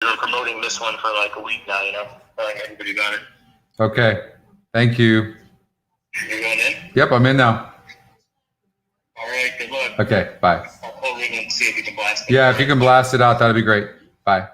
been promoting this one for like a week now, telling everybody about it. Okay. Thank you. You're going in? Yep, I'm in now. All right, good luck. Okay, bye. I'll pull in and see if you can blast it. Yeah, if you can blast it out, that'd be great. Bye.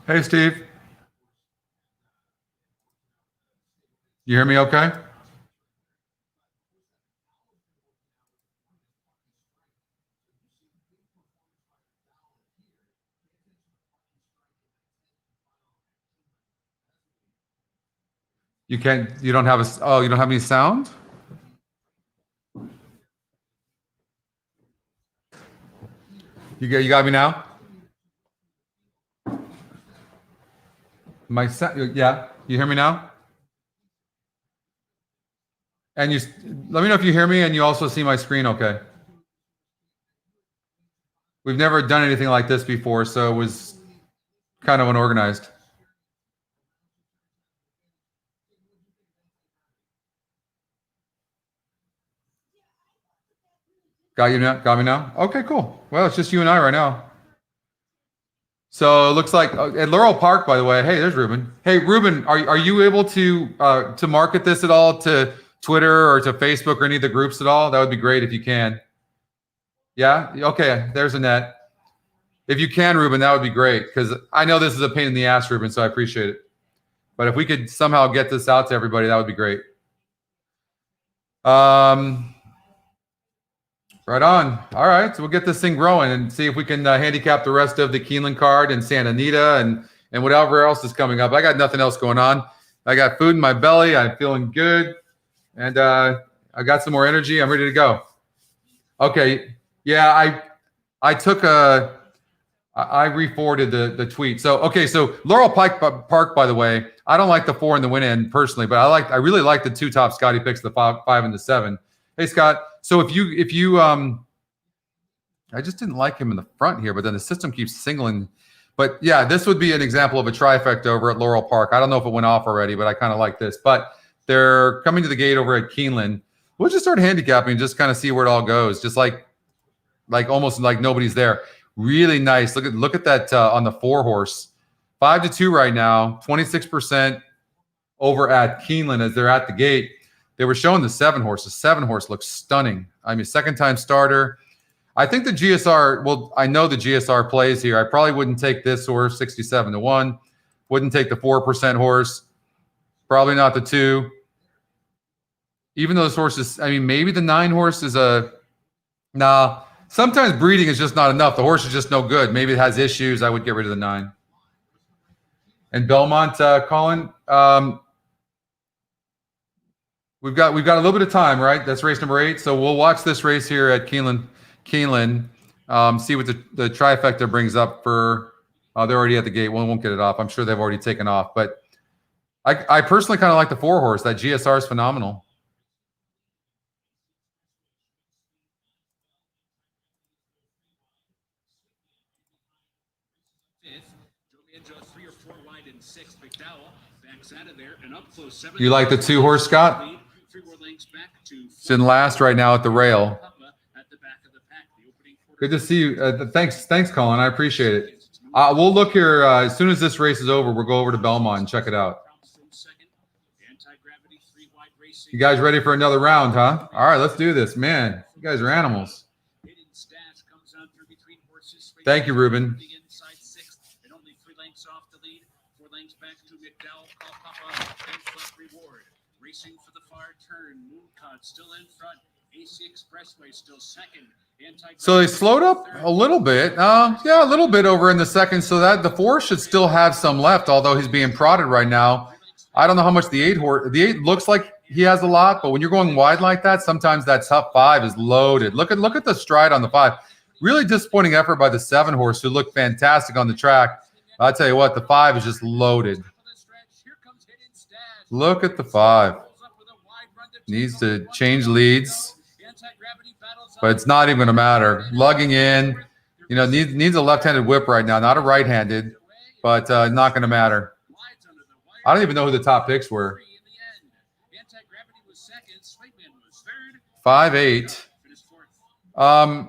Hey, Steve. You hear me okay? You can't. You don't have you don't have any sound. You got me now. My sound. Yeah. You hear me now? And you let me know if you hear me and you also see my screen. Okay. We've never done anything like this before, so it was kind of unorganized. Got you now? Got me now? Okay, cool. Well, it's just you and I right now. So it looks like at Laurel Park, by the way. Hey, there's Ruben. Hey, Ruben, are you able to market this at all to Twitter or to Facebook or any of the groups at all? That would be great if you can. Yeah. Okay. There's Annette. If you can, Ruben, that would be great because I know this is a pain in the ass, Ruben. So I appreciate it. But if we could somehow get this out to everybody, that would be great. Right on. All right. So we'll get this thing growing and see if we can handicap the rest of the Keeneland card and Santa Anita and whatever else is coming up. I got nothing else going on. I got food in my belly. I'm feeling good. And I got some more energy. I'm ready to go. Okay. Yeah, I took I re-forwarded the tweet. So, okay. So Laurel Park, by the way, I don't like the 4 in the win end personally, but I really like the 2 top Scotty picks, the 5 and the 7. Hey, Scott. So if you I just didn't like him in the front here, but then the system keeps singling. But yeah, this would be an example of a trifecta over at Laurel Park. I don't know if it went off already, but I kind of like this. But they're coming to the gate over at Keeneland. We'll just start handicapping and just kind of see where it all goes. Just like almost like nobody's there. Really nice. Look at that on the 4 horse. 5-2 right now. 26% over at Keeneland as they're at the gate. They were showing the 7 horse. The 7 horse looks stunning. I mean, second-time starter. I think the GSR, well, I know the GSR plays here. I probably wouldn't take this horse, 67-1. Wouldn't take the 4% horse. Probably not the 2. Even though this horse is, I mean, maybe the 9 horse is nah. Sometimes breeding is just not enough. The horse is just no good. Maybe it has issues. I would get rid of the 9. And Belmont, Colin, We've got a little bit of time, right? That's race number 8. So we'll watch this race here at Keeneland, see what the trifecta brings up for. They're already at the gate. Well, we won't get it off. I'm sure they've already taken off. But I personally kind of like the 4 horse. That GSR is phenomenal. You like the 2 horse, Scott? It's in last right now at the rail. Good to see you. Thanks, Colin. I appreciate it. We'll look here as soon as this race is over. We'll go over to Belmont and check it out. You guys ready for another round, huh? All right, let's do this, man. You guys are animals. Thank you, Ruben. Still in front. AC Expressway still second. So they slowed up a little bit. Yeah, a little bit over in the second. So that the 4 should still have some left, although he's being prodded right now. I don't know how much the 8 horse. The 8 looks like he has a lot, but when you're going wide like that, sometimes that tough 5 is loaded. Look at the stride on the 5. Really disappointing effort by the 7 horse, who looked fantastic on the track. I'll tell you what, the 5 is just loaded. Look at the 5. Needs to change leads, but it's not even going to matter. Lugging in, needs a left-handed whip right now, not a right-handed, but not going to matter. I don't even know who the top picks were. 5-8. Came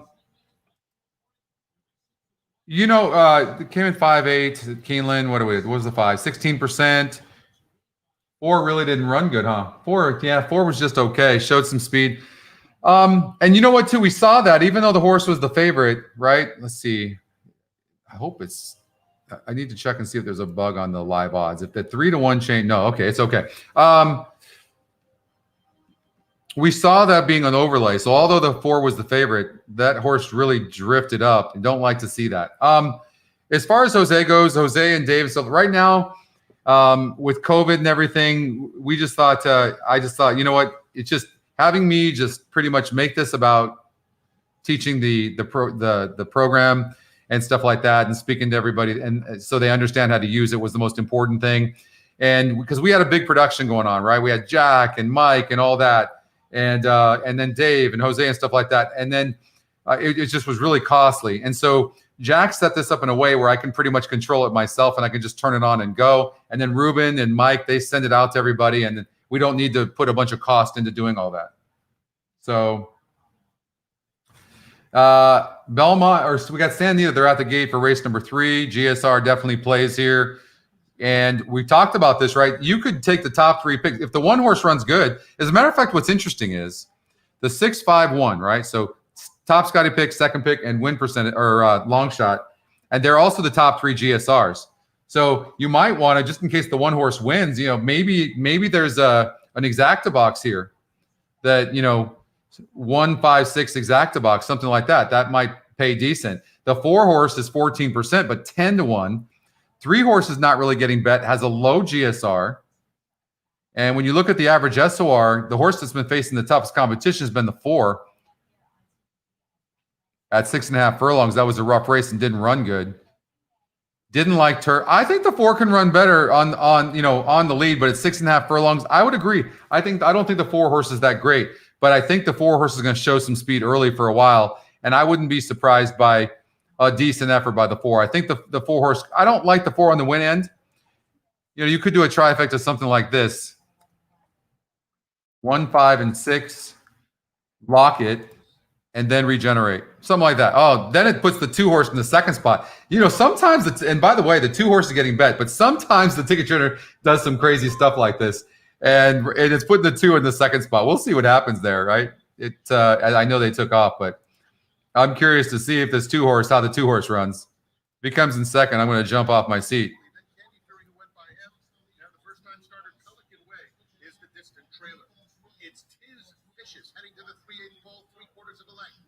in 5-8. Keeneland, what was the 5? 16%. 4 really didn't run good, huh? 4 was just okay. Showed some speed. And you know what, too? We saw that even though the horse was the favorite, right? Let's see. I need to check and see if there's a bug on the live odds. If the 3-1 change, no, okay, it's okay. We saw that being an overlay. So although the 4 was the favorite, that horse really drifted up. You don't like to see that. As far as Jose goes, Jose and Davis, so right now, with COVID and everything, we just thought, I just thought, you know what? It's just having me just pretty much make this about teaching the program and stuff like that, and speaking to everybody, and so they understand how to use it was the most important thing. And because we had a big production going on, right? We had Jack and Mike and all that, and then Dave and Jose and stuff like that. And then it just was really costly. And so Jack set this up in a way where I can pretty much control it myself, and I can just turn it on and go. And then Ruben and Mike, they send it out to everybody, and we don't need to put a bunch of cost into doing all that. So Belmont, or so we got San Anita, they're at the gate for race number 3. GSR definitely plays here. And we talked about this, right? You could take the top 3 picks. If the one horse runs good, as a matter of fact, what's interesting is the 6-5-1, right? So top Scotty pick, second pick, and win percentage, or long shot. And they're also the top 3 GSRs. So you might want to, just in case the one horse wins, maybe there's an exacta box here that, 1, 5, 6 exacta box, something like that. That might pay decent. The 4 horse is 14%, but 10-1. 3 horses not really getting bet, has a low GSR. And when you look at the average SOR, the horse that's been facing the toughest competition has been the 4 at 6.5 furlongs. That was a rough race and didn't run good. Didn't like Turk. I think the 4 can run better on the lead, but at 6.5 furlongs, I would agree. I don't think the 4 horse is that great, but I think the 4 horse is going to show some speed early for a while, and I wouldn't be surprised by a decent effort by the 4. I think the 4 horse. I don't like the 4 on the win end. You could do a trifecta, something like this: 1, 5, and 6, lock it, and then regenerate, something like that. Oh, then it puts the 2 horse in the second spot. Sometimes and by the way, the 2 horse is getting bet, but sometimes the ticket trader does some crazy stuff like this, and it's putting the 2 in the second spot. We'll see what happens there, right? I know they took off, but I'm curious to see if this 2 horse, how the 2 horse runs. If he comes in second, I'm going to jump off my seat. Heading to the 3/8 pole, 3/4 of a length.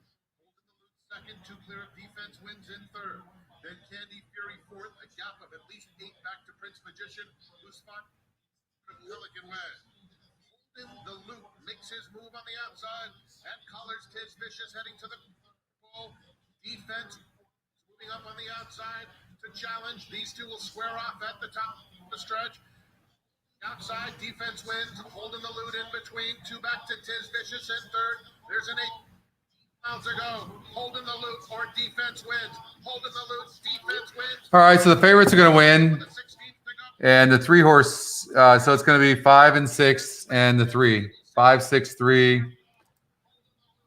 Second, 2 clear of defense, wins in third. Then Candy Fury fourth, a gap of at least 8 back to Prince Magician, who spot Pelican Way. Holden the Loop makes his move on the outside and collars Tiz Vicious heading to the pole. Defense moving up on the outside to challenge. These 2 will square off at the top of the stretch. Outside, defense wins. Holding the loot in between. 2 back to Tiz Vicious in third. There's an 8 miles to go. Holding the loot or defense wins. Holding the loot, defense wins. All right, so the favorites are going to win. And the 3 horse, so it's going to be 5 and 6 and the 3. 5, 6, 3.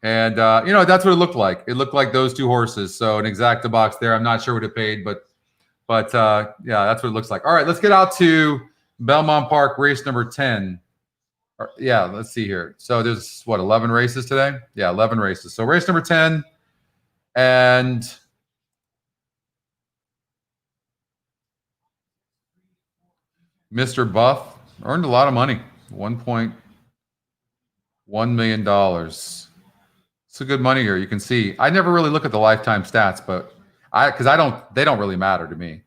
And, that's what it looked like. It looked like those 2 horses. So an exacta box there. I'm not sure what it paid, but yeah, that's what it looks like. All right, let's get out to Belmont Park, race number 10. Yeah, let's see here. So there's, 11 races today? Yeah, 11 races. So race number 10. And Mr. Buff earned a lot of money. $1.1 million. It's a good money here. You can see. I never really look at the lifetime stats, but they don't really matter to me.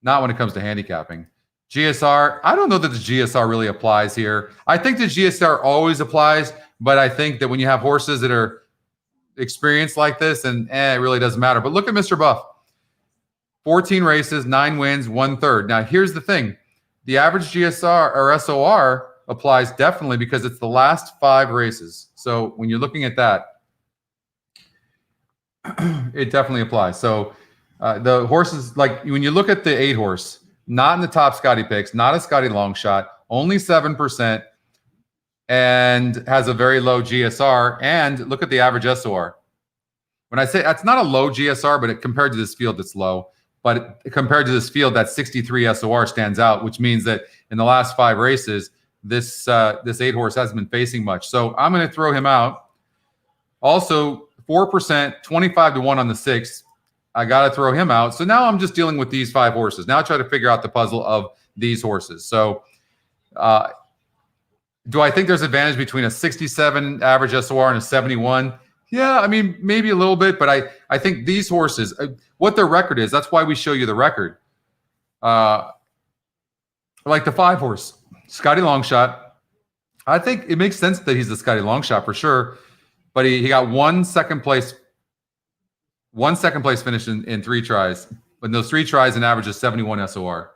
Not when it comes to handicapping. GSR, I don't know that the GSR really applies here. I think the GSR always applies, but I think that when you have horses that are experienced like this, and it really doesn't matter. But look at Mr. Buff. 14 races, 9 wins, 1/3. Now, here's the thing. The average GSR or SOR applies definitely because it's the last 5 races. So when you're looking at that, it definitely applies. So the horses, like when you look at the 8 horse, not in the top Scotty picks, not a Scotty long shot, only 7%, and has a very low GSR. And look at the average SOR. When I say that's not a low GSR, but compared to this field, it's low. But compared to this field, that 63 SOR stands out, which means that in the last 5 races, this 8 horse hasn't been facing much. So I'm going to throw him out. Also, 4%, 25-1 on the 6. I got to throw him out. So now I'm just dealing with these 5 horses. Now I try to figure out the puzzle of these horses. So do I think there's advantage between a 67 average SOR and a 71? Yeah, I mean, maybe a little bit, but I think these horses, what their record is, that's why we show you the record. like the 5 horse, Scotty Longshot. I think it makes sense that he's the Scotty Longshot for sure, but he got one second place finish in 3 tries. But in those 3 tries, an average of 71 SOR.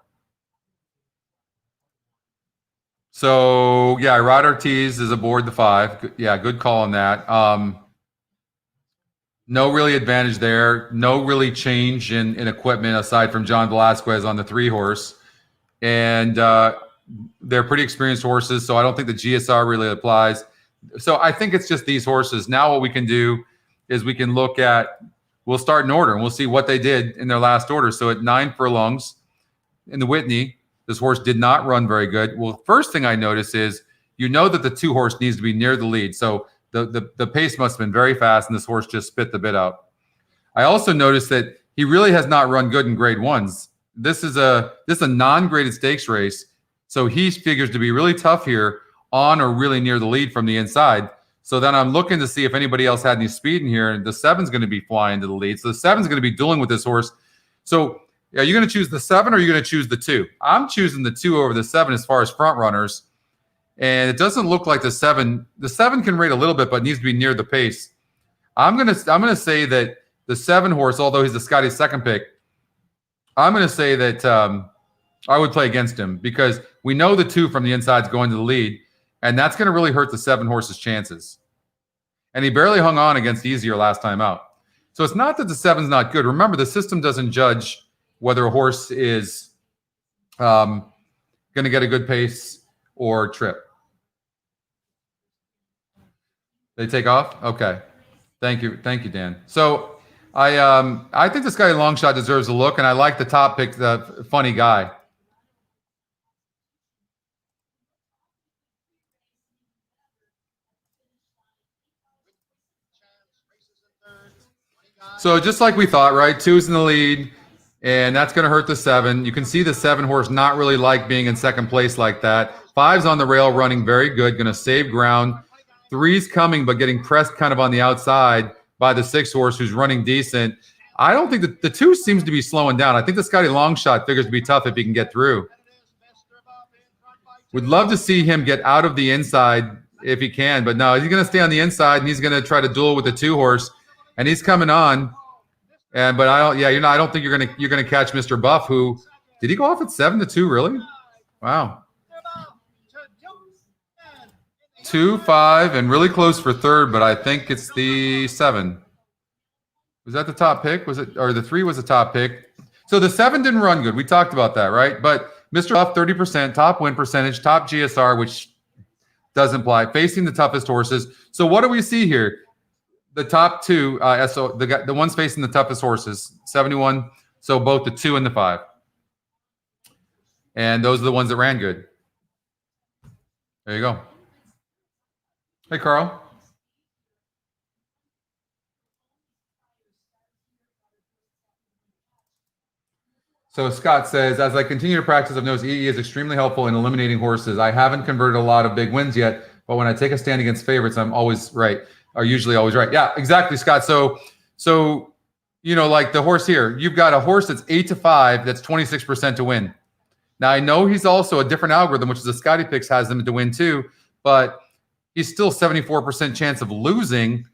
So yeah, Rod Ortiz is aboard the 5. Yeah, good call on that. No really advantage there. No really change in equipment aside from John Velasquez on the 3 horse. And they're pretty experienced horses, so I don't think the GSR really applies. So I think it's just these horses. Now what we can do is we can look at, we'll start in order, and we'll see what they did in their last order. So at 9 furlongs in the Whitney, this horse did not run very good. Well, first thing I notice is you know that the 2 horse needs to be near the lead. So the pace must have been very fast, and this horse just spit the bit out. I also noticed that he really has not run good in grade 1s. This is a non-graded stakes race, so he figures to be really tough here on or really near the lead from the inside. So then I'm looking to see if anybody else had any speed in here, and the 7's going to be flying to the lead. So the 7's going to be dueling with this horse. So are you going to choose the 7 or are you going to choose the 2? I'm choosing the 2 over the 7 as far as front runners. And it doesn't look like the 7. The 7 can rate a little bit, but needs to be near the pace. I'm gonna say that the 7 horse, although he's the Scotty's second pick, I'm gonna say that I would play against him because we know the 2 from the inside is going to the lead, and that's going to really hurt the 7 horse's chances. And he barely hung on against easier last time out. So it's not that the 7's not good. Remember, the system doesn't judge whether a horse is going to get a good pace or trip. They take off? Okay. Thank you, Dan. So I think this guy Longshot deserves a look, and I like the top pick, the funny guy. So just like we thought, right? 2's in the lead, and that's going to hurt the 7. You can see the 7 horse not really like being in second place like that. 5's on the rail, running very good, going to save ground. 3's coming, but getting pressed kind of on the outside by the 6 horse, who's running decent. I don't think that the 2 seems to be slowing down. I think the Scotty Longshot figures to be tough if he can get through. Would love to see him get out of the inside if he can, but no, he's going to stay on the inside, and he's going to try to duel with the 2 horse. And he's coming on, but I don't think you're gonna catch Mr. Buff. Who did he go off at 7-2? Really? Wow. 2-5 and really close for 3rd, but I think it's the 7. Was that the top pick? Was it, or the 3 was the top pick? So the 7 didn't run good. We talked about that, right? But Mr. Buff, 30%, top win percentage, top GSR, which doesn't apply. Facing the toughest horses. So what do we see here? The top 2, the ones facing the toughest horses, 71. So both the 2 and the 5. And those are the ones that ran good. There you go. Hey, Carl. So Scott says, as I continue to practice, I've noticed EE is extremely helpful in eliminating horses. I haven't converted a lot of big wins yet, but when I take a stand against favorites, I'm always right. Are usually always right. Yeah, exactly, Scott. So you know, like the horse here, you've got a horse that's 8-5, that's 26% to win. Now I know he's also a different algorithm, which is the Scotty Picks has him to win too, but he's still 74% chance of losing.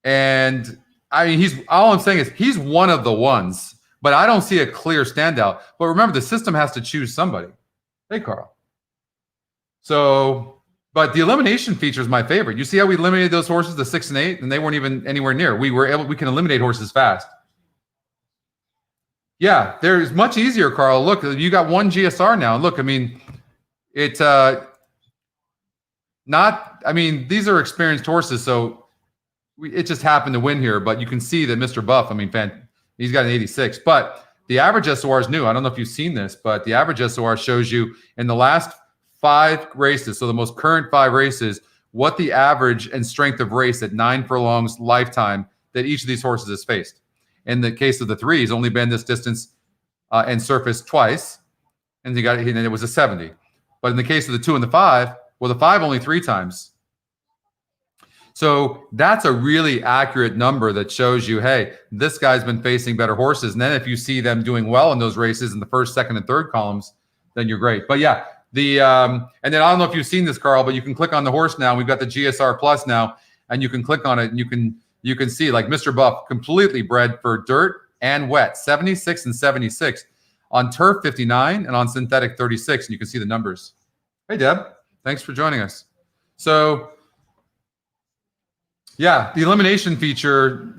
And I mean, all I'm saying is he's one of the ones, but I don't see a clear standout. But remember, the system has to choose somebody. Hey, Carl. So. But the elimination feature is my favorite. You see how we eliminated those horses, the 6 and 8, and they weren't even anywhere near. We can eliminate horses fast. Yeah, there's much easier, Carl. Look, you got 1 GSR now. Look, I mean, these are experienced horses, so it just happened to win here. But you can see that Mr. Buff, I mean, he's got an 86. But the average SOR is new. I don't know if you've seen this, but the average SOR shows you in the last 5 races, so the most current 5 races, what the average and strength of race at 9 furlongs lifetime that each of these horses has faced. In the case of the 3, he's only been this distance and surfaced twice, and it was a 70. But in the case of the 2 and the 5, well, the 5 only 3 times. So that's a really accurate number that shows you, hey, this guy's been facing better horses. And then if you see them doing well in those races in the 1st, 2nd, and 3rd columns, then you're great. But yeah, and then I don't know if you've seen this, Carl, but you can click on the horse now. We've got the GSR Plus now, and you can click on it, and you can see like Mr. Buff completely bred for dirt and wet, 76 and 76 on turf 59 and on synthetic 36, and you can see the numbers. Hey, Deb, thanks for joining us. So yeah, the elimination feature.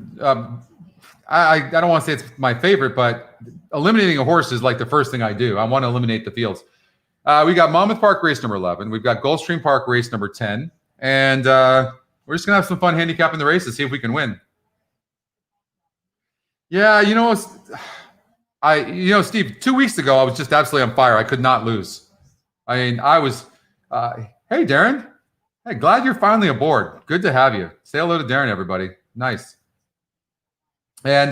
I don't want to say it's my favorite, but eliminating a horse is like the first thing I do. I want to eliminate the fields. We got Monmouth Park race number 11. We've got Gulfstream Park race number 10. And we're just going to have some fun handicapping the race to see if we can win. Yeah, Steve, 2 weeks ago, I was just absolutely on fire. I could not lose. I mean, I was, hey, Darren. Hey, glad you're finally aboard. Good to have you. Say hello to Darren, everybody. Nice. And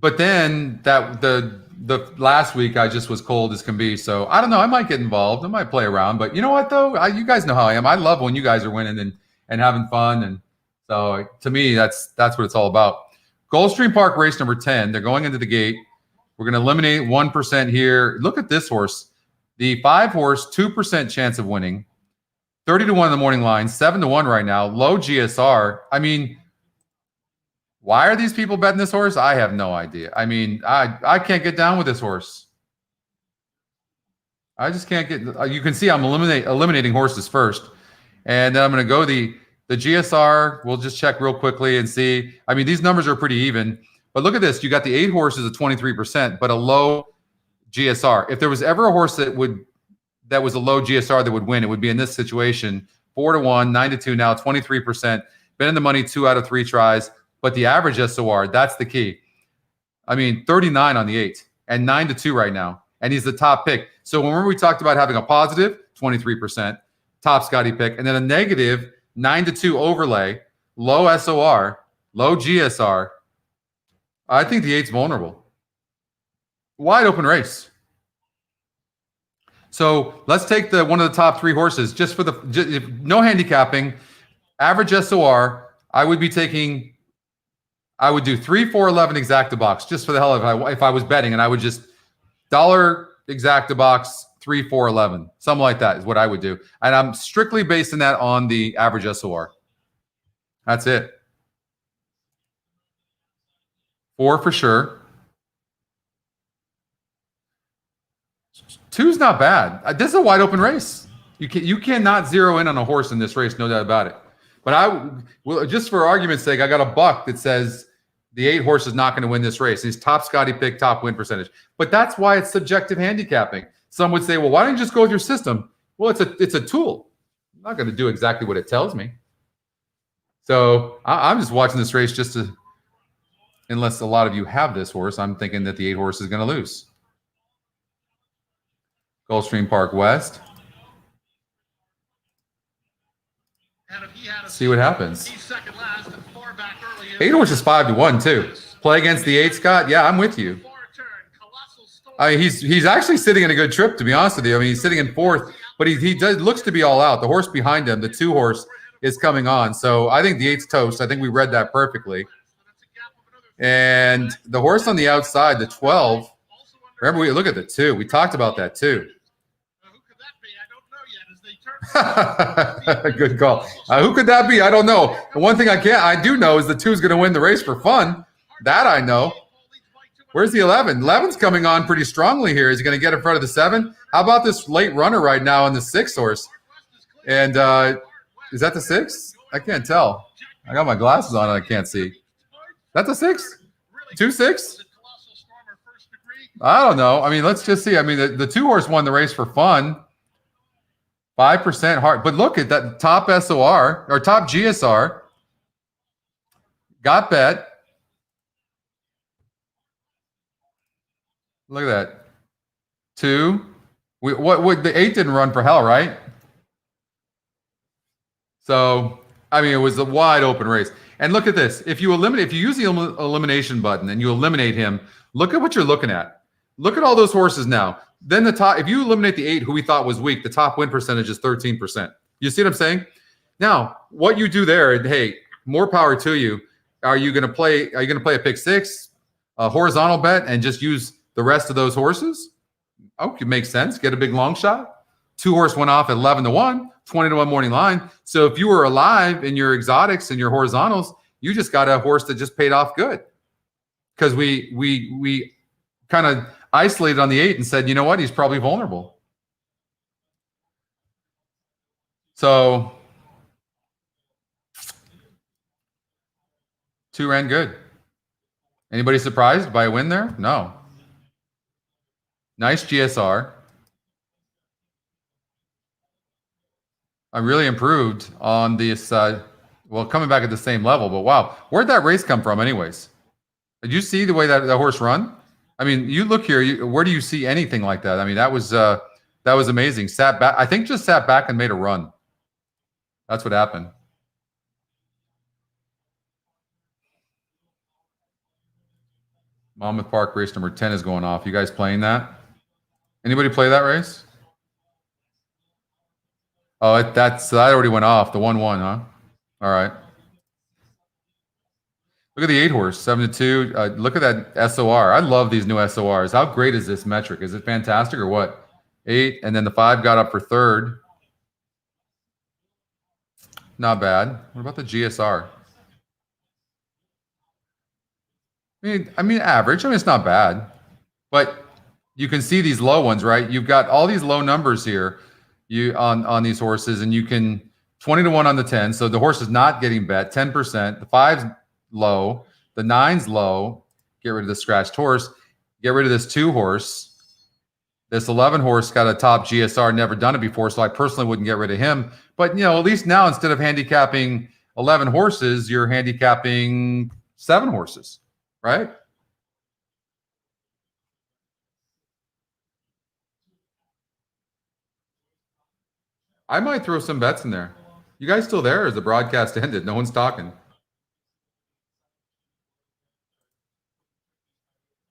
but then the last week I just was cold as can be. So I don't know. I might get involved. I might play around. But you know what though? You guys know how I am. I love when you guys are winning and having fun. And so to me, that's what it's all about. Gulfstream Park race number 10. They're going into the gate. We're going to eliminate 1% here. Look at this horse. The 5 horse, 2% chance of winning. 30 to 1 in the morning line. 7 to 1 right now. Low GSR. I mean, why are these people betting this horse? I have no idea. I mean, I can't get down with this horse. I just can't get. You can see I'm eliminating horses first, and then I'm going to go the GSR. We'll just check real quickly and see. I mean, these numbers are pretty even. But look at this. You got the 8 horses at 23%, but a low GSR. If there was ever a horse that was a low GSR that would win, it would be in this situation. 4 to 1, 9 to 2 now, 23%. Been in the money 2 out of 3 tries. But the average SOR, that's the key. I mean, 39 on the 8 and 9 to 2 right now. And he's the top pick. So remember we talked about having a positive 23% top Scotty pick and then a negative 9 to 2 overlay, low SOR, low GSR. I think the 8's vulnerable. Wide open race. So let's take one of the top 3 horses just for no handicapping, average SOR. I would do 3, 4, 11 exacta box just for the hell of it. If I was betting, and I would just dollar exacta box 3, 4, 11, something like that is what I would do. And I'm strictly basing that on the average SOR. That's it. 4 for sure. 2's not bad. This is a wide open race. You cannot zero in on a horse in this race, no doubt about it. But just for argument's sake, I got a buck that says the 8 horse is not going to win this race. He's top Scotty pick, top win percentage. But that's why it's subjective handicapping. Some would say, well, why don't you just go with your system? Well, it's a tool. I'm not going to do exactly what it tells me. So I'm just watching this race just to, unless a lot of you have this horse, I'm thinking that the 8 horse is going to lose. Gulfstream Park West. See what happens. 8 horse is 5 to 1 too. Play against the 8, Scott. Yeah, I'm with you. I mean, he's actually sitting in a good trip, to be honest with you. I mean, he's sitting in 4th, but he looks to be all out. The horse behind him, the 2 horse, is coming on. So I think the 8's toast. I think we read that perfectly. And the horse on the outside, the 12. Remember, we look at the 2. We talked about that too. Good call. Who could that be? I don't know. The one thing I do know is the 2 is going to win the race for fun. That I know. Where's the 11? 11's coming on pretty strongly here. Is he going to get in front of the 7? How about this late runner right now on the 6 horse? And is that the 6? I can't tell. I got my glasses on and I can't see. That's a 6? 2-6? I don't know. I mean, let's just see. I mean, the 2 horse won the race for fun. 5% hard. But look at that top SOR or top GSR. Got bet. Look at that. 2. What the 8 didn't run for hell, right? So, I mean, it was a wide open race. And look at this. If you use the elimination button and you eliminate him, look at what you're looking at. Look at all those horses now. Then the top, if you eliminate the 8, who we thought was weak, the top win percentage is 13%. You see what I'm saying? Now, what you do there, and hey, more power to you. Are you going to play a pick 6, a horizontal bet, and just use the rest of those horses? Okay, makes sense. Get a big long shot. 2 horse went off at 11-1, 20-1 morning line. So if you were alive in your exotics and your horizontals, you just got a horse that just paid off good. Because we kind of isolated on the 8 and said, you know what, he's probably vulnerable. So 2 ran good. Anybody surprised by a win there? No. Nice GSR. I really improved on this, well, coming back at the same level, but wow. Where'd that race come from anyways? Did you see the way that horse run? I mean, you look here, where do you see anything like that? I mean, that was amazing. Sat back, I think just sat back and made a run. That's what happened. Belmont Park race number 10 is going off. You guys playing that? Anybody play that race? Oh, that already went off. The 1-1, huh? All right. Look at the 8 horse, 7-2. Look at that SOR. I love these new SORs. How great is this metric? Is it fantastic or what? 8, and then the 5 got up for 3rd. Not bad. What about the GSR? I mean, average. I mean, it's not bad, but you can see these low ones, right? You've got all these low numbers here, on these horses, and you can 20-1 on the 10. So the horse is not getting bet. 10%. The 5's low. The 9's low. Get rid of the scratched horse. Get rid of this 2 horse. This 11 horse got a top GSR. Never done it before, so I personally wouldn't get rid of him. But at least now instead of handicapping 11 horses, you're handicapping 7 horses. Right? I might throw some bets in there. You guys still there? Or is the broadcast ended? No one's talking.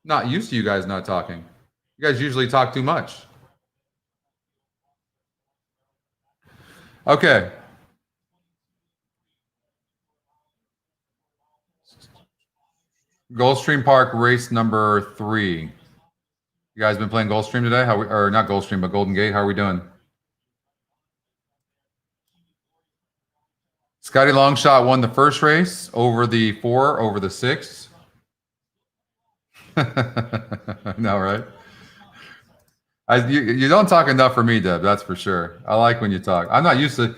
Not used to you guys not talking. You guys usually talk too much. Okay. Gulfstream Park race number 3. You guys been playing Gulfstream today? Or not Gulfstream, but Golden Gate? How are we doing? Scotty Longshot won the first race over the 4, over the 6. No, right? You don't talk enough for me, Deb. That's for sure. I like when you talk. I'm not used to.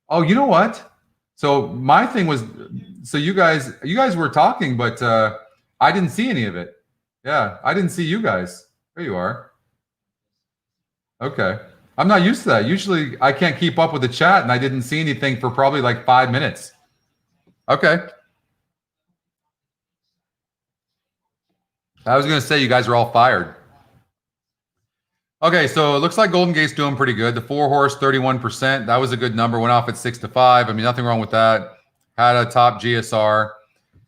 Oh, you know what? So my thing was, so you guys were talking, but I didn't see any of it. Yeah, I didn't see you guys. There you are. Okay. I'm not used to that. Usually I can't keep up with the chat, and I didn't see anything for probably like 5 minutes. Okay. I was going to say you guys are all fired. Okay, so it looks like Golden Gate's doing pretty good. The 4 horse, 31%. That was a good number. Went off at 6-5. I mean, nothing wrong with that. Had a top GSR.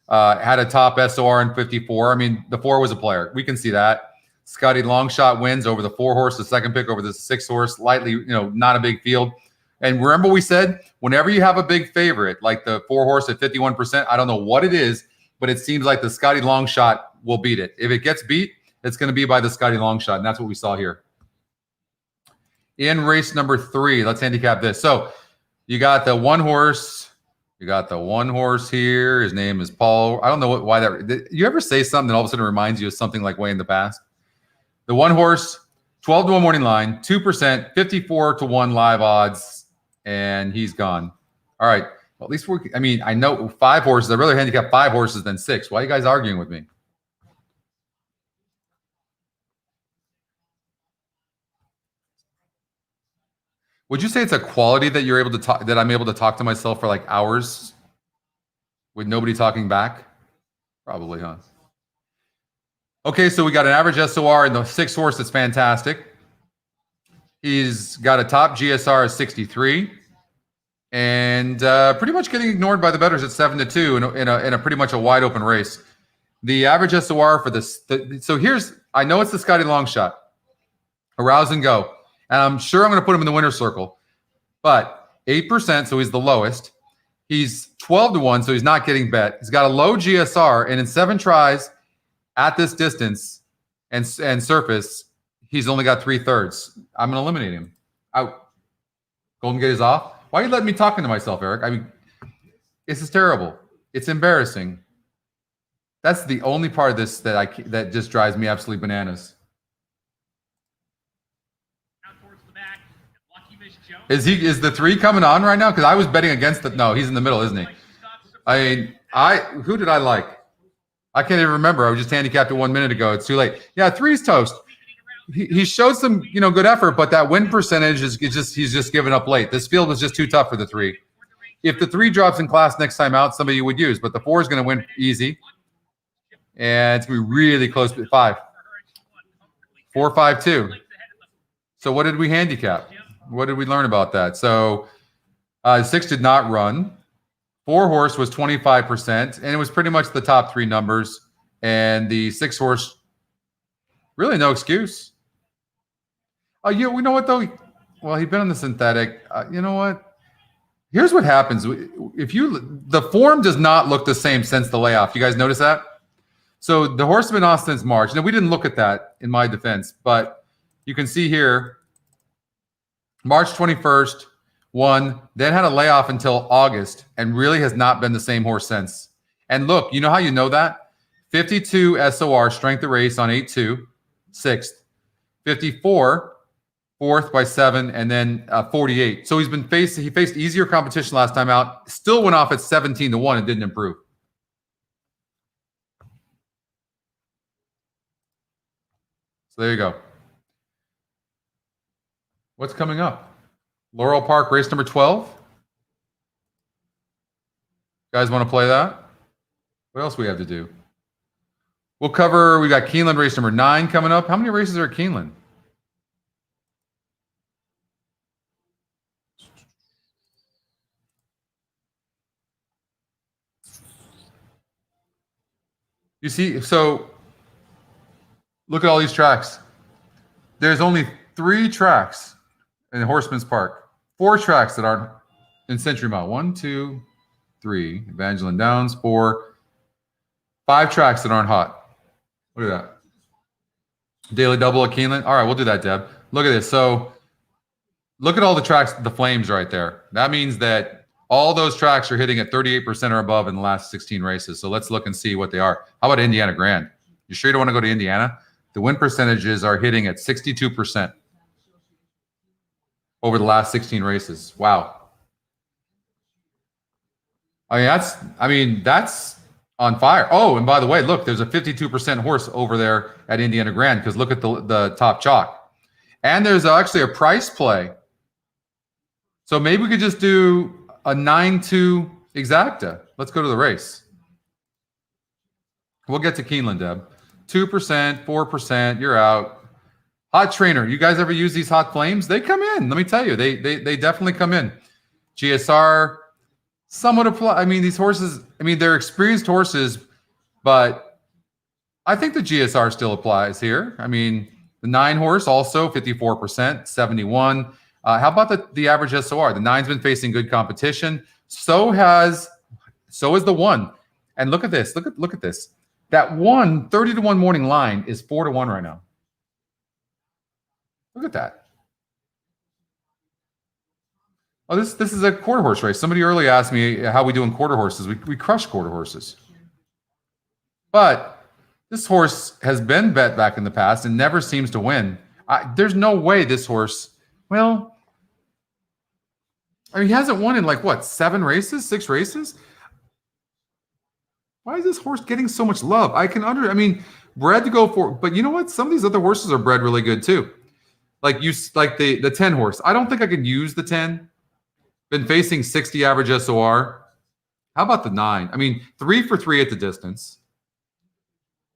Had a top SOR in 54. I mean, the 4 was a player. We can see that. Scotty Longshot wins over the 4 horse, the second pick over the 6 horse. Lightly, not a big field. And remember we said, whenever you have a big favorite, like the 4 horse at 51%, I don't know what it is, but it seems like the Scotty Longshot will beat it. If it gets beat, it's going to be by the Scotty Longshot, and that's what we saw here. In race number 3, let's handicap this. So you got the 1 horse. You got the 1 horse here. His name is Paul. I don't know why that. You ever say something that all of a sudden reminds you of something like way in the past? The 1 horse, 12-1 morning line, 2%, 54-1 live odds, and he's gone. All right. Well, at least I know 5 horses. I'd rather handicap 5 horses than 6. Why are you guys arguing with me? Would you say it's a quality that you're able to talk, that I'm able to talk to myself for like hours with nobody talking back? Probably, huh? Okay, so we got an average SOR in the 6 horse. That's fantastic. He's got a top GSR of 63, and pretty much getting ignored by the bettors at 7-2 in a pretty much a wide open race. The average SOR for this. So I know it's the Scotty Longshot, Arouse and Go, and I'm sure I'm going to put him in the winner's circle, but 8%, so he's the lowest. He's 12-1, so he's not getting bet. He's got a low GSR, and in 7 tries at this distance and surface, He's only got 3/3. I'm going to eliminate him. Out. Golden Gate is off. Why are you letting me talking to myself, Eric? I mean, this is terrible. It's embarrassing. That's the only part of this that just drives me absolutely bananas. Is the 3 coming on right now? Because I was betting against it. No, he's in the middle, isn't he? Who did I like? I can't even remember. I was just handicapped it 1 minute ago. It's too late. Yeah, 3's toast. He showed some, good effort, but that win percentage he's just given up late. This field was just too tough for the 3. If the 3 drops in class next time out, somebody would use, but the 4 is going to win easy. And it's going to be really close to 5. 4, 5, 2. So what did we handicap? What did we learn about that? So 6 did not run. 4 horse was 25%, and it was pretty much the top 3 numbers. And the 6 horse, really no excuse. Oh, yeah, we know what though? Well, he'd been on the synthetic. You know what? Here's what happens. The form does not look the same since the layoff. You guys notice that? So the horse has been off since March. Now, we didn't look at that in my defense, but you can see here, March 21st, won, then had a layoff until August, and really has not been the same horse since. And look, you know how you know that? 52 SOR, strength of race on 8-2, 6th. 54, 4th by 7, and then 48. So he faced easier competition last time out, still went off at 17-1 and didn't improve. So there you go. What's coming up? Laurel Park, race number 12. Guys want to play that? What else we have to do? We got Keeneland race number 9 coming up. How many races are at Keeneland? You see, so look at all these tracks. There's only 3 tracks in Horseman's Park. 4 tracks that aren't in Century Mile. 1, 2, 3. Evangeline Downs, 4. 5 tracks that aren't hot. Look at that. Daily double at Keeneland. All right, we'll do that, Deb. Look at this. So look at all the tracks, the flames right there. That means that all those tracks are hitting at 38% or above in the last 16 races. So let's look and see what they are. How about Indiana Grand? You sure you don't want to go to Indiana? The win percentages are hitting at 62% over the last 16 races. Wow. That's on fire. Oh, and by the way, look, there's a 52% horse over there at Indiana Grand because look at the top chalk. And there's actually a price play. So maybe we could just do a 9-2 exacta. Let's go to the race. We'll get to Keeneland, Deb. 2%, 4%, you're out. Hot Trainer. You guys ever use these hot flames? They come in. Let me tell you, they definitely come in. GSR, somewhat apply. These horses, they're experienced horses, but I think the GSR still applies here. The 9 horse also 54%, 71. How about the average SOR? The 9's been facing good competition. So is the 1. And look at this. Look at this. That 1 30-1 morning line is 4-1 right now. Look at that. Oh, this is a quarter horse race. Somebody earlier asked me how we do in quarter horses. We crush quarter horses. But this horse has been bet back in the past and never seems to win. There's no way this horse, he hasn't won in 7 races, 6 races? Why is this horse getting so much love? Bred to go for, but you know what? Some of these other horses are bred really good too. Like the 10 horse. I don't think I could use the 10. Been facing 60 average SOR. How about the 9? 3 for 3 at the distance.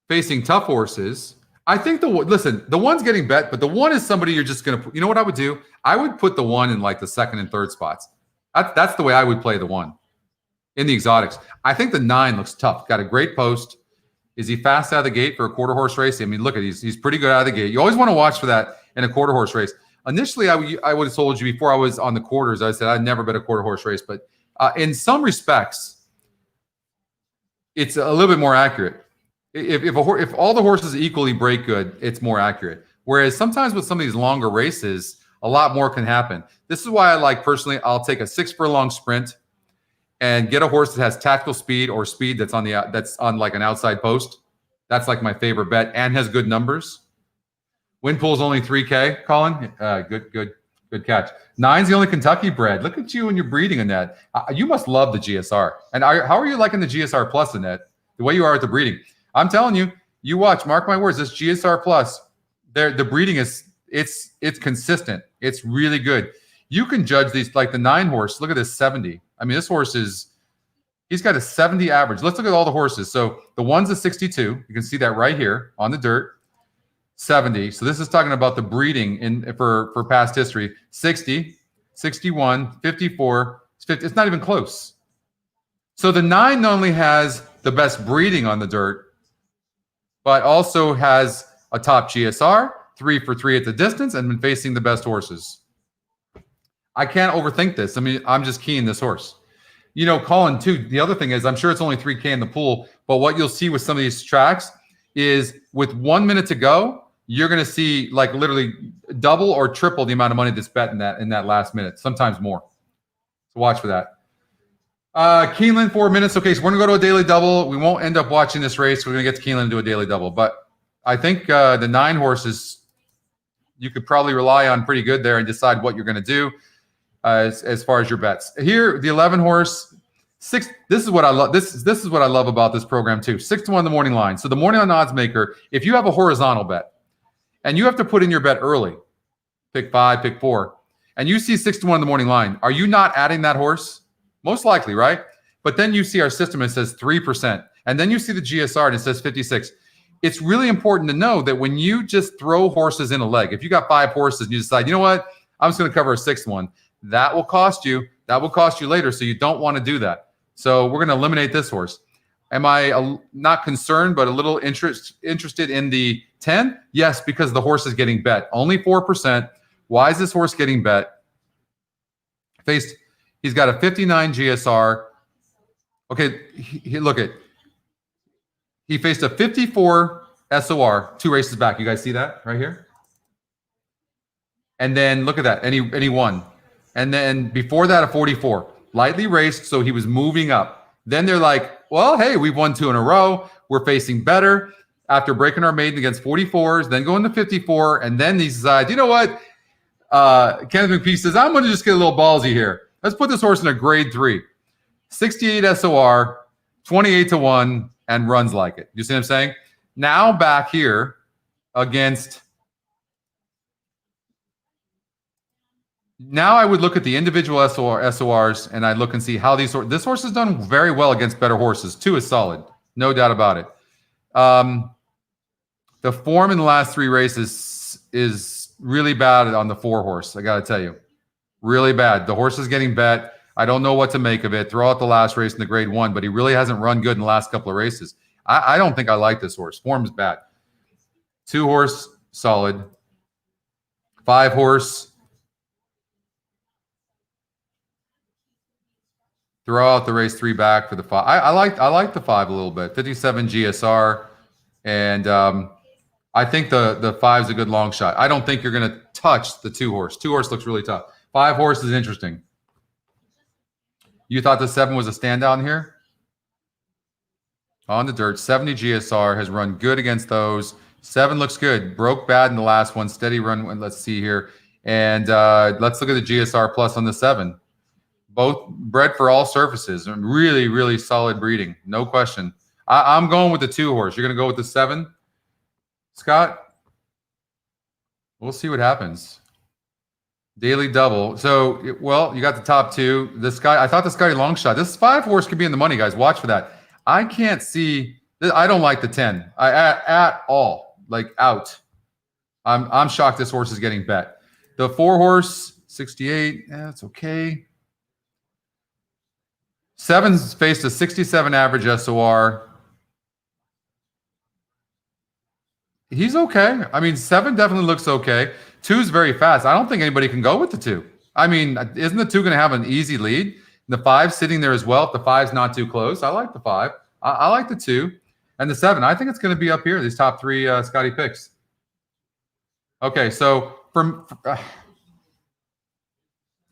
Facing tough horses. I think the 1's getting bet, but the 1 is somebody you're just going to put. You know what I would do? I would put the 1 in the 2nd and 3rd spots. That's the way I would play the 1 in the exotics. I think the 9 looks tough. Got a great post. Is he fast out of the gate for a quarter horse race? Look at he's pretty good out of the gate. You always want to watch for that in a quarter horse race. Initially, I would have told you before I was on the quarters, I said I'd never bet a quarter horse race, but in some respects, it's a little bit more accurate. If all the horses equally break good, it's more accurate. Whereas sometimes with some of these longer races, a lot more can happen. This is why I like personally, I'll take a 6 furlong sprint and get a horse that has tactical speed or speed that's on like an outside post. That's like my favorite bet and has good numbers. Win pool's only 3K, Colin. Good catch. 9's the only Kentucky bred. Look at you and your breeding, Annette. You must love the GSR. And how are you liking the GSR Plus, Annette? The way you are at the breeding. I'm telling you, you watch, mark my words, this GSR Plus, the breeding it's consistent. It's really good. You can judge these, like the 9 horse. Look at this 70. I mean, this horse he's got a 70 average. Let's look at all the horses. So the one's a 62. You can see that right here on the dirt. 70. So this is talking about the breeding for past history. 60, 61, 54. It's not even close. So the 9 not only has the best breeding on the dirt, but also has a top GSR, 3 for 3 at the distance, and been facing the best horses. I can't overthink this. I mean, I'm just keying this horse. You know, Colin, too, the other thing is, I'm sure it's only 3K in the pool, but what you'll see with some of these tracks is with 1 minute to go, you're going to see like literally double or triple the amount of money that's bet in that last minute, sometimes more. So watch for that. Keeneland, 4 minutes. Okay, so we're going to go to a daily double. We won't end up watching this race. We're going to get to Keeneland and do a daily double. But I think the 9 horses, you could probably rely on pretty good there and decide what you're going to do as far as your bets. Here, the 11 horse, 6. This is what I love. This is what I love about this program too. 6 to 1 the morning line. So the morning line odds maker, if you have a horizontal bet and you have to put in your bet early, pick 5, pick 4, and you see 6 to 1 the morning line, are you not adding that horse? Most likely, right? But then you see our system, it says 3%. And then you see the GSR and it says 56. It's really important to know that when you just throw horses in a leg, if you got 5 horses and you decide, you know what, I'm just going to cover a 6th one, that will cost you. That will cost you later. So you don't want to do that. So we're going to eliminate this horse. Am I not concerned, but a little interested in the 10? Yes, because the horse is getting bet. Only 4%. Why is this horse getting bet? He's got a 59 GSR. Okay, look at. He faced a 54 SOR 2 races back. You guys see that right here? And then look at that. And he won. And then before that, a 44. Lightly raced, so he was moving up. Then they're like, well, hey, we've won 2 in a row. We're facing better after breaking our maiden against 44s, then going to 54. And then he decides, you know what? Kenneth McPhee says, I'm going to just get a little ballsy here. Let's put this horse in a grade 3. 68 SOR, 28 to 1, and runs like it. You see what I'm saying? Now back here against. Now I would look at the individual SORs and I'd look and see how this horse has done very well against better horses. 2 is solid. No doubt about it. The form in the last 3 races is really bad on the 4 horse. I got to tell you. Really bad. The horse is getting bet. I don't know what to make of it. Throw out the last race in the grade 1, but he really hasn't run good in the last couple of races. I don't think I like this horse. Form is bad. 2 horse, solid. 5 horse. Throw out the race 3 back for the 5. I like the 5 a little bit. 57 GSR. And I think the 5 is a good long shot. I don't think you're going to touch the 2 horse. 2 horse looks really tough. 5 horse is interesting. You thought the 7 was a standout in here? On the dirt, 70 GSR has run good against those. 7 looks good. Broke bad in the last one. Steady run. Let's see here. And let's look at the GSR plus on the 7. Both bred for all surfaces. Really, really solid breeding. No question. I'm going with the 2 horse. You're going to go with the 7, Scott? We'll see what happens. Daily double. So, well, you got the top 2. This guy, I thought the Scotty long shot. This 5 horse could be in the money, guys. Watch for that. I can't see. I don't like the 10 at all. Like out. I'm shocked this horse is getting bet. The 4 horse, 68. Yeah, it's okay. 7's faced a 67 average SOR. He's okay. I mean, 7 definitely looks okay. 2's very fast. I don't think anybody can go with the 2. I mean, isn't the 2 going to have an easy lead? The 5's sitting there as well. If the 5's not too close, I like the 5. I like the 2. And the 7, I think it's going to be up here, these top 3 Scotty picks. Okay, so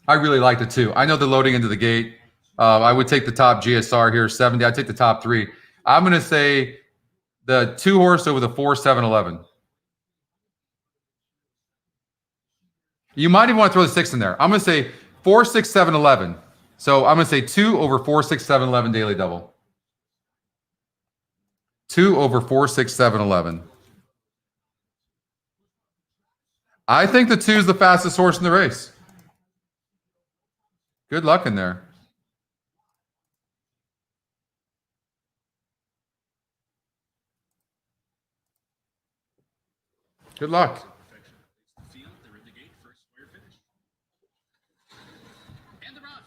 I really like the 2. I know they're loading into the gate. I would take the top GSR here, 70. I'd take the top 3. I'm going to say the 2 horse over the 4, 7, 11. You might even want to throw the 6 in there. I'm going to say 4, 6, 7, 11. So I'm going to say 2 over 4, 6, 7, 11 daily double. 2 over 4, 6, 7, 11. I think the 2 is the fastest horse in the race. Good luck in there. Good luck. And they're off.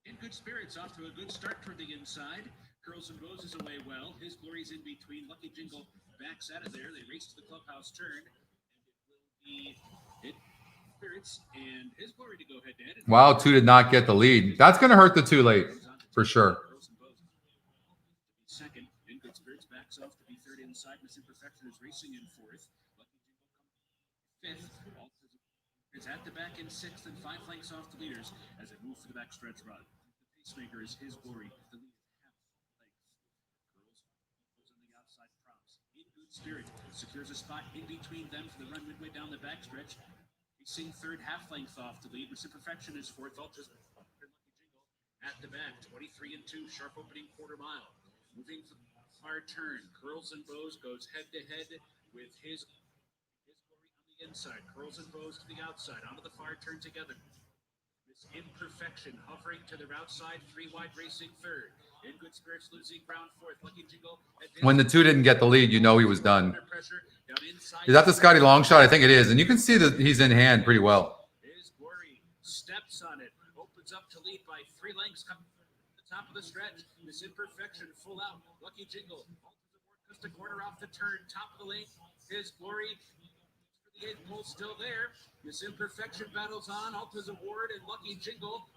In good spirits, off to a good start toward the inside. Curls and Bows is away well. His Glory's in between. Lucky Jingle backs out of there. They race to the clubhouse turn. And it will be Hit Spirits and His Glory to go head to head. Wow, 2 did not get the lead. That's going to hurt the 2 late, for sure. Second, In Good Spirits backs off to be third inside. Miss Imperfection is racing in fourth. Lucky Jingle fifth. Is at the back in sixth and 5 lengths off the leaders as it moves to the backstretch run. The pacemaker is His Glory. The lead half length. Girls goes on the outside props. In Good Spirit secures a spot in between them for the run midway down the backstretch. Racing third, half length off the lead. Miss Imperfection is fourth. Ultra's Lucky Jingle at the back. 23 and 2. Sharp opening quarter mile. Moving to the far turn. Curls and Bows goes head to head with His inside. Curls and Bows to the outside. Onto the far turn together. Miss Imperfection hovering to their outside. 3 wide racing third. In Good Spirits losing ground fourth. Lucky Jingle. When the 2 didn't get the lead, you know he was done. Is that the Scotty long shot? I think it is. And you can see that he's in hand pretty well. His Glory steps on it. Opens up to lead by 3 lengths. Coming to the top of the stretch. Miss Imperfection full out. Lucky Jingle. Just a quarter off the turn. Top of the lane. His Glory. The 8th pole still there. Miss Imperfection battles on. Alta's Award and Lucky Jingle.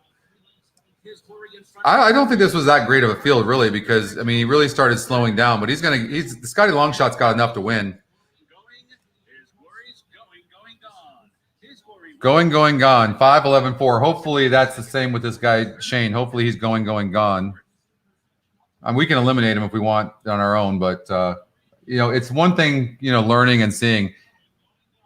His Glory in front. I don't think this was that great of a field, really, because I mean he really started slowing down. But the Scotty Longshot's got enough to win. His Glory's gone. His Glory Gone. 5, 11, 4. Hopefully that's the same with this guy Shane. Hopefully he's gone. We can eliminate him if we want on our own, but it's one thing learning and seeing.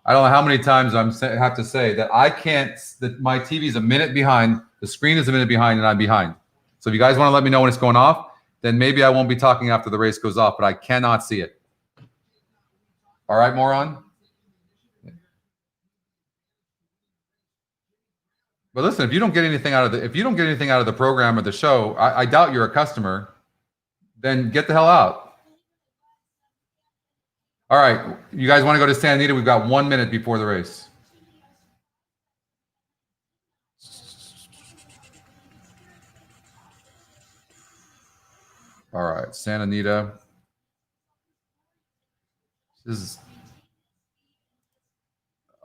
I don't know how many times I have to say that that my TV is a minute behind, the screen is a minute behind, and I'm behind. So if you guys want to let me know when it's going off, then maybe I won't be talking after the race goes off, but I cannot see it. All right, moron? But listen, if you don't get anything out of the program or the show, I doubt you're a customer, then get the hell out. All right, you guys want to go to Santa Anita? We've got 1 minute before the race. All right, Santa Anita. This is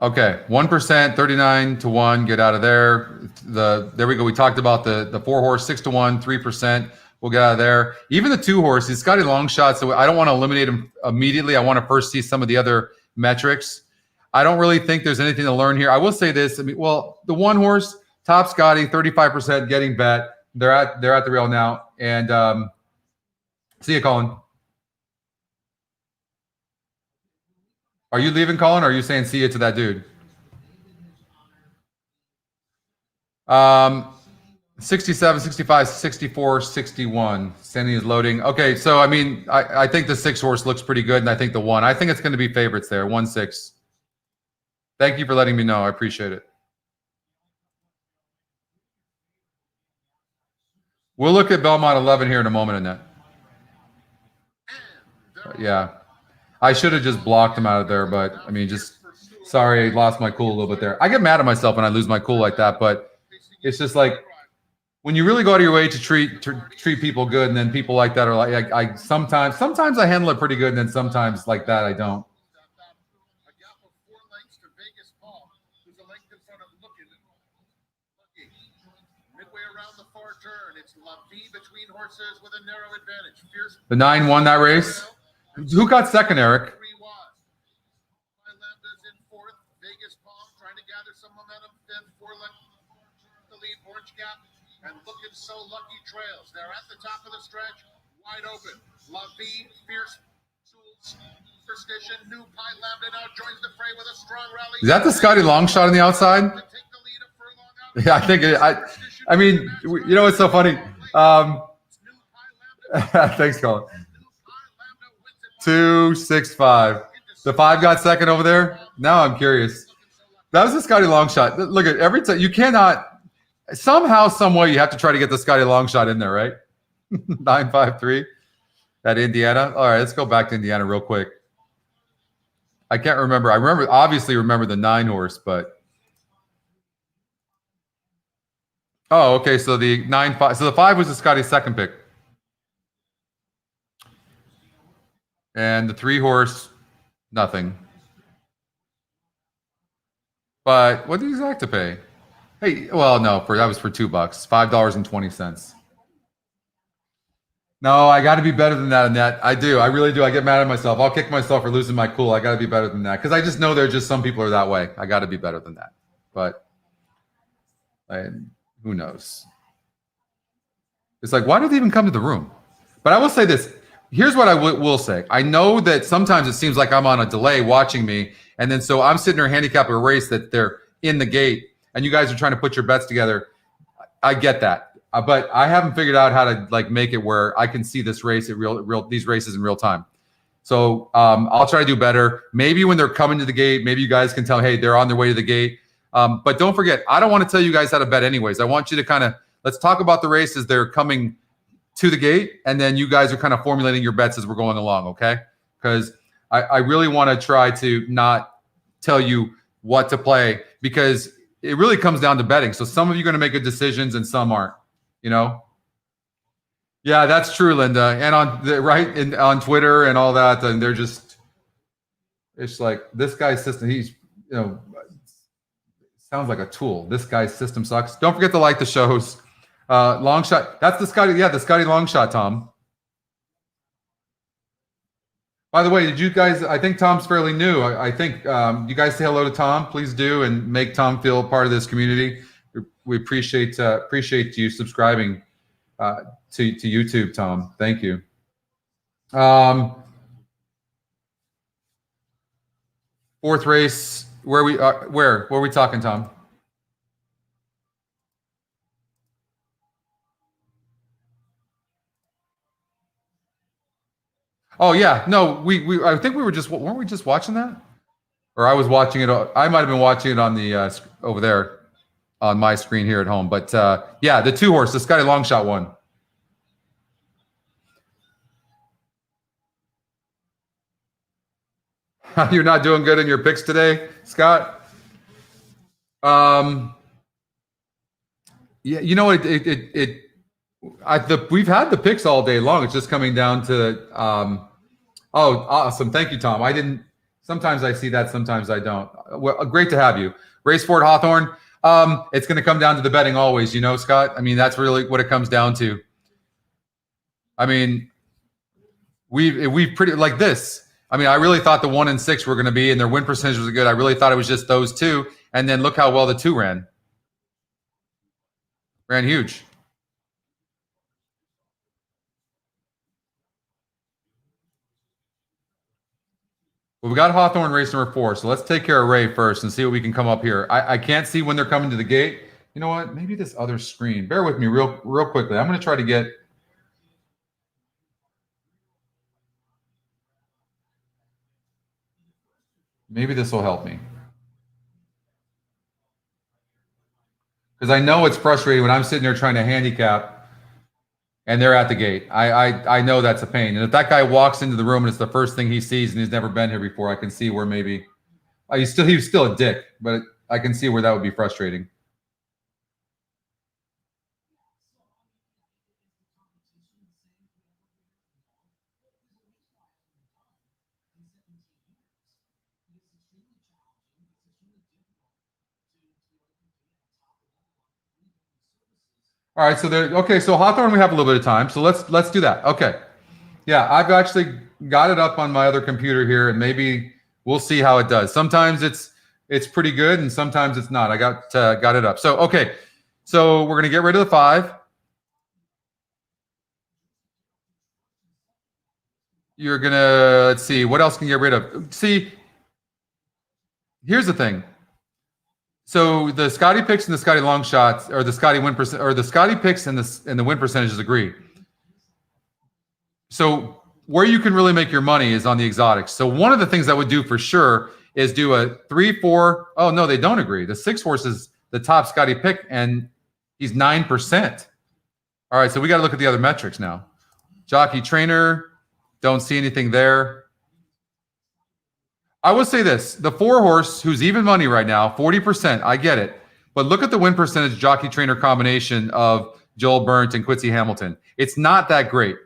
okay. 1%, 39 to 1. Get out of there. There we go. We talked about the 4 horse, 6 to 1, 3%. We'll get out of there. Even the 2 horse, he's Scotty long shot, so I don't want to eliminate him immediately. I want to first see some of the other metrics. I don't really think there's anything to learn here. I will say this. The 1 horse, top Scotty, 35% getting bet. They're at the rail now. And see you, Colin. Are you leaving, Colin, or are you saying see you to that dude? 67, 65, 64, 61. Sandy is loading. Okay, so I think the 6 horse looks pretty good, and I think the 1. I think it's going to be favorites there. 1-6. Thank you for letting me know. I appreciate it. We'll look at Belmont 11 here in a moment, Annette. Yeah, I should have just blocked him out of there, but sorry, I lost my cool a little bit there. I get mad at myself when I lose my cool like that, but it's just like, when you really go out of your way to treat people good, and then people like that are like, I sometimes I handle it pretty good, and then sometimes like that I don't. A gap of 4 lengths to Vegas Paul, who's a length in front of Lucky. Midway around the far turn, it's La Vie between horses with a narrow advantage. Fierce. The 9 won that race. Who got second, Eric? 3 wide. Lambda's some momentum. Fifth, 4 lengths the lead. Orange Gap and Looking So Lucky Trails. They're at the top of the stretch, wide open. La Vie, Fierce Souls, Superstition, New Pie Lambda now joins the fray with a strong rally. Is that the Scotty long shot on the outside? To take the lead a furlong out. Yeah, I think it, I mean, you know what's so funny? Thanks, Colin. 265. The 5 got second over there. Now I'm curious. That was the Scotty long shot. Look at every time. You cannot somehow, some way, you have to try to get the Scotty long shot in there, right? 953 at Indiana. All right, let's go back to Indiana real quick. I can't remember. I obviously remember the 9 horse, but oh, okay. So the 9-5. So the 5 was the Scotty's second pick. And the 3 horse, nothing. But what did Zach to pay? Hey, well, no, that was for $2, $5.20. No, I got to be better than that, Annette. I do. I really do. I get mad at myself. I'll kick myself for losing my cool. I got to be better than that because I just know there are just some people are that way. I got to be better than that. But who knows? It's like, why did they even come to the room? But I will say this. Here's what I will say. I know that sometimes it seems like I'm on a delay watching me. And then so I'm sitting there handicapping a race that they're in the gate and you guys are trying to put your bets together. I get that. But I haven't figured out how to like make it where I can see this race at these races in real time. So I'll try to do better. Maybe when they're coming to the gate, maybe you guys can tell, hey, they're on their way to the gate. But don't forget, I don't want to tell you guys how to bet anyways. I want you to kind of, let's talk about the race as they're coming to the gate. And then you guys are kind of formulating your bets as we're going along. Okay. Because I really want to try to not tell you what to play because it really comes down to betting. So some of you are going to make good decisions and some aren't, you know? Yeah, that's true, Linda. And on Twitter and all that, and they're just, it's like this guy's system, he's, you know, sounds like a tool. This guy's system sucks. Don't forget to like the shows. Long shot. That's the Scotty. Yeah, the Scotty long shot, Tom. By the way, did you guys, I think Tom's fairly new. I think you guys say hello to Tom. Please do and make Tom feel part of this community. We appreciate you subscribing to YouTube, Tom. Thank you. Fourth race. Where are we talking, Tom? Oh yeah, no, I think weren't we just watching that? Or I was watching it. I might have been watching it on the over there on my screen here at home. But yeah, the 2 horse, the Scotty Longshot one. You're not doing good in your picks today, Scott? Yeah, you know, we've had the picks all day long. It's just coming down to oh, awesome. Thank you, Tom. Sometimes I see that, sometimes I don't. Well, great to have you. Race Ford Hawthorne. It's going to come down to the betting always, you know, Scott. I mean, that's really what it comes down to. I mean, we've pretty like this. I mean, I really thought the 1 and 6 were going to be, and their win percentage was good. I really thought it was just those 2. And then look how well the 2 ran. Ran huge. Well, we got Hawthorne race number 4. So let's take care of Ray first and see what we can come up here. I can't see when they're coming to the gate. You know what? Maybe this other screen. Bear with me real quickly. I'm going to try to get... Maybe this will help me. Because I know it's frustrating when I'm sitting there trying to handicap and they're at the gate. I know that's a pain. And if that guy walks into the room and it's the first thing he sees and he's never been here before, I can see where maybe he was still a dick, but I can see where that would be frustrating. All right, so so Hawthorne, we have a little bit of time, so let's do that. Okay, yeah, I've actually got it up on my other computer here, and maybe we'll see how it does. Sometimes it's it's pretty good, and sometimes it's not. I got it up. So okay, so we're gonna get rid of the 5. You're gonna, let's see, what else can you get rid of? See, here's the thing. So the Scotty picks and the Scotty long shots, or the Scotty win percent, or the Scotty picks and the win percentages agree. So where you can really make your money is on the exotics. So one of the things I would do for sure is do a 3, 4. Oh no, they don't agree. The 6 horse is the top Scotty pick, and he's 9%. All right, so we got to look at the other metrics now. Jockey trainer, don't see anything there. I will say this: the 4 horse, who's even money right now, 40%. I get it, but look at the win percentage jockey trainer combination of Joel Burnt and Quincy Hamilton. It's not that great.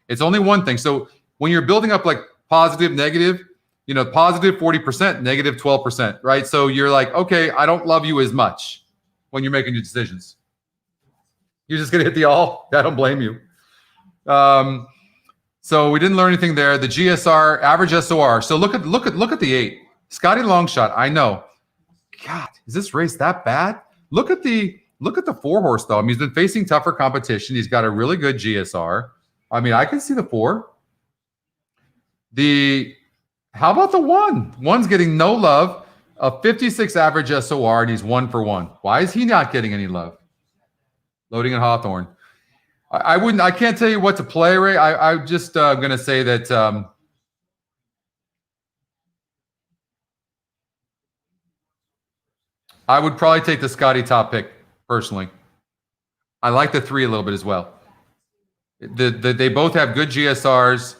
It's only one thing. So when you're building up like positive, negative, you know, positive 40%, negative 12%, right? So you're like, okay, I don't love you as much when you're making your decisions. You're just gonna hit the all. I don't blame you. So we didn't learn anything there. The GSR, average SOR. So look at the 8. Scotty Longshot. I know. God, is this race that bad? Look at the 4 horse though. I mean, he's been facing tougher competition. He's got a really good GSR. I mean, I can see the 4. How about the 1? 1's getting no love. A 56 average SOR, and he's 1 for 1. Why is he not getting any love? Loading at Hawthorne. I can't tell you what to play, Ray. I just going to say that I would probably take the Scotty top pick personally. I like the 3 a little bit as well. They both have good GSRs,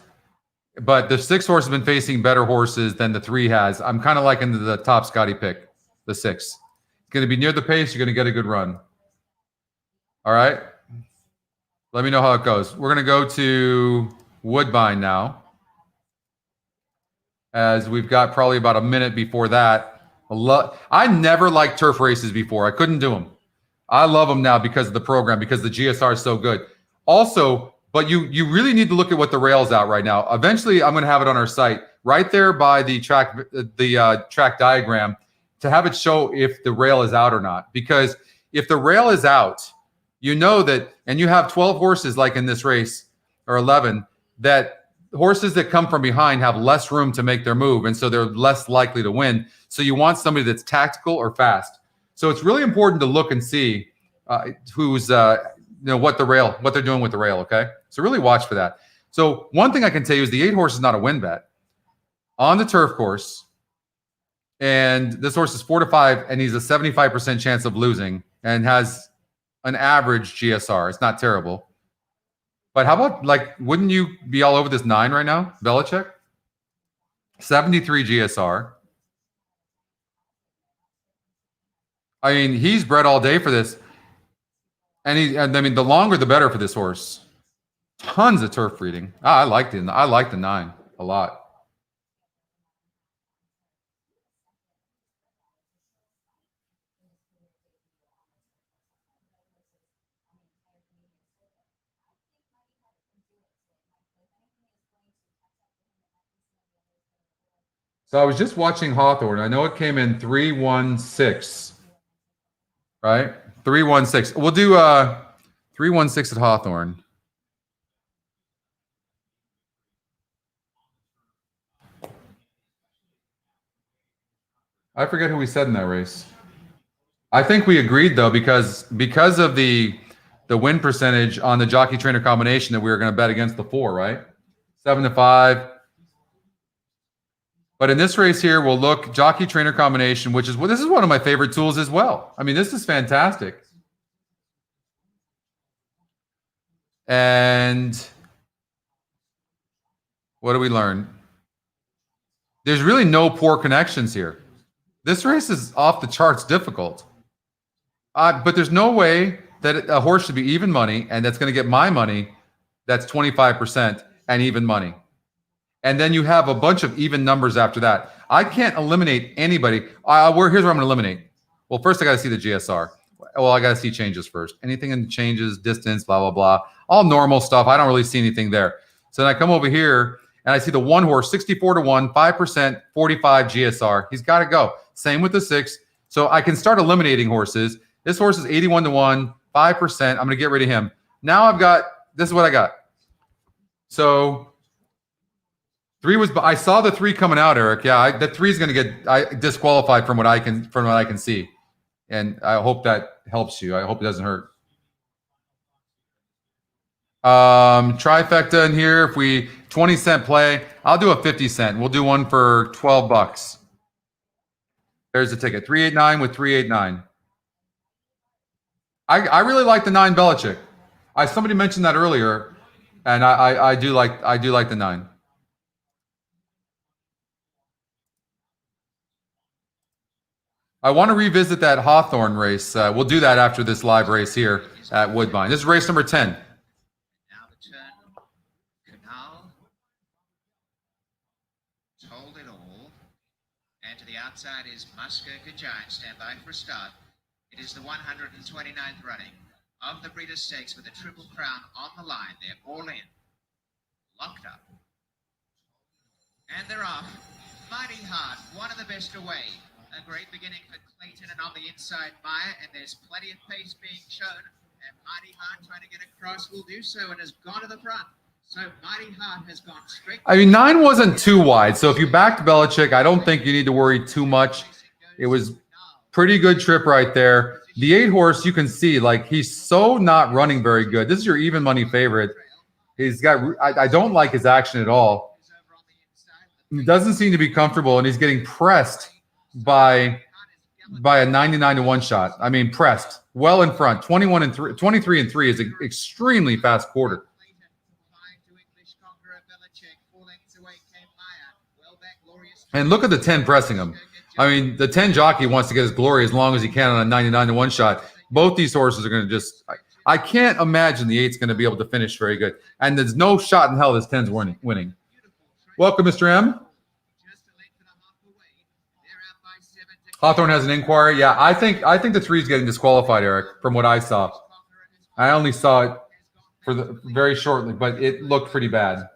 but the 6 horse has been facing better horses than the 3 has. I'm kind of liking the top Scotty pick, the 6. It's going to be near the pace. You're going to get a good run. All right. Let me know how it goes. We're going to go to Woodbine now, as we've got probably about a minute before that. I never liked turf races before. I couldn't do them. I love them now because of the program, because the GSR is so good. Also, but you really need to look at what the rail's out right now. Eventually, I'm going to have it on our site right there by the track diagram to have it show if the rail is out or not. Because if the rail is out, you know that, and you have 12 horses like in this race, or 11, that horses that come from behind have less room to make their move, and so they're less likely to win. So you want somebody that's tactical or fast. So it's really important to look and see who's what they're doing with the rail. Okay, so really watch for that. So one thing I can tell you is the 8 horse is not a win bet on the turf course, and this horse is 4 to 5, and he's a 75% chance of losing, and has an average GSR. It's not terrible. But how about, like, wouldn't you be all over this 9 right now? Belichick? 73 GSR. I mean, he's bred all day for this. And I mean, the longer the better for this horse. Tons of turf breeding. I like the 9 a lot. So I was just watching Hawthorne. I know it came in 316, right? 316. We'll do 316 at Hawthorne. I forget who we said in that race. I think we agreed though, because of the win percentage on the jockey trainer combination, that we were going to bet against the 4, right? 7 to 5. But in this race here, we'll look jockey trainer combination, this is one of my favorite tools as well. I mean, this is fantastic. And what do we learn? There's really no poor connections here. This race is off the charts difficult. But there's no way that a horse should be even money, and that's going to get my money. That's 25% and even money. And then you have a bunch of even numbers after that. I can't eliminate anybody. Here's where I'm going to eliminate. Well, first I got to see the GSR. Well, I got to see changes first. Anything in the changes, distance, blah, blah, blah. All normal stuff. I don't really see anything there. So then I come over here, And I see the 1 horse, 64-1, 5%, 45 GSR. He's got to go. Same with the 6. So I can start eliminating horses. This horse is 81-1, 5%. I'm going to get rid of him. Now I've got, this is what I got. So 3 was, I saw the 3 coming out, Eric. Yeah, the 3 is going to get disqualified from what I can see. And I hope that helps you. I hope it doesn't hurt. Trifecta in here. If we 20-cent play, I'll do a 50-cent. We'll do one for $12. There's the ticket. 389 with 389. I really like the 9 Belichick. Somebody mentioned that earlier, and I do like the 9. I want to revisit that Hawthorne race. We'll do that after this live race here at Woodbine. This is race number 10. Now the turn, Canal, Told It All, and to the outside is Muskoka Giant. Stand by for a start. It is the 129th running of the Breeders' Stakes with a Triple Crown on the line. They're all in, locked up, and they're off. Mighty Heart, one of the best away. A great beginning for Clayton, and on the inside, Maya, and there's plenty of pace being shown. And Mighty Heart trying to get across will do so and has gone to the front. So Mighty Heart has gone straight. I mean, 9 wasn't too wide. So if you backed Belichick, I don't think you need to worry too much. It was pretty good trip right there. The 8 horse, you can see, like, he's so not running very good. This is your even money favorite. He's got, I don't like his action at all. He doesn't seem to be comfortable, and he's getting pressed by a 99-1 shot. I mean, pressed well in front. 23-3 is an extremely fast quarter. And look at the 10 pressing him. I mean, the 10 jockey wants to get his glory as long as he can on a 99-1 shot. Both these horses are going to just, I can't imagine the 8's going to be able to finish very good. And there's no shot in hell this 10's winning. Welcome, Mr. M. Hawthorne has an inquiry. Yeah, I think the 3's getting disqualified, Eric, from what I saw. I only saw it for very shortly, but it looked pretty bad.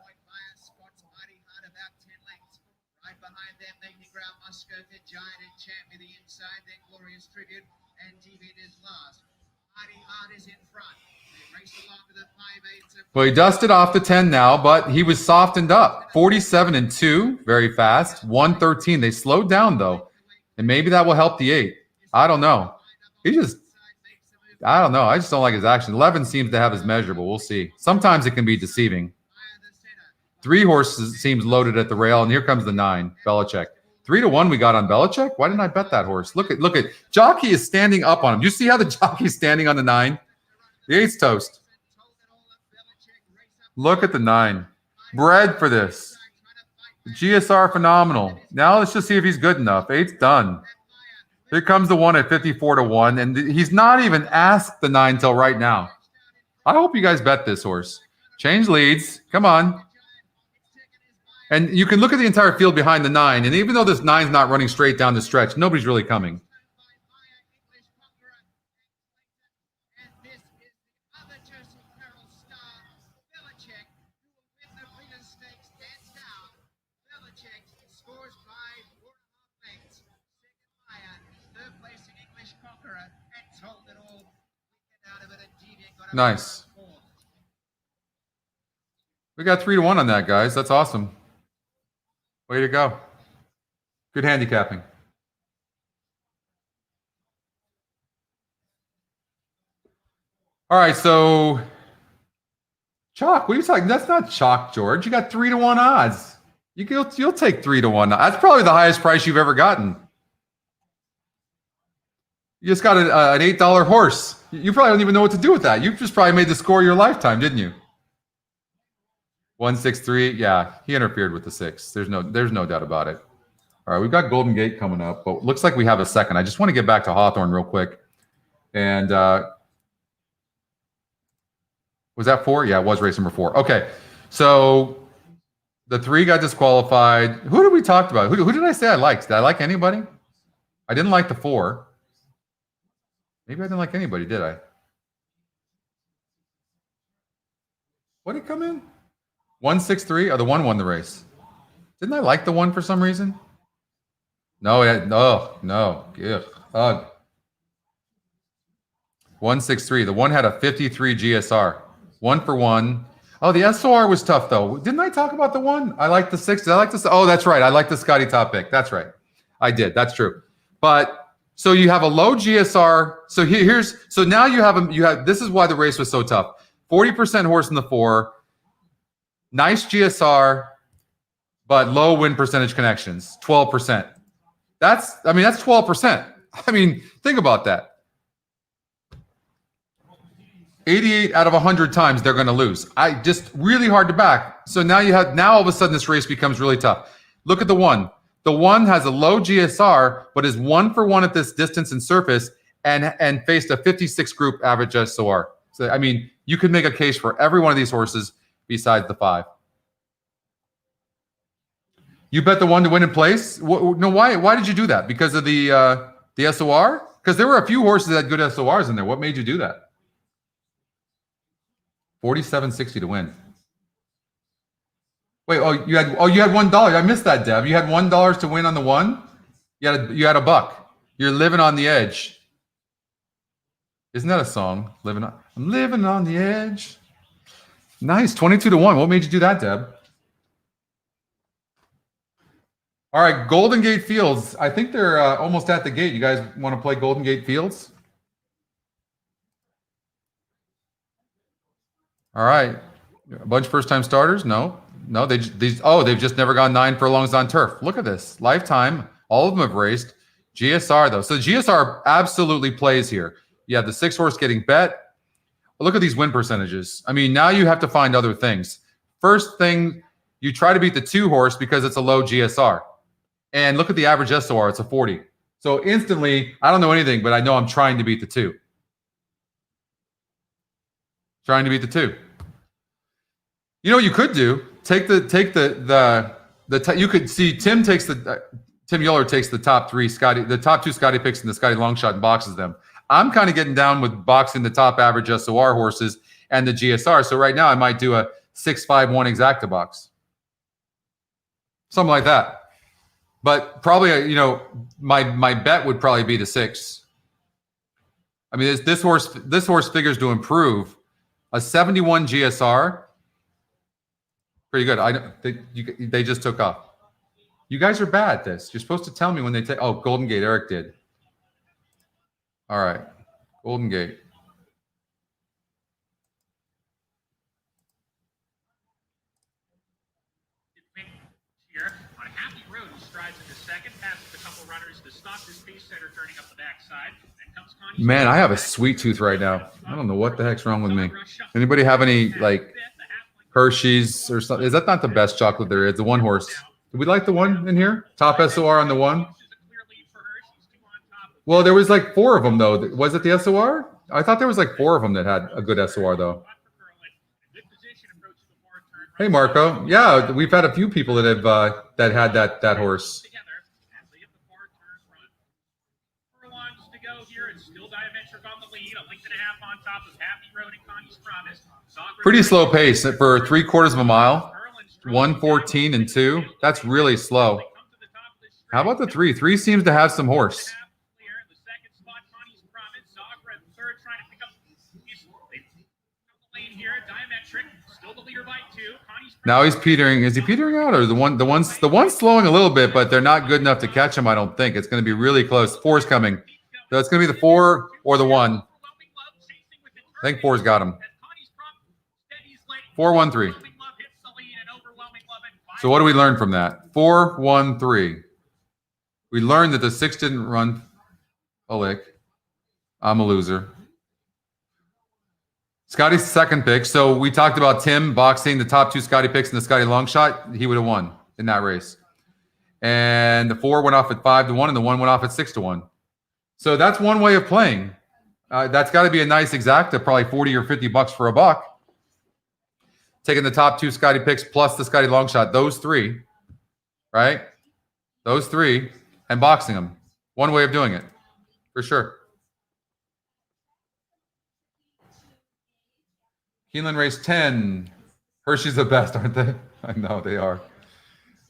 Well, he dusted off the 10 now, but he was softened up. 47-2, very fast. 113. They slowed down, though. And maybe that will help the 8. I don't know. I don't know. I just don't like his action. 11 seems to have his measurable. We'll see. Sometimes it can be deceiving. 3 horses seems loaded at the rail, and here comes the 9, Belichick. 3-1 we got on Belichick. Why didn't I bet that horse? Look at jockey is standing up on him. Do you see how the jockey's standing on the 9? The 8's toast. Look at the 9. Bred for this. GSR phenomenal. Now let's just see if he's good enough. 8's done. Here comes the 1 at 54-1, and he's not even asked the 9 till right now. I hope you guys bet this horse. Change leads. Come on. And you can look at the entire field behind the 9, and even though this 9's not running straight down the stretch, nobody's really coming. Nice. We got 3-1 on that, guys. That's awesome. Way to go. Good handicapping. All right, so chalk. What are you talking? That's not chalk, George. You got 3-1 odds. You'll take 3-1. That's probably the highest price you've ever gotten. You just got an $8 horse. You probably don't even know what to do with that. You just probably made the score of your lifetime, didn't you? 163. Yeah, he interfered with the 6. There's no doubt about it. All right, we've got Golden Gate coming up, but looks like we have a second. I just want to get back to Hawthorne real quick. And was that 4? Yeah, it was race number 4. Okay, so the 3 got disqualified. Who did we talk about? Who did I say I liked? Did I like anybody? I didn't like the 4. Maybe I didn't like anybody, did I? What did come in? 163. Oh, the 1 won the race. Didn't I like the 1 for some reason? No, no. Ugh. 163. The 1 had a 53 GSR. 1 for 1. Oh, the SOR was tough though. Didn't I talk about the 1? I like the 6. Did I like this? Oh, that's right. I like the Scotty top pick. That's right. I did. That's true. But so you have a low GSR. So so now you have this is why the race was so tough. 40% horse in the 4. Nice GSR, but low win percentage connections. 12%. That's 12%. I mean, think about that. 88 out of 100 times they're going to lose. Just really hard to back. So now all of a sudden this race becomes really tough. Look at the 1. The 1 has a low GSR, but is 1 for 1 at this distance and surface, and faced a 56 group average SOR. So I mean, you could make a case for every one of these horses besides the 5. You bet the 1 to win in place. No, why? Why did you do that? Because of the SOR? Because there were a few horses that had good SORs in there. What made you do that? 47.60 to win. Wait, you had $1. I missed that, Deb. You had $1 to win on the 1. You had a buck. You're living on the edge. Isn't that a song? I'm living on the edge. Nice, 22 to 1. What made you do that, Deb? All right, Golden Gate Fields. I think they're almost at the gate. You guys want to play Golden Gate Fields? All right. A bunch of first-time starters? No, they've just never gone 9 furlongs on turf. Look at this. Lifetime. All of them have raced. GSR, though. So GSR absolutely plays here. You have the 6 horse getting bet. Look at these win percentages. I mean, now you have to find other things. First thing, you try to beat the 2 horse because it's a low GSR. And look at the average SOR. It's a 40. So instantly, I don't know anything, but I know I'm trying to beat the 2. Trying to beat the 2. You know what you could do? You could see Tim Yoller takes the top 2 Scotty picks and the Scotty long shot and boxes them. I'm kind of getting down with boxing the top average SOR horses and the GSR. So right now I might do a 6-5-1 exacta box. Something like that. But probably, my bet would probably be the 6. I mean, this horse figures to improve. A 71 GSR, pretty good. They just took off. You guys are bad at this. You're supposed to tell me when they take. Oh, Golden Gate. Eric did. All right, Golden Gate. Here on Happy Road, he strides into second, passes a couple runners to stop this pace setter turning up the backside. Man, I have a sweet tooth right now. I don't know what the heck's wrong with me. Anybody have any Hershey's or something? Is that not the best chocolate there is? The 1 horse. Do we like the 1 in here? Top SOR on the 1. Well, there was 4 of them though. Was it the SOR? I thought there was 4 of them that had a good SOR though. Hey, Marco. Yeah, we've had a few people that have had that horse. Pretty slow pace for 3/4 of a mile. 1:14 and 2. That's really slow. How about the 3? 3 seems to have some horse. Now he's petering. Is he petering out, or the one's slowing a little bit, but they're not good enough to catch him? I don't think it's going to be really close. 4's coming. So it's going to be the 4 or the 1. I think 4's got him. 4-1-3. So what do we learn from that? 4-1-3. We learned that the 6 didn't run a lick. I'm a loser. Scotty's second pick. So we talked about Tim boxing the top 2 Scotty picks and the Scotty long shot. He would have won in that race. And the 4 went off at 5-1, and the 1 went off at 6-1. So that's one way of playing. That's got to be a nice exacta, probably 40 or 50 bucks for a buck. Taking the top 2 Scotty picks plus the Scotty long shot, those 3, right? Those 3, and boxing them. One way of doing it, for sure. Keeneland race 10. Hershey's the best, aren't they? I know they are.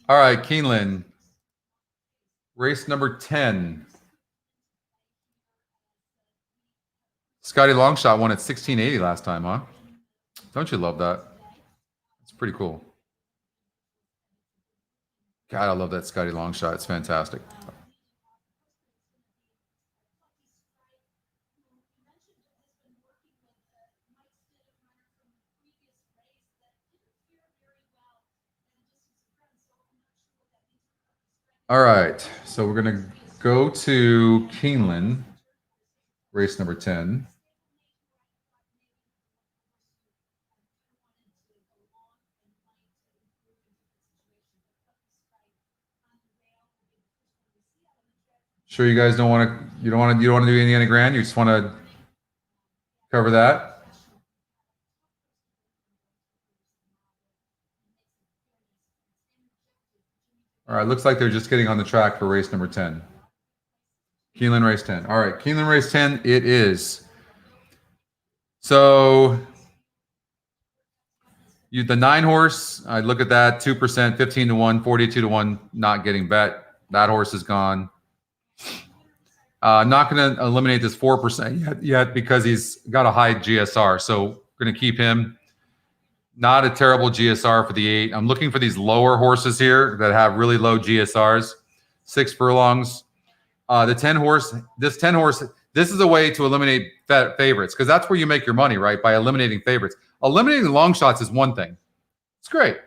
All right, Keeneland. Race number 10. Scotty Longshot won at 1680 last time, huh? Don't you love that? It's pretty cool. God, I love that Scotty Longshot. It's fantastic. All right, so we're going to go to Keeneland, race number 10. Sure, you guys don't want to. You don't want to do Indiana Grand. You just want to cover that. All right, looks like they're just getting on the track for race number 10. Keeneland race 10. All right, Keeneland race 10 it is. So the 9 horse, I look at that, 2%, 15 to 1, 42 to 1, not getting bet. That horse is gone. Not going to eliminate this 4% yet because he's got a high GSR. So we're going to keep him. Not a terrible GSR for the 8. I'm looking for these lower horses here that have really low GSRs. 6 furlongs. The 10 horse, this is a way to eliminate favorites because that's where you make your money, right? By eliminating favorites. Eliminating long shots is one thing. It's great.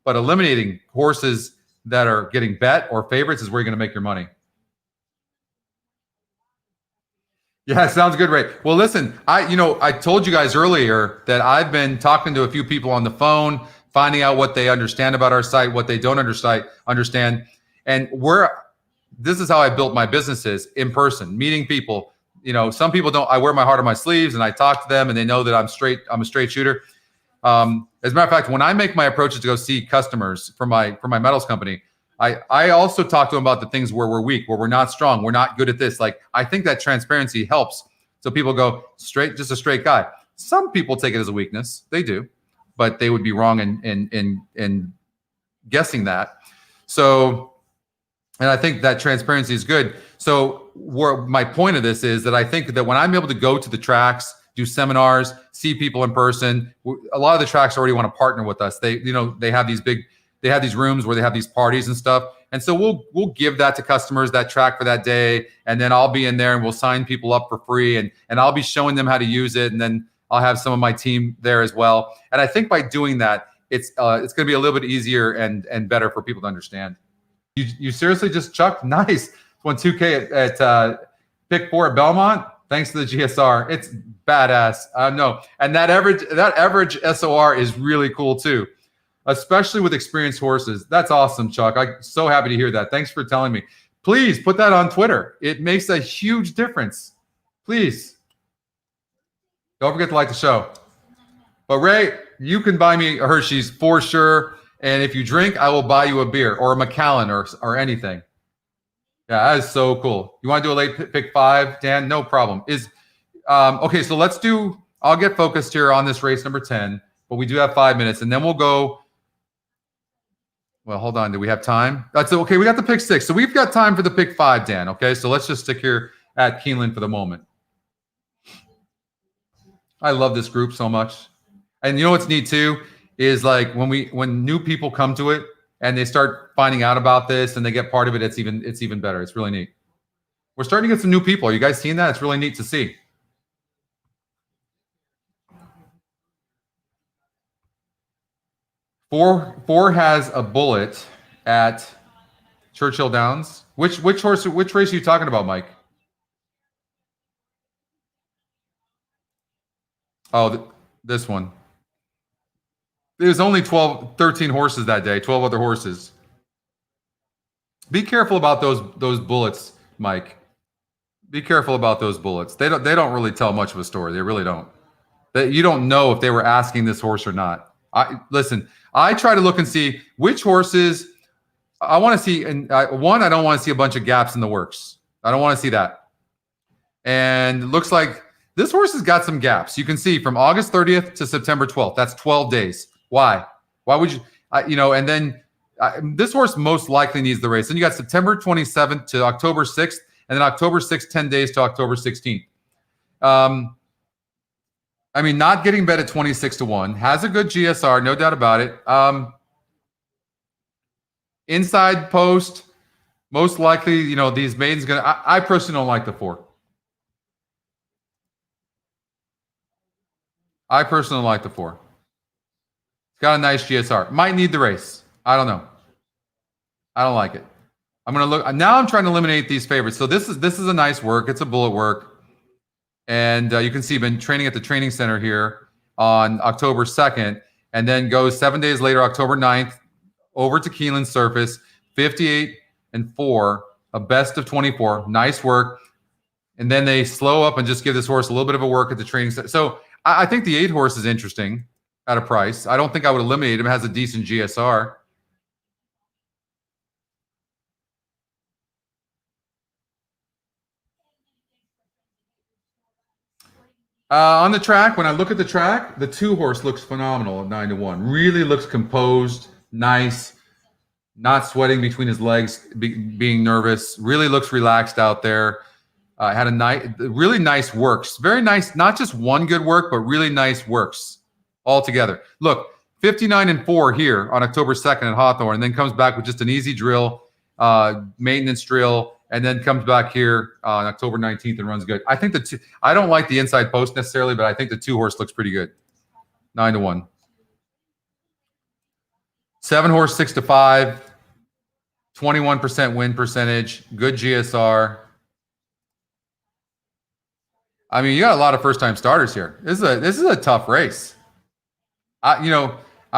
But eliminating horses that are getting bet or favorites is where you're going to make your money. Yeah, sounds good, Ray. Well, listen, I told you guys earlier that I've been talking to a few people on the phone, finding out what they understand about our site, what they don't understand. And this is how I built my businesses in person, meeting people. Some people don't. I wear my heart on my sleeves and I talk to them and they know that I'm a straight shooter. As a matter of fact, when I make my approaches to go see customers for my metals company, I also talk to them about the things where we're weak, where we're not strong, we're not good at this. Like, I think that transparency helps. So people go just a straight guy. Some people take it as a weakness. They do, but they would be wrong in guessing that. So, and I think that transparency is good. So my point of this is that I think that when I'm able to go to the tracks, do seminars, see people in person, a lot of the tracks already want to partner with us. They have these rooms where they have these parties and stuff. And so we'll give that to customers, that track for that day. And then I'll be in there and we'll sign people up for free. And I'll be showing them how to use it. And then I'll have some of my team there as well. And I think by doing that, it's going to be a little bit easier and better for people to understand. You seriously just chucked? Nice. Won 2K at pick 4 at Belmont. Thanks to the GSR. It's badass. No. And that average SOR is really cool too, especially with experienced horses. That's awesome, Chuck. I'm so happy to hear that. Thanks for telling me. Please put that on Twitter. It makes a huge difference. Please. Don't forget to like the show. But Ray, you can buy me a Hershey's for sure. And if you drink, I will buy you a beer or a Macallan or anything. Yeah, that is so cool. You want to do a late pick 5, Dan? No problem. Okay, so I'll get focused here on this race number 10, but we do have 5 minutes, and then we'll go. Well, hold on. Do we have time? That's okay. We got the pick 6. So we've got time for the pick 5, Dan. Okay, so let's just stick here at Keeneland for the moment. I love this group so much. And you know what's neat too is like when new people come to it and they start finding out about this and they get part of it, it's even better. It's really neat. We're starting to get some new people. Are you guys seeing that? It's really neat to see. Four has a bullet at Churchill Downs. Which race are you talking about, Mike? Oh, this one. There's only 13 horses that day, 12 other horses. Be careful about those bullets, Mike. Be careful about those bullets. They don't really tell much of a story. They really don't. You don't know if they were asking this horse or not. Listen, I try to look and see which horses I want to see. And I don't want to see a bunch of gaps in the works. I don't want to see that. And it looks like this horse has got some gaps. You can see from August 30th to September 12th. That's 12 days. Why? Why would you, and then this horse most likely needs the race. Then you got September 27th to October 6th, and then October 6th, 10 days to October 16th. Not getting bet at 26-1, has a good GSR, no doubt about it. Inside post, most likely, these maidens I personally don't like the 4. I personally like the 4. It's got a nice GSR. Might need the race. I don't know. I don't like it. I'm going to look. Now I'm trying to eliminate these favorites. So this is a nice work. It's a bullet work. And you can see been training at the training center here on October 2nd, and then goes 7 days later, October 9th, over to Keeneland surface, 58-4, a best of 24. Nice work. And then they slow up and just give this horse a little bit of a work at the training center. So I think the 8 horse is interesting at a price. I don't think I would eliminate him. It has a decent GSR. On the track, when I look at the track, the 2 horse looks phenomenal at 9-1. Really looks composed, nice, not sweating between his legs, being nervous. Really looks relaxed out there. Had a really nice works. Very nice, not just one good work, but really nice works all together. Look, 59-4 here on October 2nd at Hawthorne, and then comes back with just an easy drill, maintenance drill, and then comes back here on October 19th and runs good. I think I don't like the inside post necessarily, but I think the 2 horse looks pretty good. 9-1. 7 horse, 6-5, 21% win percentage, good GSR. You got a lot of first-time starters here. This is a tough race. I'm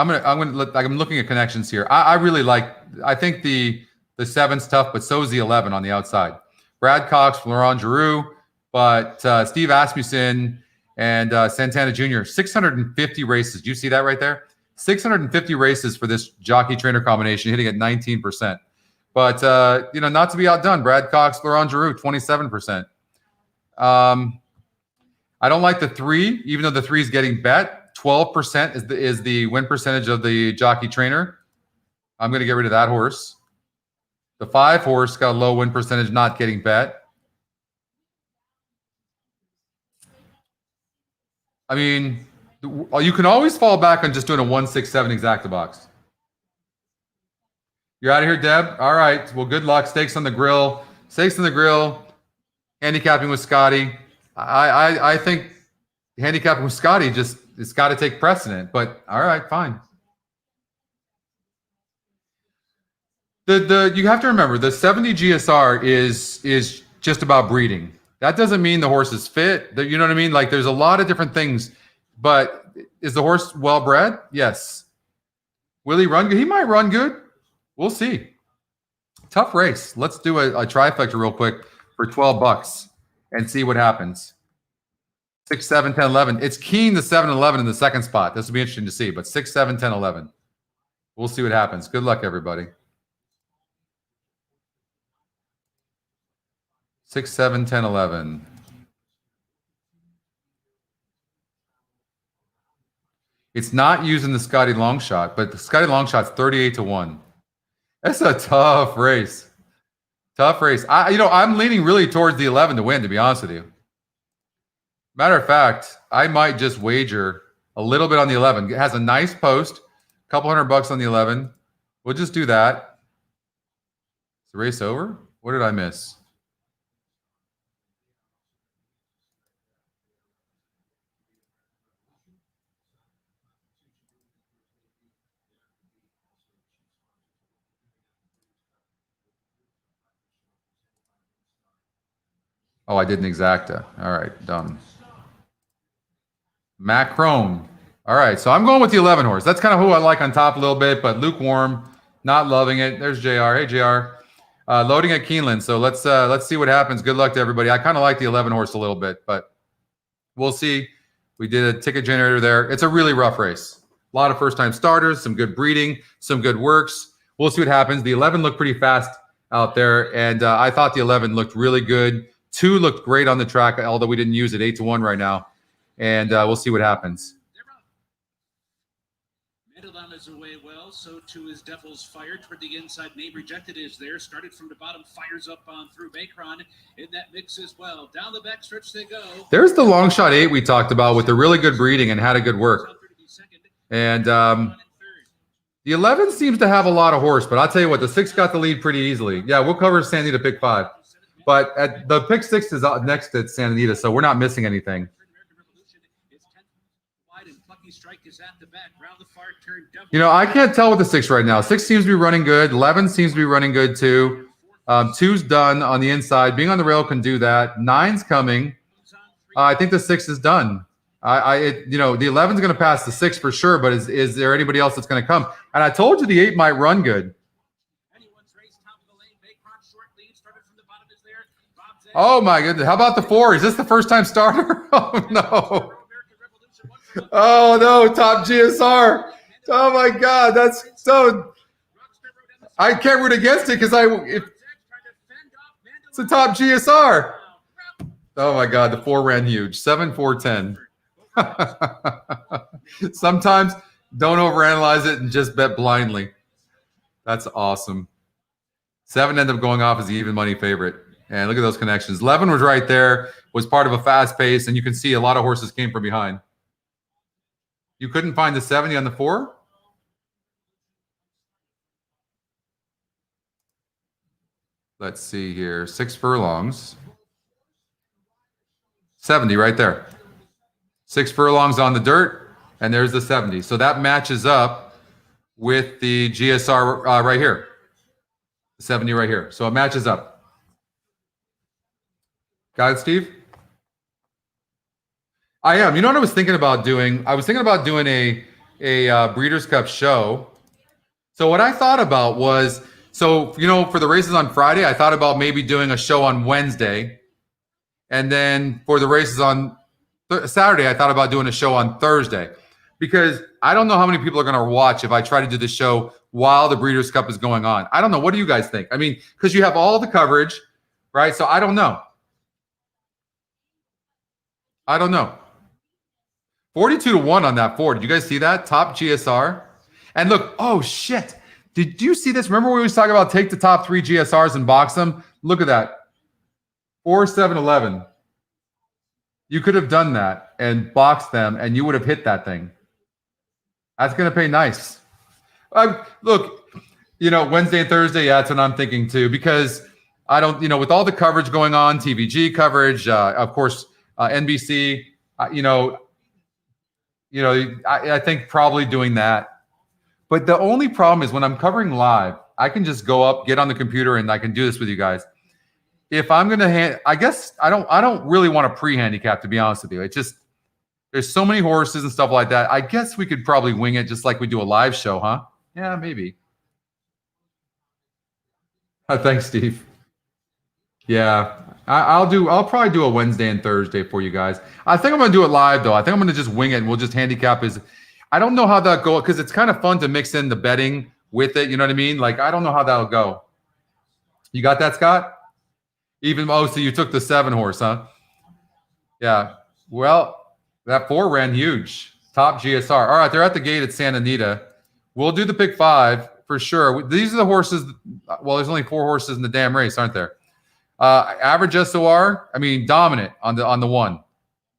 looking at connections here. I really like. I think the 7's tough, but so is the 11 on the outside. Brad Cox, Laurel Giroux, but Steve Asmussen and Santana Jr. 650 races. Do you see that right there? 650 races for this jockey trainer combination, hitting at 19%. But not to be outdone, Brad Cox, Laurel Giroux, 27%. I don't like the 3, even though the 3 is getting bet. 12% is the win percentage of the jockey trainer. I'm going to get rid of that horse. The 5 horse got a low win percentage, not getting bet. You can always fall back on just doing a 1-6-7 exacta box. You're out of here, Deb? All right. Well, good luck. Stakes on the grill. Handicapping with Scotty. I think handicapping with Scotty it's got to take precedent. But all right, fine. You have to remember the 70 GSR is just about breeding. That doesn't mean the horse is fit. You know what I mean? Like there's a lot of different things. But is the horse well bred? Yes. Will he run good? He might run good. We'll see. Tough race. Let's do a trifecta real quick for $12 and see what happens. 6, 7, 10, 11. It's Keen the 7, 11 in the second spot. This will be interesting to see. But 6, 7, 10, 11. We'll see what happens. Good luck, everybody. 6, 7, 10, 11. It's not using the Scotty long shot, but the Scotty long shot's 38-1. That's a tough race. Tough race. I'm leaning really towards the 11 to win, to be honest with you. Matter of fact, I might just wager a little bit on the 11. It has a nice post, a couple $100 on the 11. We'll just do that. Is the race over? What did I miss? Oh, I did an exacta. All right, done. Macron. All right, so I'm going with the 11 horse. That's kind of who I like on top a little bit, but lukewarm, not loving it. There's JR. Hey, JR. Loading at Keeneland. So let's see what happens. Good luck to everybody. I kind of like the 11 horse a little bit, but we'll see. We did a ticket generator there. It's a really rough race. A lot of first-time starters, some good breeding, some good works. We'll see what happens. The 11 looked pretty fast out there, and I thought the 11 looked really good. 2 looked great on the track, although we didn't use it 8-1 right now. And we'll see what happens. Handled on his away well, so too is Devil's Fire toward the inside. Name Rejected is there. Started from the bottom, fires up on through. Macron in that mix as well. Down the back stretch they go. There's the long shot 8 we talked about with the really good breeding and had a good work. And the 11 seems to have a lot of horse, but I'll tell you what, the 6 got the lead pretty easily. Yeah, we'll cover Santa Anita pick 5. But the pick 6 is next at Santa Anita, so we're not missing anything. You know, I can't tell with the 6 right now. 6 seems to be running good. 11 seems to be running good too. 2's done on the inside. Being on the rail can do that. 9's coming. I think the 6 is done. You know, the 11's going to pass the 6 for sure, but is there anybody else that's going to come? And I told you the 8 might run good. Oh my goodness! How about the 4? Is this the first time starter? Oh no! Oh no! Top GSR! Oh my God! That's so. I can't root against it because it's a top GSR. Oh my God! The 4 ran huge. 7, 4, 10. Sometimes don't overanalyze it and just bet blindly. That's awesome. 7 ended up going off as the even money favorite. And look at those connections. 11 was right there, was part of a fast pace, and you can see a lot of horses came from behind. You couldn't find the 70 on the 4? Let's see here. 6 furlongs. 70 right there. 6 furlongs on the dirt, and there's the 70. So that matches up with the GSR right here. 70 right here. So it matches up. Got it, Steve? I am. You know what I was thinking about doing? I was thinking about doing a Breeders' Cup show. So what I thought about was, so, you know, for the races on Friday, I thought about maybe doing a show on Wednesday. And then for the races on Saturday, I thought about doing a show on Thursday. Because I don't know how many people are going to watch if I try to do the show while the Breeders' Cup is going on. I don't know. What do you guys think? I mean, because you have all the coverage, right? So I don't know. 42-1 on that 4. Did you guys see that? Top GSR. And look, oh shit. Did you see this? Remember we always talk about take the top 3 GSRs and box them? Look at that. 4, 7, 11. You could have done that and boxed them and you would have hit that thing. That's going to pay nice. Look, you know, Wednesday and Thursday, yeah, that's what I'm thinking too, because I don't, you know, with all the coverage going on, TVG coverage, of course, NBC, I think probably doing that. But the only problem is when I'm covering live, I can just go up, get on the computer, and I can do this with you guys. If I'm going to I guess I don't really want to pre-handicap, to be honest with you. It's just, there's so many horses and stuff like that. I guess we could probably wing it just like we do a live show, huh? Yeah, maybe. Thanks, Steve. Yeah, I'll probably do a Wednesday and Thursday for you guys. I think I'm going to do it live, though. I think I'm going to just wing it, and we'll just handicap I don't know how that goes, because it's kind of fun to mix in the betting with it. You know what I mean? Like, I don't know how that'll go. You got that, Scott? So you took the 7 horse, huh? Yeah. Well, that 4 ran huge. Top GSR. All right, they're at the gate at Santa Anita. We'll do the pick 5 for sure. These are the horses. Well, there's only 4 horses in the damn race, aren't there? Average SOR, I mean, dominant on the 1.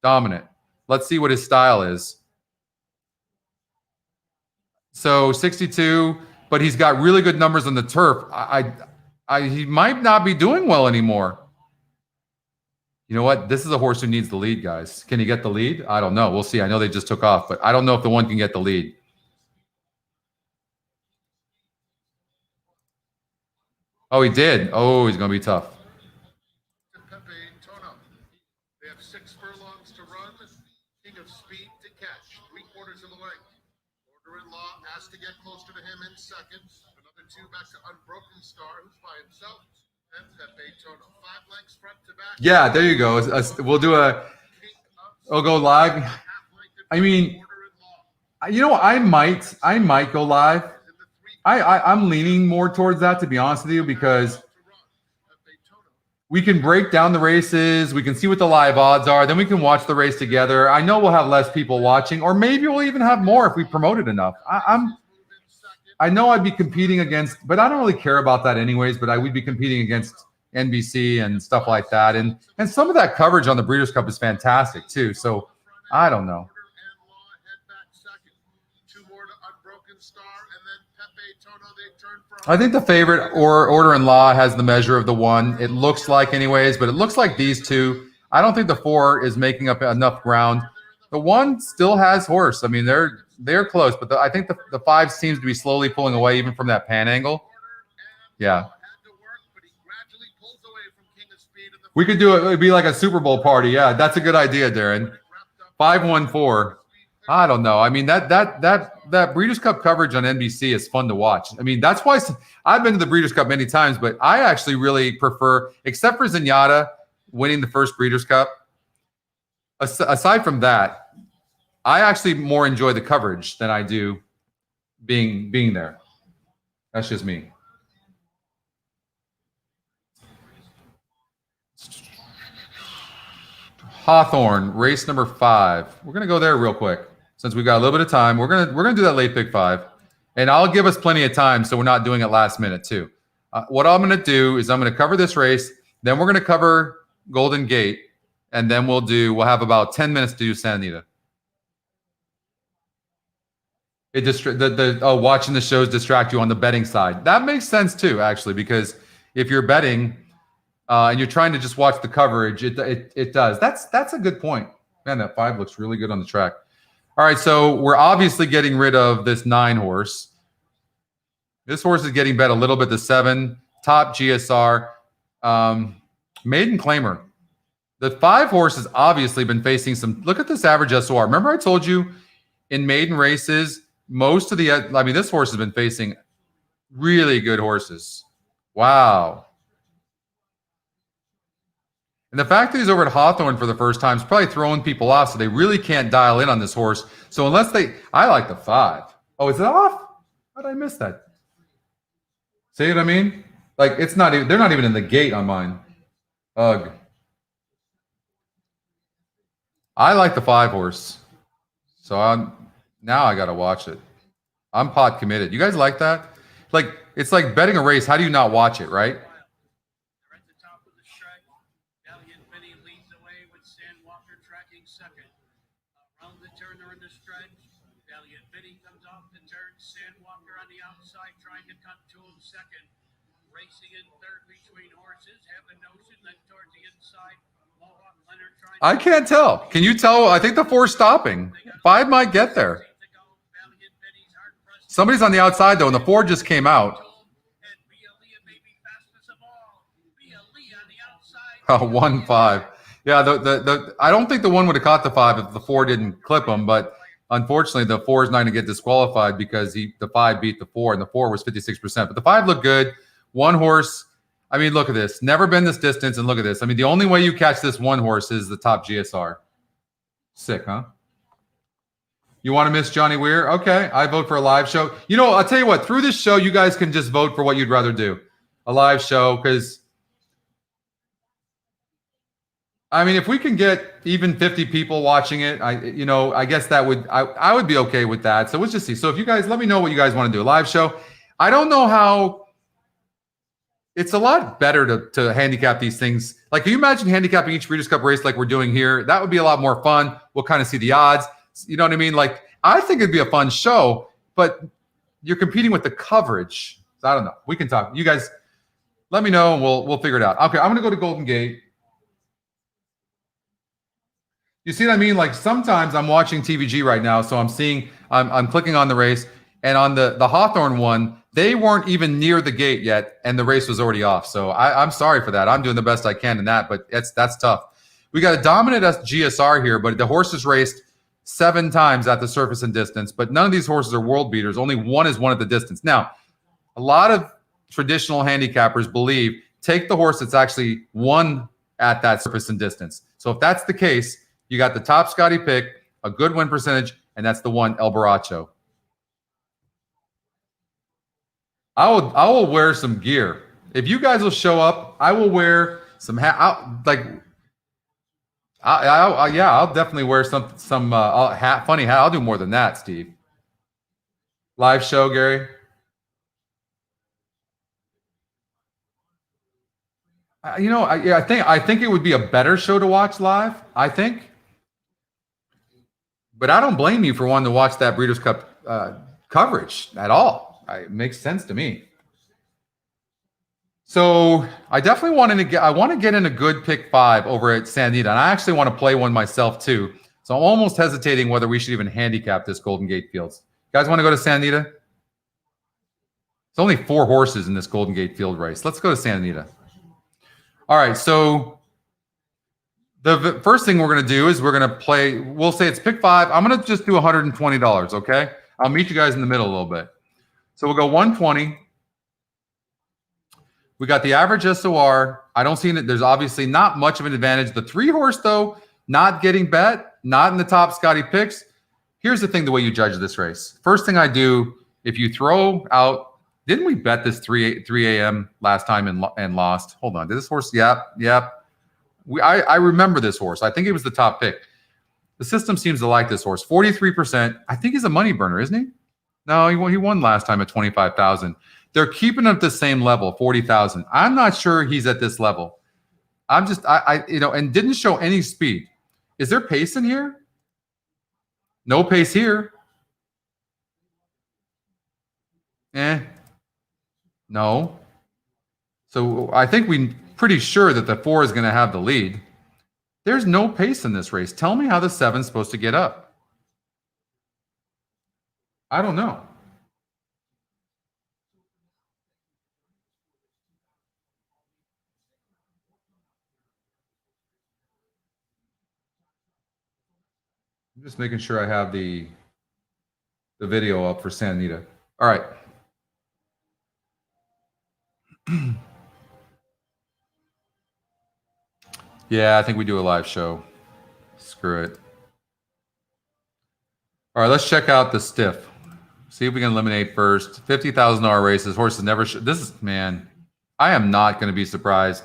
Dominant. Let's see what his style is. So 62, but he's got really good numbers on the turf. He might not be doing well anymore. You know what? This is a horse who needs the lead, guys. Can he get the lead? I don't know. We'll see. I know they just took off, but I don't know if the 1 can get the lead. Oh, he did. Oh, he's going to be tough. They have 6 furlongs to run. King of speed to catch. 3/4 of the length. Order-in-law has to get closer to him in second. Another 2 back to Unbroken Star, who's by himself. And Pepe Tono. 5 lengths front to back. Yeah, there you go. We'll do I'll go live. I mean, you know, I might go live. I'm leaning more towards that, to be honest with you, because We can break down the races. We can see what the live odds are. Then we can watch the race together. I know we'll have less people watching, or maybe we'll even have more if we promote it enough. I know I'd be competing against, but I don't really care about that anyways. But I would be competing against NBC and stuff like that, and some of that coverage on the Breeders' Cup is fantastic too. So I don't know. I think the favorite Order and Law has the measure of the 1. It looks like anyways, but it looks like these two. I don't think the 4 is making up enough ground. The 1 still has horse. I mean, they're close, but I think the 5 seems to be slowly pulling away even from that pan angle. Yeah. We could do it. It would be like a Super Bowl party. Yeah, that's a good idea, Darren. 514. I don't know. I mean, that Breeders' Cup coverage on NBC is fun to watch. I mean, that's why I've been to the Breeders' Cup many times, but I actually really prefer, except for Zenyatta winning the first Breeders' Cup, aside from that, I actually more enjoy the coverage than I do being there. That's just me. Hawthorne, race number 5. We're going to go there real quick. Since we've got a little bit of time, we're gonna do that late pick 5, and I'll give us plenty of time so we're not doing it last minute too. What I'm gonna do is I'm gonna cover this race, then we're gonna cover Golden Gate, and then we'll have about 10 minutes to do Santa Anita. Watching the shows distract you on the betting side. That makes sense too, actually, because if you're betting and you're trying to just watch the coverage, it does. That's a good point. Man, that 5 looks really good on the track. All right, so we're obviously getting rid of this 9 horse. This horse is getting bet a little bit. The 7, top GSR, maiden claimer. The 5 horse has obviously been facing some. Look at this average SOR. Remember I told you in maiden races, most of the. I mean, this horse has been facing really good horses. Wow. And the fact that he's over at Hawthorne for the first time is probably throwing people off, so they really can't dial in on this horse. So unless I like the 5. Oh, is it off? How did I miss that? See what I mean? Like it's not even. They're not even in the gate on mine. Ugh. I like the 5 horse, so now I gotta watch it. I'm pot committed. You guys like that? Like it's like betting a race. How do you not watch it, right? I can't tell. Can you tell? I think the 4's stopping. 5 might get there. Somebody's on the outside, though, and the 4 just came out. Oh, 1-5. Yeah, I don't think the 1 would have caught the 5 if the 4 didn't clip him, but unfortunately, the 4 is not going to get disqualified because the 5 beat the 4, and the 4 was 56%. But the 5 looked good. 1 horse. I mean, look at this. Never been this distance, and look at this. I mean, the only way you catch this 1 horse is the top GSR. Sick, huh? You want to miss Johnny Weir? Okay, I vote for a live show. You know, I'll tell you what. Through this show, you guys can just vote for what you'd rather do. A live show, because, I mean, if we can get even 50 people watching it, I guess that would I would be okay with that. So let's just see. So if you guys, let me know what you guys want to do. A live show. I don't know how. It's a lot better to handicap these things. Like, can you imagine handicapping each Breeders' Cup race like we're doing here? That would be a lot more fun. We'll kind of see the odds. You know what I mean? Like, I think it'd be a fun show, but you're competing with the coverage. So I don't know. We can talk. You guys, let me know, and we'll figure it out. Okay, I'm going to go to Golden Gate. You see what I mean? Like, sometimes I'm watching TVG right now, so I'm clicking on the race, and on the Hawthorne one, they weren't even near the gate yet, and the race was already off. So I'm sorry for that. I'm doing the best I can in that, but that's tough. We got a dominant GSR here, but the horses raced 7 times at the surface and distance, but none of these horses are world beaters. Only one is one at the distance. Now, a lot of traditional handicappers believe take the horse that's actually won at that surface and distance. So if that's the case, you got the top Scotty pick, a good win percentage, and that's the one El Baracho. I will wear some gear. If you guys will show up, I will wear some hat. I'll definitely wear some hat, funny hat. I'll do more than that, Steve. Live show, Gary. I think it would be a better show to watch live. I think, but I don't blame you for wanting to watch that Breeders' Cup coverage at all. It makes sense to me. So I definitely want to get in a good pick 5 over at Santa Anita, and I actually want to play one myself too. So I'm almost hesitating whether we should even handicap this Golden Gate Fields. You guys want to go to Santa Anita? There's only 4 horses in this Golden Gate Field race. Let's go to Santa Anita. All right, so the first thing we're going to do is we're going to play. We'll say it's pick 5. I'm going to just do $120. Okay, I'll meet you guys in the middle a little bit. So we'll go 120. We got the average SOR. I don't see it. There's obviously not much of an advantage. The 3 horse, though, not getting bet, not in the top Scotty picks. Here's the thing, the way you judge this race. First thing I do, if you throw out, didn't we bet this 3 a.m. last time and lost? Hold on. Did this horse? Yep. I remember this horse. I think it was the top pick. The system seems to like this horse. 43%. I think he's a money burner, isn't he? No, he won last time at 25,000. They're keeping him at the same level, 40,000. I'm not sure he's at this level. I'm just, and didn't show any speed. Is there pace in here? No pace here. No. So I think we're pretty sure that the 4 is going to have the lead. There's no pace in this race. Tell me how the 7's supposed to get up. I don't know. I'm just making sure I have the video up for Santa Anita. All right. Yeah, I think we do a live show. Screw it. All right, let's check out the stiff. See if we can eliminate first. $50,000 races. Horses never should. This is, man, I am not going to be surprised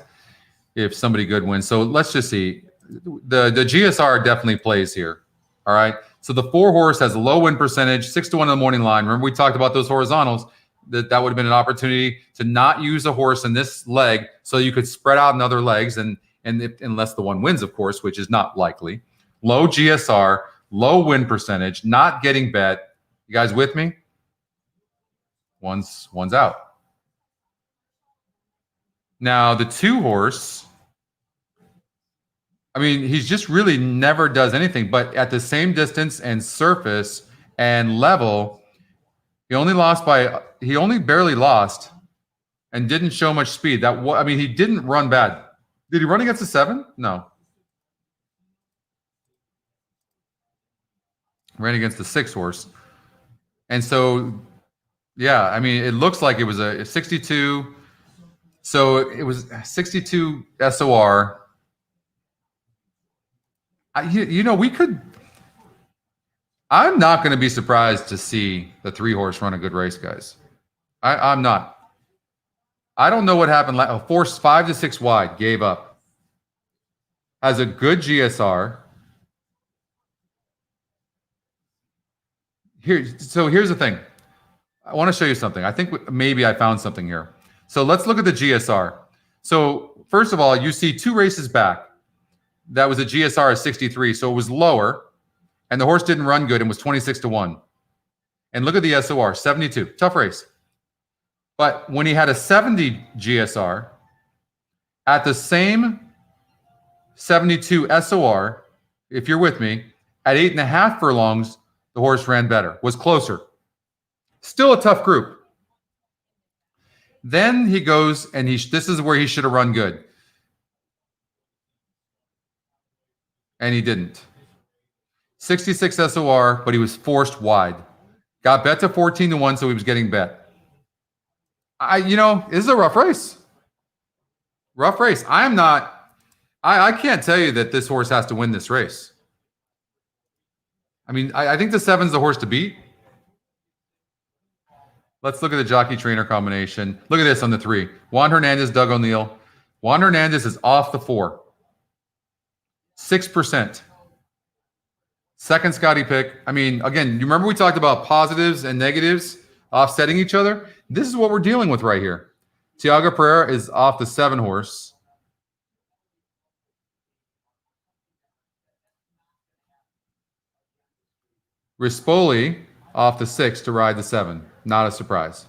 if somebody good wins. So let's just see. The GSR definitely plays here. All right. So the 4 horse has a low win percentage, 6-1 in the morning line. Remember, we talked about those horizontals. That would have been an opportunity to not use a horse in this leg so you could spread out in other legs. And unless the one wins, of course, which is not likely. Low GSR, low win percentage, not getting bet. You guys with me? One's out. Now, the 2 horse, I mean, he's just really never does anything, but at the same distance and surface and level, he only barely lost and didn't show much speed. He didn't run bad. Did he run against the 7? No. Ran against the 6 horse. And so, yeah, I mean, it looks like it was a 62. So it was 62 SOR. We could. I'm not going to be surprised to see the 3 horse run a good race, guys. I'm not. I don't know what happened. Forced 5 to 6 wide, gave up. Has a good GSR. So here's the thing. I want to show you something. I think maybe I found something here. So let's look at the GSR. So first of all, you see 2 races back. That was a GSR of 63, so it was lower, and the horse didn't run good and was 26-1. And look at the SOR, 72. Tough race. But when he had a 70 GSR, at the same 72 SOR, if you're with me, at 8.5 furlongs, the horse ran better, was closer. Still a tough group. Then he goes, and this is where he should have run good. And he didn't. 66 SOR, but he was forced wide. Got bet to 14-1, so he was getting bet. This is a rough race. Rough race. I can't tell you that this horse has to win this race. I mean, I think the 7's the horse to beat. Let's look at the jockey trainer combination. Look at this on the 3. Juan Hernandez, Doug O'Neill. Juan Hernandez is off the 4. 6%. Second Scotty pick. I mean, again, you remember we talked about positives and negatives offsetting each other? This is what we're dealing with right here. Tiago Pereira is off the 7 horse. Rispoli off the 6 to ride the 7. Not a surprise.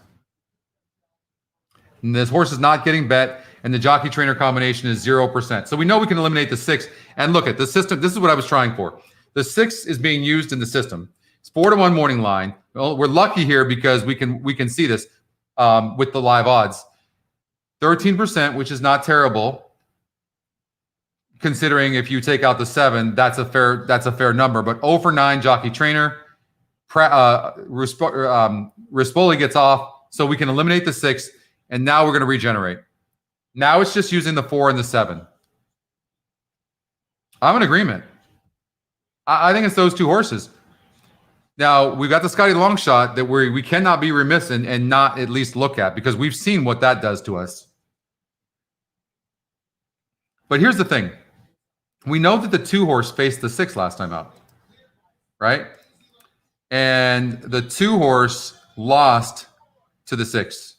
And this horse is not getting bet, and the jockey trainer combination is 0%. So we know we can eliminate the 6. And look at the system. This is what I was trying for. The 6 is being used in the system. It's 4-1 morning line. Well, we're lucky here because we can see this with the live odds. 13%, which is not terrible. Considering if you take out the 7, that's a fair number. But 0 for 9 jockey trainer. Rispoli gets off, so we can eliminate the 6, and now we're going to regenerate. Now it's just using the 4 and the 7. I'm in agreement. I think it's those 2 horses. Now we've got the Scotty long shot that we cannot be remiss in and not at least look at, because we've seen what that does to us. But here's the thing. We know that the 2 horse faced the 6 last time out, right? And the 2 horse lost to the 6,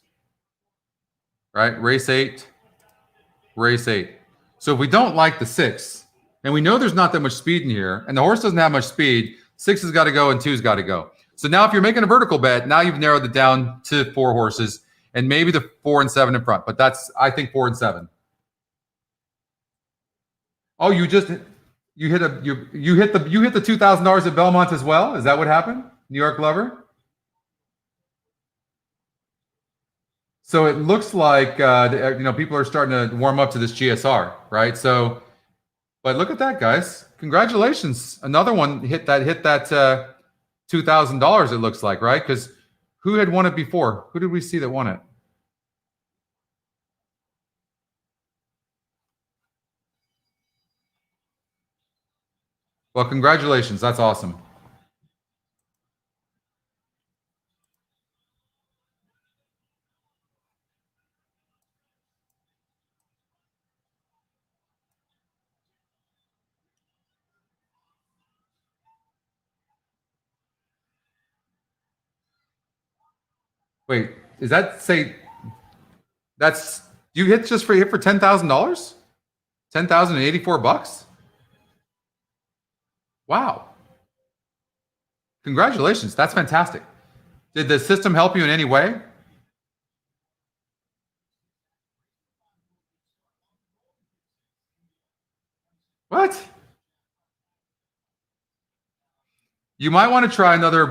right? Race 8. So if we don't like the 6, and we know there's not that much speed in here, and the horse doesn't have much speed, 6 has got to go and 2's got to go. So now if you're making a vertical bet, now you've narrowed it down to 4 horses and maybe the 4 and 7 in front. But that's, I think, 4 and 7. Oh, you hit the $2,000 at Belmont as well? Is that what happened? New York Lover? So it looks like people are starting to warm up to this GSR, right? So, but look at that, guys! Congratulations! Another one hit that $2,000. It looks like, right? Because who had won it before? Who did we see that won it? Well, congratulations! That's awesome. Wait, is that say that's you hit just for $10,000? $10,084? Wow. Congratulations. That's fantastic. Did the system help you in any way? What? You might want to try another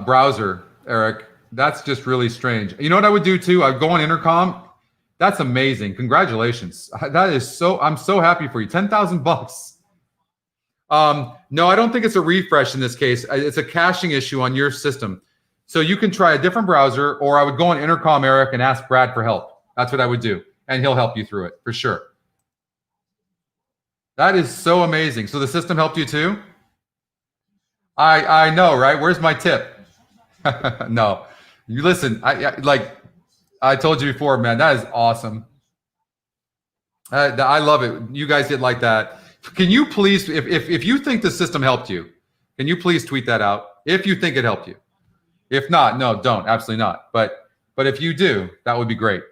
browser, Eric. That's just really strange. You know what I would do too? I'd go on Intercom. That's amazing. Congratulations. That is so, I'm so happy for you. $10,000. No, I don't think it's a refresh in this case. It's a caching issue on your system. So you can try a different browser, or I would go on Intercom, Eric, and ask Brad for help. That's what I would do. And he'll help you through it for sure. That is so amazing. So the system helped you too? I know, right? Where's my tip? No. You listen, I told you before, man, that is awesome. I love it. You guys did like that. Can you please, if you think the system helped you, can you please tweet that out? If you think it helped you. If not, no, don't. Absolutely not. But if you do, that would be great.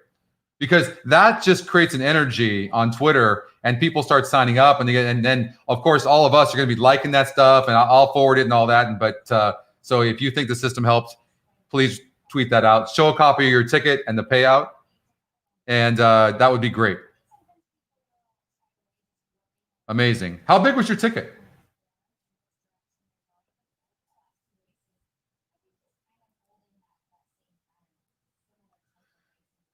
Because that just creates an energy on Twitter, and people start signing up, and then of course all of us are going to be liking that stuff, and I'll forward it and all that. So if you think the system helped, please tweet that out. Show a copy of your ticket and the payout, and that would be great. Amazing. How big was your ticket?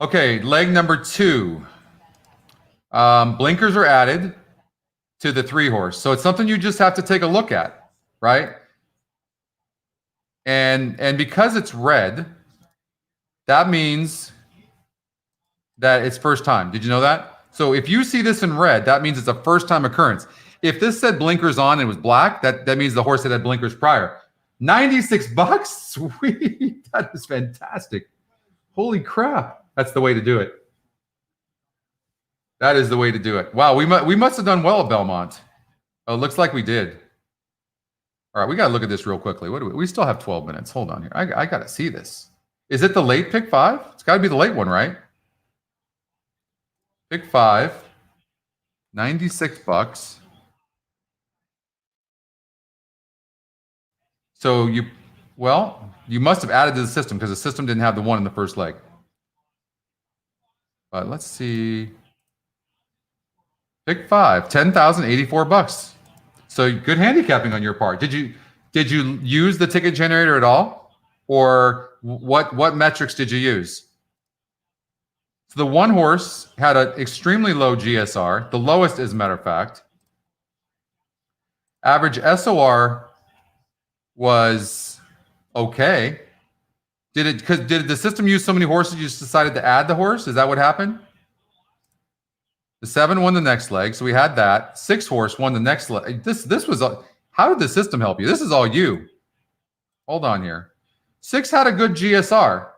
Okay, leg number 2. Blinkers are added to the 3 horse. So it's something you just have to take a look at, right? And because it's red, that means that it's first time. Did you know that? So if you see this in red, that means it's a first time occurrence. If this said blinkers on and it was black, that means the horse had blinkers prior. $96? Sweet. That is fantastic. Holy crap. That's the way to do it. That is the way to do it. Wow, we must have done well at Belmont. Oh, it looks like we did. All right, we got to look at this real quickly. What do we still have 12 minutes. Hold on here. I got to see this. Is it the late pick 5? It's got to be the late one, right? Pick 5. $96. So you must have added to the system because the system didn't have the 1 in the first leg. But let's see. Pick 5, $10,084. So good handicapping on your part. Did you use the ticket generator at all, or what metrics did you use? So the 1 horse had an extremely low GSR, the lowest, as a matter of fact. Average SOR was okay. Did the system use so many horses you just decided to add the horse? Is that what happened? The 7 won the next leg, so we had that. 6 horse won the next leg. This was how did the system help you? This is all you. Hold on here. 6 had a good GSR.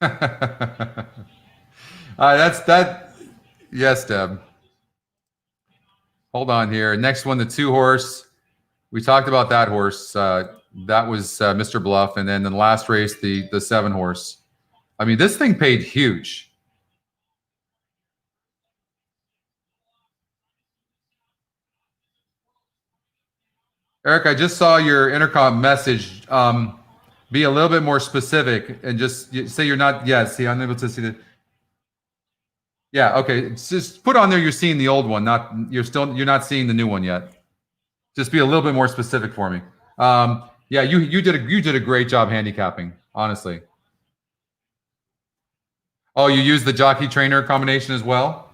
All right, that's that. Yes, Deb. Hold on here. Next one, the 2 horse. We talked about that horse. That was Mr. Bluff, and then in the last race, the 7 horse. I mean, this thing paid huge. Eric, I just saw your intercom message. Be a little bit more specific and just say you're not. Yeah, see, I'm able to see the. Yeah, okay. Just put on there you're seeing the old one. You're not seeing the new one yet. Just be a little bit more specific for me. Yeah, you did a great job handicapping, honestly. Oh, you used the jockey trainer combination as well?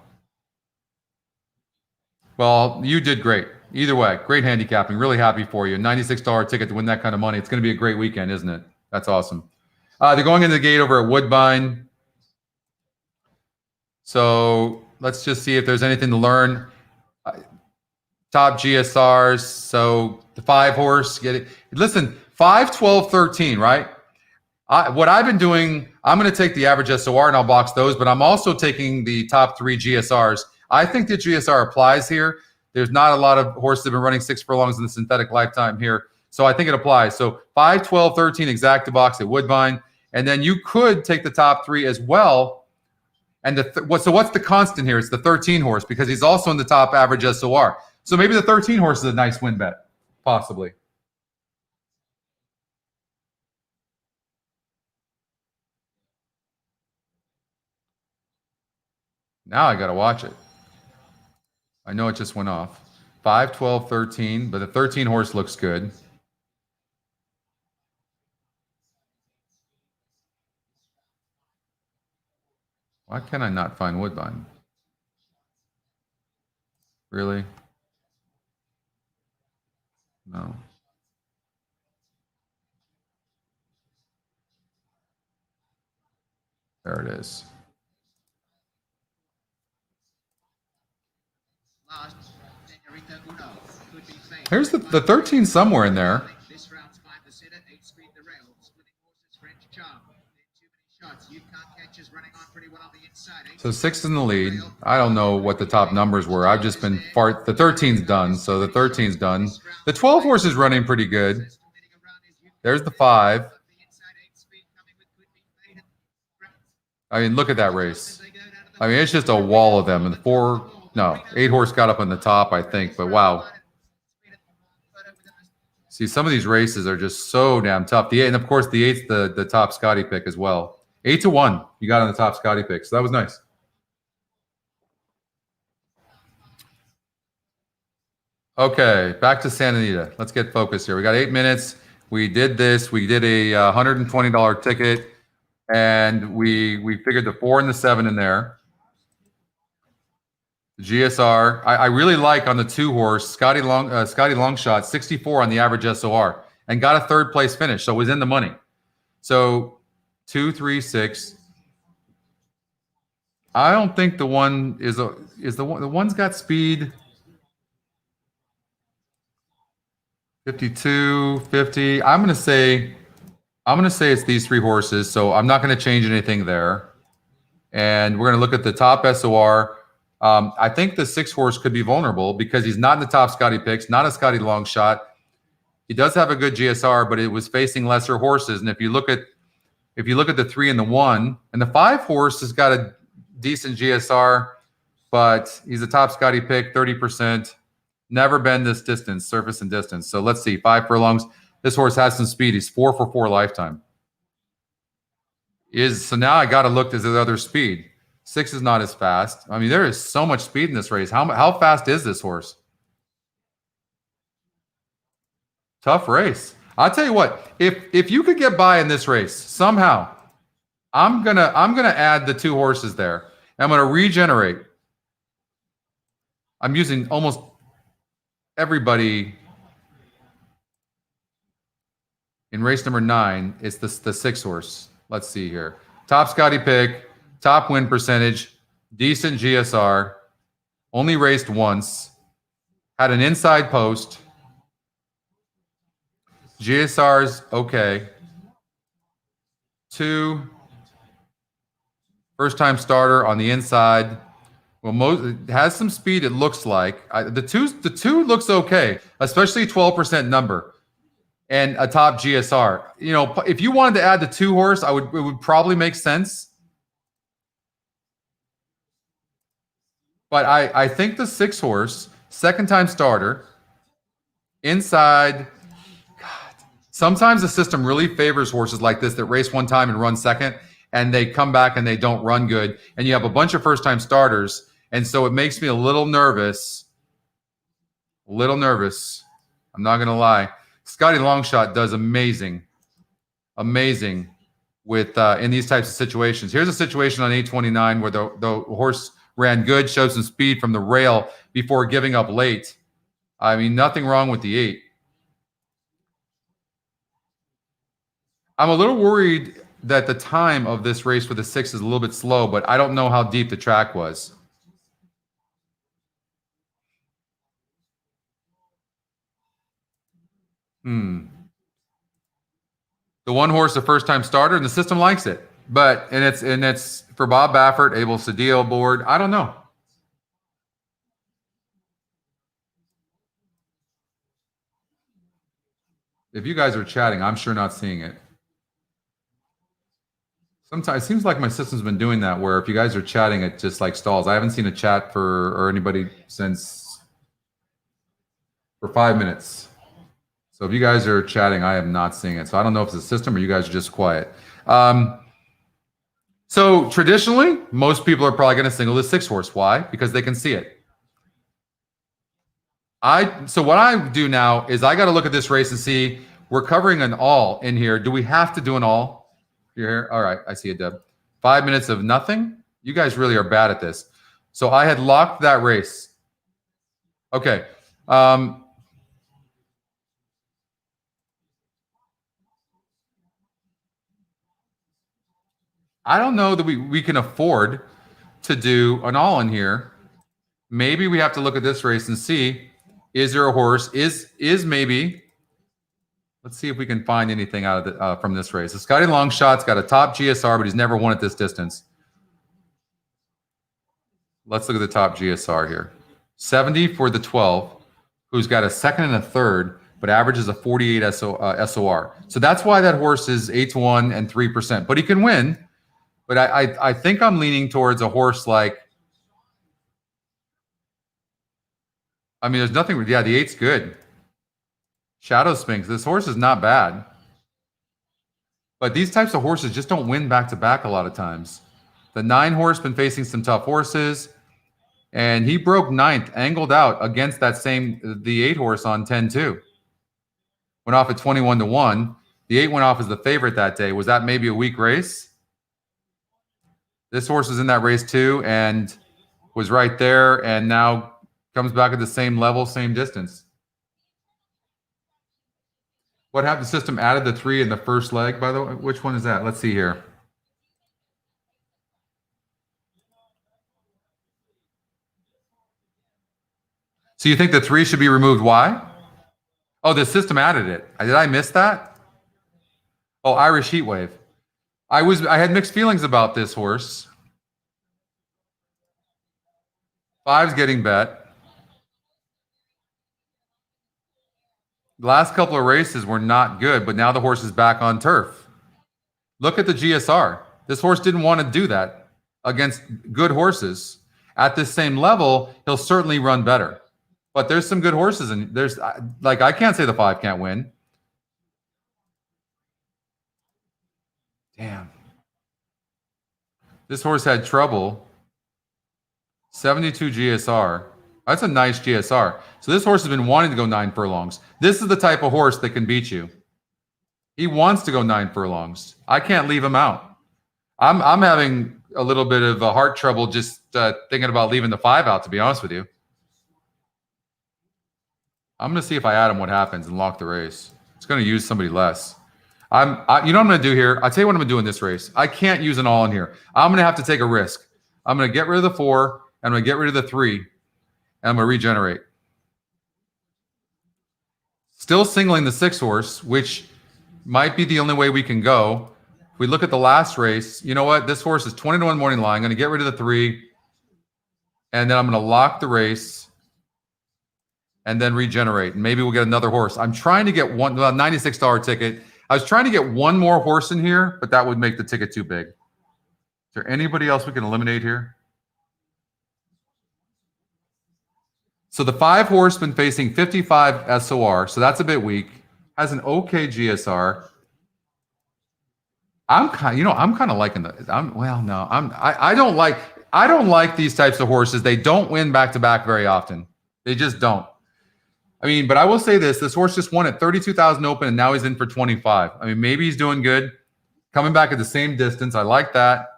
Well, you did great. Either way, great handicapping. Really happy for you. $96 ticket to win that kind of money. It's going to be a great weekend, isn't it? That's awesome. They're going into the gate over at Woodbine. So let's just see if there's anything to learn. Top GSRs. So the 5 horse, get it. Listen, 5, 12, 13, right? What I've been doing, I'm going to take the average SOR and I'll box those, but I'm also taking the top 3 GSRs. I think the GSR applies here. There's not a lot of horses that have been running 6 furlongs in the synthetic lifetime here. So I think it applies. So 5, 12, 13 exacta box at Woodbine. And then you could take the top 3 as well. And so what's the constant here? It's the 13 horse because he's also in the top average SOR. So maybe the 13 horse is a nice win bet, possibly. Now I got to watch it. I know it just went off. 5, 12, 13, but the 13 horse looks good. Why can I not find Woodbine? Really? No. There it is. Here's the 13 somewhere in there. So 6 in the lead. I don't know what the top numbers were. I've just been fart. The 13's done. So the 13's done. The 12 horse is running pretty good. There's the 5. I mean, look at that race. I mean, it's just a wall of them. And the 8 horse got up on the top, I think. But wow. See, some of these races are just so damn tough. And of course, the 8's the top Scotty pick as well. 8-1, you got on the top Scotty pick. So that was nice. Okay, back to Santa Anita. Let's get focused here. We got 8 minutes. We did this. We did a $120 ticket, and we figured the 4 and the 7 in there. The GSR, I really like on the 2 horse, Scotty Longshot, 64 on the average SOR, and got a 3rd place finish, so it was in the money. So 2, 3, 6. I don't think the one is the one. The one's got speed. 52, 50. I'm going to say I'm going to say it's these 3 horses, so I'm not going to change anything there. And we're going to look at the top SOR. I think the 6 horse could be vulnerable because he's not in the top Scotty picks, not a Scotty long shot. He does have a good GSR, but it was facing lesser horses. And if you look at the 3 and the 1, and the 5 horse has got a decent GSR, but he's a top Scotty pick, 30%. Never been this distance, surface and distance. So let's see, 5 furlongs. This horse has some speed. He's 4 for 4 lifetime. So now I got to look at the other speed. 6 is not as fast. I mean, there is so much speed in this race. How fast is this horse? Tough race. I'll tell you what. If you could get by in this race somehow, I'm gonna add the 2 horses there. I'm gonna regenerate. I'm using almost everybody in race number 9. It's the 6 horse. Let's see here. Top Scotty pick, top win percentage, decent GSR, only raced once, had an inside post. GSR's okay. 2, first-time starter on the inside. Well, it has some speed, it looks like. The two looks okay, especially 12% number and a top GSR. You know, if you wanted to add the 2 horse, it would probably make sense. But I think the 6 horse, second-time starter, inside. Sometimes the system really favors horses like this that race one time and run second, and they come back and they don't run good. And you have a bunch of first-time starters, and so it makes me a little nervous. I'm not going to lie. Scotty Longshot does amazing with in these types of situations. Here's a situation on 829 where the horse ran good, showed some speed from the rail before giving up late. I mean, nothing wrong with the 8. I'm a little worried that the time of this race for the 6 is a little bit slow, but I don't know how deep the track was. The 1 horse, a first-time starter, and the system likes it. But it's for Bob Baffert, Abel Cedillo board. I don't know. If you guys are chatting, I'm sure not seeing it. Sometimes it seems like my system's been doing that, where if you guys are chatting, it just like stalls. I haven't seen a chat or anybody for 5 minutes. So if you guys are chatting, I am not seeing it. So I don't know if it's the system or you guys are just quiet. So traditionally, most people are probably going to single the 6 horse. Why? Because they can see it. So what I do now is I got to look at this race and see, we're covering an all in here. Do we have to do an all? You're here? All right. I see it, Deb. 5 minutes of nothing? You guys really are bad at this. So I had locked that race. Okay. I don't know that we can afford to do an all in here. Maybe we have to look at this race and see, is there a horse? Is maybe... Let's see if we can find anything out of from this race. The Scotty Longshot's got a top GSR, but he's never won at this distance. Let's look at the top GSR here. 70 for the 12, who's got a second and a third, but averages a 48 SOR. So that's why that horse is 8-1 and 3%. But he can win. But I think I'm leaning towards a horse like... I mean, there's nothing... Yeah, the 8's good. Shadow Sphinx. This horse is not bad. But these types of horses just don't win back-to-back a lot of times. The 9 horse been facing some tough horses. And he broke 9th, angled out against the 8 horse on 10-2. Went off at 21-1. The 8 went off as the favorite that day. Was that maybe a weak race? This horse was in that race too and was right there and now comes back at the same level, same distance. What happened? The system added the 3 in the first leg, by the way. Which one is that? Let's see here. So you think the 3 should be removed? Why? Oh, the system added it. Did I miss that? Oh, Irish Heat Wave. I had mixed feelings about this horse. 5's getting bet. The last couple of races were not good, but now the horse is back on turf. Look at the GSR. This horse didn't want to do that against good horses. At this same level, he'll certainly run better. But there's some good horses, and there's like I can't say the 5 can't win. Damn. This horse had trouble. 72 GSR. That's a nice GSR. So this horse has been wanting to go 9 furlongs. This is the type of horse that can beat you. He wants to go 9 furlongs. I can't leave him out. I'm having a little bit of a heart trouble just thinking about leaving the 5 out, to be honest with you. I'm going to see if I add him what happens and lock the race. It's going to use somebody less. You know what I'm going to do here? I'll tell you what I'm going to do in this race. I can't use an all in here. I'm going to have to take a risk. I'm going to get rid of the 4. I'm going to get rid of the 3. And I'm going to regenerate. Still singling the 6 horse, which might be the only way we can go. If we look at the last race, you know what? This horse is 20-1 morning line. I'm going to get rid of the 3. And then I'm going to lock the race. And then regenerate. And maybe we'll get another horse. I'm trying to get one $96 ticket. I was trying to get one more horse in here, but that would make the ticket too big. Is there anybody else we can eliminate here? So the 5 horse been facing 55 SOR, so that's a bit weak. Has an okay GSR. I'm kind of liking the. I don't like these types of horses. They don't win back to back very often. They just don't. I mean, but I will say this: this horse just won at 32,000 open, and now he's in for 25. I mean, maybe he's doing good, coming back at the same distance. I like that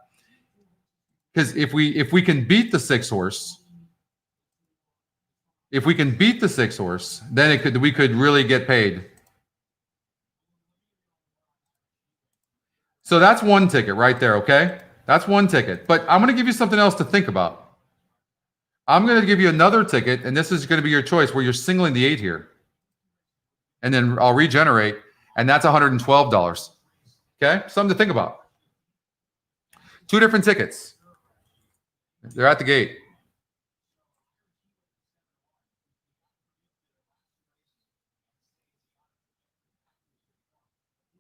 because if we can beat the 6 horse. If we can beat the 6 horse, then we could really get paid. So that's one ticket right there, okay? That's one ticket. But I'm going to give you something else to think about. I'm going to give you another ticket, and this is going to be your choice where you're singling the 8 here. And then I'll regenerate, and that's $112. Okay? Something to think about. 2 different tickets. They're at the gate.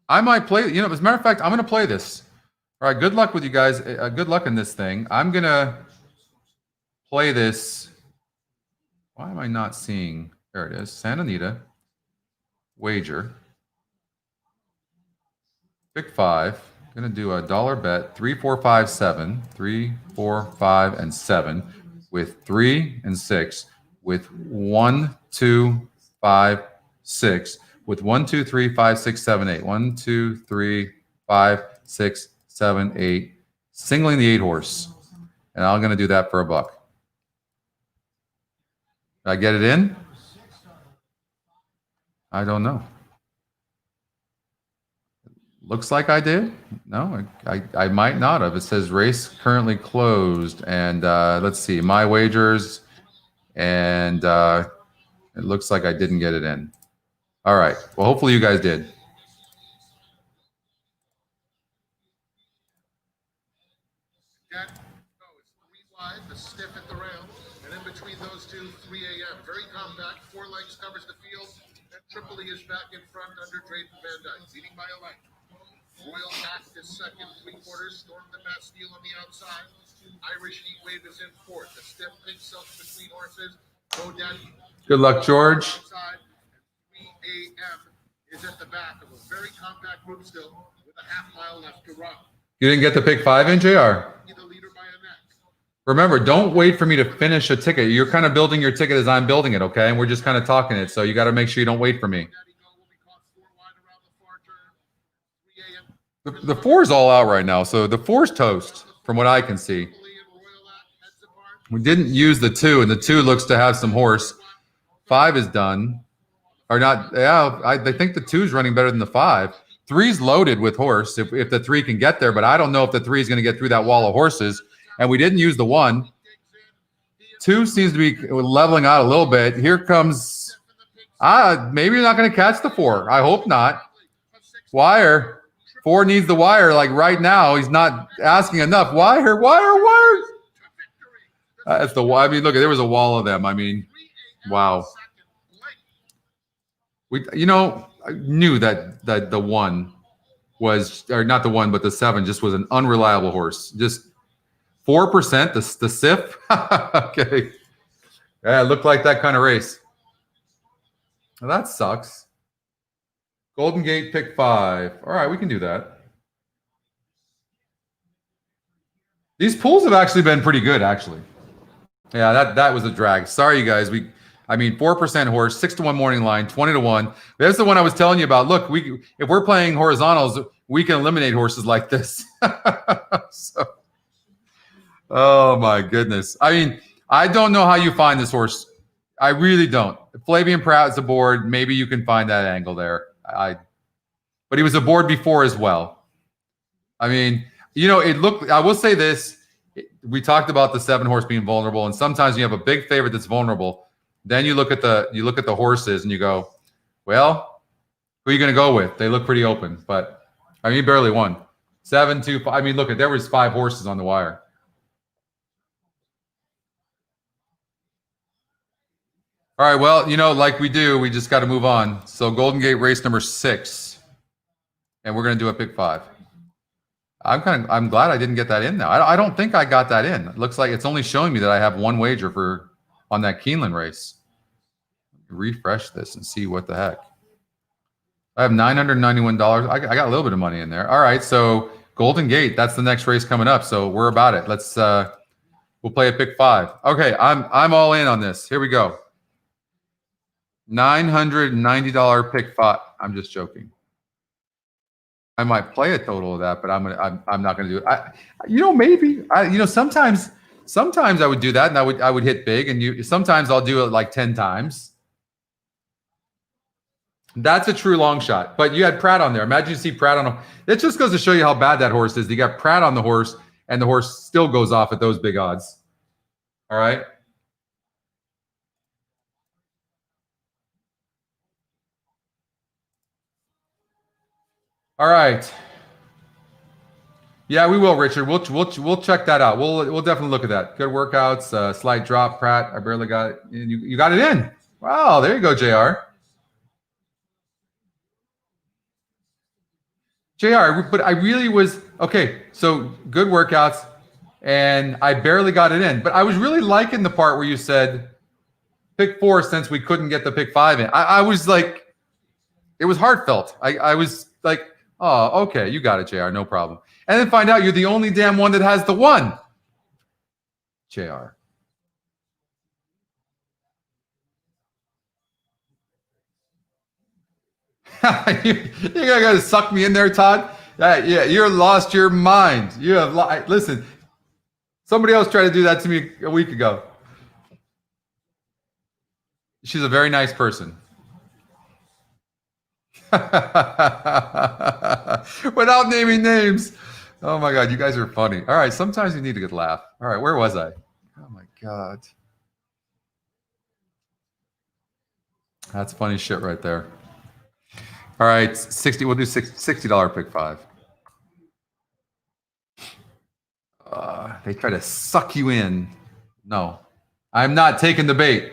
I might play, as a matter of fact, I'm going to play this. All right, good luck with you guys. Good luck in this thing. I'm going to play this. Why am I not seeing? There it is. Santa Anita. Wager. Pick 5. Going to do a $1 bet. 3, 4, 5, 7. 3, 4, 5, and 7. With 3 and 6. With 1, 2, 5, 6. With 1, 2, 3, 5, 6, 7, 8. 1, 2, 3, 5, 6, 7, 8. Singling the 8 horse. And I'm going to do that for $1. Did I get it in? I don't know. Looks like I did. No, I might not have. It says race currently closed. And let's see, my wagers. And it looks like I didn't get it in. All right. Well, hopefully you guys did. Again, it's 3 wide, the stiff at the rail, and in between those two, 3 a.m. Very compact, 4 lengths covers the field, and Tripoli is back in front under Drayton Van Dyke, leading by a length. Royal Act is second, 3/4, Storm the Bastille on the outside. Irish Heat Wave is in fourth. The stiff pink silk between horses. GoDaddy. Good luck, George. Outside. 3 a.m. is at the back of a very compact group still with a half-mile left to run. You didn't get the pick 5 in, JR? The leader by a neck. Remember, don't wait for me to finish a ticket. You're kind of building your ticket as I'm building it, okay? And we're just kind of talking it. So you got to make sure you don't wait for me. The 4 is all out right now. So the 4's toast from what I can see. We didn't use the 2, and the 2 looks to have some horse. 5 is done. Or not, yeah, I think the 2 is running better than the 5. 3's loaded with horse if the 3 can get there, but I don't know if the 3 is going to get through that wall of horses. And we didn't use the 1. 2 seems to be leveling out a little bit. Here comes, maybe you're not going to catch the 4. I hope not. Wire. 4 needs the wire like right now. He's not asking enough. Wire. That's the wire. I mean, look, there was a wall of them. I mean, wow. I knew that the 1 was, or not the 1, but the 7 just was an unreliable horse. Just 4%, the SIF. Okay. Yeah, it looked like that kind of race. Well, that sucks. Golden Gate pick 5. All right, we can do that. These pools have actually been pretty good, actually. Yeah, that was a drag. Sorry, you guys. 4% horse, 6-1 morning line, 20-1. That's the one I was telling you about. Look, if we're playing horizontals, we can eliminate horses like this. So, oh my goodness. I mean, I don't know how you find this horse. I really don't. Flavian Pratt's aboard. Maybe you can find that angle there. But he was aboard before as well. I mean, it looked. I will say this. We talked about the 7 horse being vulnerable, and sometimes you have a big favorite that's vulnerable. Then you look at the horses and you go, well, who are you going to go with? They look pretty open, but I mean, he barely won. 7, 2, 5. I mean, look, there was 5 horses on the wire. All right, well, like we do, we just got to move on. So Golden Gate race number 6, and we're going to do a pick 5. I'm glad I didn't get that in now. I don't think I got that in. It looks like it's only showing me that I have 1 wager on that Keeneland race. Refresh this and see what the heck. I have $991. I got a little bit of money in there. All right, so Golden Gate, that's the next race coming up. So we're about it. Let's we'll play a pick 5. Okay, I'm all in on this. Here we go. $990 pick 5. I'm just joking. I might play a total of that, but I'm not gonna do it. Maybe sometimes I would do that and I would hit big, and sometimes I'll do it like 10 times. That's a true long shot. But you had Pratt on there. Imagine you see Pratt on it just goes to show you how bad that horse is. You got Pratt on the horse, and the horse still goes off at those big odds. All right. All right. Yeah, we will, Richard. We'll check that out. We'll definitely look at that. Good workouts. Slight drop, Pratt. I barely got it. You got it in. Wow, there you go, JR. But I really was okay. So good workouts, and I barely got it in. But I was really liking the part where you said pick 4 since we couldn't get the pick 5 in. I was like, it was heartfelt. I was like, oh, okay, you got it, JR, no problem. And then find out you're the only damn one that has the 1. JR. You're going to suck me in there, Todd? Yeah, you lost your mind. You have listen, somebody else tried to do that to me a week ago. She's a very nice person. Without naming names. Oh my God, you guys are funny. All right, sometimes you need a good laugh. All right, where was I? Oh my God. That's funny shit right there. All right, 60. We'll do $60 pick 5. They try to suck you in. No, I'm not taking the bait.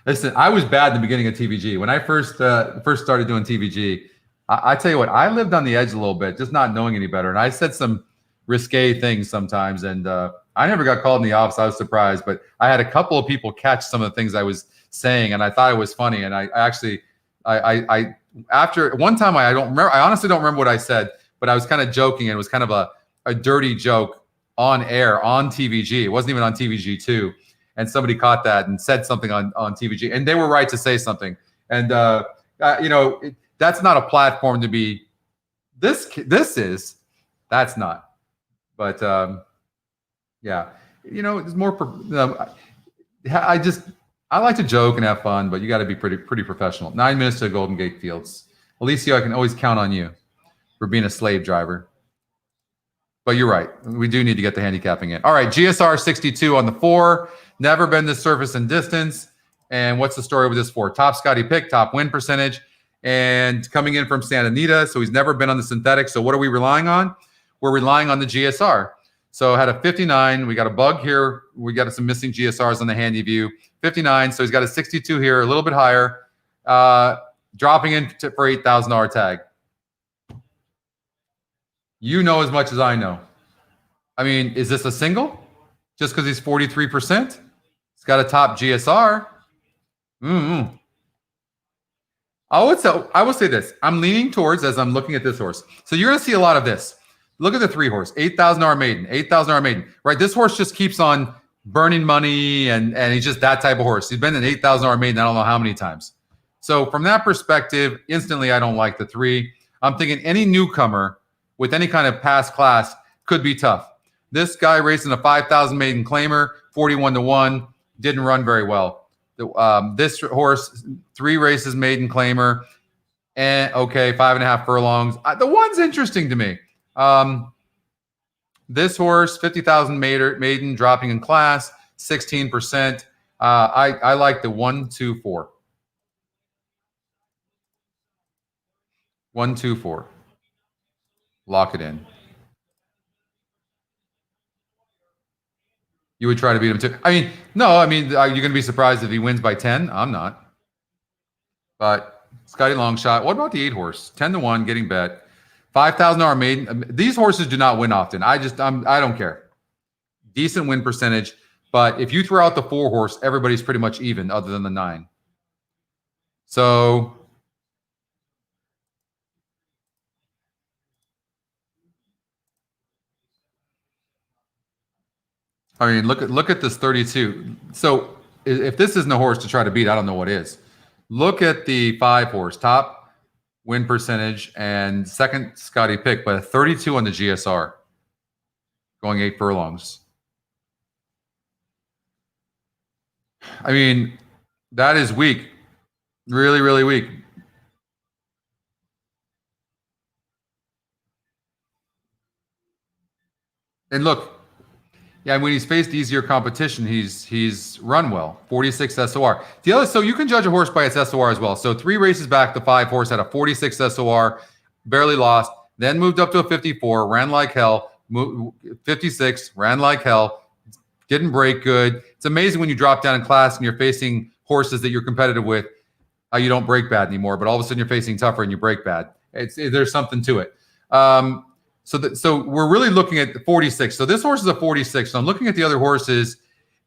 Listen, I was bad in the beginning of TVG. When I first started doing TVG, I tell you what, I lived on the edge a little bit, just not knowing any better. And I said some risque things sometimes, and I never got called in the office. I was surprised, but I had a couple of people catch some of the things I was saying, and I thought it was funny. And I actually, after one time, I don't remember. I honestly don't remember what I said, but I was kind of joking, and it was kind of a dirty joke on air on TVG. It wasn't even on TVG 2. And somebody caught that and said something on TVG, and they were right to say something. And that's not a platform to be. This is. That's not. But yeah, it's more. I like to joke and have fun, but you got to be pretty professional. 9 minutes to Golden Gate Fields. Alicia, I can always count on you for being a slave driver. But you're right. We do need to get the handicapping in. All right, GSR 62 on the 4. Never been this surface and distance. And what's the story with this 4? Top Scotty pick, top win percentage. and coming in from Santa Anita. So he's never been on the synthetic. So what are we relying on? We're relying on the GSR. So had a 59. We got a bug here. We got some missing GSRs on the handy view. 59. So he's got a 62 here, a little bit higher, dropping in for $8,000 tag. You know as much as I know. I mean, is this a single? Just because he's 43%? He's got a top GSR. I will say this. I'm leaning towards, as I'm looking at this horse. So you're going to see a lot of this. Look at the 3 horse, $8,000 maiden, $8,000 maiden, right? This horse just keeps on burning money, and he's just that type of horse. He's been an $8,000 maiden I don't know how many times. So from that perspective, instantly I don't like the 3. I'm thinking any newcomer with any kind of past class could be tough. This guy racing a 5,000 maiden claimer, 41-1, didn't run very well. This horse, 3 races maiden claimer, and okay, 5.5 furlongs. The one's interesting to me. This horse, 50,000 maiden, dropping in class, 16%. I like the 1, 2, 4. 1, 2, 4. Lock it in. You would try to beat him too. I mean, no, I mean, are you going to be surprised if he wins by 10? I'm not. But Scotty Longshot. What about the 8 horse? 10-1, getting bet. $5,000 maiden. These horses do not win often. I don't care. Decent win percentage. But if you throw out the 4 horse, everybody's pretty much even other than the 9. So I mean, look at this 32. So if this isn't a horse to try to beat, I don't know what is. Look at the 5 horse, top win percentage and second Scotty pick, but a 32 on the GSR, going 8 furlongs. I mean, that is weak. Really, really weak. And look, yeah, when he's faced easier competition, he's run well. 46 SOR. The other, so you can judge a horse by its SOR as well. So 3 races back, the 5 horse had a 46 SOR, barely lost, then moved up to a 54, ran like hell, 56, ran like hell, didn't break good. It's amazing when you drop down in class and you're facing horses that you're competitive with, how you don't break bad anymore, but all of a sudden you're facing tougher and you break bad. There's something to it. So we're really looking at 46. So this horse is a 46. So I'm looking at the other horses,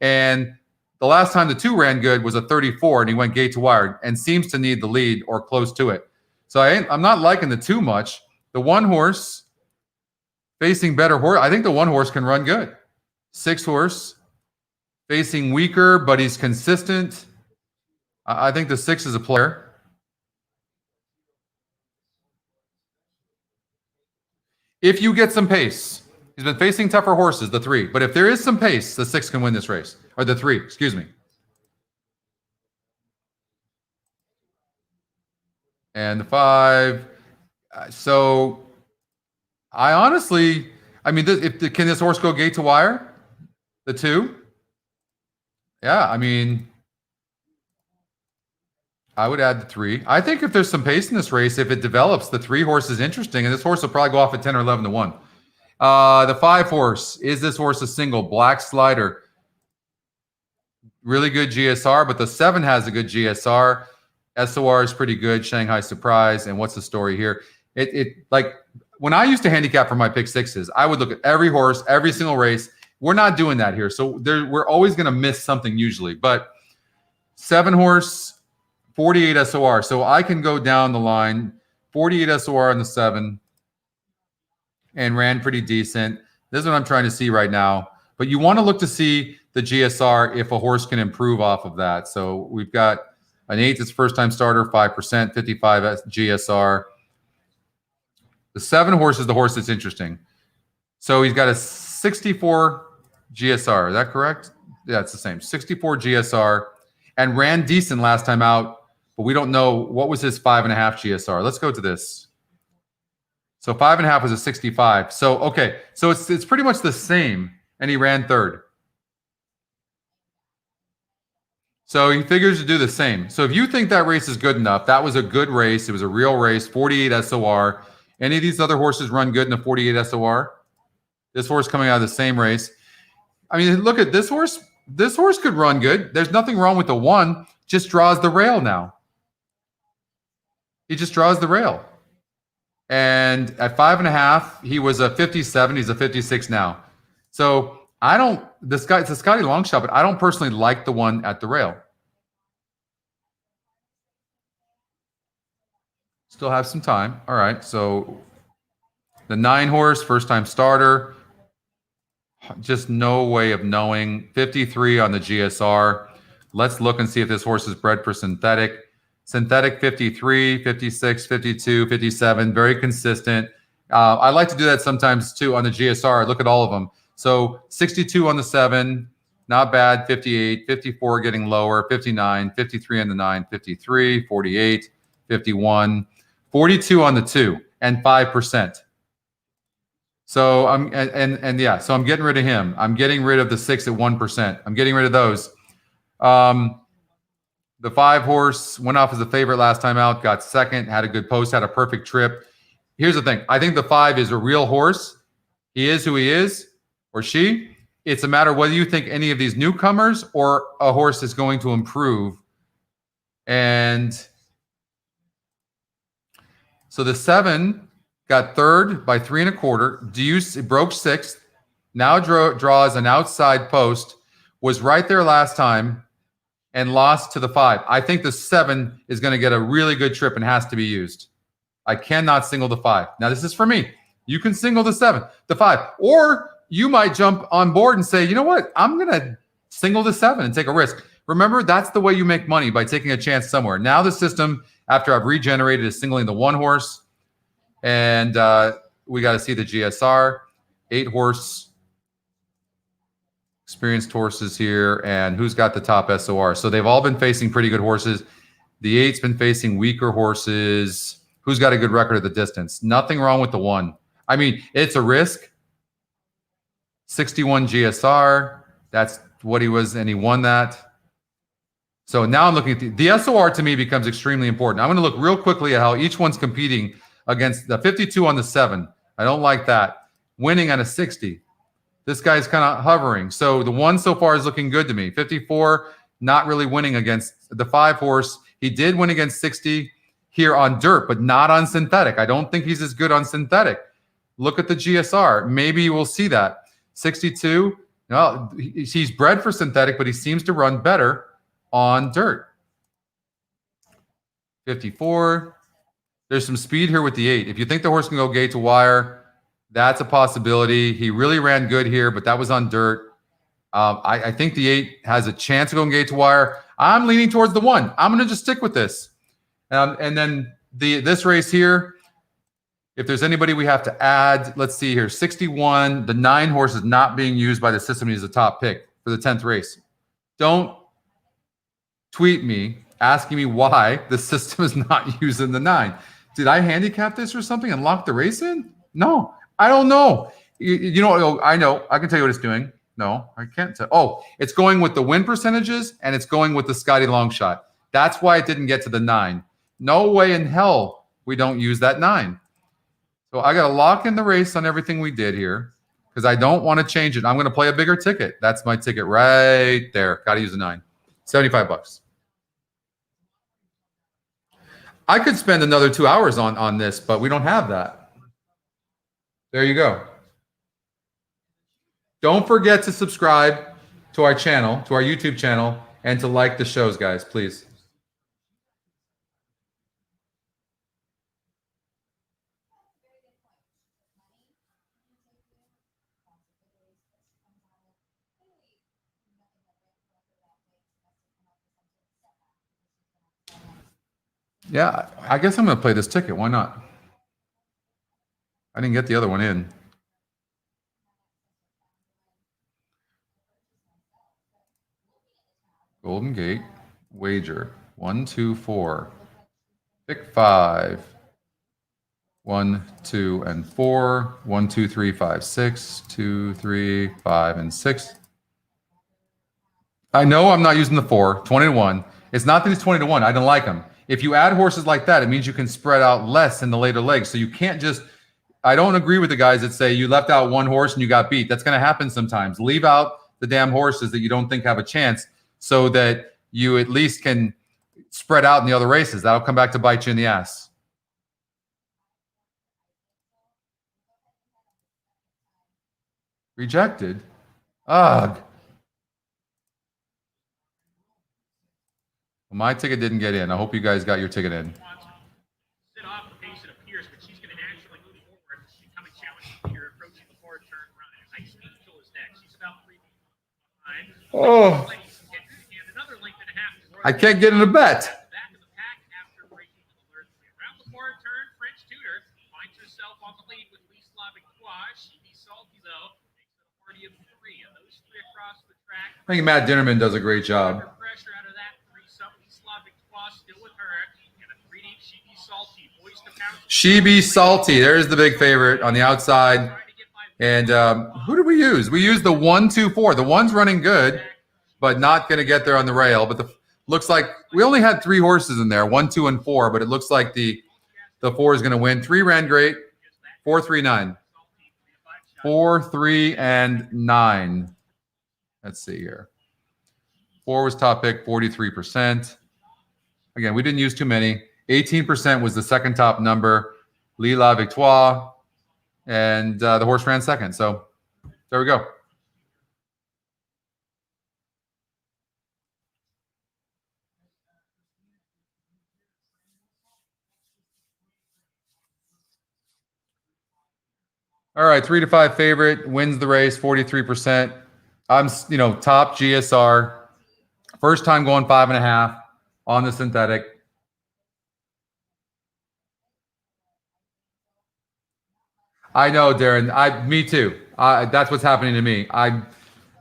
and the last time the 2 ran good was a 34, and he went gate to wire and seems to need the lead or close to it. So I'm not liking the 2 much. The 1 horse facing better horse. I think the 1 horse can run good. 6 horse facing weaker, but he's consistent. I think the 6 is a player. If you get some pace, he's been facing tougher horses, the 3. But if there is some pace, the 6 can win this race. Or the 3, excuse me. And the 5. So I honestly, I mean, can this horse go gate to wire? The 2? Yeah, I mean, I would add the 3. I think if there's some pace in this race, if it develops, the 3 horse is interesting, and this horse will probably go off at 10 or 11-1. The 5 horse, is this horse a single? Black Slider. Really good GSR, but the 7 has a good GSR. SOR is pretty good. Shanghai Surprise. And what's the story here? It like when I used to handicap for my pick 6s, I would look at every horse, every single race. We're not doing that here. So we're always going to miss something usually. But 7 horse, 48 SOR. So I can go down the line. 48 SOR on the 7 and ran pretty decent. This is what I'm trying to see right now. But you want to look to see the GSR if a horse can improve off of that. So we've got an 8 that's first-time starter, 5%, 55 GSR. The 7 horse is the horse that's interesting. So he's got a 64 GSR. Is that correct? Yeah, it's the same. 64 GSR and ran decent last time out. But we don't know what was his 5.5 GSR. Let's go to this. So 5.5 was a 65. So, okay. So it's pretty much the same. And he ran 3rd. So he figures to do the same. So if you think that race is good enough, that was a good race. It was a real race, 48 SOR. Any of these other horses run good in a 48 SOR? This horse coming out of the same race. I mean, look at this horse. This horse could run good. There's nothing wrong with the one. Just draws the rail now. He just draws the rail. And at 5.5, he was a 57. He's a 56 now. So I don't, it's a Scotty long shot, but I don't personally like the one at the rail. Still have some time. All right. So the 9 horse, first time starter. Just no way of knowing. 53 on the GSR. Let's look and see if this horse is bred for synthetic. Synthetic 53, 56, 52, 57. Very consistent. I like to do that sometimes too on the GSR. Look at all of them. So 62 on the 7. Not bad. 58, 54 getting lower. 59, 53 on the 9. 53, 48, 51. 42 on the 2 and 5%. So I'm yeah, so I'm getting rid of him. I'm getting rid of the 6 at 1%. I'm getting rid of those. The 5 horse went off as a favorite last time out, got second, had a good post, had a perfect trip. Here's the thing. I think the 5 is a real horse. He is who he is, or she. It's a matter of whether you think any of these newcomers or a horse is going to improve. And so the 7 got third by 3 1/4. It broke 6th. Now draws an outside post. Was right there last time and lost to the 5. I think the 7 is going to get a really good trip and has to be used. I cannot single the 5. Now, this is for me. You can single the 7, the 5. Or you might jump on board and say, you know what? I'm going to single the 7 and take a risk. Remember, that's the way you make money, by taking a chance somewhere. Now the system, after I've regenerated, is singling the 1 horse. And we got to see the GSR. 8 horse experienced horses here. And who's got the top SOR? So they've all been facing pretty good horses. The 8's been facing weaker horses. Who's got a good record at the distance? Nothing wrong with the 1. I mean, it's a risk. 61 GSR. That's what he was, and he won that. So now I'm looking at the SOR. To me, becomes extremely important. I'm going to look real quickly at how each one's competing against the 52 on the 7. I don't like that. Winning on a 60. This guy's kind of hovering. So the 1 so far is looking good to me. 54, not really winning against the 5 horse. He did win against 60 here on dirt, but not on synthetic. I don't think he's as good on synthetic. Look at the GSR. Maybe we'll see that. 62, no, he's bred for synthetic, but he seems to run better on dirt. 54. There's some speed here with the 8. If you think the horse can go gate to wire, that's a possibility. He really ran good here, but that was on dirt. I think the 8 has a chance of going gate to wire. I'm leaning towards the 1. I'm going to just stick with this. And then this race here, if there's anybody we have to add, let's see here. 61, the 9 horse is not being used by the system. He's a top pick for the 10th race. Don't tweet me asking me why the system is not using the 9. Did I handicap this or something and lock the race in? No, I don't know. You know, I know. I can tell you what it's doing. No, I can't tell. Oh, it's going with the win percentages and it's going with the Scotty long shot. That's why it didn't get to the 9. No way in hell we don't use that 9. So I got to lock in the race on everything we did here because I don't want to change it. I'm going to play a bigger ticket. That's my ticket right there. Got to use a 9. $75. I could spend another 2 hours on this, but we don't have that. There you go. Don't forget to subscribe to our channel, to our YouTube channel, and to like the shows, guys, please. Yeah, I guess I'm going to play this ticket. Why not? I didn't get the other one in. Golden Gate, wager, 1, 2, 4. Pick 5. 1, 2, and 4. 1, 2, 3, 5, 6. 2, 3, 5, and 6. I know I'm not using the 4, 20 to 1. It's not that he's 20 to 1. I don't like him. If you add horses like that, it means you can spread out less in the later legs. So you can't just, I don't agree with the guys that say you left out one horse and you got beat. That's going to happen sometimes. Leave out the damn horses that you don't think have a chance so that you at least can spread out in the other races. That'll come back to bite you in the ass. Rejected? Ugh. My ticket didn't get in. I hope you guys got your ticket in. Sit off the pace it appears, but she's going to naturally move forward, becoming challenged here, approaching the forward turn run. Nice angel is next. She's about 3 feet behind. Oh. And another length and a half. I can't get in a bet. Back of the pack after breaking the alert. Around the forward turn, French Tudor finds herself on the lead with Lisla Victoire. She be salty though. Makes it a party of 3, and those 3 across the track. I think Matt Dinnerman does a great job. Pressure out of that 3. Lisla Victoire still with her, and a 3 deep. She be salty. Voice to pound. She be salty. There's the big favorite on the outside. And who did we use? We used the 1, 2, 4. The 1's running good, but not going to get there on the rail. But the looks like we only had 3 horses in there, 1, 2, and 4. But it looks like the 4 is going to win. 3 ran great. 4, 3, 9. 4, 3, and 9. Let's see here. 4 was top pick, 43%. Again, we didn't use too many. 18% was the second top number. Lila Victoire. And the horse ran second. So there we go. All right, 3 to 5 favorite wins the race, 43%. I'm, top GSR. First time going 5.5 on the synthetic. I know, Darren. Me too. That's what's happening to me. I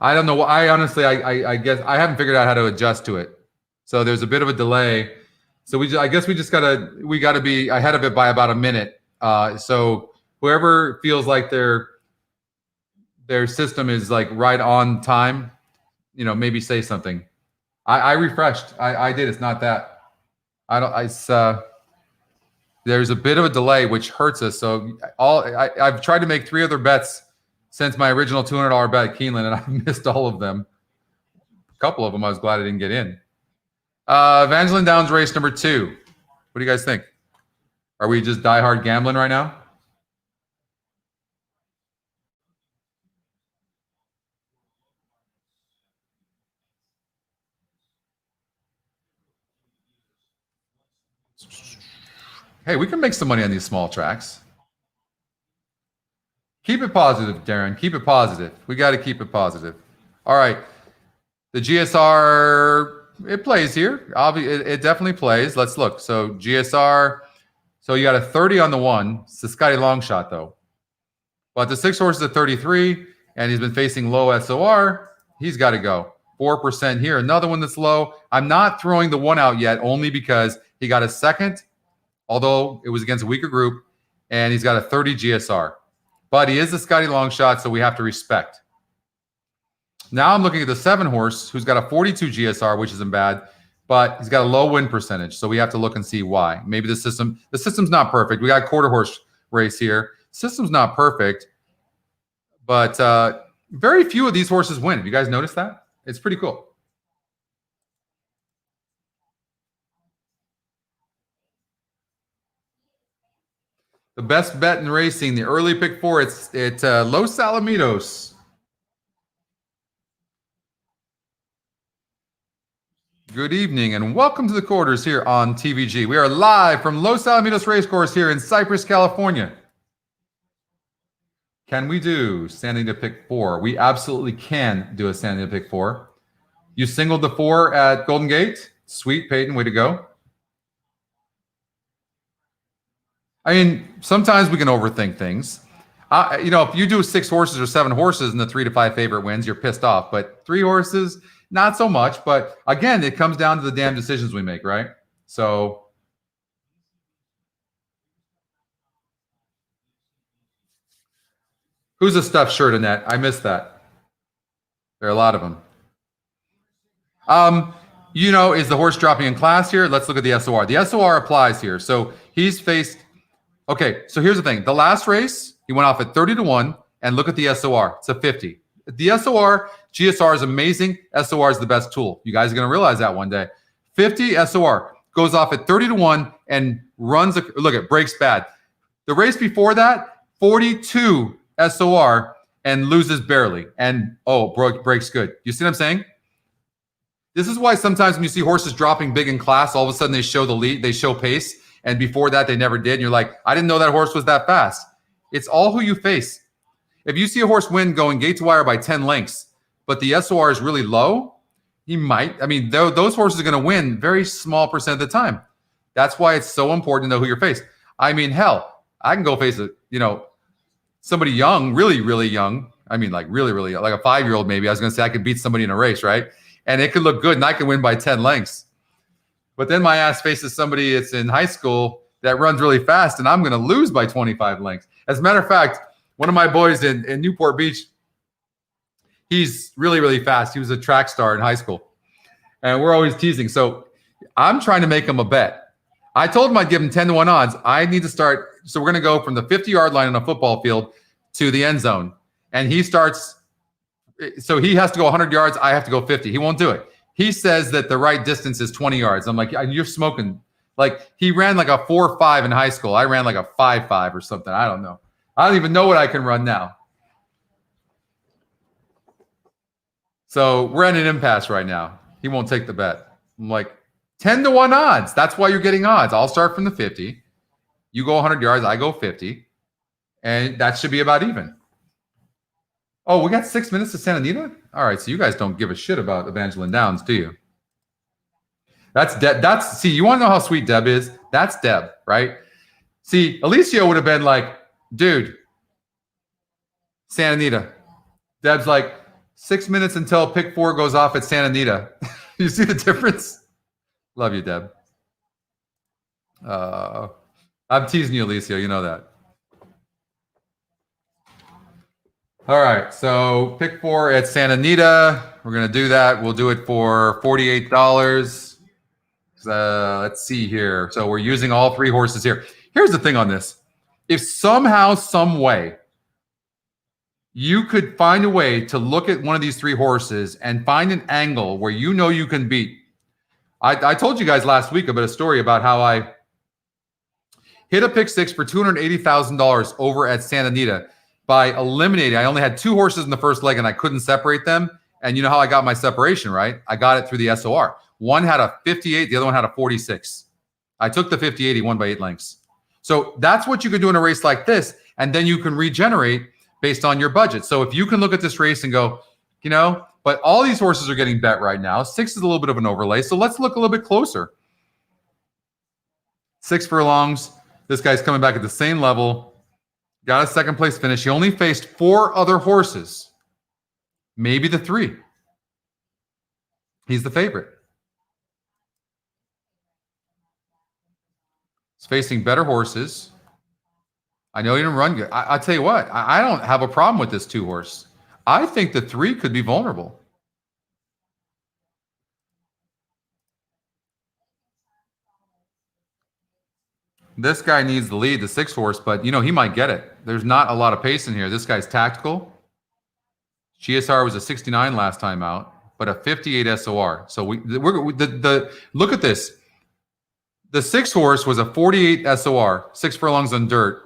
don't know. I honestly, I guess I haven't figured out how to adjust to it. So there's a bit of a delay. So I guess we gotta be ahead of it by about a minute. So whoever feels like their system is like right on time, maybe say something. I refreshed. I did. It's not that. There's a bit of a delay, which hurts us. So I've tried to make 3 other bets since my original $200 bet at Keeneland, and I missed all of them. A couple of them I was glad I didn't get in. Evangeline Downs race number 2. What do you guys think? Are we just diehard gambling right now? Hey, we can make some money on these small tracks. Keep it positive, Darren. Keep it positive. We got to keep it positive. All right. The GSR, it plays here. It definitely plays. Let's look. So GSR, so you got a 30 on the 1. It's the Scotty long shot, though. But the 6 horses at 33, and he's been facing low SOR. He's got to go. 4% here. Another one that's low. I'm not throwing the 1 out yet, only because he got a second, although it was against a weaker group, and he's got a 30 GSR. But he is the Scotty long shot, so we have to respect. Now I'm looking at the 7 horse, who's got a 42 GSR, which isn't bad, but he's got a low win percentage, so we have to look and see why. Maybe the system's not perfect. We got a quarter horse race here. System's not perfect, but very few of these horses win. Have you guys noticed that? It's pretty cool. The best bet in racing, the early pick 4, it's Los Alamitos. Good evening and welcome to the quarters here on TVG. We are live from Los Alamitos Racecourse here in Cypress, California. Can we do standing to pick 4? We absolutely can do a standing to pick 4. You singled the 4 at Golden Gate. Sweet, Peyton, way to go. I mean, sometimes we can overthink things. If you do 6 horses or 7 horses and the 3 to 5 favorite wins, you're pissed off. But 3 horses, not so much. But again, it comes down to the damn decisions we make, right? So who's a stuffed shirt, Annette? I missed that. There are a lot of them. You know, is the horse dropping in class here? Let's look at the SOR. The SOR applies here. So he's faced. Okay, so here's the thing. The last race, he went off at 30-1, and look at the SOR. It's a 50. The SOR, GSR is amazing. SOR is the best tool. You guys are going to realize that one day. 50 SOR goes off at 30-1 and runs. Look, it breaks bad. The race before that, 42 SOR and loses barely. And, breaks good. You see what I'm saying? This is why sometimes when you see horses dropping big in class, all of a sudden they show the lead, they show pace. And before that, they never did. And you're like, I didn't know that horse was that fast. It's all who you face. If you see a horse win going gate to wire by 10 lengths, but the SOR is really low, he might. I mean, those horses are going to win very small percent of the time. That's why it's so important to know who you're facing. I mean, hell, I can go face somebody young, really, really young. I mean, like really, really young, like a 5-year-old maybe. I was going to say I could beat somebody in a race, right? And it could look good, and I can win by 10 lengths. But then my ass faces somebody that's in high school that runs really fast, and I'm going to lose by 25 lengths. As a matter of fact, one of my boys in Newport Beach, he's really, really fast. He was a track star in high school, and we're always teasing. So I'm trying to make him a bet. I told him I'd give him 10-1 odds. I need to start. So we're going to go from the 50-yard line on a football field to the end zone, and he starts. So he has to go 100 yards. I have to go 50. He won't do it. He says that the right distance is 20 yards. I'm like, you're smoking. Like, he ran like a 4.5 in high school. I ran like a 5.5 or something. I don't know. I don't even know what I can run now. So we're at an impasse right now. He won't take the bet. I'm like, 10-1 odds. That's why you're getting odds. I'll start from the 50. You go 100 yards. I go 50. And that should be about even. Oh, we got 6 minutes to Santa Anita? All right, so you guys don't give a shit about Evangeline Downs, do you? That's Deb. See, you want to know how sweet Deb is? That's Deb, right? See, Alicia would have been like, dude, Santa Anita. Deb's like, 6 minutes until pick 4 goes off at Santa Anita. You see the difference? Love you, Deb. I'm teasing you, Alicia. You know that. All right, so pick 4 at Santa Anita. We're going to do that. We'll do it for $48. Let's see here. So we're using all 3 horses here. Here's the thing on this. If somehow, some way, you could find a way to look at one of these 3 horses and find an angle where you know you can beat. I told you guys last week about a story about how I hit a pick 6 for $280,000 over at Santa Anita. By eliminating, I only had 2 horses in the first leg and I couldn't separate them. And you know how I got my separation, right? I got it through the SOR. One had a 58, the other one had a 46. I took the 58, he won by 8 lengths. So that's what you could do in a race like this. And then you can regenerate based on your budget. So if you can look at this race and go, you know, but all these horses are getting bet right now. 6 is a little bit of an overlay. So let's look a little bit closer. 6 furlongs. This guy's coming back at the same level. Got a second place finish. He only faced 4 other horses. Maybe the 3. He's the favorite. He's facing better horses. I know he didn't run good. I'll tell you what. I don't have a problem with this 2 horse. I think the 3 could be vulnerable. This guy needs the lead, the 6 horse, but, you know, he might get it. There's not a lot of pace in here. This guy's tactical. GSR was a 69 last time out, but a 58 SOR. So look at this. The 6 horse was a 48 SOR, 6 furlongs on dirt,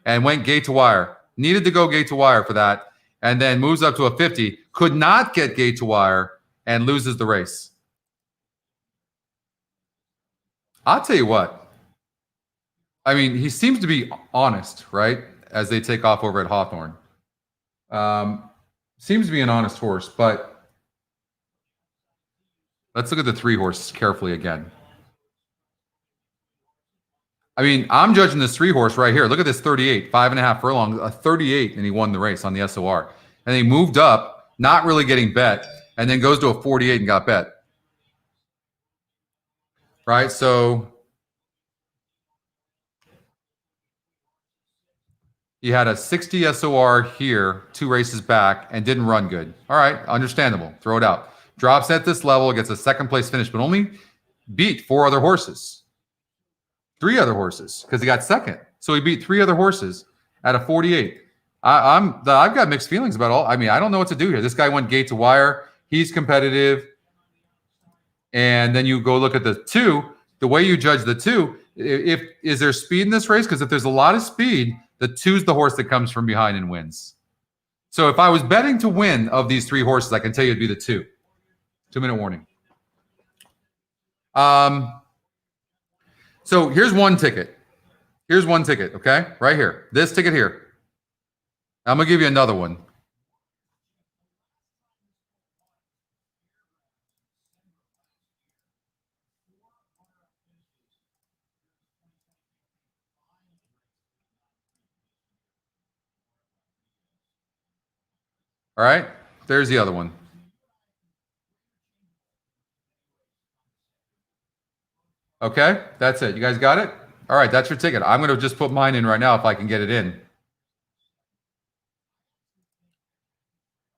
and went gate to wire. Needed to go gate to wire for that, and then moves up to a 50. Could not get gate to wire and loses the race. I'll tell you what. I mean, he seems to be honest, right? As they take off over at Hawthorne. Seems to be an honest horse, but let's look at the 3 horses carefully again. I mean, I'm judging this 3 horse right here. Look at this 38, 5.5 furlongs, a 38, and he won the race on the SOR. And he moved up, not really getting bet, and then goes to a 48 and got bet. Right? So he had a 60 SOR here, 2 races back, and didn't run good. All right, understandable. Throw it out. drops at this level, gets a second place finish, but only beat 4 other horses. 3 other horses, because he got second. So he beat 3 other horses at a 48. I've got mixed feelings about all. I mean, I don't know what to do here. This guy went gate to wire. He's competitive. And then you go look at the 2. The way you judge the 2, is there speed in this race? Because if there's a lot of speed, the 2's the horse that comes from behind and wins. So if I was betting to win of these 3 horses, I can tell you it'd be the 2. 2-minute warning. So here's one ticket. Here's one ticket, okay? Right here. This ticket here. I'm going to give you another one. All right? There's the other one. Okay? That's it. You guys got it? All right, that's your ticket. I'm going to just put mine in right now if I can get it in.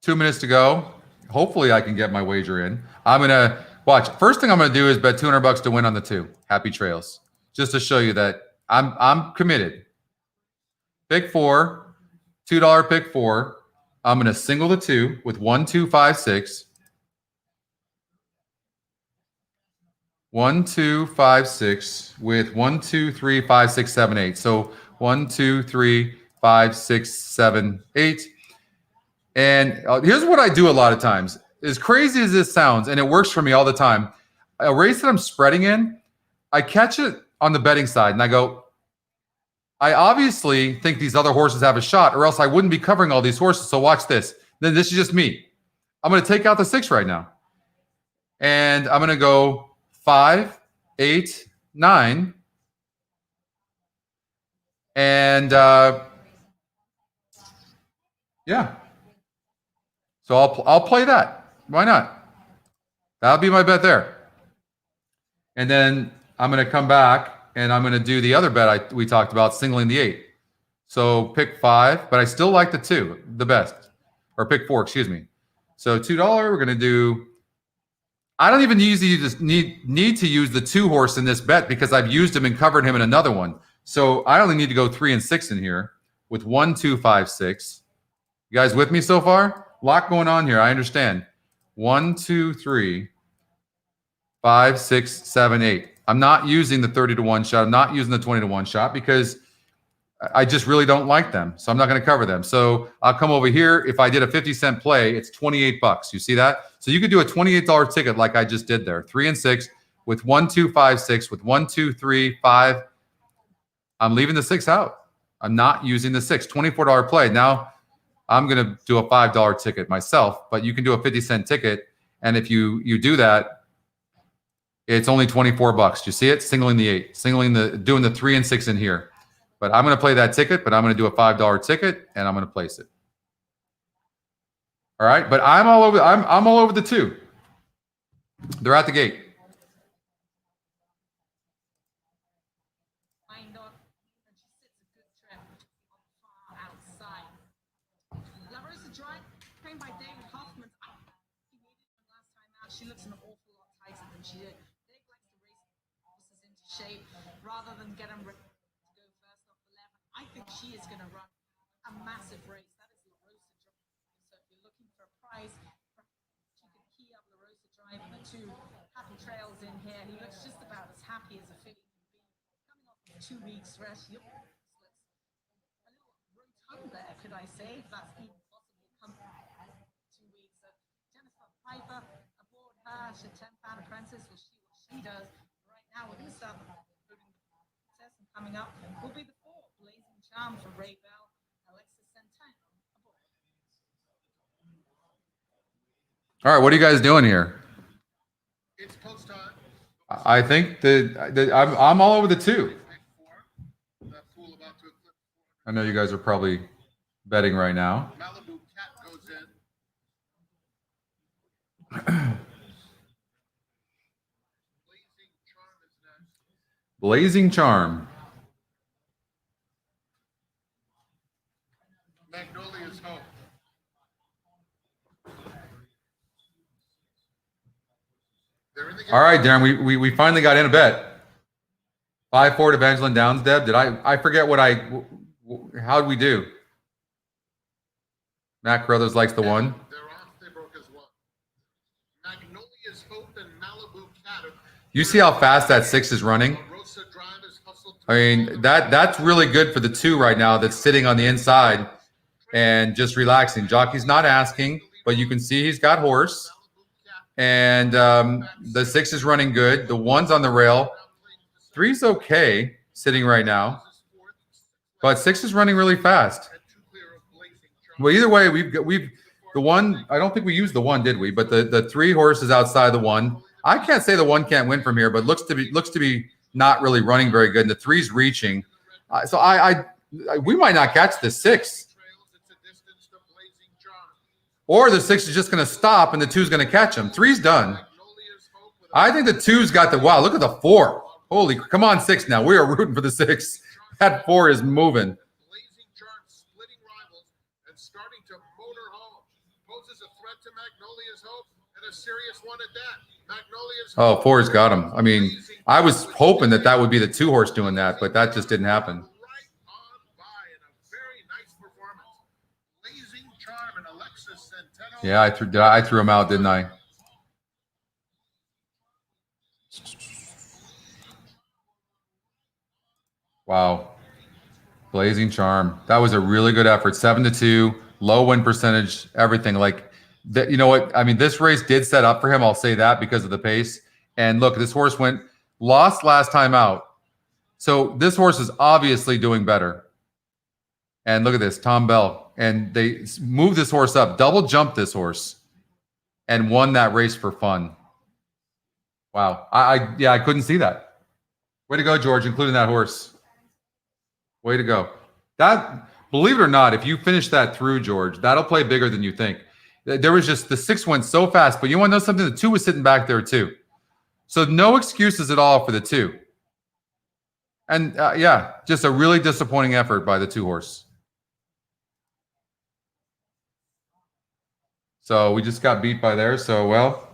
2 minutes to go. Hopefully I can get my wager in. I'm going to watch. First thing I'm going to do is bet $200 to win on the 2. Happy trails. Just to show you that I'm committed. Pick 4, $2 pick 4. I'm going to single the 2 with 1, 2, 5, 6. 1, 2, 5, 6 with 1, 2, 3, 5, 6, 7, 8. So 1, 2, 3, 5, 6, 7, 8. And here's what I do a lot of times. As crazy as this sounds, and it works for me all the time, a race that I'm spreading in, I catch it on the betting side, and I go, I obviously think these other horses have a shot, or else I wouldn't be covering all these horses. So watch this. Then this is just me. I'm going to take out the 6 right now. And I'm going to go 5, 8, 9. And yeah. So I'll play that. Why not? That'll be my bet there. And then I'm going to come back and I'm going to do the other bet we talked about, singling the 8. So pick 5, but I still like the 2 the best. Or pick 4, excuse me. So $2, we're going to do. I don't even need to use the 2 horse in this bet because I've used him and covered him in another one. So I only need to go 3 and 6 in here with 1, 2, 5, 6. You guys with me so far? A lot going on here. I understand. 1, 2, 3, 5, 6, 7, 8. I'm not using the 30-to-1 shot. I'm not using the 20-to-1 shot because I just really don't like them. So I'm not going to cover them. So I'll come over here. If I did a 50-cent play, it's $28. You see that? So you could do a $28 ticket like I just did there. 3 and 6 with 1, 2, 5, 6 with 1, 2, 3, 5. I'm leaving the 6 out. I'm not using the 6. $24 play. Now I'm going to do a $5 ticket myself, but you can do a 50-cent ticket. And if you do that, it's only $24. You see it? Singling the 8, doing the 3 and 6 in here. But I'm going to play that ticket, but I'm going to do a $5 ticket and I'm going to place it. All right. But I'm all over the 2. They're at the gate. She looks an awful lot tighter than she did. They like to race horses into shape rather than get them ready to go first off the left. I think she is going to run a massive race. That is LaRosa Drive. So if you're looking for a prize, you can key up LaRosa Drive and the 2 Happy Trails in here. He looks just about as happy as a filly can be. Coming off of 2 weeks rest, a little rotund there, could I say, if that's even possible. Come 2 weeks. Jennifer Piper. She 10-pound apprentice will see what she does. Right now, we're going to start the contest, and coming up will be the 4 Blazing Charm for Ray Bell, Alexis Centeno. All right, what are you guys doing here? It's post time. I think that I'm all over the 2. That fool about to eclipse 400. I know you guys are probably betting right now. Malibu Cat goes in. Blazing Charm. Magnolia's Hope. All right, Darren, we finally got in a bet. 5-4 to Evangeline Downs, Deb. Did I forget what how did we do? Matt Carruthers likes the one. They're off. They broke as one. Magnolia's Hope and Malibu Cat. You see how fast that 6 is running? Rosa Drive is hustled I mean, that's really good for the 2 right now that's sitting on the inside and just relaxing. Jockey's not asking, but you can see he's got horse. And the 6 is running good. The 1's on the rail. 3's okay sitting right now. But 6 is running really fast. Well, either way, we've the 1. I don't think we used the 1, did we? But the 3 horse is outside the 1. I can't say the 1 can't win from here, but looks to be not really running very good. And the 3's reaching, so we might not catch the 6, or the 6 is just going to stop and the 2's going to catch him. 3's done. I think the 2's got the wow. Look at the 4. Holy, come on 6 now. We are rooting for the 6. That 4 is moving. Oh, 4's got him. I mean, I was hoping that would be the 2 horse doing that, but that just didn't happen. Yeah, I threw him out, didn't I? Wow. Blazing Charm. That was a really good effort. 7-2, low win percentage, everything. Like that, you know what? I mean, this race did set up for him. I'll say that because of the pace. And look, this horse lost last time out. So this horse is obviously doing better. And look at this, Tom Bell. And they moved this horse up, double jumped this horse, and won that race for fun. Wow. I couldn't see that. Way to go, George, including that horse. Way to go. That, believe it or not, if you finish that through, George, that'll play bigger than you think. There was just, the 6 went so fast, but you want to know something? The 2 was sitting back there too. So no excuses at all for the 2. And yeah, just a really disappointing effort by the 2 horse. So we just got beat by there. So, well,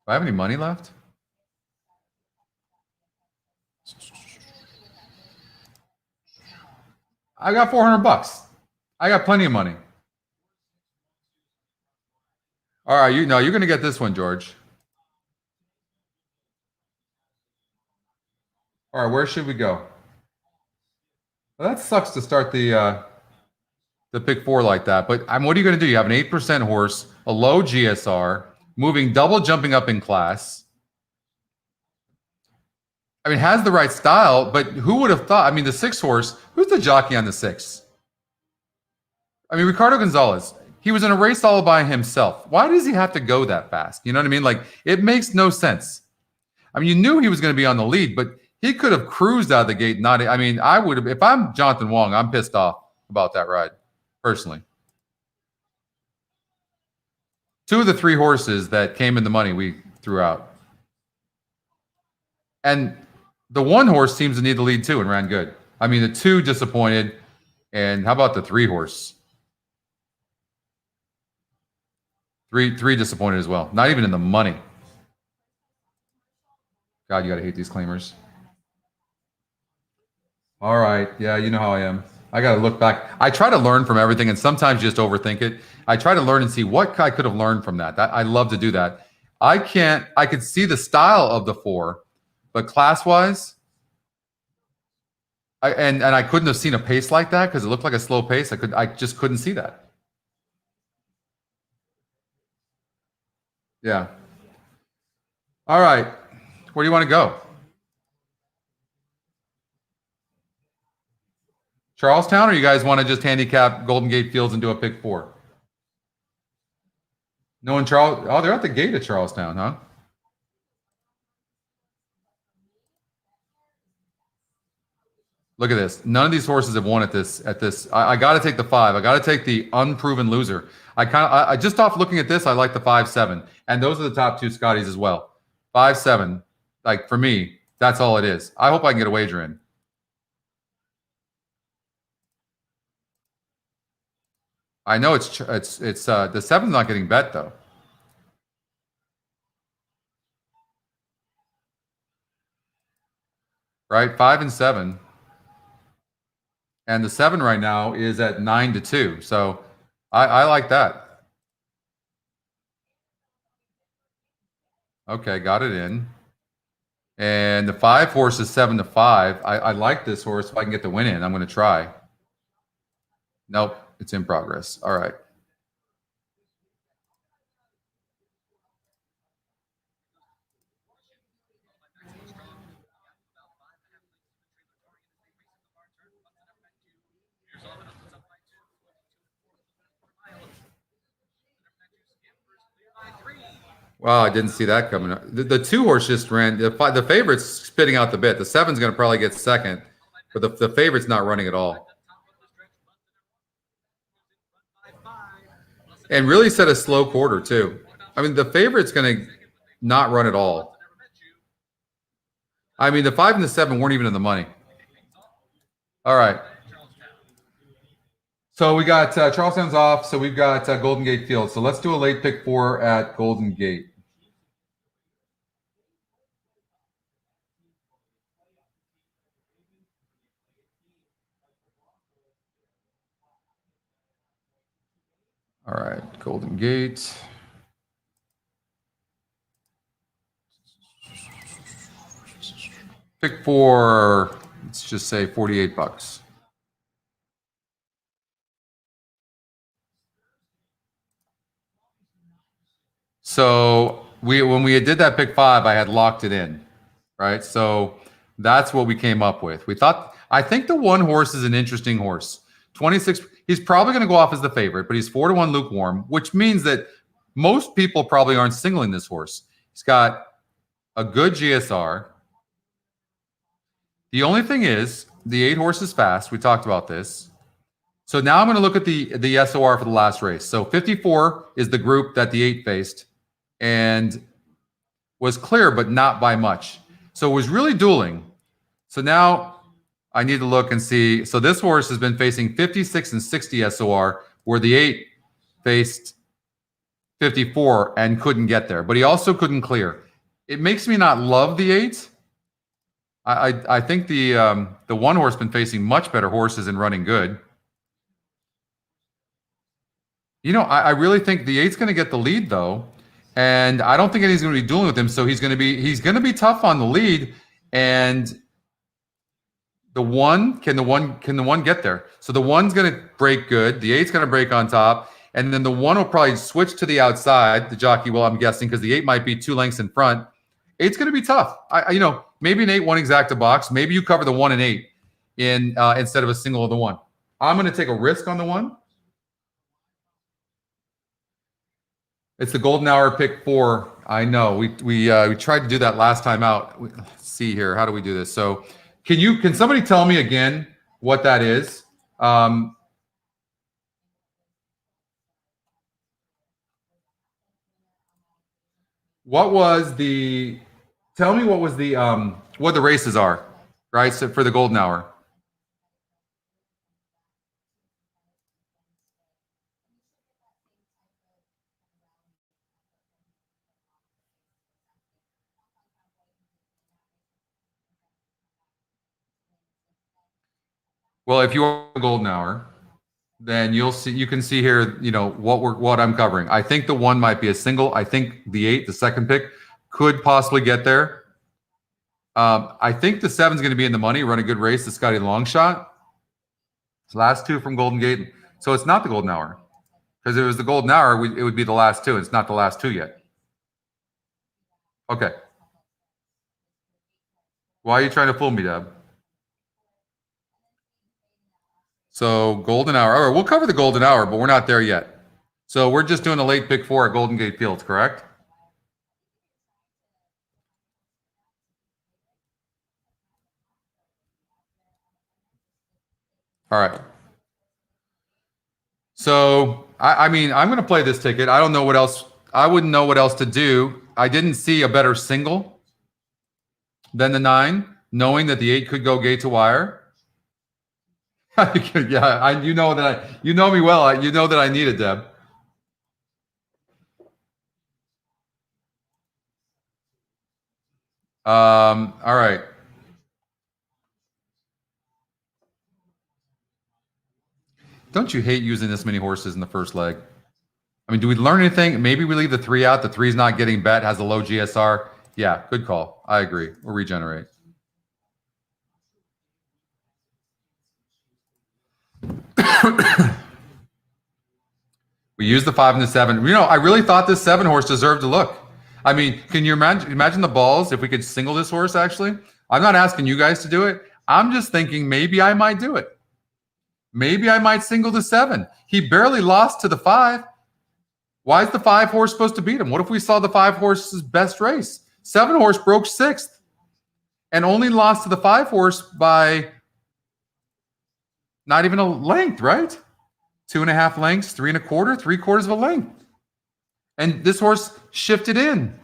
do I have any money left? I got $400. I got plenty of money. All right, you're going to get this one, George. All right, where should we go? Well, that sucks to start the pick 4 like that. But what are you going to do? You have an 8% horse, a low GSR, moving, double jumping up in class. I mean, has the right style, but who would have thought? I mean, the 6 horse, who's the jockey on the 6? I mean, Ricardo Gonzalez, he was in a race all by himself. Why does he have to go that fast? You know what I mean? Like, it makes no sense. I mean, you knew he was going to be on the lead, but he could have cruised out of the gate. I mean, I would have, if I'm Jonathan Wong, I'm pissed off about that ride, personally. 2 of the 3 horses that came in the money we threw out. And the 1 horse seems to need the lead too and ran good. I mean, the 2 disappointed. And how about the 3 horse? 3 disappointed as well. Not even in the money. God, you got to hate these claimers. All right. Yeah, you know how I am. I got to look back. I try to learn from everything, and sometimes you just overthink it. I try to learn and see what I could have learned from that. I love to do that. I could see the style of the 4, but class-wise, I couldn't have seen a pace like that because it looked like a slow pace. I just couldn't see that. Yeah. All right. Where do you want to go? Charlestown, or you guys want to just handicap Golden Gate Fields and do a pick 4? No one, oh, they're at the gate at Charlestown, huh? Look at this. None of these horses have won at this. I got to take the 5. I got to take the unproven loser. I just off looking at this, I like the 5-7, and those are the top 2 Scotties as well. 5-7, like for me, that's all it is. I hope I can get a wager in. I know it's the 7's not getting bet though. right? 5 and 7. And the 7 right now is at 9-2. So I like that. Okay, got it in. And the 5 horse is 7-5. I like this horse. If I can get the win in, I'm going to try. Nope, it's in progress. All right. Wow, I didn't see that coming up. The 2 horse just ran. The favorite's spitting out the bit. The 7's going to probably get second, but the favorite's not running at all. And really set a slow quarter, too. I mean, the favorite's going to not run at all. I mean, the 5 and the 7 weren't even in the money. All right. So we got Charlestown's off. So we've got Golden Gate Field. So let's do a late pick 4 at Golden Gate. All right, Golden Gate. Pick 4, let's just say $48. So when we did that pick 5, I had locked it in, right? So that's what we came up with. We thought, I think the 1 horse is an interesting horse. 26, he's probably going to go off as the favorite, but he's 4-1 lukewarm, which means that most people probably aren't singling this horse. He's got a good GSR. The only thing is the 8 horse is fast. We talked about this. So now I'm going to look at the SOR for the last race. So 54 is the group that the 8 faced and was clear, but not by much. So it was really dueling. So now I need to look and see. So this horse has been facing 56 and 60 SOR, where the 8 faced 54 and couldn't get there, but he also couldn't clear. It makes me not love the 8. I think the 1 horse been facing much better horses and running good. You know, I really think the 8's going to get the lead though, and I don't think anybody's going to be dueling with him. So he's going to be tough on the lead, and the 1 can the 1 get there? So the 1's going to break good. The 8's going to break on top, and then the 1 will probably switch to the outside. The jockey will, I'm guessing, because the 8 might be 2 lengths in front. 8's going to be tough. Maybe an 8-1 exacta box. Maybe you cover the 1 and 8 in instead of a single of the 1. I'm going to take a risk on the 1. It's the golden hour pick 4. I know we tried to do that last time out. Let's see here. How do we do this? So can somebody tell me again what that is? Tell me what was what the races are, right? So for the golden hour. Well, if you're a golden hour, then you can see here, what I'm covering. I think the 1 might be a single. I think the 8, the second pick, could possibly get there. I think the 7's going to be in the money, run a good race, the Scotty long shot. Last 2 from Golden Gate. So it's not the golden hour. Because if it was the golden hour, it would be the last 2. It's not the last 2 yet. Okay. Why are you trying to fool me, Deb? So golden hour. All right, we'll cover the golden hour, but we're not there yet. So we're just doing a late pick 4 at Golden Gate Fields, correct? All right. So, I'm going to play this ticket. I don't know what else. I wouldn't know what else to do. I didn't see a better single than the 9, knowing that the 8 could go gate to wire. Yeah, you know me well. You know that I need it, Deb. All right. don't you hate using this many horses in the first leg? I mean, do we learn anything? Maybe we leave the 3 out. The 3's not getting bet, has a low GSR. Yeah, good call. I agree. We'll regenerate. We use the 5 and the 7. You know, I really thought this 7 horse deserved to look. I mean, can you imagine the balls if we could single this horse, actually? I'm not asking you guys to do it. I'm just thinking maybe I might do it. Maybe I might single the 7. He barely lost to the 5. Why is the 5 horse supposed to beat him? What if we saw the 5 horse's best race? 7 horse broke 6th and only lost to the 5 horse by not even a length, right? 2.5 lengths, 3 1/4, 3/4 of a length. And this horse shifted in.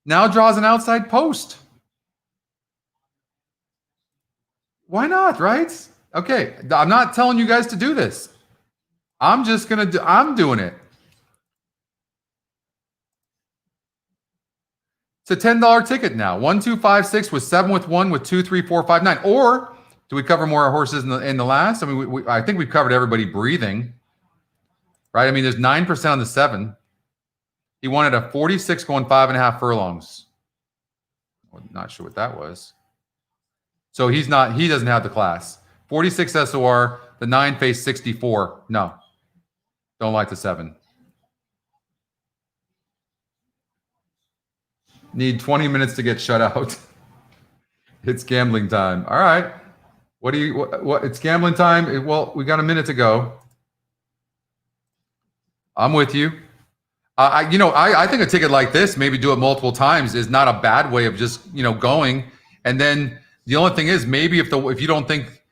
Now draws an outside post. Why not, right? Okay, I'm not telling you guys to do this. I'm just going to do, I'm doing it. It's a $10 ticket now. 1, 2, 5, 6 with 7 with 1 with 2, 3, 4, 5, 9. Or do we cover more horses in the last? I mean, I think we've covered everybody breathing, right? I mean, there's 9% on the 7. He wanted a 46 going 5.5 furlongs. I'm not sure what that was. So he doesn't have the class. 46 SOR, the 9 face 64. No, don't like the 7. Need 20 minutes to get shut out. It's gambling time. All right. What it's gambling time. Well, we got a minute to go. I'm with you. I think a ticket like this, maybe do it multiple times, is not a bad way of just, going. And then the only thing is, maybe if you don't think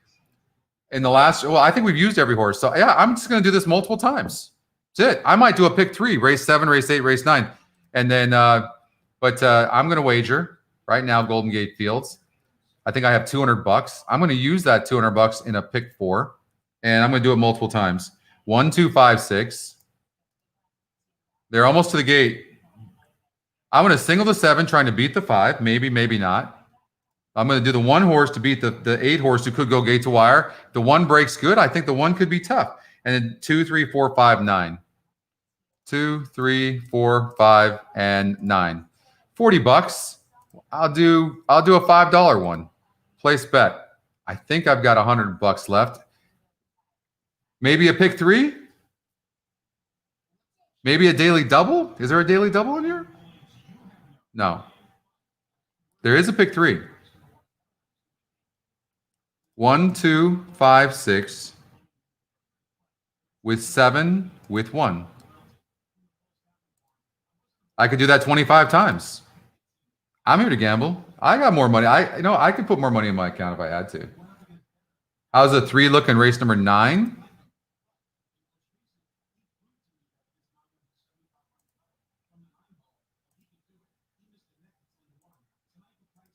in the last, well, I think we've used every horse. So yeah, I'm just going to do this multiple times. That's it. I might do a pick 3, race 7, race 8, race 9. And then, but I'm going to wager right now, Golden Gate Fields. I think I have $200. I'm going to use that $200 in a pick 4, and I'm going to do it multiple times. 1, 2, 5, 6. They're almost to the gate. I'm going to single the 7, trying to beat the 5. Maybe, maybe not. I'm going to do the 1 horse to beat the 8 horse who could go gate to wire. The 1 breaks good. I think the 1 could be tough. And then 2, 3, 4, 5, 9. 2, 3, 4, 5, and 9. $40. I'll do a $5 one. Place bet. I think I've got $100 left. Maybe a pick 3. Maybe a daily double. Is there a daily double in here? No. There is a pick 3. 1, 2, 5, 6 with 7 with 1. I could do that 25 times. I'm here to gamble. I got more money. I could put more money in my account if I had to. How's a 3 look in race number 9?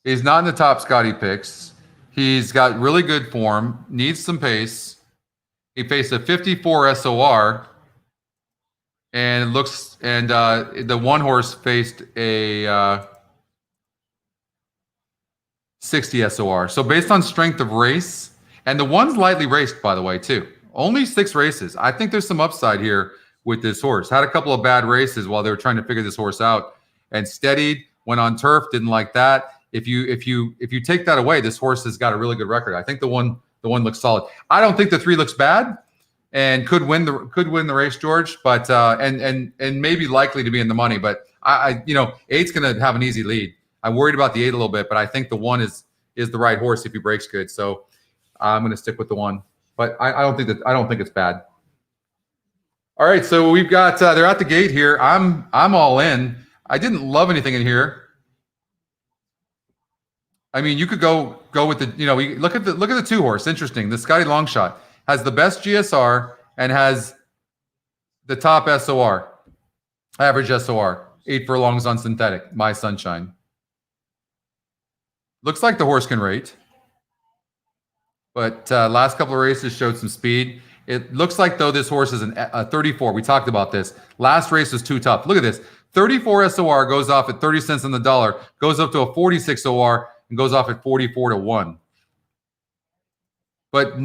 He's not in the top Scotty picks. He's got really good form, needs some pace. He faced a 54 SOR, and the 1 horse faced a 60 SOR. So based on strength of race, and the 1's lightly raced, by the way, too. Only 6 races. I think there's some upside here with this horse. Had a couple of bad races while they were trying to figure this horse out, and steadied, went on turf, didn't like that. If you take that away, this horse has got a really good record. I think the one looks solid. I don't think the 3 looks bad, and could win the race, George. But and maybe likely to be in the money. But I 8's going to have an easy lead. I'm worried about the 8 a little bit, but I think the 1 is the right horse if he breaks good. So I'm going to stick with the 1. But I don't think it's bad. All right, so we've got they're at the gate here. I'm all in. I didn't love anything in here. I mean, you could go with the, look at the 2 horse. Interesting. The Scotty Longshot has the best GSR and has the top SOR, average SOR, 8 furlongs on synthetic. My Sunshine. Looks like the horse can rate, but last couple of races showed some speed. It looks like, though, this horse is a 34. We talked about this. Last race was too tough. Look at this. 34 SOR goes off at 30 cents on the dollar, goes up to a 46 OR, and goes off at 44 to 1. But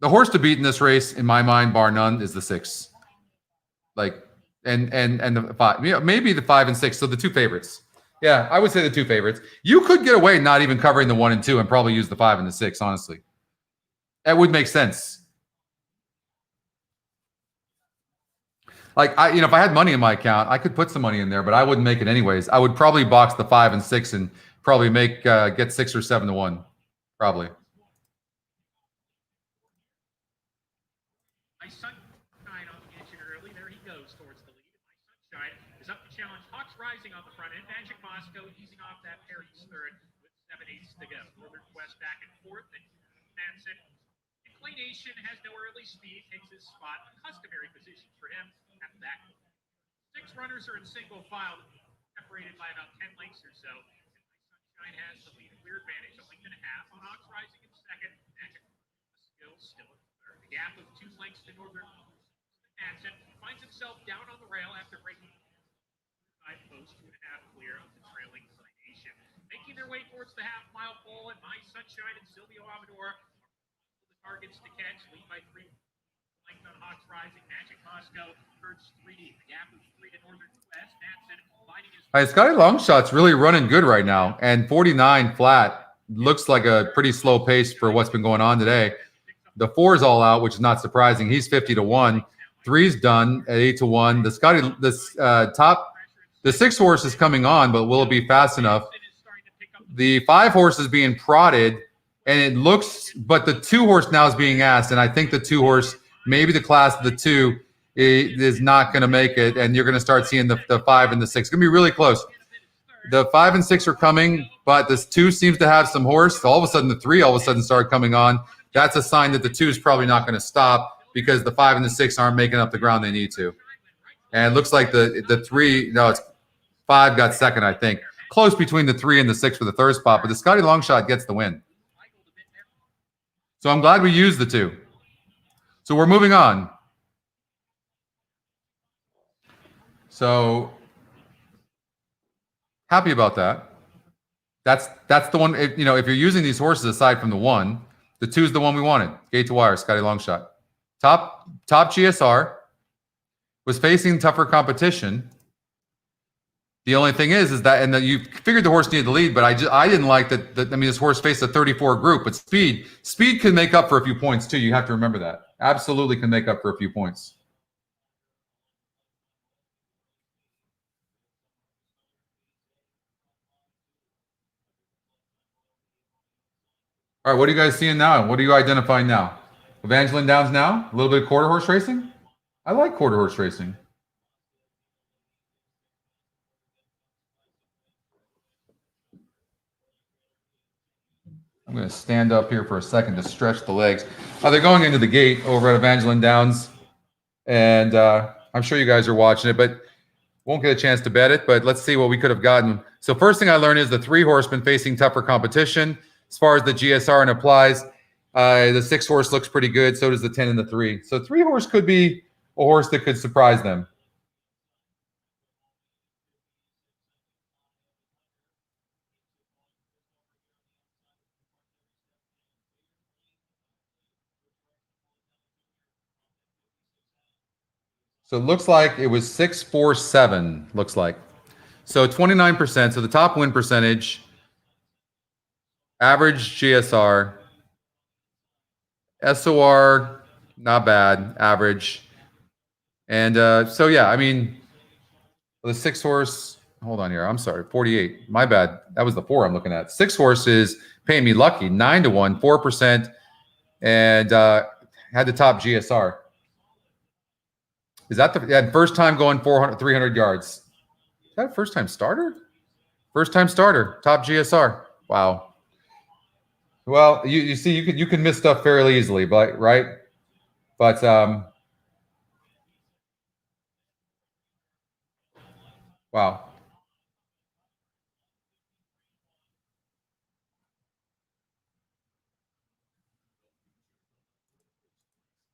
The horse to beat in this race, in my mind, bar none, is the 6. Like, and the 5. You know, maybe the 5 and 6. So the 2 favorites. Yeah, I would say the 2 favorites. You could get away not even covering the 1 and 2 and probably use the 5 and the 6. Honestly, that would make sense. Like, if I had money in my account, I could put some money in there, but I wouldn't make it anyways. I would probably box the 5 and 6 and probably make get 6 or 7 to 1, probably. My Sunshine on the engine early. There he goes towards the lead. My Sunshine is up to challenge Hawks Rising on the front end. Magic Moscow easing off that pair. He's third with 7/8 to go. Northern Quest back and forth. And Manson. Inclination has no early speed. Takes his spot. A customary position for him at the back. 6 runners are in single file, separated by about 10 lengths or so. And My Sunshine has the lead, a clear advantage, a length and a half on Hawks Rising in second. Magic Moscow still in third. The gap of 2 lengths to Northern Manson finds himself down on the rail after breaking side post 2.5 clear of the trailing Inclination. Making their way towards the half-mile pole, and My Sunshine and Silvio Amador are the targets to catch. Lead by 3 length on Hawks Rising. Magic Moscow hurts 3D. The gap of 3 to Northern Quest. Manson finding his. All right, Scotty Longshot's really running good right now, and 49 flat looks like a pretty slow pace for what's been going on today. The 4 is all out, which is not surprising. He's 50 to 1. 3's done at 8 to 1. The Scotty, the 6 horse is coming on, but will it be fast enough? The 5 horse is being prodded, and it looks, but the 2 horse now is being asked, and I think the 2 horse, maybe the class of the 2, is not going to make it, and you're going to start seeing the 5 and the 6. It's going to be really close. The 5 and 6 are coming, but this 2 seems to have some horse. All of a sudden, the 3 all of a sudden started coming on. That's a sign that the 2 is probably not going to stop because the 5 and the 6 aren't making up the ground they need to. And it looks like the 3, no, it's 5 got second, I think. Close between the 3 and the 6 for the third spot, but the Scotty Longshot gets the win. So I'm glad we used the 2. So we're moving on. So happy about that. That's the one. If you're using these horses aside from the 1, the 2 is the one we wanted. Gate to wire, Scotty Longshot. Top GSR, was facing tougher competition. The only thing is that, and you figured the horse needed the lead, but I didn't like that. This horse faced a 34 group, but speed can make up for a few points too. You have to remember that. Absolutely can make up for a few points. All right, what are you guys seeing now? What are you identifying now? Evangeline Downs now? A little bit of quarter horse racing? I like quarter horse racing. I'm going to stand up here for a second to stretch the legs. They're going into the gate over at Evangeline Downs, and I'm sure you guys are watching it, but won't get a chance to bet it, but let's see what we could have gotten. So first thing I learned is the 3 horsemen facing tougher competition. As far as the GSR and applies, the 6 horse looks pretty good. So does the 10 and the 3. So 3 horse could be a horse that could surprise them. So it looks like it was 6-4-7, looks like. So 29%. So the top win percentage, average GSR, SOR, not bad, average. And so, yeah, the 6 horse, hold on here. I'm sorry, 48. My bad. That was the 4 I'm looking at. 6 horse is paying me lucky, 9 to 1, 4%, and had the top GSR. Is that the first time going 300 yards? Is that a first time starter? First time starter, top GSR. Wow. Well, you see, you can miss stuff fairly easily, but right? But wow.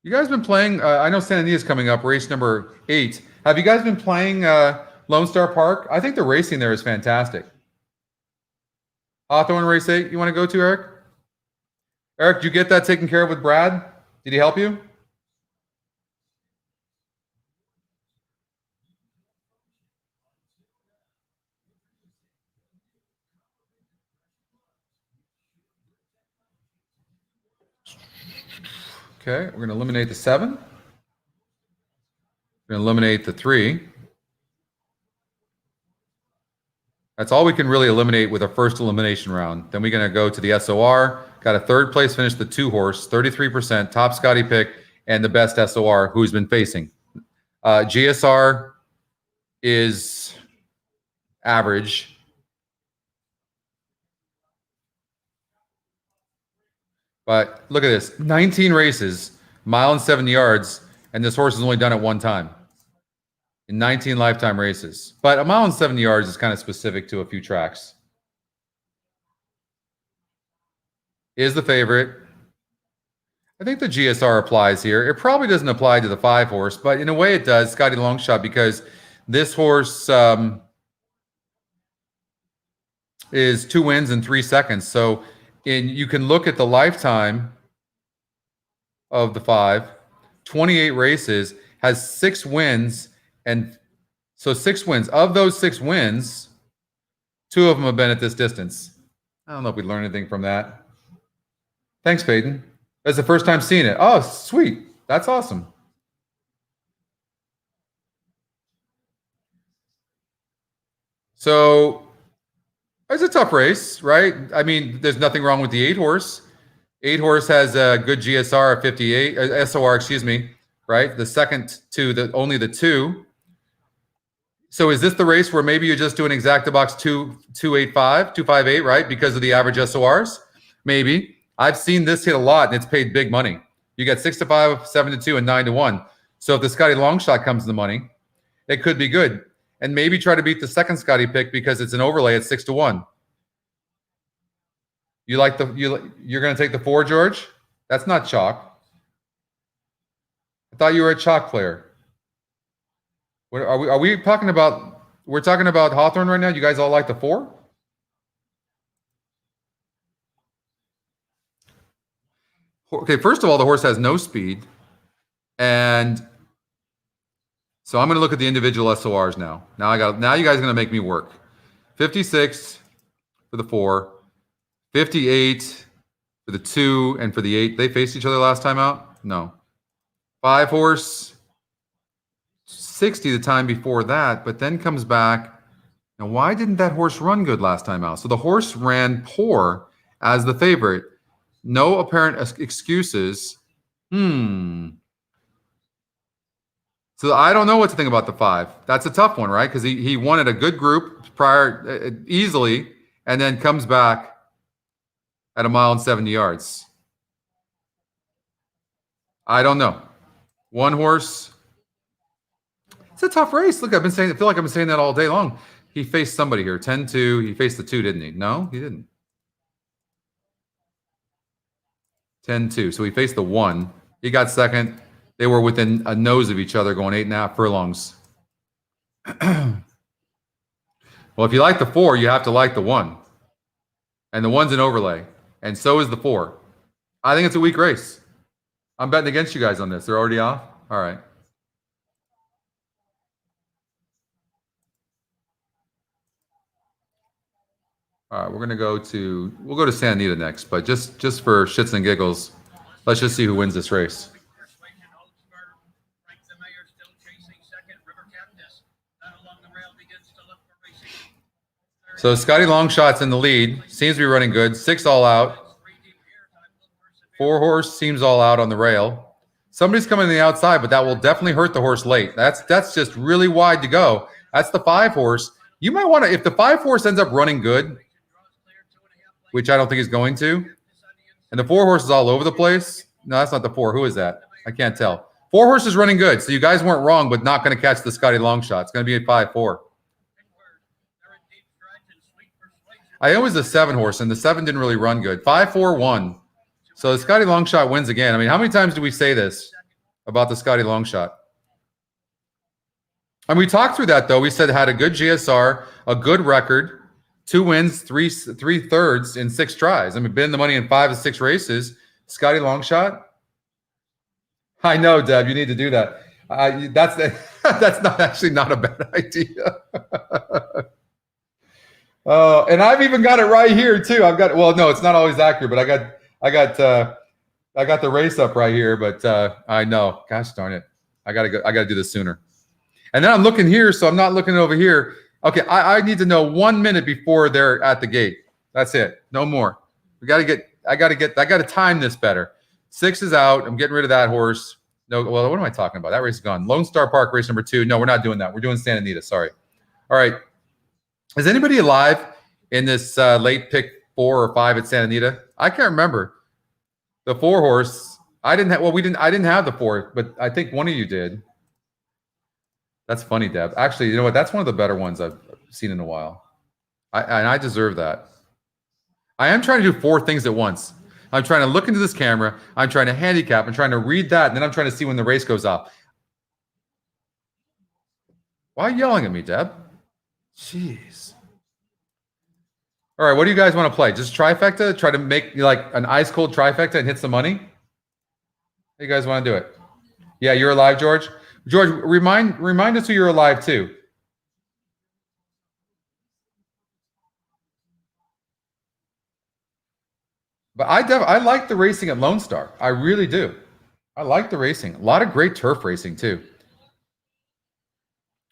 You guys been playing? I know Santa Anita is coming up, race number 8. Have you guys been playing Lone Star Park? I think the racing there is fantastic. Hawthorne race 8. You want to go to, Eric? Eric, did you get that taken care of with Brad? Did he help you? Okay, we're going to eliminate the 7. We're going to eliminate the 3. That's all we can really eliminate with our first elimination round. Then we're going to go to the SOR. Got a 3rd place finish, the 2 horse, 33%, top Scotty pick, and the best SOR who's been facing. GSR is average. But look at this, 19 races, mile and 7 yards, and this horse has only done it 1 time in 19 lifetime races. But a mile and 7 yards is kind of specific to a few tracks. Is the favorite. I think the GSR applies here. It probably doesn't apply to the 5 horse, but in a way it does, Scotty Longshot, because this horse is 2 wins in 3 seconds. So you can look at the lifetime of the 5, 28 races, has 6 wins. And so 6 wins. Of those 6 wins, 2 of them have been at this distance. I don't know if we learned anything from that. Thanks, Peyton. That's the first time seeing it. Oh, sweet. That's awesome. So it's a tough race, right? I mean, there's nothing wrong with the 8 horse. 8 horse has a good GSR of 58, SOR, excuse me, right? The second to only the 2. So is this the race where maybe you just do an Exactabox 285, 258, right? Because of the average SORs? Maybe. I've seen this hit a lot, and it's paid big money. You get 6-5, 7-2, and 9-1. So if the Scotty Longshot comes in the money, it could be good. And maybe try to beat the second Scotty pick because it's an overlay at 6-1. You like you're going to take the 4, George? That's not chalk. I thought you were a chalk player. What are we talking about? We're talking about Hawthorne right now. You guys all like the 4? Okay, first of all, the horse has no speed. And so I'm going to look at the individual SORs now. Now you guys are going to make me work. 56 for the 4, 58 for the 2, and for the 8. They faced each other last time out? No. 5 horse, 60 the time before that, but then comes back. Now, why didn't that horse run good last time out? So the horse ran poor as the favorite. No apparent excuses. So I don't know what to think about the 5. That's a tough one, right? Because he won at a good group prior easily, and then comes back at 1 mile and 70 yards. I don't know. 1 horse. It's a tough race. Look, I feel like I've been saying that all day long. He faced somebody here. 10-2. He faced the 2, didn't he? No, he didn't. 10-2. So he faced the 1. He got second. They were within a nose of each other going 8.5 furlongs. Well, if you like the 4, you have to like the 1. And the 1's an overlay. And so is the 4. I think it's a weak race. I'm betting against you guys on this. They're already off? All right. All right, we'll go to Santa Anita next, but just for shits and giggles, let's just see who wins this race. So Scotty Longshot's in the lead, seems to be running good. 6 all out. 4 horse seems all out on the rail. Somebody's coming on the outside, but that will definitely hurt the horse late. That's just really wide to go. That's the 5 horse. You might want to, if the 5 horse ends up running good, which I don't think he's going to, and the 4 horse is all over the place. No, that's not the 4. Who is that? I can't tell. 4 horse is running good, so you guys weren't wrong, but not going to catch the Scotty Longshot. It's going to be a 5-4. I know it was the 7 horse, and the 7 didn't really run good. 5-4-1. So the Scotty Longshot wins again. I mean, how many times do we say this about the Scotty Longshot? And we talked through that, though. We said it had a good GSR, a good record, 2 wins, 3 thirds in 6 tries. I mean, been the money in 5 of 6 races. Scotty Longshot, I know, Deb. You need to do that. That's not a bad idea. And I've even got it right here too. No, it's not always accurate, but I got the race up right here. But I know, gosh darn it, I gotta do this sooner. And then I'm looking here, so I'm not looking over here. Okay, I need to know 1 minute before they're at the gate. That's it. No more. I got to time this better. 6 is out. I'm getting rid of that horse. No, well, what am I talking about? That race is gone. Lone Star Park, race number 2. No, we're not doing that. We're doing Santa Anita. Sorry. All right. Is anybody alive in this late pick 4 or 5 at Santa Anita? I can't remember. The 4 horse. I didn't have the 4, but I think one of you did. That's funny, Deb. Actually, you know what? That's one of the better ones I've seen in a while. I deserve that. I am trying to do 4 things at once. I'm trying to look into this camera. I'm trying to handicap. I'm trying to read that. And then I'm trying to see when the race goes off. Why are you yelling at me, Deb? Jeez. All right, what do you guys want to play? Just trifecta? Try to make like an ice cold trifecta and hit some money? How do you guys want to do it? Yeah, you're alive, George? George, remind us who you're alive to. But I like the racing at Lone Star. I really do. I like the racing. A lot of great turf racing too.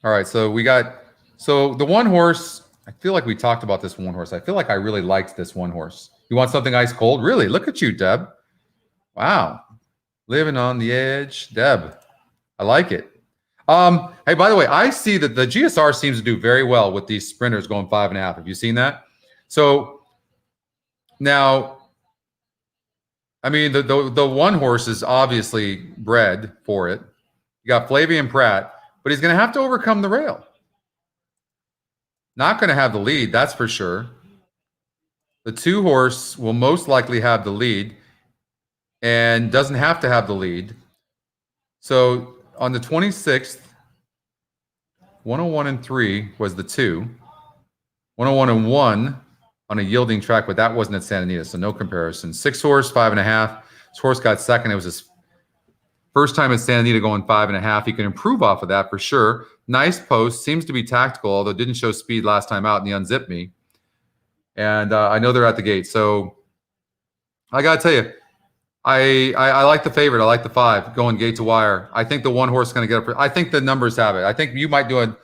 All right, so the one horse. I feel like we talked about this one horse. I feel like I really liked this one horse. You want something ice cold? Really? Look at you, Deb. Wow. Living on the edge. Deb. I like it. Hey, by the way, I see that the GSR seems to do very well with these sprinters going 5.5. Have you seen that? So now, I mean, the one horse is obviously bred for it. You got Flavian Pratt, but he's going to have to overcome the rail. Not going to have the lead, that's for sure. The 2 horse will most likely have the lead and doesn't have to have the lead. So on the 26th, 101 and 3 was the 2. 101 and 1 on a yielding track, but that wasn't at Santa Anita, so no comparison. 6 horse, 5.5. This horse got second. It was his first time at Santa Anita going 5.5. He can improve off of that for sure. Nice post. Seems to be tactical, although didn't show speed last time out, and he unzipped me. And I know they're at the gate. So I got to tell you, I like the favorite. I like the 5 going gate to wire. I think the one horse is going to get up. I think the numbers have it. I think you might do an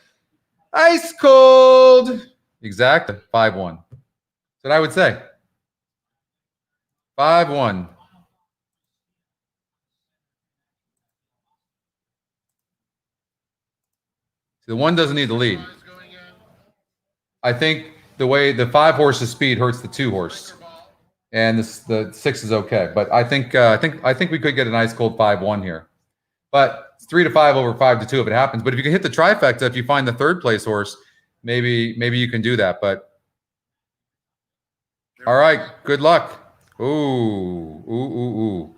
ice cold. Exactly. 5-1. That's what I would say. 5-1. The 1 doesn't need the lead. I think the way the 5 horse's speed hurts the 2 horse, and the 6 is okay. But I think we could get an ice cold 5-1 here. But it's 3-5 over 5-2 if it happens. But if you can hit the trifecta, if you find the 3rd place horse, maybe you can do that. But all right, good luck. Ooh.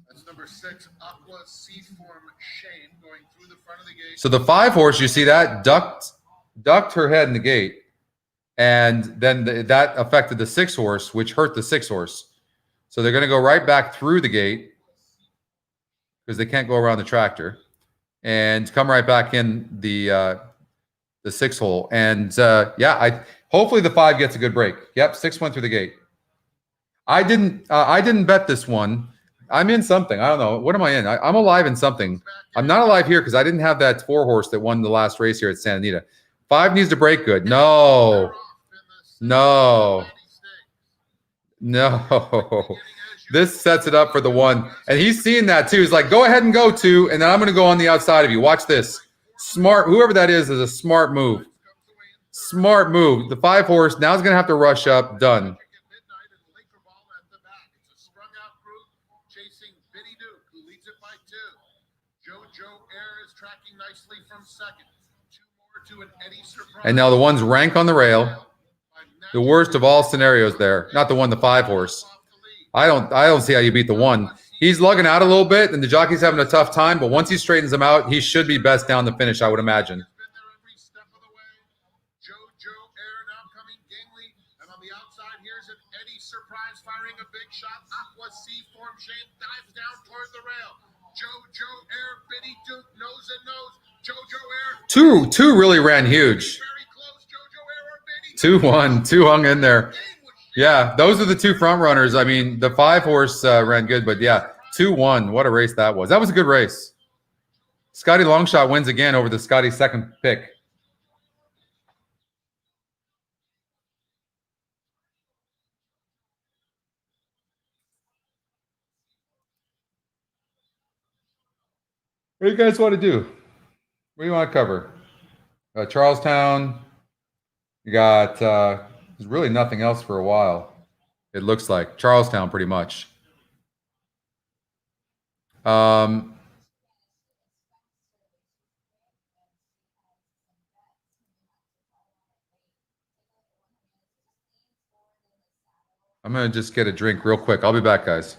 That's number 6, Aqua Seaform Shane, going through the front of the gate. So the 5 horse, you see that ducked her head in the gate, and then that affected the 6 horse, which hurt the 6 horse. So they're going to go right back through the gate because they can't go around the tractor, and come right back in the 6 hole. And hopefully the 5 gets a good break. Yep, 6 went through the gate. I didn't bet this one. I'm in something. I don't know. What am I in? I'm alive in something. I'm not alive here because I didn't have that 4 horse that won the last race here at Santa Anita. 5 needs to break good. No. This sets it up for the 1. And he's seeing that too. He's like, go ahead and go 2, and then I'm going to go on the outside of you. Watch this. Smart. Whoever that is a smart move. Smart move. The 5 horse now is going to have to rush up. Done. And now the 1's rank on the rail. The worst of all scenarios there. Not the 1, the 5 horse. I don't see how you beat the 1. He's lugging out a little bit, and the jockey's having a tough time, but once he straightens him out, he should be best down the finish, I would imagine. Jojo Air, Biddy Duke, nose and nose. Jojo Air. Two really ran huge. Very close. Jojo Air or Biddy. 2-1. Two hung in there. Yeah, those are the two front runners. I mean, the 5-horse ran good, but yeah, 2-1. What a race that was. That was a good race. Scotty Longshot wins again over the Scotty second pick. What do you guys want to do? What do you want to cover? Charlestown. You got there's really nothing else for a while. It looks like Charlestown pretty much. I'm going to just get a drink real quick. I'll be back, guys.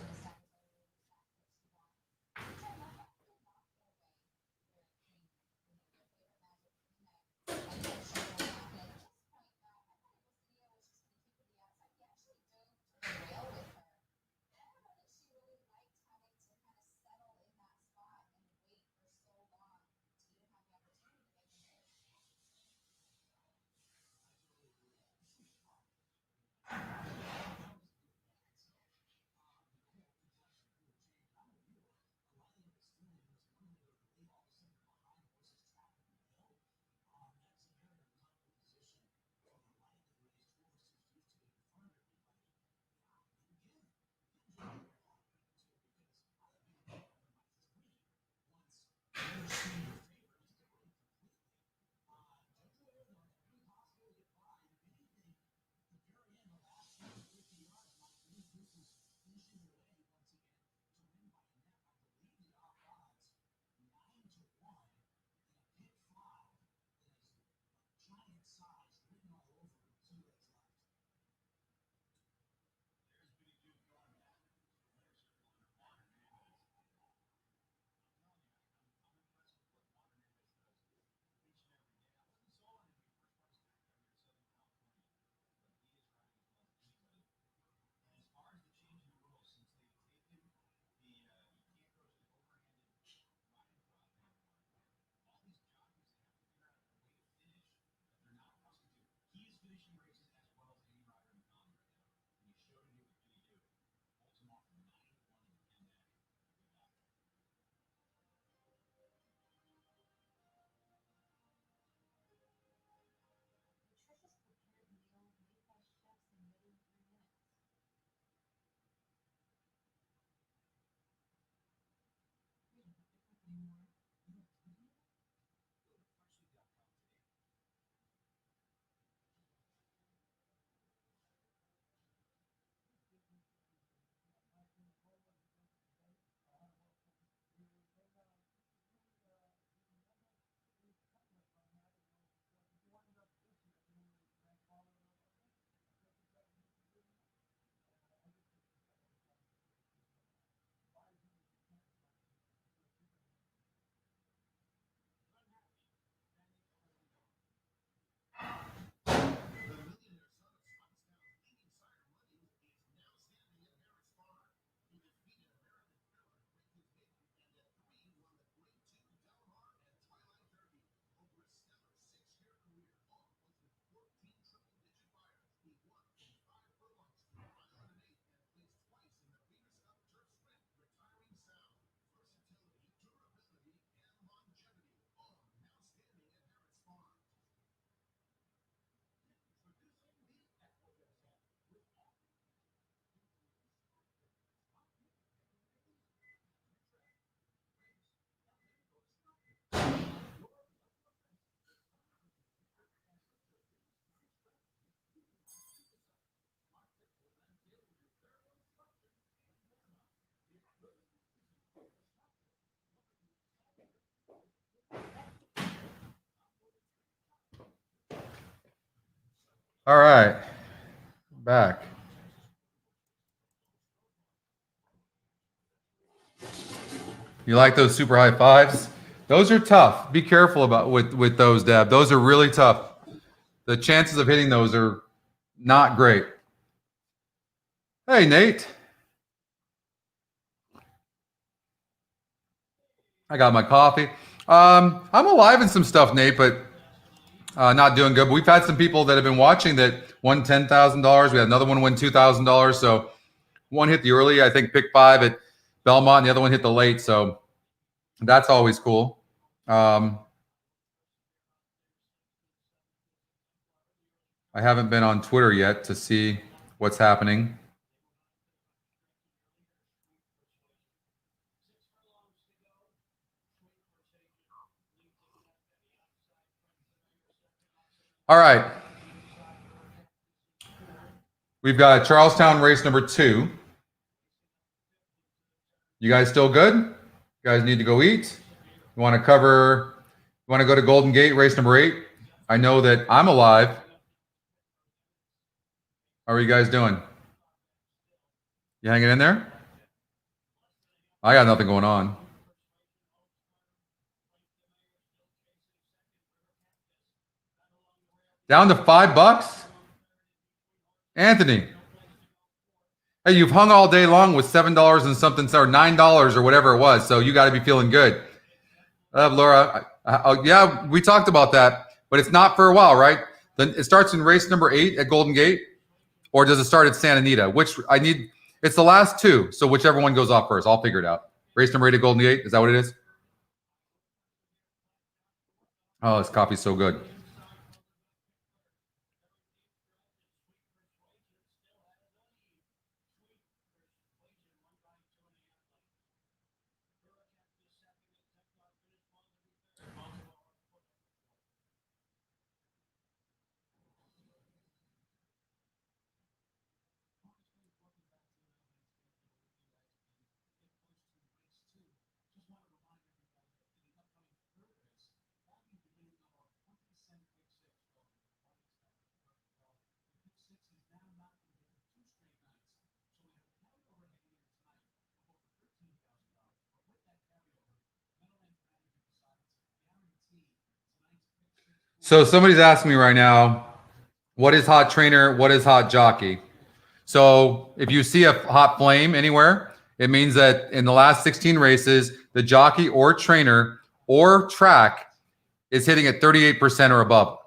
All right, back. You like those super high fives? Those are tough. Be careful about with those, Deb. Those are really tough. The chances of hitting those are not great. Hey, Nate. I got my coffee. I'm alive in some stuff, Nate, but not doing good. But we've had some people that have been watching that won $10,000. We had another one win $2,000. So one hit the early, I think, pick 5 at Belmont, and the other one hit the late. So that's always cool. I haven't been on Twitter yet to see what's happening. All right. We've got Charlestown race number 2. You guys still good? You guys need to go eat? You want to go to Golden Gate race number 8? I know that I'm alive. How are you guys doing? You hanging in there? I got nothing going on. Down to $5? Anthony. Hey, you've hung all day long with $7 and something, or $9 or whatever it was. So you got to be feeling good. Laura, yeah, we talked about that, but it's not for a while, right? Then it starts in race number 8 at Golden Gate, or does it start at Santa Anita? It's the last 2. So whichever one goes off first, I'll figure it out. Race number 8 at Golden Gate. Is that what it is? Oh, this coffee's so good. So somebody's asking me right now, what is hot trainer? What is hot jockey? So if you see a hot flame anywhere, it means that in the last 16 races, the jockey or trainer or track is hitting at 38% or above.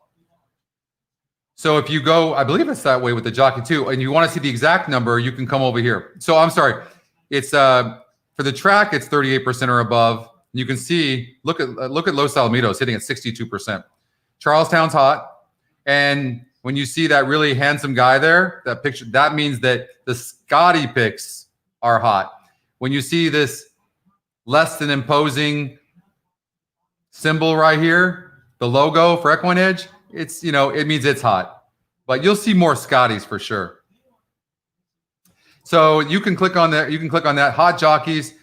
So if you go, I believe it's that way with the jockey too, and you want to see the exact number, you can come over here. So I'm sorry, it's for the track, it's 38% or above. You can see, look at Los Alamitos hitting at 62%. Charlestown's hot, and when you see that really handsome guy there, that picture, that means that the Scotty picks are hot. When you see this less than imposing symbol right here, the logo for Equine Edge, it's, it means it's hot. But you'll see more Scotties for sure. So you can click on that. You can click on that. Hot jockeys.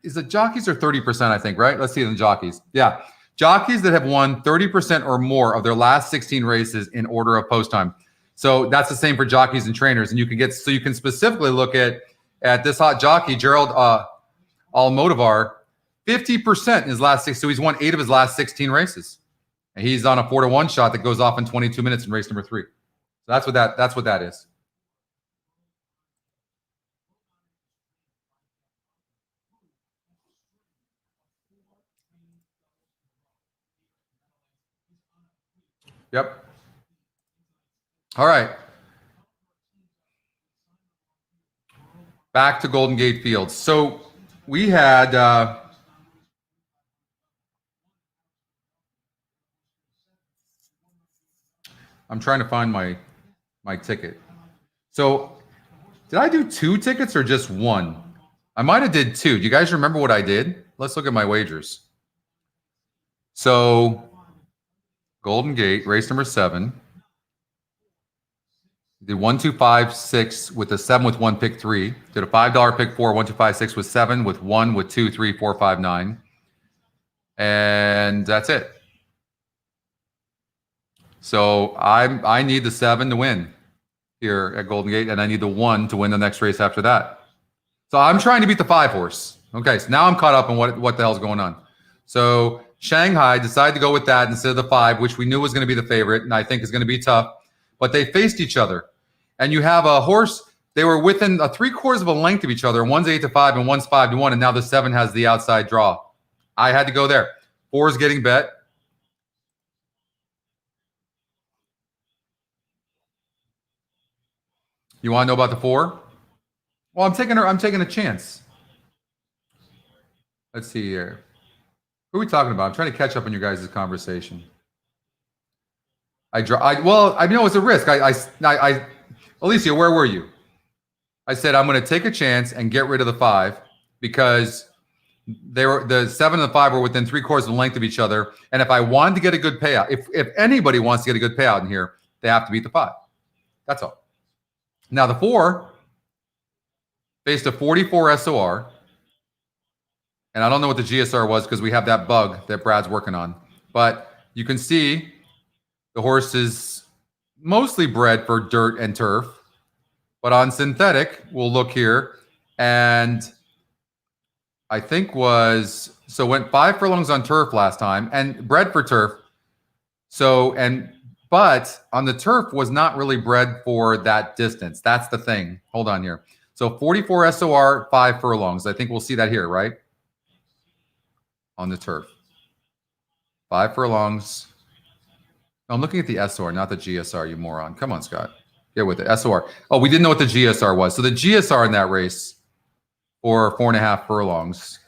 Is the jockeys are 30%, I think, right? Let's see the jockeys. Yeah. Jockeys that have won 30% or more of their last 16 races in order of post time. So that's the same for jockeys and trainers. And you can specifically look at this hot jockey, Gerald Almodovar, 50% in his last 6. So he's won 8 of his last 16 races. And he's on a 4-1 shot that goes off in 22 minutes in race number 3. So that's what that is. Yep. All right. Back to Golden Gate Fields. So we had I'm trying to find my ticket. So did I do 2 tickets or just 1? I might have did 2. Do you guys remember what I did? Let's look at my wagers. So Golden Gate, race number 7. Did 1, 2, 5, 6 with a 7 with 1 pick 3. Did a $5 pick 4, 1, 2, 5, 6 with 7 with 1 with 2, 3, 4, 5, 9. And that's it. So I need the 7 to win here at Golden Gate, and I need the 1 to win the next race after that. So I'm trying to beat the 5 horse. Okay, so now I'm caught up on what the hell's going on. So Shanghai decided to go with that instead of the 5, which we knew was going to be the favorite, and I think is going to be tough. But they faced each other. And you have a horse, they were within a 3/4 of a length of each other. One's 8-5 and one's 5-1, and now the 7 has the outside draw. I had to go there. 4 is getting bet. You want to know about the 4? Well, I'm taking a chance. Let's see here. Who are we talking about? I'm trying to catch up on your guys' conversation. Well, I know it's a risk. Alicia, where were you? I said I'm going to take a chance and get rid of the 5 because the 7 and the 5 were within 3/4 of the length of each other. And if I wanted to get a good payout, if anybody wants to get a good payout in here, they have to beat the 5. That's all. Now the 4 faced a 44 SOR. And I don't know what the GSR was because we have that bug that Brad's working on. But you can see the horse is mostly bred for dirt and turf. But on synthetic, we'll look here. And I think went 5 furlongs on turf last time and bred for turf. But on the turf was not really bred for that distance. That's the thing. Hold on here. So 44 SOR, 5 furlongs. I think we'll see that here, right? On the turf. 5 furlongs. No, I'm looking at the SOR, not the GSR, you moron. Come on, Scott. Get with it. SOR. Oh, we didn't know what the GSR was. So the GSR in that race for 4.5 furlongs.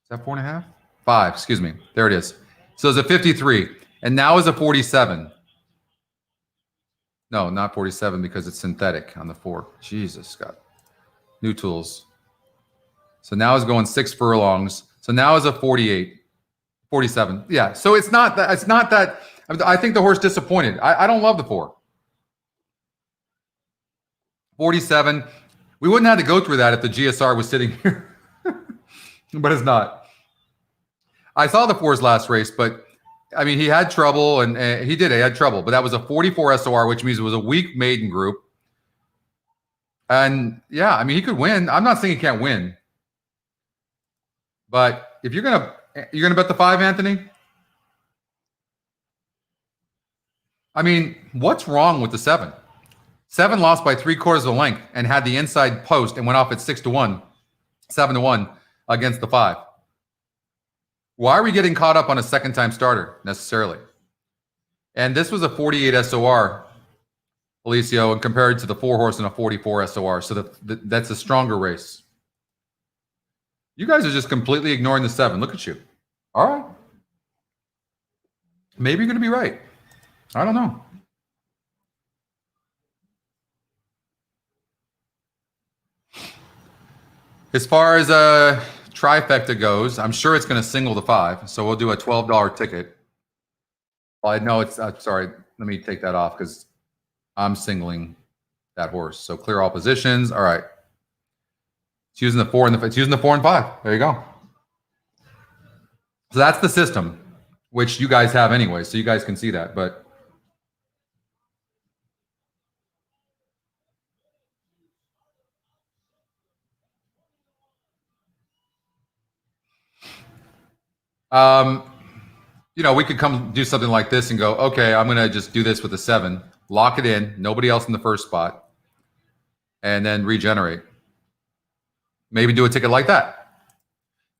Is that 4.5? 5, excuse me. There it is. So it's a 53. And now is a 47. No, not 47 because it's synthetic on the 4. Jesus, Scott. New tools. So now is going 6 furlongs. So now is a 48, 47. Yeah. So it's not that. I think the horse disappointed. I don't love the 4. 47. We wouldn't have to go through that if the GSR was sitting here, but it's not. I saw the 4's last race, but I mean, he had trouble and he had trouble, but that was a 44 SOR, which means it was a weak maiden group. And yeah, I mean, he could win. I'm not saying he can't win. But if you're gonna bet the 5, Anthony? I mean, what's wrong with the 7? 7 lost by 3/4 of the length and had the inside post and went off at 6-1, 7-1 against the 5. Why are we getting caught up on a second-time starter necessarily? And this was a 48 SOR, Alicio, and compared to the 4 horse and a 44 SOR. So that's a stronger race. You guys are just completely ignoring the 7. Look at you. All right. Maybe you're going to be right. I don't know. As far as a trifecta goes, I'm sure it's going to single the 5. So we'll do a $12 ticket. Well, I know it's sorry. Let me take that off because I'm singling that horse. So clear all positions. All right. It's using the 4 and it's using the 4 and 5. There you go. So that's the system, which you guys have anyway. So you guys can see that. But we could come do something like this and go, okay, I'm going to just do this with a 7, lock it in, nobody else in the first spot, and then regenerate. Maybe do a ticket like that.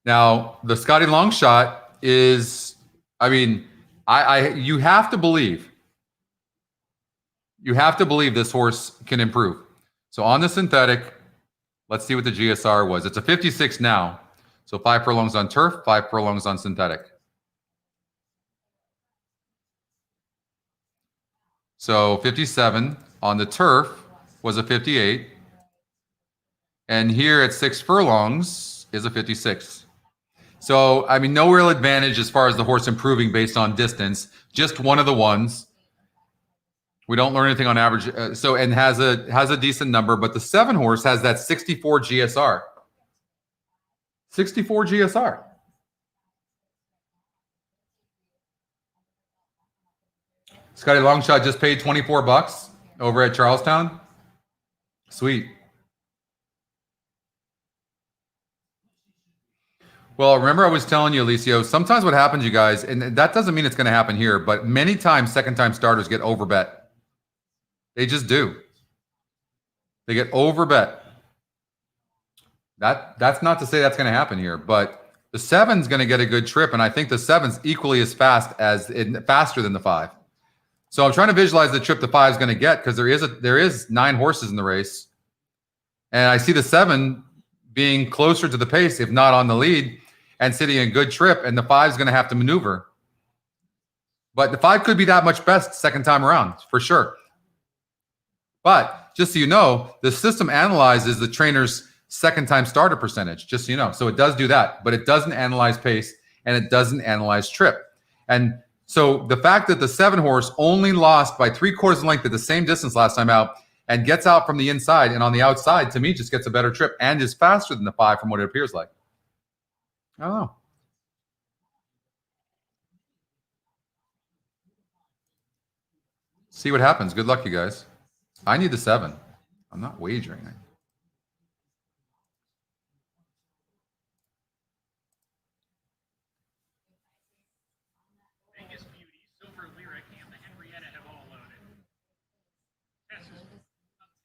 Now, the Scotty long shot is, I mean, you have to believe. You have to believe this horse can improve. So on the synthetic, let's see what the GSR was. It's a 56 now. So 5 furlongs on turf, 5 furlongs on synthetic. So 57 on the turf was a 58. And here at 6 furlongs is a 56. So, I mean, no real advantage as far as the horse improving based on distance. Just one of the ones. We don't learn anything on average. And has a decent number, but the 7 horse has that 64 GSR. 64 GSR. Scotty Longshot just paid $24 over at Charlestown. Sweet. Well, remember I was telling you, Alicio, sometimes what happens, you guys, and that doesn't mean it's going to happen here, but many times second-time starters get overbet. They just do. They get overbet. That's not to say that's going to happen here, but The 7's going to get a good trip, and I think the 7's equally as fast faster than the 5. So I'm trying to visualize the trip the 5 is going to get because there is 9 horses in the race, and I see the 7 being closer to the pace, if not on the lead, and sitting a good trip, and the 5 is going to have to maneuver. But the 5 could be that much best second time around for sure. But just so you know, the system analyzes the trainer's second time starter percentage, just so you know. So it does do that, but it doesn't analyze pace and it doesn't analyze trip. And so the fact that the 7 horse only lost by 3/4 of length at the same distance last time out and gets out from the inside and on the outside, to me, just gets a better trip and is faster than the 5 from what it appears like. I don't know. See what happens. Good luck, you guys. I need the 7. I'm not wagering it. Vegas Beauty, Silver Lyric, and the Henrietta have all loaded. Tessa's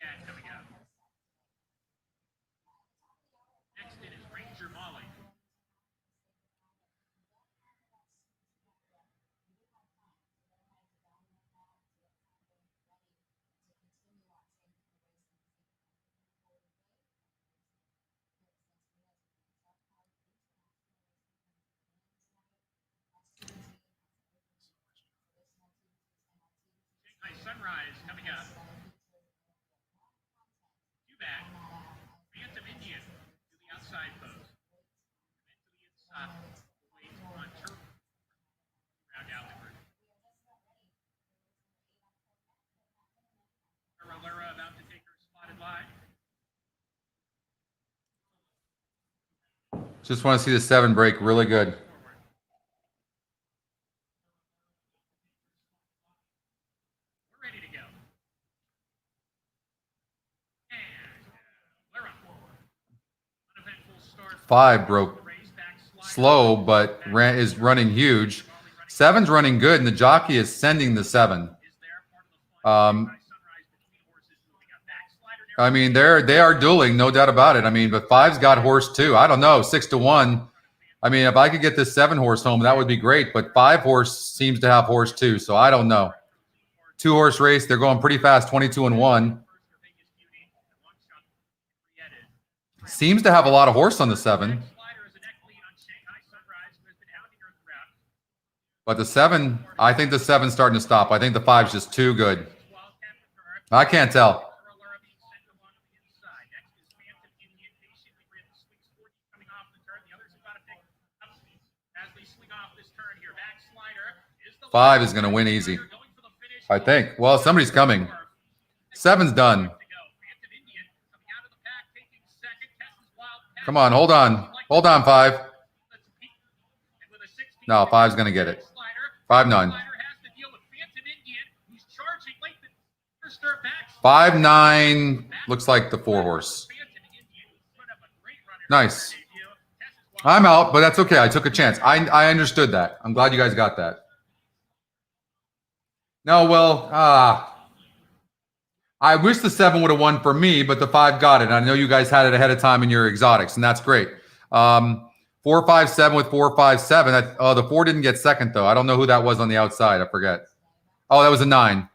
cat coming up. Next in is Ranger Molly. Shanghai Sunrise coming up. Two back. Phantom Indian to the outside post. Then to the inside. Wait on turf. Round out the group. Laurel about to take her spotted line. Just want to see the 7 break really good. We're ready to go. And Laurel. Uneventful start. 5 broke The race back slide. slow, but is running huge. 7's running good, and the jockey is sending the 7. Is there part of the fun? Shanghai Sunrise between horses moving up. Backslider I mean, they are dueling, no doubt about it. I mean, but 5's got horse too. I don't know, 6-1. I mean, if I could get this 7 horse home, that would be great. But 5 horse seems to have horse too, so I don't know. 2 horse race, they're going pretty fast, 22-1. Seems to have a lot of horse on the 7. But the 7, I think the 7's starting to stop. I think the 5's just too good. I can't tell. Five is going to win easy, I think. Well, somebody's coming. 7's done. Come on, hold on. Hold on, 5. No, 5's going to get it. 5-9. 5-9 looks like the 4 horse. Nice. I'm out, but that's okay. I took a chance. I understood that. I'm glad you guys got that. No, well, I wish the 7 would have won for me, but the 5 got it. I know you guys had it ahead of time in your exotics, and that's great. 4-5-7 with 4-5-7. Oh, the 4 didn't get second, though. I don't know who that was on the outside. I forget. Oh, that was a 9.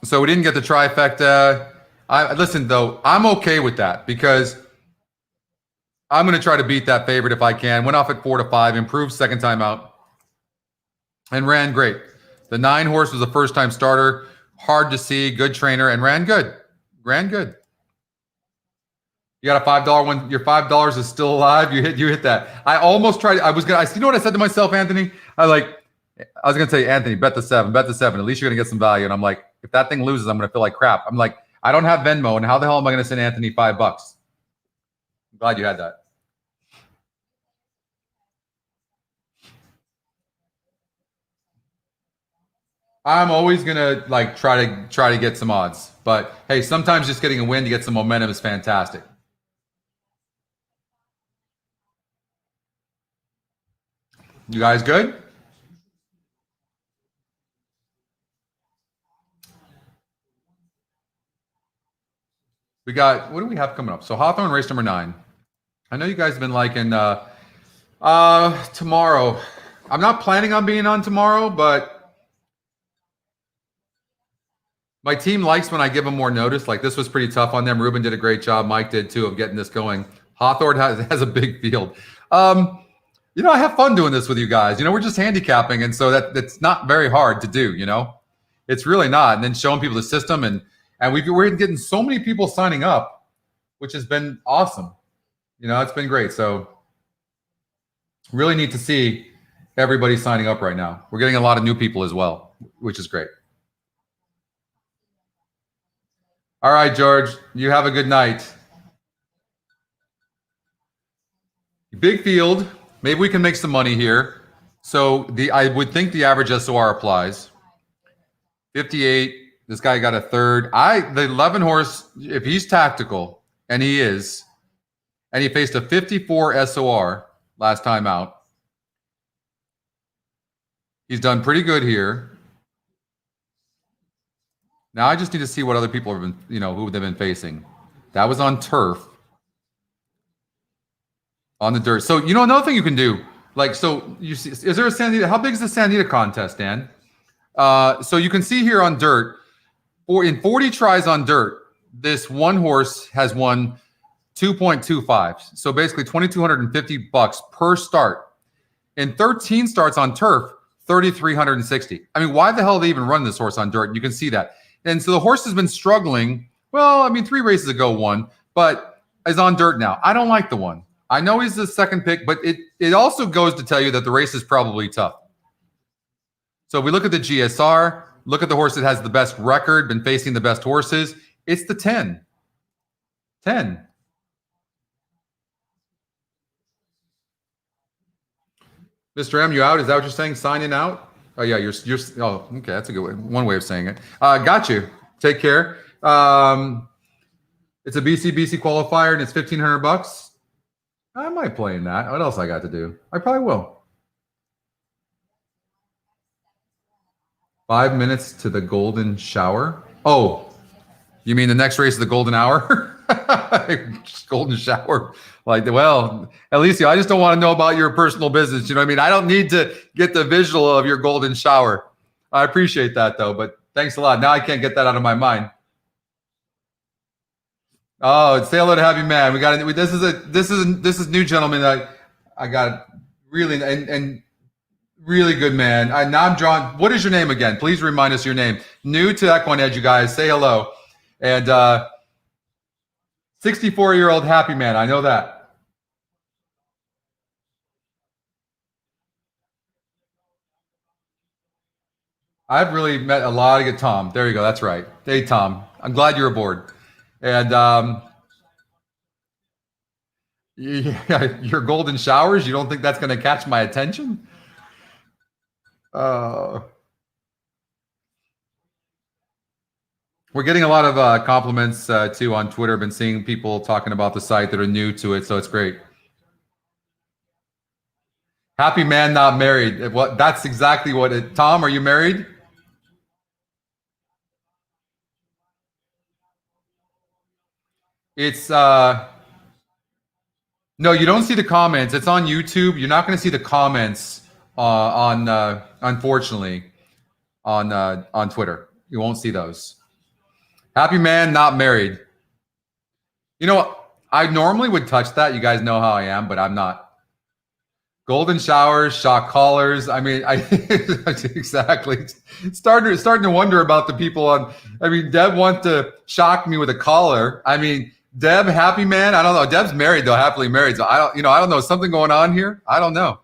So we didn't get the trifecta. Listen, though, I'm okay with that because I'm going to try to beat that favorite if I can. Went off at 4-5, improved second time out, and ran great. The 9 horse was a first-time starter, hard to see, good trainer, and ran good. Ran good. You got a $5 one. Your $5 is still alive. You hit that. I almost tried. You know what I said to myself, Anthony? I was gonna say, Anthony, bet the 7. Bet the 7. At least you're gonna get some value. And I'm like, if that thing loses, I'm gonna feel like crap. I'm like, I don't have Venmo, and how the hell am I gonna send Anthony $5? I'm glad you had that. I'm always gonna try to get some odds, but hey, sometimes just getting a win to get some momentum is fantastic. You guys good? We got, what do we have coming up? So Hawthorne race number 9. I know you guys have been liking tomorrow. I'm not planning on being on tomorrow, but my team likes when I give them more notice. Like, this was pretty tough on them. Ruben did a great job. Mike did too, of getting this going. Hawthorne has a big field. You know, I have fun doing this with you guys. You know, we're just handicapping, and so that's not very hard to do. You know, it's really not. And then showing people the system, and we're getting so many people signing up, which has been awesome. You know, it's been great. So really neat to see everybody signing up right now. We're getting a lot of new people as well, which is great. All right, George, you have a good night. Big field. Maybe we can make some money here. So I would think the average SOR applies. 58. This guy got a third. The 11 horse, if he's tactical, and he is, and he faced a 54 SOR last time out. He's done pretty good here. Now I just need to see what other people have been, you know, who they've been facing. That was on turf. On the dirt. So, you know, another thing you can do, like, so you see, is there a San Anita? How big is the San Anita contest, Dan? So you can see here on dirt, in 40 tries on dirt, this one horse has won 2.25. So basically $2,250 per start. In 13 starts on turf, 3,360. I mean, why the hell they even run this horse on dirt? You can see that. And so the horse has been struggling. Well, I mean, 3 races ago won, but is on dirt now. I don't like the one. I know he's the second pick, but it also goes to tell you that the race is probably tough. So if we look at the GSR, look at the horse that has the best record, been facing the best horses. It's the 10. 10. Mr. M, you out? Is that what you're saying? Signing out? Oh, yeah, you're oh, okay, that's a good way. One way of saying it. Got you. Take care. It's a BC qualifier, and it's $1,500. I might play in that. What else I got to do? I probably will. 5 minutes to the golden shower. Oh, you mean the next race is the golden hour? Golden shower. Like, well, Alicia, I just don't want to know about your personal business. You know what I mean? I don't need to get the visual of your golden shower. I appreciate that, though, but thanks a lot. Now I can't get that out of my mind. Oh, say hello to Happy Man. We got this is new gentleman. I got really and really good man. Now I'm drawn. What is your name again? Please remind us your name. New to Equine Edge, you guys. Say hello. And 64-year-old Happy Man. I know that. I've really met a lot of good Tom. There you go. That's right. Hey, Tom. I'm glad you're aboard. And yeah, your golden showers, you don't think that's going to catch my attention? We're getting a lot of compliments too on Twitter. I've been seeing people talking about the site that are new to it, so it's great. Happy Man not married. What? That's exactly what it. Tom, are you married? It's no, you don't see the comments. It's on YouTube. You're not going to see the comments unfortunately on Twitter. You won't see those. Happy Man not married. You know, I normally would touch that. You guys know how I am, but I'm not. Golden showers, shock collars. I mean, exactly. Starting to wonder about the people on. I mean, Deb wants to shock me with a collar. I mean, Deb, Happy Man. I don't know. Deb's married though, happily married. So I don't know. Something going on here. I don't know.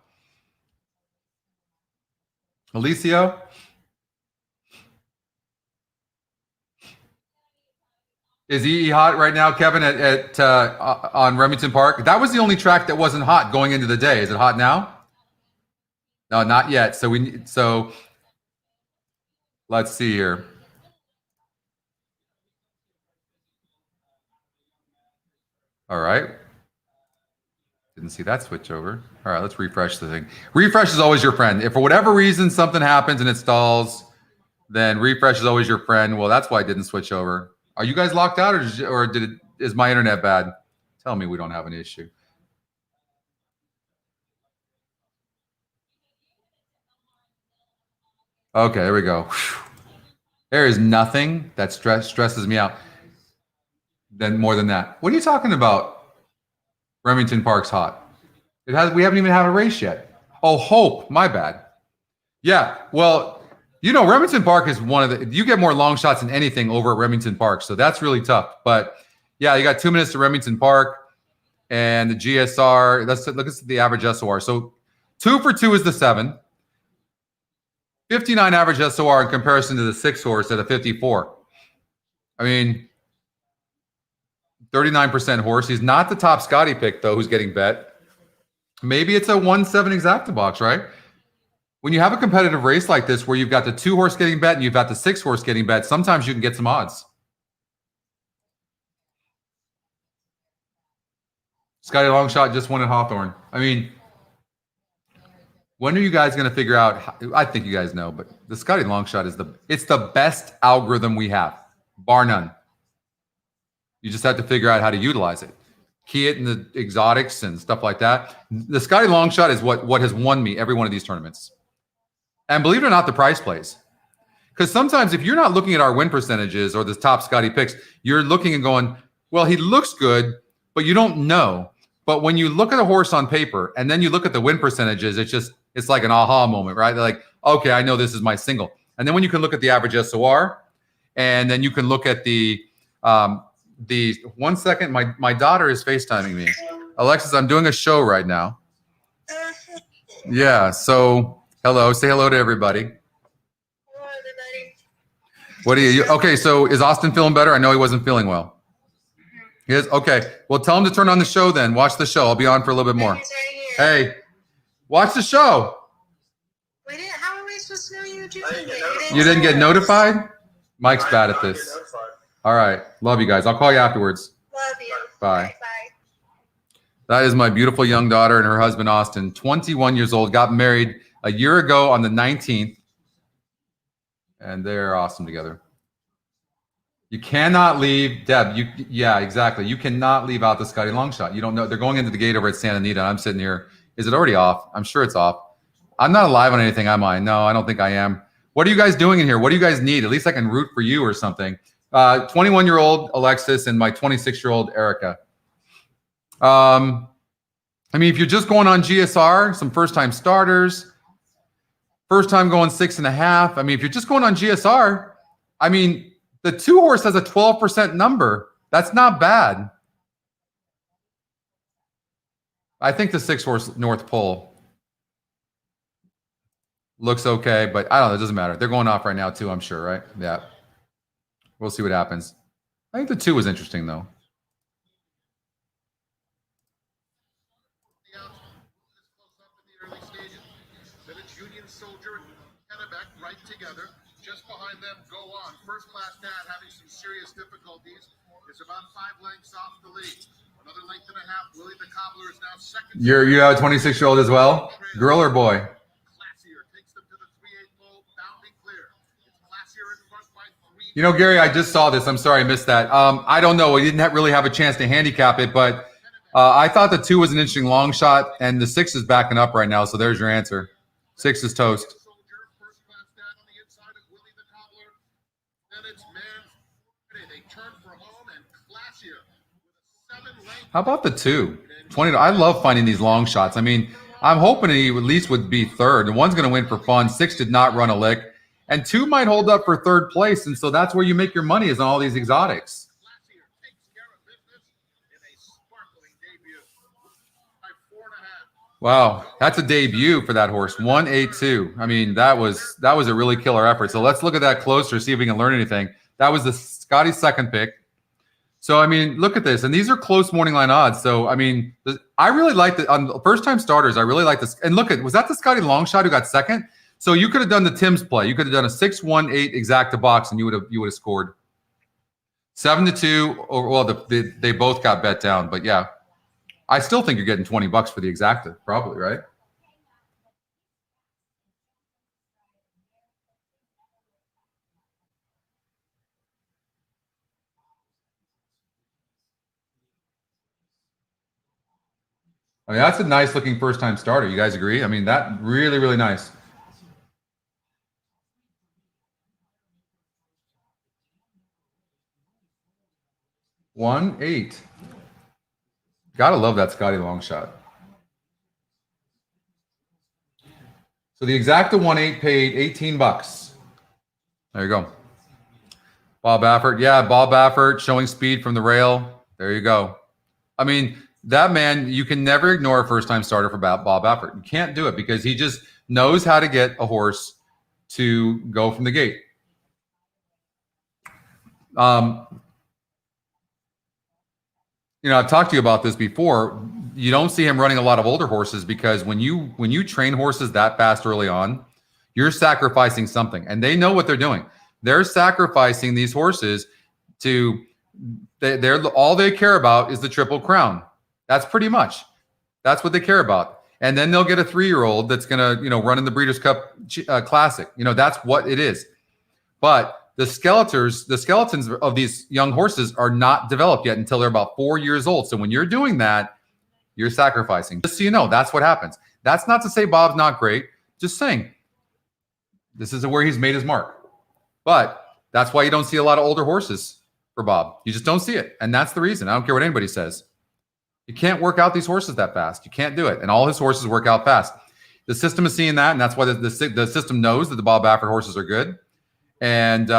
Alicio. Is he hot right now, Kevin, at on Remington Park? That was the only track that wasn't hot going into the day. Is it hot now? No, not yet. So let's see here. All right. Didn't see that switch over. All right, let's refresh the thing. Refresh is always your friend. If for whatever reason something happens and it stalls, then refresh is always your friend. Well, that's why I didn't switch over. Are you guys locked out, or is my internet bad? Tell me we don't have an issue. Okay, there we go. Whew. There is nothing that stresses me out more than that. What are you talking about? Remington Park's hot. We haven't even had a race yet. Oh, Hope, my bad. Yeah, well, Remington Park is you get more long shots than anything over at Remington Park, so that's really tough. But yeah, you got 2 minutes to Remington Park and the GSR. Look at the average SOR. So 2 for 2 is the 7. 59 average SOR in comparison to the 6 horse at a 54. I mean, 39% horse. He's not the top Scotty pick, though, who's getting bet. Maybe it's a 1-7 exacta box, right? When you have a competitive race like this where you've got the 2 horse getting bet and you've got the 6 horse getting bet, sometimes you can get some odds. Scotty Longshot just won at Hawthorne. I mean, when are you guys going to figure out? I think you guys know, but the Scotty Longshot it's the best algorithm we have, bar none. You just have to figure out how to utilize it. Key it in the exotics and stuff like that. The Scotty Longshot is what has won me every one of these tournaments. And believe it or not, the price plays. Because sometimes if you're not looking at our win percentages or the top Scotty picks, you're looking and going, well, he looks good, but you don't know. But when you look at a horse on paper and then you look at the win percentages, it's like an aha moment, right? They're like, okay, I know this is my single. And then when you can look at the average SOR, and then you can look at the 1 second, my daughter is FaceTiming me. Alexis, I'm doing a show right now. Yeah, so hello, say hello to everybody. Hello, everybody. What are you? Okay, so is Austin feeling better? I know he wasn't feeling well. He is? Okay. Well, tell him to turn on the show then. Watch the show. I'll be on for a little bit more. He's right here. Hey, watch the show. How are we supposed to know you were doing You didn't get notified? Mike's bad at this. All right. Love you guys. I'll call you afterwards. Love you. Bye. Bye. That is my beautiful young daughter and her husband, Austin, 21 years old, got married a year ago on the 19th. And they're awesome together. You cannot leave, Deb. Yeah, exactly. You cannot leave out the Scotty Longshot. You don't know. They're going into the gate over at Santa Anita. And I'm sitting here. Is it already off? I'm sure it's off. I'm not live on anything, am I? No, I don't think I am. What are you guys doing in here? What do you guys need? At least I can root for you or something. 21-year-old Alexis and my 26-year-old Erica. I mean, if you're just going on GSR, some first-time starters, first time going 6.5. I mean, if you're just going on GSR, I mean, the 2 horse has a 12% number. That's not bad. I think the 6 horse North Pole looks okay, but I don't know. It doesn't matter. They're going off right now too, I'm sure, right? Yeah. We'll see what happens. I think the 2 was interesting, though. Then it's Union Soldier and Kennebec right together. Just behind them, Go On. First class dad having some serious difficulties. It's about 5 lengths off the lead. Another length and a half. Willie the Cobbler is now second. You have a 26-year-old as well? Girl or boy? Classier takes them to the 3/8 pole. Bounding clear. It's Classier in front by 3. You know, Gary, I just saw this. I'm sorry I missed that. I don't know. We didn't really have a chance to handicap it, but I thought the 2 was an interesting long shot, and the 6 is backing up right now, so there's your answer. 6 is toast. Soldier, first class dad on the inside of Willie the Cobbler. Then it's Man. They turn for home and Classier with a 7-length. How about the 2? 20. I love finding these long shots. I mean, I'm hoping he at least would be third. And 1's going to win for fun. 6 did not run a lick. And 2 might hold up for third place. And so that's where you make your money is on all these exotics. Classier takes care of business in a sparkling debut by 4.5. Wow, that's a debut for that horse. 182. I mean, that was a really killer effort. So let's look at that closer, see if we can learn anything. That was the Scotty's second pick. So I mean, look at this, and these are close morning line odds. So I mean, I really like the on first time starters. I really like this. And look at, was that the Scotty Longshot who got second? So you could have done the Tim's play. You could have done a 6-1-8 exacta box, and you would have scored 7-2. Or well, they both got bet down, but yeah. I still think you're getting $20 for the exacta, probably, right? I mean, that's a nice looking first time starter. You guys agree? I mean, that really, really nice. 1-8. Gotta love that Scotty long shot. So the exacta 1-8 paid $18. There you go. Bob Baffert. Yeah, Bob Baffert showing speed from the rail. There you go. I mean, that man, you can never ignore a first-time starter for Bob Baffert. You can't do it because he just knows how to get a horse to go from the gate. You know, I've talked to you about this before. You don't see him running a lot of older horses because when you train horses that fast early on, you're sacrificing something, and they know what they're doing. They're sacrificing these horses to they're all they care about is the Triple Crown. That's pretty much that's what they care about. And then they'll get a 3-year-old that's gonna run in the Breeders' Cup Classic. That's what it is. But the skeletons of these young horses are not developed yet until they're about 4 years old. So when you're doing that, you're sacrificing. Just so you know, that's what happens. That's not to say Bob's not great. Just saying this is where he's made his mark. But that's why you don't see a lot of older horses for Bob. You just don't see it. And that's the reason. I don't care what anybody says. You can't work out these horses that fast. You can't do it. And all his horses work out fast. The system is seeing that, and that's why the system knows that the Bob Baffert horses are good. And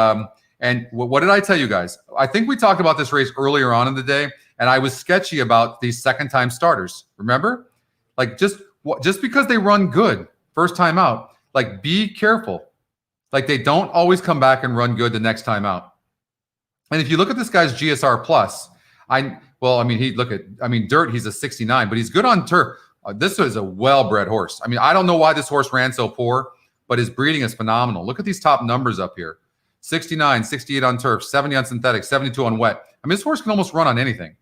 what did I tell you guys? I think we talked about this race earlier on in the day, and I was sketchy about these second-time starters. Remember? Like, just because they run good first time out, like, be careful. Like, they don't always come back and run good the next time out. And if you look at this guy's GSR plus, dirt, he's a 69, but he's good on turf. This is a well-bred horse. I mean, I don't know why this horse ran so poor, but his breeding is phenomenal. Look at these top numbers up here. 69, 68 on turf, 70 on synthetic, 72 on wet. I mean, this horse can almost run on anything.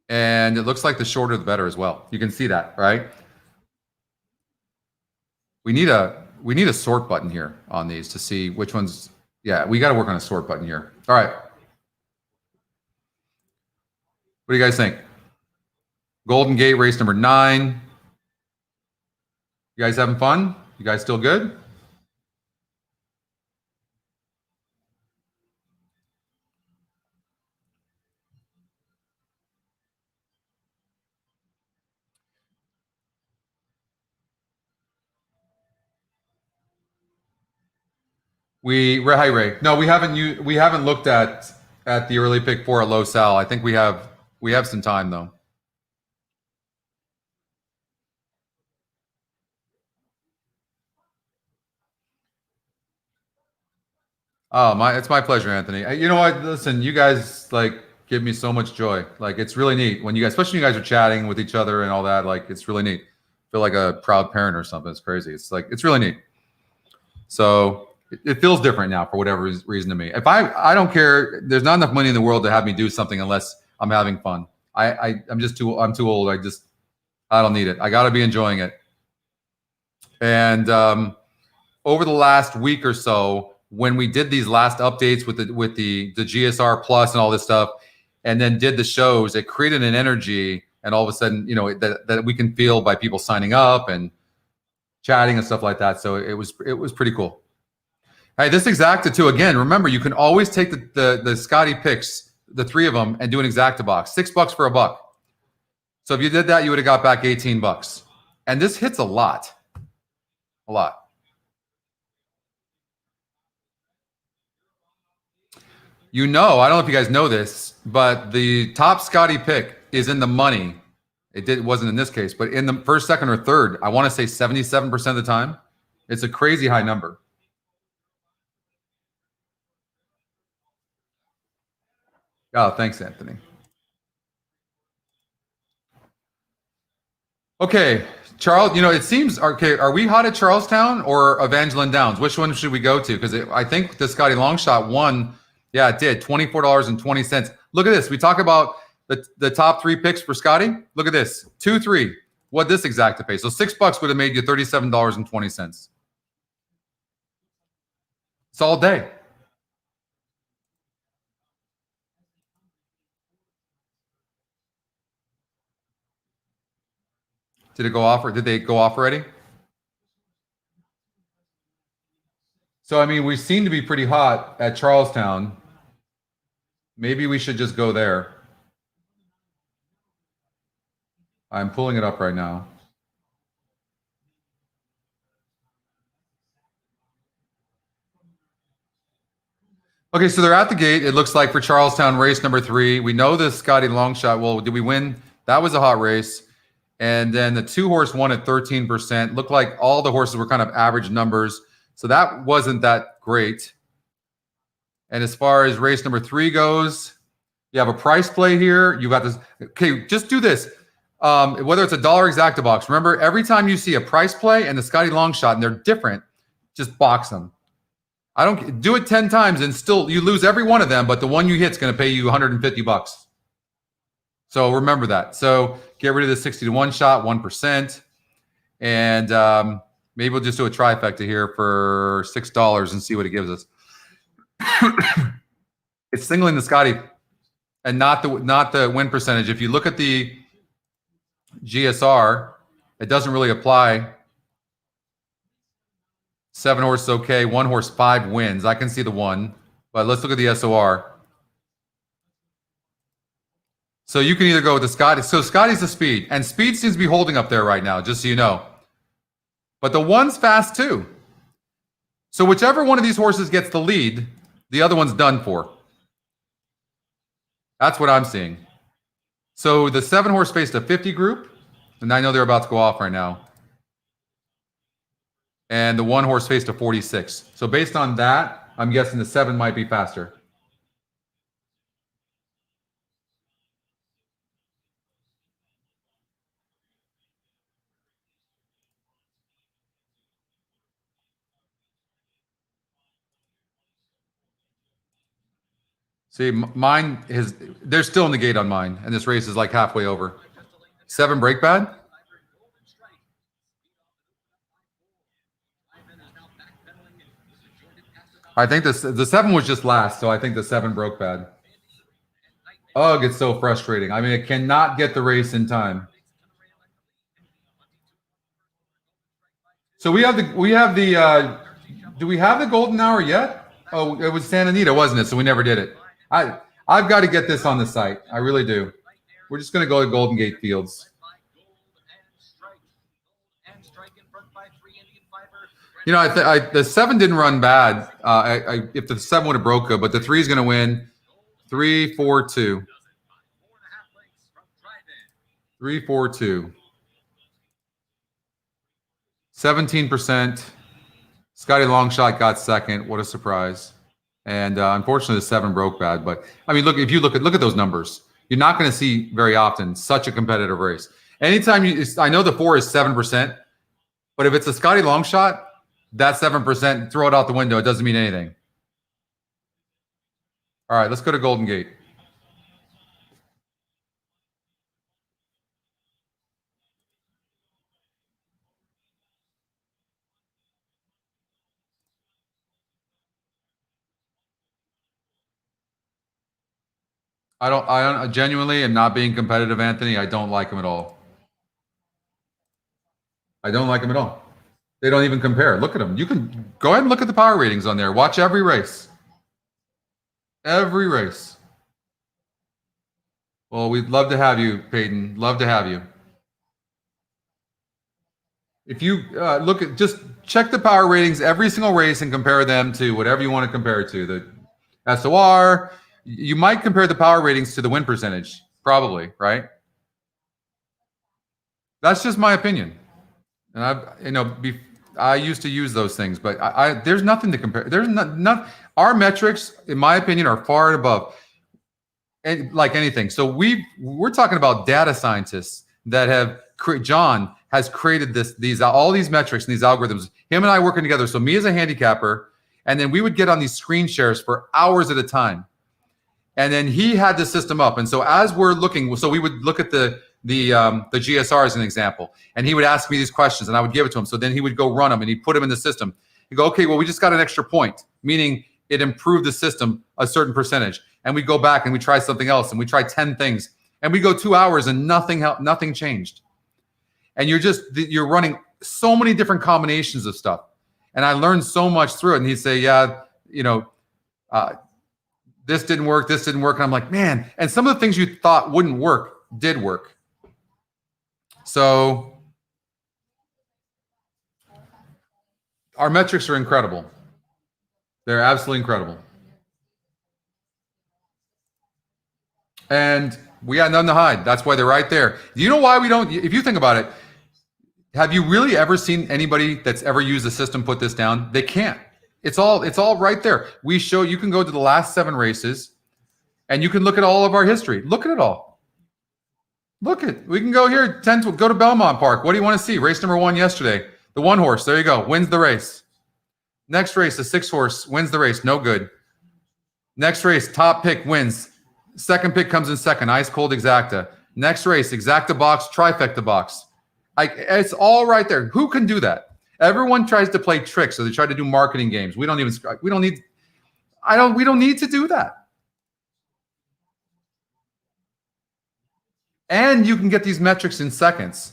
And it looks like the shorter the better as well. You can see that, right? We need a sort button here on these to see which ones. Yeah, we got to work on a sort button here. All right. What do you guys think? Golden Gate race number 9. You guys having fun? You guys still good? Hi Ray. No, we haven't looked at the early pick 4 at Low Sal. I think we have some time though. Oh, it's my pleasure, Anthony. You know what? Listen, you guys give me so much joy. Like, it's really neat when you guys, especially when you guys are chatting with each other and all that. Like, it's really neat. I feel like a proud parent or something. It's crazy. It's really neat. So it feels different now for whatever reason to me. If I don't care. There's not enough money in the world to have me do something unless I'm having fun. I'm too old. I don't need it. I got to be enjoying it. And over the last week or so, when we did these last updates with the GSR plus and all this stuff, and then did the shows, it created an energy, and all of a sudden, that we can feel by people signing up and chatting and stuff like that. So it was pretty cool. Hey, this exacta too. Again, remember, you can always take the Scotty picks, the 3 of them, and do an exacta box. $6 for $1. So if you did that, you would have got back $18. And this hits a lot. A lot. I don't know if you guys know this, but the top Scotty pick is in the money. It wasn't in this case, but in the first, second, or third, I want to say 77% of the time. It's a crazy high number. Oh, thanks, Anthony. Okay, Charles, it seems, okay, are we hot at Charlestown or Evangeline Downs? Which one should we go to? Because I think the Scotty long shot won. Yeah, it did. $24.20. Look at this. We talk about the top 3 picks for Scotty. Look at this. 2-3. What this exacta pay? So $6 would have made you $37.20. It's all day. Did it go off, or did they go off already? So, I mean, we seem to be pretty hot at Charlestown. Maybe we should just go there. I'm pulling it up right now. Okay, so they're at the gate. It looks like for Charlestown race number 3. We know this Scotty long shot. Well, did we win? That was a hot race. And then the 2-horse won at 13%. Looked like all the horses were kind of average numbers. So that wasn't that great. And as far as race number 3 goes, you have a price play here. You got this. Okay, just do this. Whether it's a dollar exacta box. Remember, every time you see a price play and the Scotty long shot and they're different, just box them. I don't do it 10 times and still you lose every one of them, but the one you hit's going to pay you $150. So remember that. So get rid of the 60 to 1 shot, 1%. And maybe we'll just do a trifecta here for $6 and see what it gives us. It's singling the Scotty and not the win percentage. If you look at the GSR, it doesn't really apply. 7 horses okay, 1 horse 5 wins. I can see the 1, but let's look at the SOR. So you can either go with the Scotty. So Scotty's the speed, and speed seems to be holding up there right now, just so you know. But the 1's fast too. So whichever one of these horses gets the lead, the other one's done for. That's what I'm seeing. So the 7 horse faced a 50 group, and I know they're about to go off right now. And the 1 horse faced a 46. So based on that, I'm guessing the 7 might be faster. See, mine is, they're still in the gate on mine, and this race is like halfway over. 7 break bad? I think the 7 was just last, so I think the 7 broke bad. Ugh, it's so frustrating. I mean, it cannot get the race in time. So we have the do we have the golden hour yet? Oh, it was Santa Anita, wasn't it? So we never did it. I've got to get this on the site. I really do. We're just going to go to Golden Gate Fields. You know, the 7 didn't run bad. If the 7 would have broke good, but the 3 is going to win. 3, 4, 2. 3, 4, 2. 17%. Scotty Longshot got second. What a surprise! And unfortunately, the 7 broke bad. But I mean, look at those numbers. You're not going to see very often such a competitive race. Anytime I know the 4 is 7%, but if it's a Scotty Longshot, that 7%, throw it out the window. It doesn't mean anything. All right, let's go to Golden Gate. I genuinely am not being competitive, Anthony. I don't like him at all. I don't like him at all. They don't even compare. Look at them. You can go ahead and look at the power ratings on there. Watch every race. Every race. Well, we'd love to have you, Peyton. Love to have you. If you just check the power ratings every single race and compare them to whatever you want to compare it to. The SOR. You might compare the power ratings to the win percentage. Probably, right? That's just my opinion. And I used to use those things, but there's nothing to compare. There's not our metrics, in my opinion, are far and above, and like anything. So we're talking about data scientists that have John has created all these metrics and these algorithms. Him and I working together. So me as a handicapper, and then we would get on these screen shares for hours at a time, and then he had the system up. And so as we're looking, so we would look at the GSR as an example, and he would ask me these questions and I would give it to him. So then he would go run them and he'd put them in the system. He'd go, okay, well, we just got an extra point, meaning it improved the system a certain percentage. And we go back and we try something else and we try 10 things and we go 2 hours and nothing changed. And you're running so many different combinations of stuff. And I learned so much through it. And he'd say, yeah, this didn't work. This didn't work. And I'm like, man. And some of the things you thought wouldn't work did work. So our metrics are incredible. They're absolutely incredible. And we got nothing to hide. That's why they're right there. Do you know why we don't? If you think about it, have you really ever seen anybody that's ever used the system put this down? They can't. It's all right there. We show, you can go to the last 7 races and you can look at all of our history. Look at it all. Look at, we can go here, go to Belmont Park. What do you want to see? Race number 1 yesterday. The 1 horse, there you go, wins the race. Next race, the 6 horse wins the race, no good. Next race, top pick wins. Second pick comes in second, ice cold exacta. Next race, exacta box, trifecta box. It's all right there. Who can do that? Everyone tries to play tricks, so they try to do marketing games. We don't need to do that. And you can get these metrics in seconds.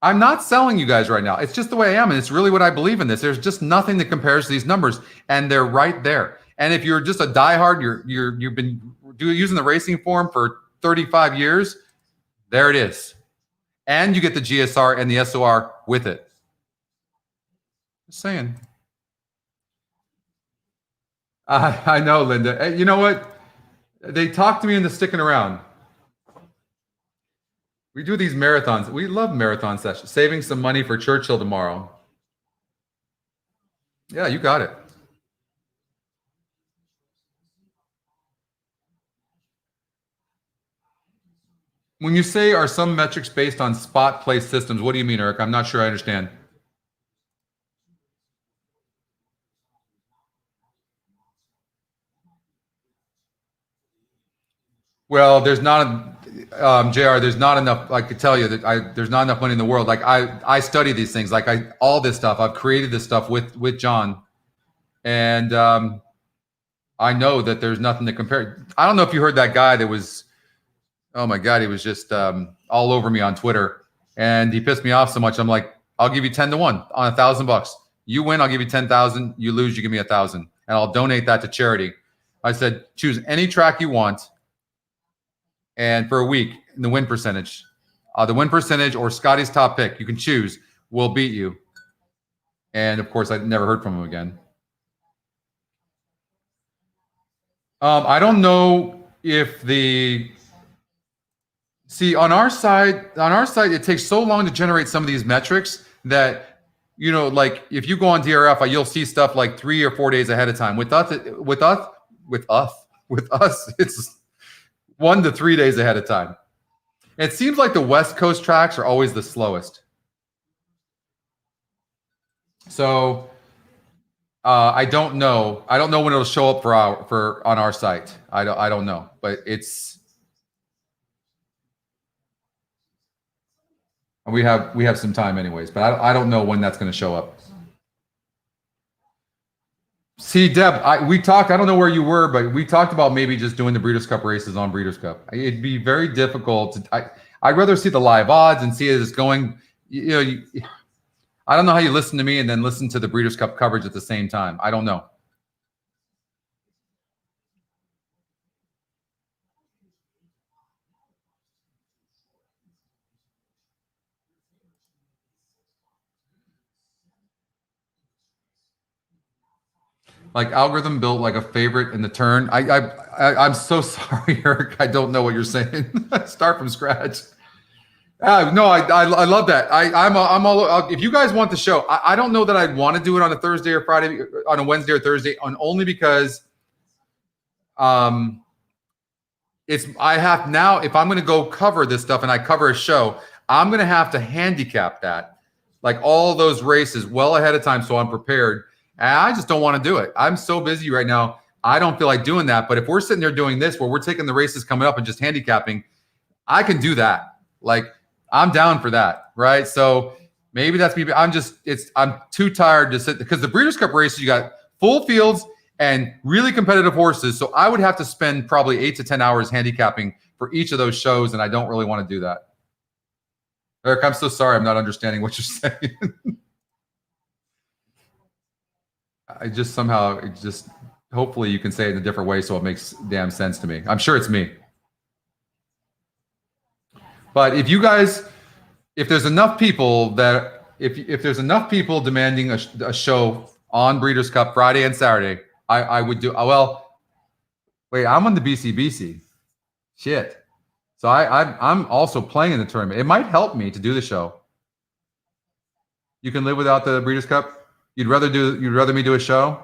I'm not selling you guys right now. It's just the way I am, and it's really what I believe in this. There's just nothing that compares to these numbers, and they're right there. And if you're just a diehard, you've been using the racing form for 35 years, there it is. And you get the GSR and the SOR with it. Just saying. I know, Linda. You know what? They talked to me into sticking around. We do these marathons. We love marathon sessions. Saving some money for Churchill tomorrow. Yeah, you got it. When you say, are some metrics based on spot place systems, what do you mean, Eric? I'm not sure I understand. Well, there's not, JR, there's not enough, I could tell you that there's not enough money in the world. Like I study these things, like all this stuff, I've created this stuff with John. And I know that there's nothing to compare. I don't know if you heard that guy that was, oh my God, he was just all over me on Twitter, and he pissed me off so much. I'm like, I'll give you 10 to 1 on $1,000. You win, I'll give you 10,000. You lose, you give me 1,000, and I'll donate that to charity. I said, choose any track you want, and for a week, the win percentage or Scotty's top pick, you can choose, will beat you. And of course, I never heard from him again. I don't know if see, on our side, it takes so long to generate some of these metrics that, you know, like if you go on DRF, you'll see stuff like 3 or 4 days ahead of time. With us, it's 1 to 3 days ahead of time. It seems like the West Coast tracks are always the slowest. So I don't know. I don't know when it'll show up on our site. I don't know, but it's. We have some time anyways, but I don't know when that's going to show up. See, Deb, we talked, I don't know where you were, but we talked about maybe just doing the Breeders' Cup races on Breeders' Cup. It'd be very difficult. I'd rather see the live odds and see it as going, I don't know how you listen to me and then listen to the Breeders' Cup coverage at the same time. I don't know. Like algorithm built like a favorite in the turn. I'm so sorry, Eric. I don't know what you're saying. Start from scratch. No, I love that. I'm all. If you guys want the show, I don't know that I'd want to do it on a Thursday or Friday, on a Wednesday or Thursday, only because, it's I have now. If I'm going to go cover this stuff and I cover a show, I'm going to have to handicap that, like all those races, well ahead of time, so I'm prepared. And I just don't want to do it. I'm so busy right now. I don't feel like doing that. But if we're sitting there doing this, where we're taking the races coming up and just handicapping, I can do that. Like I'm down for that, right? So maybe that's me. I'm too tired to sit, because the Breeders' Cup races, you got full fields and really competitive horses. So I would have to spend probably 8 to 10 hours handicapping for each of those shows, and I don't really want to do that. Eric, I'm so sorry. I'm not understanding what you're saying. I just somehow, hopefully you can say it in a different way so it makes damn sense to me. I'm sure it's me. But if there's enough people that if there's enough people demanding a show on Breeders' Cup Friday and Saturday, I would do. Well, wait, I'm on the BCBC. Shit. So I'm also playing in the tournament. It might help me to do the show. You can live without the Breeders' Cup? You'd rather me do a show?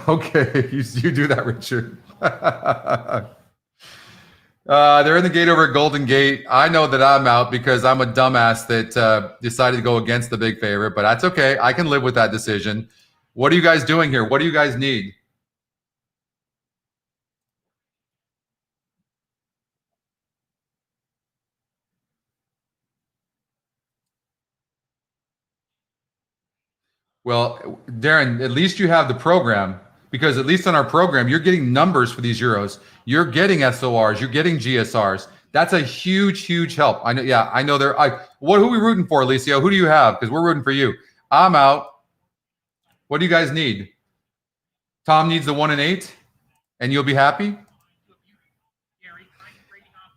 Okay, you do that, Richard. They're in the gate over at Golden Gate. I know that I'm out because I'm a dumbass that decided to go against the big favorite, but that's okay. I can live with that decision. What are you guys doing here? What do you guys need? Well, Darren, at least you have the program, because at least on our program, you're getting numbers for these Euros. You're getting SORs. You're getting GSRs. That's a huge, huge help. I know. Yeah, I know. Who are we rooting for, Alicia? Who do you have? Because we're rooting for you. I'm out. What do you guys need? Tom needs the 1 and 8, and you'll be happy.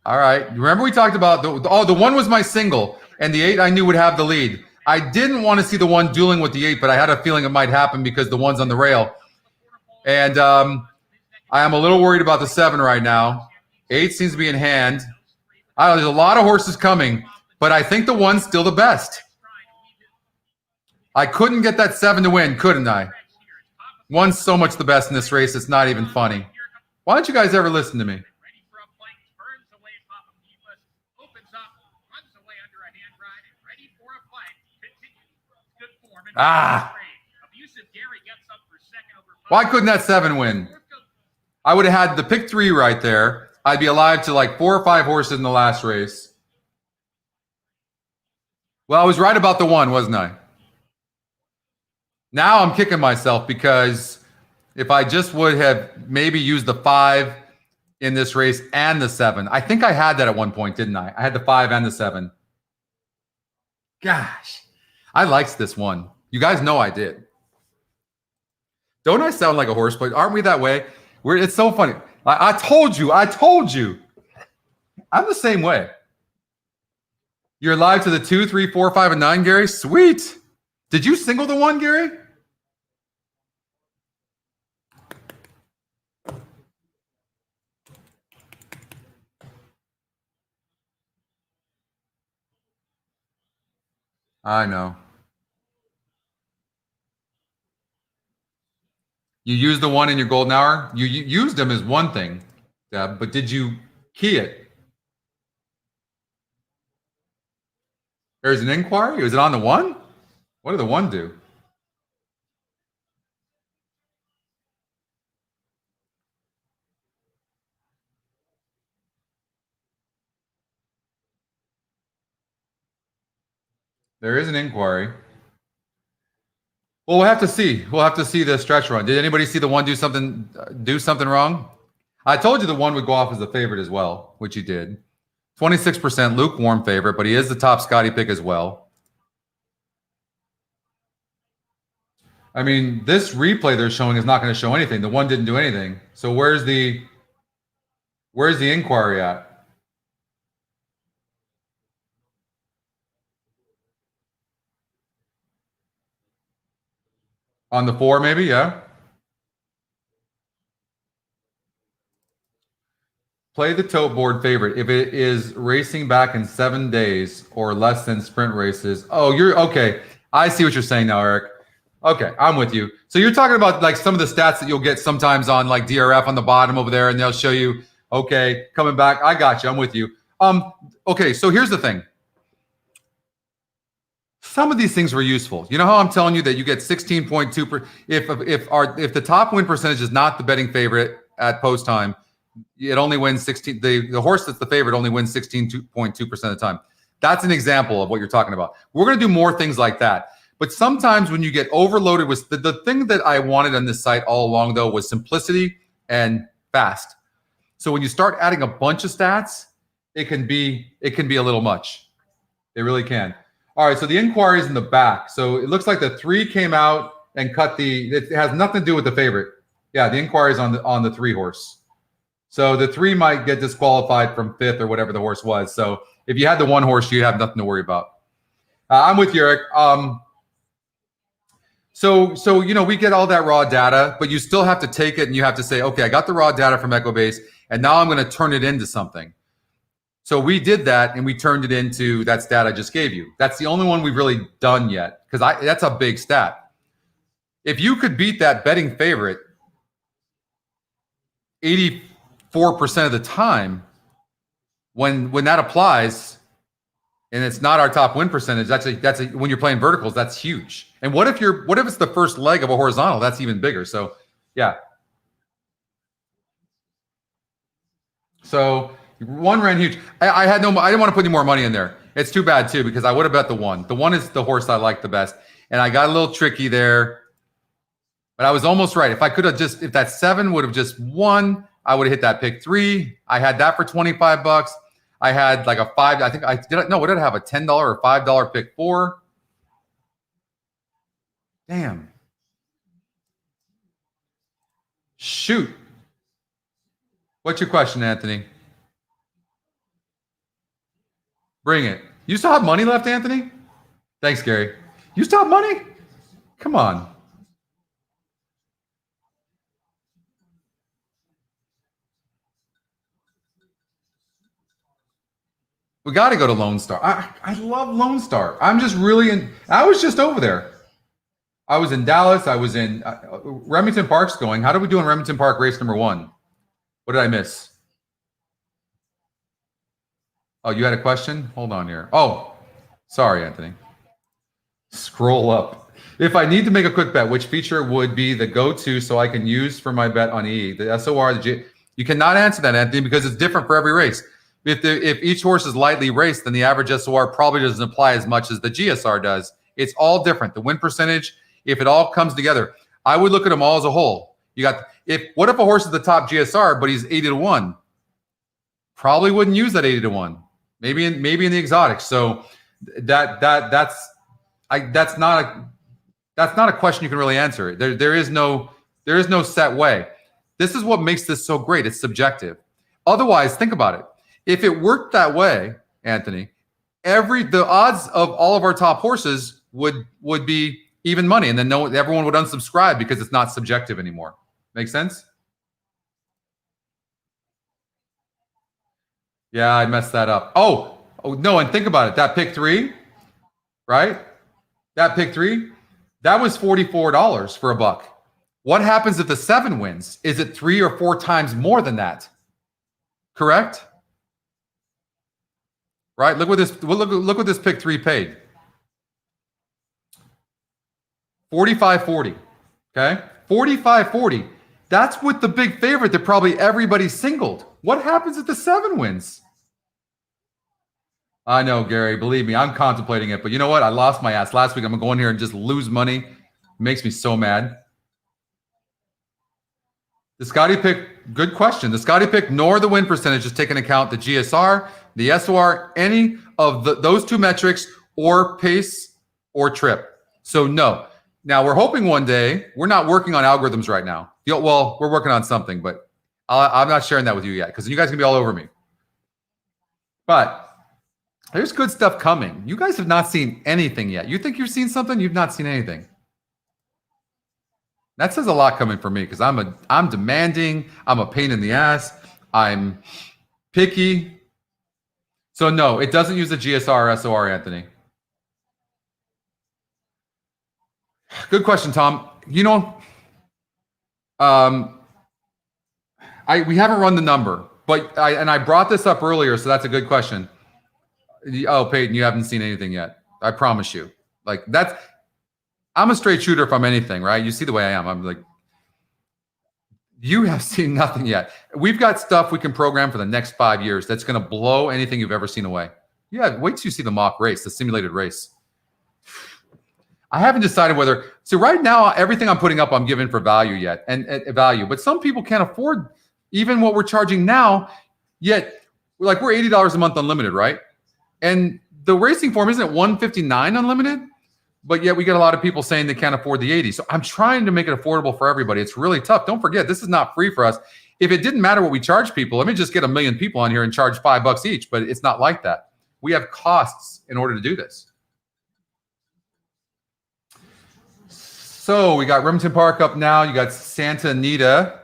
All right. Remember we talked about the 1 was my single, and the 8 I knew would have the lead. I didn't want to see the 1 dueling with the 8, but I had a feeling it might happen because the 1's on the rail. And I am a little worried about the 7 right now. 8 seems to be in hand. There's a lot of horses coming, but I think the 1's still the best. I couldn't get that 7 to win, couldn't I? 1's so much the best in this race, it's not even funny. Why don't you guys ever listen to me? Why couldn't that 7 win? I would have had the pick 3 right there. I'd be alive to like 4 or 5 horses in the last race. Well, I was right about the 1, wasn't I? Now I'm kicking myself because if I just would have maybe used the 5 in this race and the 7. I think I had that at one point, didn't I? I had the 5 and the 7. Gosh, I liked this one. You guys know I did. Don't I sound like a horse player? Aren't we that way? It's so funny. I told you. I'm the same way. You're live to the 2, 3, 4, 5, and 9, Gary? Sweet. Did you single the 1, Gary? I know. You used the 1 in your golden hour? You used them as one thing, Deb, but did you key it? There's an inquiry? Was it on the 1? What did the 1 do? There is an inquiry. Well, we'll have to see. We'll have to see the stretch run. Did anybody see the 1 do something wrong? I told you the 1 would go off as a favorite as well, which he did. 26% lukewarm favorite, but he is the top Scotty pick as well. I mean, this replay they're showing is not going to show anything. The 1 didn't do anything. So where's the inquiry at? On the 4, maybe, yeah. Play the tote board favorite if it is racing back in 7 days or less than sprint races. Oh, you're okay. I see what you're saying now, Eric. Okay, I'm with you. So you're talking about like some of the stats that you'll get sometimes on like DRF on the bottom over there, and they'll show you, okay, coming back. I got you. I'm with you. Okay, so here's the thing. Some of these things were useful. You know how I'm telling you that you get 16.2 if the top win percentage is not the betting favorite at post time, it only wins 16. The horse that's the favorite only wins 16.2% of the time. That's an example of what you're talking about. We're going to do more things like that. But sometimes when you get overloaded with the thing that I wanted on this site all along though was simplicity and fast. So when you start adding a bunch of stats, it can be a little much. It really can. All right, so the inquiry is in the back. So it looks like the 3 came out and cut it has nothing to do with the favorite. Yeah, the inquiry is on the 3 horse. So the 3 might get disqualified from 5th or whatever the horse was. So if you had the 1 horse, you have nothing to worry about. I'm with you, Eric. So we get all that raw data, but you still have to take it and you have to say, okay, I got the raw data from Equibase, and now I'm going to turn it into something. So we did that, and we turned it into that stat I just gave you. That's the only one we've really done yet, because that's a big stat. If you could beat that betting favorite 84% of the time, when that applies, and it's not our top win percentage, that's when you're playing verticals, that's huge. And what if it's the first leg of a horizontal? That's even bigger. So yeah. So 1 ran huge. I didn't want to put any more money in there. It's too bad too, because I would have bet the 1. The 1 is the horse I like the best. And I got a little tricky there, but I was almost right. If that 7 would have just won, I would have hit that pick 3. I had that for $25. I had like a 5. I think what did I have? A $10 or $5 pick 4. Damn. Shoot. What's your question, Anthony? Bring it. You still have money left, Anthony? Thanks, Gary. You still have money? Come on. We got to go to Lone Star. I love Lone Star. I'm just really I was just over there. I was in Dallas. I was in Remington Park's going. How did we do in Remington Park race number 1? What did I miss? Oh, you had a question? Hold on here. Oh, sorry, Anthony. Scroll up. If I need to make a quick bet, which feature would be the go-to so I can use for my bet on EE? The SOR, the G. You cannot answer that, Anthony, because it's different for every race. If each horse is lightly raced, then the average SOR probably doesn't apply as much as the GSR does. It's all different. The win percentage, if it all comes together, I would look at them all as a whole. What if a horse is the top GSR, but he's 80-1? Probably wouldn't use that 80-1. Maybe in the exotics. So that's not a question you can really answer. There is no set way. This is what makes this so great. It's subjective. Otherwise, think about it. If it worked that way, Anthony, the odds of all of our top horses would be even money, and then everyone would unsubscribe because it's not subjective anymore. Make sense? Yeah, I messed that up. Oh no, and think about it. That pick 3, right? That pick 3, that was $44 for $1. What happens if the 7 wins? Is it 3 or 4 times more than that? Correct? Right? Look what this pick 3 paid. $45.40. Okay? $45.40. That's with the big favorite that probably everybody singled. What happens if the 7 wins? I know, Gary. Believe me, I'm contemplating it. But you know what? I lost my ass last week. I'm going to go in here and just lose money. It makes me so mad. The Scotty pick, good question. The Scotty pick nor the win percentage is taking account the GSR, the SOR, any of those 2 metrics, or pace or trip. So no. Now we're hoping one day, we're not working on algorithms right now. Well, we're working on something, but I'm not sharing that with you yet because you guys are going to be all over me. But there's good stuff coming. You guys have not seen anything yet. You think you've seen something? You've not seen anything. That says a lot coming from me because I'm demanding. I'm a pain in the ass. I'm picky. So no, it doesn't use the GSR or SOR, Anthony. Good question, Tom. You know, we haven't run the number, but I brought this up earlier, so that's a good question. Oh, Peyton, you haven't seen anything yet. I promise you. Like I'm a straight shooter from anything, right? You see the way I am. I'm like, you have seen nothing yet. We've got stuff we can program for the next 5 years that's going to blow anything you've ever seen away. Yeah, wait till you see the mock race, the simulated race. I haven't decided whether. So right now, everything I'm putting up, I'm giving for value yet, and value. But some people can't afford even what we're charging now. Yet, we're $80 a month unlimited, right? And the racing form isn't $159 unlimited. but yet we get a lot of people saying they can't afford the 80. So I'm trying to make it affordable for everybody. It's really tough. Don't forget, this is not free for us. If it didn't matter what we charge people, let me just get 1 million people on here and charge $5 each, but it's not like that. We have costs in order to do this. So we got Remington Park up now. You got Santa Anita.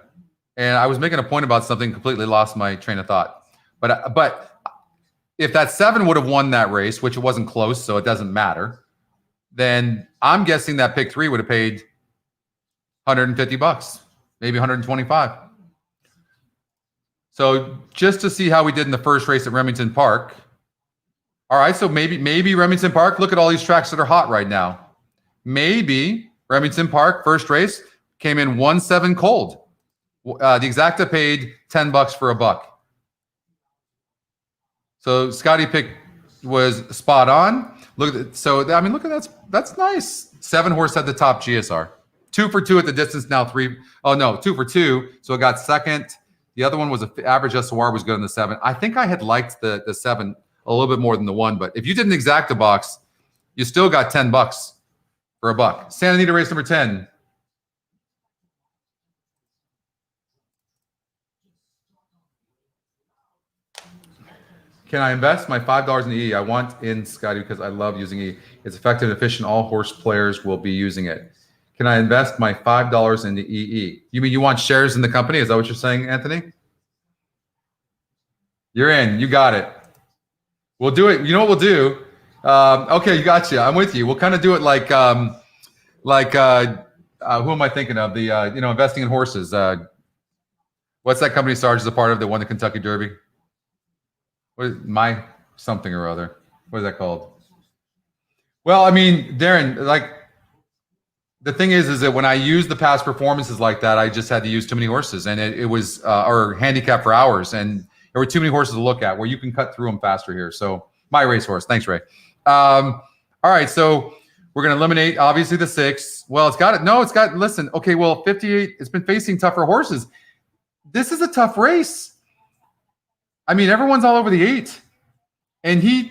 And I was making a point about something, completely lost my train of thought. But if that 7 would have won that race, which it wasn't close, so it doesn't matter, then I'm guessing that pick 3 would have paid $150, maybe 125. So just to see how we did in the first race at Remington Park. All right, so maybe Remington Park, look at all these tracks that are hot right now. Maybe Remington Park, first race, came in 1-7 cold. The Exacta paid $10 for a buck. So Scotty pick was spot on. Look at look at that's nice. 7 horse had the top GSR. 2 for 2 at the distance. Now 3. Oh no, 2 for 2. So it got second. The other one was average SOR was good on the 7. I think I had liked the 7 a little bit more than the 1, but if you did an Exacta box, you still got $10 for a buck. Santa Anita race number 10. Can I invest my $5 in the E? I want in Scotty because I love using E. It's effective and efficient. All horse players will be using it. Can I invest my $5 in the EE? You mean you want shares in the company? Is that what you're saying, Anthony? You're in. You got it. We'll do it. You know what we'll do? Okay, you got you. I'm with you. We'll kind of do it like who am I thinking of? The investing in horses. What's that company Sarge is a part of that won the Kentucky Derby? What is my something or other? What is that called? Well, I mean, Darren, like the thing is that when I use the past performances like that, I just had to use too many horses, and it was or handicap for hours, and there were too many horses to look at where you can cut through them faster here. So my racehorse. Thanks, Ray. All right, so we're going to eliminate obviously the 6. Well, it's got it. No, it's got. Listen, okay. Well, 58. It's been facing tougher horses. This is a tough race. I mean, everyone's all over the 8. And this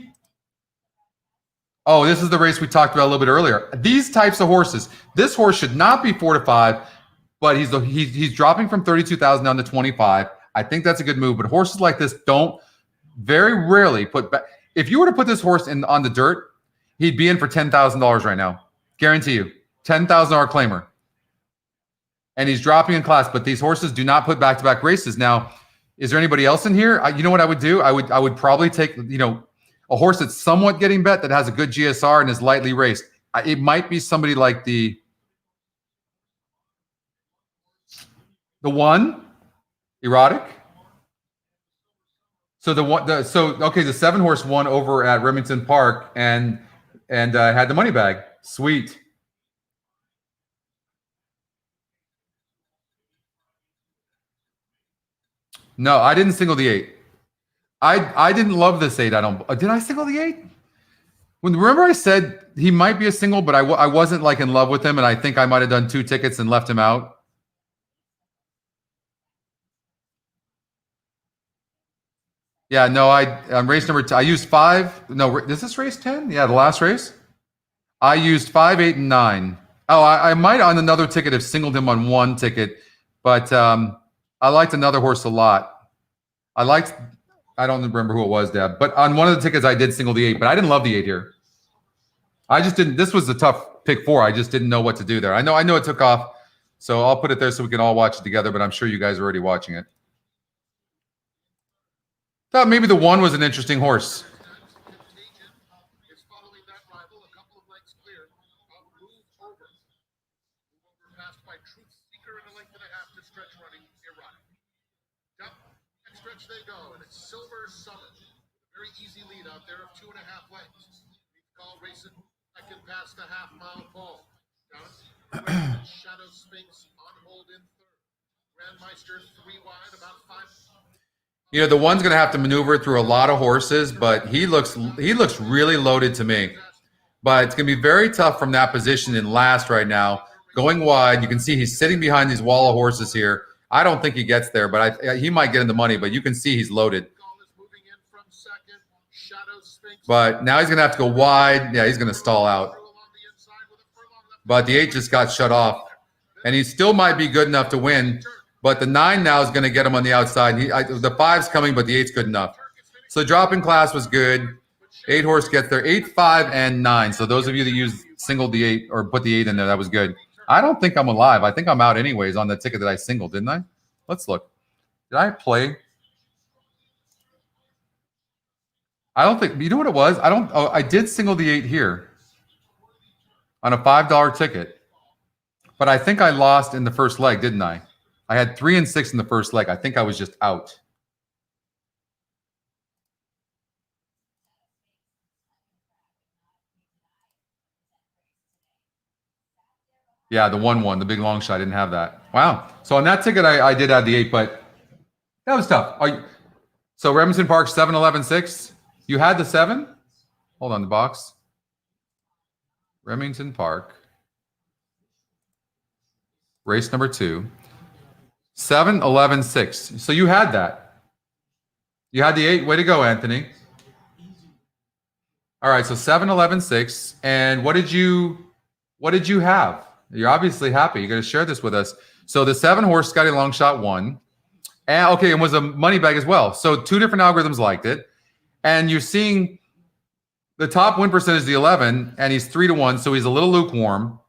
is the race we talked about a little bit earlier. These types of horses, this horse should not be 4 to 5, but he's dropping from 32,000 down to 25. I think that's a good move, but horses like this don't very rarely put back. If you were to put this horse on the dirt, he'd be in for $10,000 right now. Guarantee you. $10,000 claimer. And he's dropping in class, but these horses do not put back-to-back races. Now, is there anybody else in here? You know what I would do? I would probably take, a horse that's somewhat getting bet that has a good GSR and is lightly raced. It might be somebody like the 1, Erotic. So the 7 horse won over at Remington Park and had the money bag. Sweet. No, I didn't single the 8. I didn't love this 8. Did I single the 8? Remember I said he might be a single, but I wasn't like in love with him, and I think I might have done 2 tickets and left him out. Yeah, no, race number 2. I used 5. No, is this race 10? Yeah, the last race. I used 5, 8, and 9. Oh, I might on another ticket have singled him on 1 ticket, but I liked another horse a lot. I don't remember who it was, Deb, but on one of the tickets I did single the 8, but I didn't love the 8 here. I just didn't. This was a tough pick 4. I just didn't know what to do there. I know it took off, so I'll put it there so we can all watch it together, but I'm sure you guys are already watching it. Thought maybe the 1 was an interesting horse. Is following that rival a couple of lengths clear of Move Over. Move Over passed by Truth Seeker in a length and a half to stretch running Erotic. Down and stretch they go, and it's Silver Summer. Very easy lead out there of 2.5 lengths. We've called racing second past the half-mile pole. Down Shadow Sphinx on hold in third. Grandmeister 3 wide, about 5. The 1's going to have to maneuver through a lot of horses, but he looks really loaded to me. But it's going to be very tough from that position in last right now. Going wide, you can see he's sitting behind these wall of horses here. I don't think he gets there, but he might get in the money, but you can see he's loaded. But now he's going to have to go wide. Yeah, he's going to stall out. but the 8 just got shut off. And he still might be good enough to win, but the 9 now is going to get him on the outside. The 5's coming, but the 8's good enough. So drop in class was good. 8 horse gets there. 8, 5, and 9. So those of you that use single the 8 or put the 8 in there, that was good. I don't think I'm alive. I think I'm out anyways on the ticket that I singled, didn't I? Let's look. Did I play? I don't think, you know what it was? I did single the 8 here on a $5 ticket, but I think I lost in the first leg, didn't I? I had 3 and 6 in the first leg. I think I was just out. Yeah, the 1-1, the big long shot. I didn't have that. Wow. So on that ticket, I did add the 8, but that was tough. So Remington Park, 7, 11, 6. You had the 7? Hold on, the box. Remington Park. Race number 2. 7, 11, 6. So you had that. You had the 8. Way to go, Anthony. All right, so 7, 11, 6. And what did you have? You're obviously happy. You're going to share this with us. So the 7 horse Scotty Longshot won. And okay, and was a money bag as well. So 2 different algorithms liked it. And you're seeing the top win percentage, the 11, and he's 3-1, so he's a little lukewarm.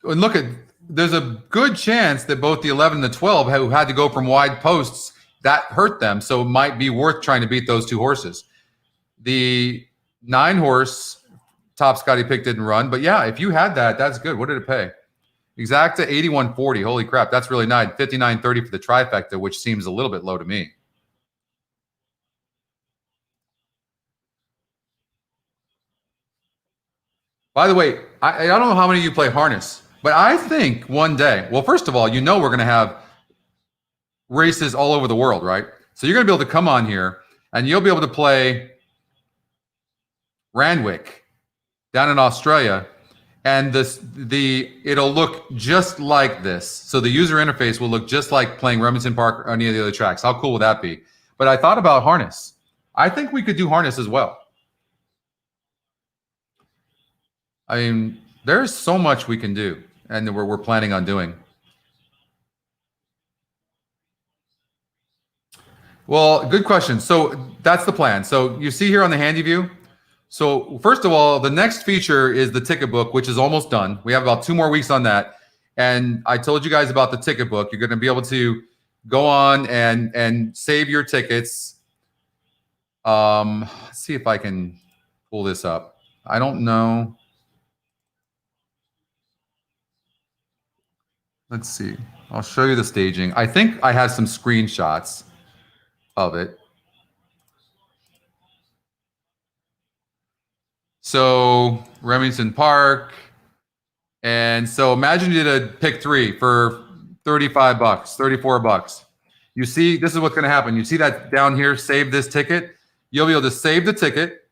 And look at, there's a good chance that both the 11 and the 12 who had to go from wide posts, that hurt them. So it might be worth trying to beat those 2 horses. The 9 horse top Scotty pick didn't run, but yeah, if you had that, that's good. What did it pay? Exacta 81.40. Holy crap, that's really nice. 59.30 for the trifecta, which seems a little bit low to me. By the way, I don't know how many of you play harness, but I think one day, well, first of all, you know we're going to have races all over the world, right? So you're going to be able to come on here and you'll be able to play Randwick down in Australia, and it'll look just like this. So the user interface will look just like playing Remington Park or any of the other tracks. How cool would that be? But I thought about harness. I think we could do harness as well. I mean, there's so much we can do, and we're planning on doing. Well, good question. So that's the plan. So you see here on the handy view. So first of all, the next feature is the ticket book, which is almost done. We have about 2 more weeks on that. And I told you guys about the ticket book. You're going to be able to go on and save your tickets. Let's see if I can pull this up. I don't know. Let's see. I'll show you the staging. I think I have some screenshots of it. So Remington Park. And so imagine you did a pick 3 for $35, $34. You see, this is what's going to happen. You see that down here, save this ticket. You'll be able to save the ticket.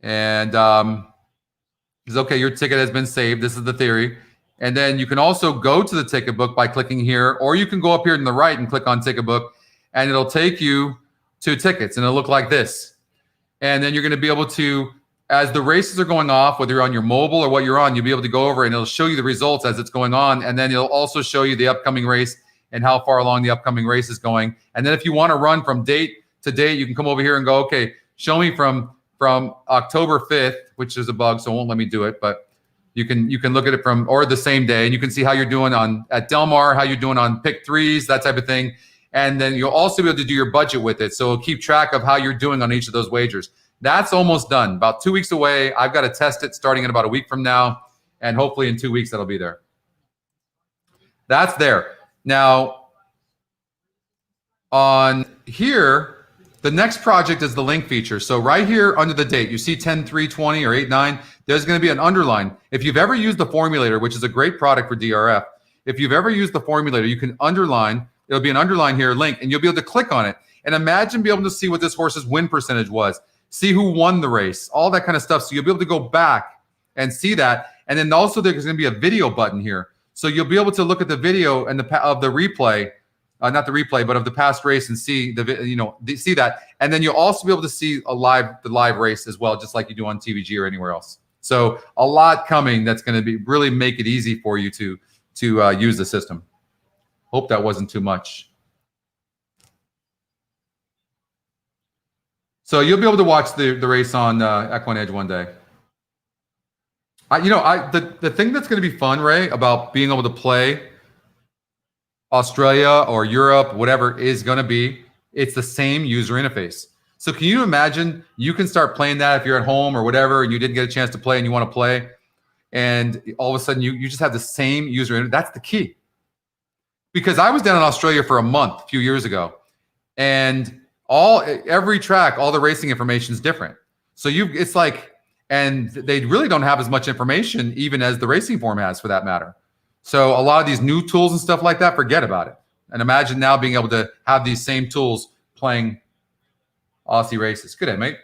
And it's okay, your ticket has been saved. This is the theory. And then you can also go to the ticket book by clicking here, or you can go up here to the right and click on ticket book, and it'll take you to tickets, and it'll look like this. And then you're going to be able to, as the races are going off, whether you're on your mobile or what you're on, you'll be able to go over and it'll show you the results as it's going on. And then it'll also show you the upcoming race and how far along the upcoming race is going. And then if you want to run from date to date, you can come over here and go, okay, show me from October 5th, which is a bug, so it won't let me do it, but you can look at it from, or the same day, and you can see how you're doing at Del Mar, how you're doing on pick 3s, that type of thing. And then you'll also be able to do your budget with it. So it'll keep track of how you're doing on each of those wagers. That's almost done. About 2 weeks away. I've got to test it starting in about a week from now. And hopefully in 2 weeks, that'll be there. That's there. Now, on here, the next project is the link feature. So right here under the date, you see 10/3/20 or 8/9. There's going to be an underline. If you've ever used the formulator, which is a great product for DRF, if you've ever used the formulator, you can underline. It'll be an underline here, link, and you'll be able to click on it. And imagine being able to see what this horse's win percentage was, see who won the race, all that kind of stuff. So you'll be able to go back and see that. And then also there's going to be a video button here. So you'll be able to look at the video and of the replay, not the replay, but of the past race and see see that. And then you'll also be able to see the live race as well, just like you do on TVG or anywhere else. So a lot coming that's going to be really make it easy for you to use the system. Hope that wasn't too much. So you'll be able to watch the race on Equine Edge one day. The thing that's going to be fun, Ray, about being able to play Australia or Europe, whatever is going to be, it's the same user interface. So can you imagine you can start playing that if you're at home or whatever, and you didn't get a chance to play and you want to play, and all of a sudden you just have the same user interface. That's the key. Because I was down in Australia for a month a few years ago, and every track, all the racing information is different. So it's like, and they really don't have as much information even as the racing form has, for that matter. So a lot of these new tools and stuff like that, forget about it. And imagine now being able to have these same tools playing Aussie races. Good day, mate.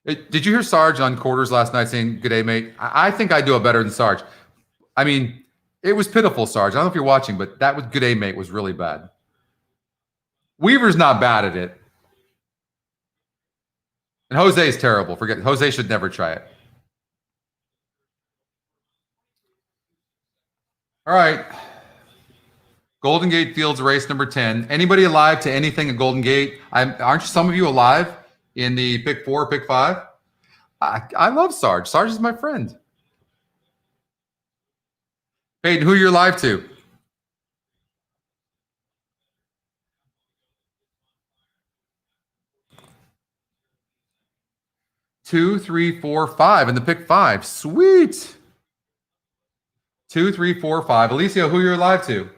Did you hear Sarge on Quarters last night saying, good day, mate? I think I do it better than Sarge. I mean, it was pitiful, Sarge. I don't know if you're watching, but that was good day, mate was really bad. Weaver's not bad at it. And Jose is terrible. Forget Jose should never try it. All right. Golden Gate Fields race number 10. Anybody alive to anything at Golden Gate? Aren't some of you alive in the pick 4, pick 5? I love Sarge. Sarge is my friend. Peyton, who you're live to? Two, 3, 4, 5 in the pick 5. Sweet. 2, 3, 4, 5. Alicia, who you're live to?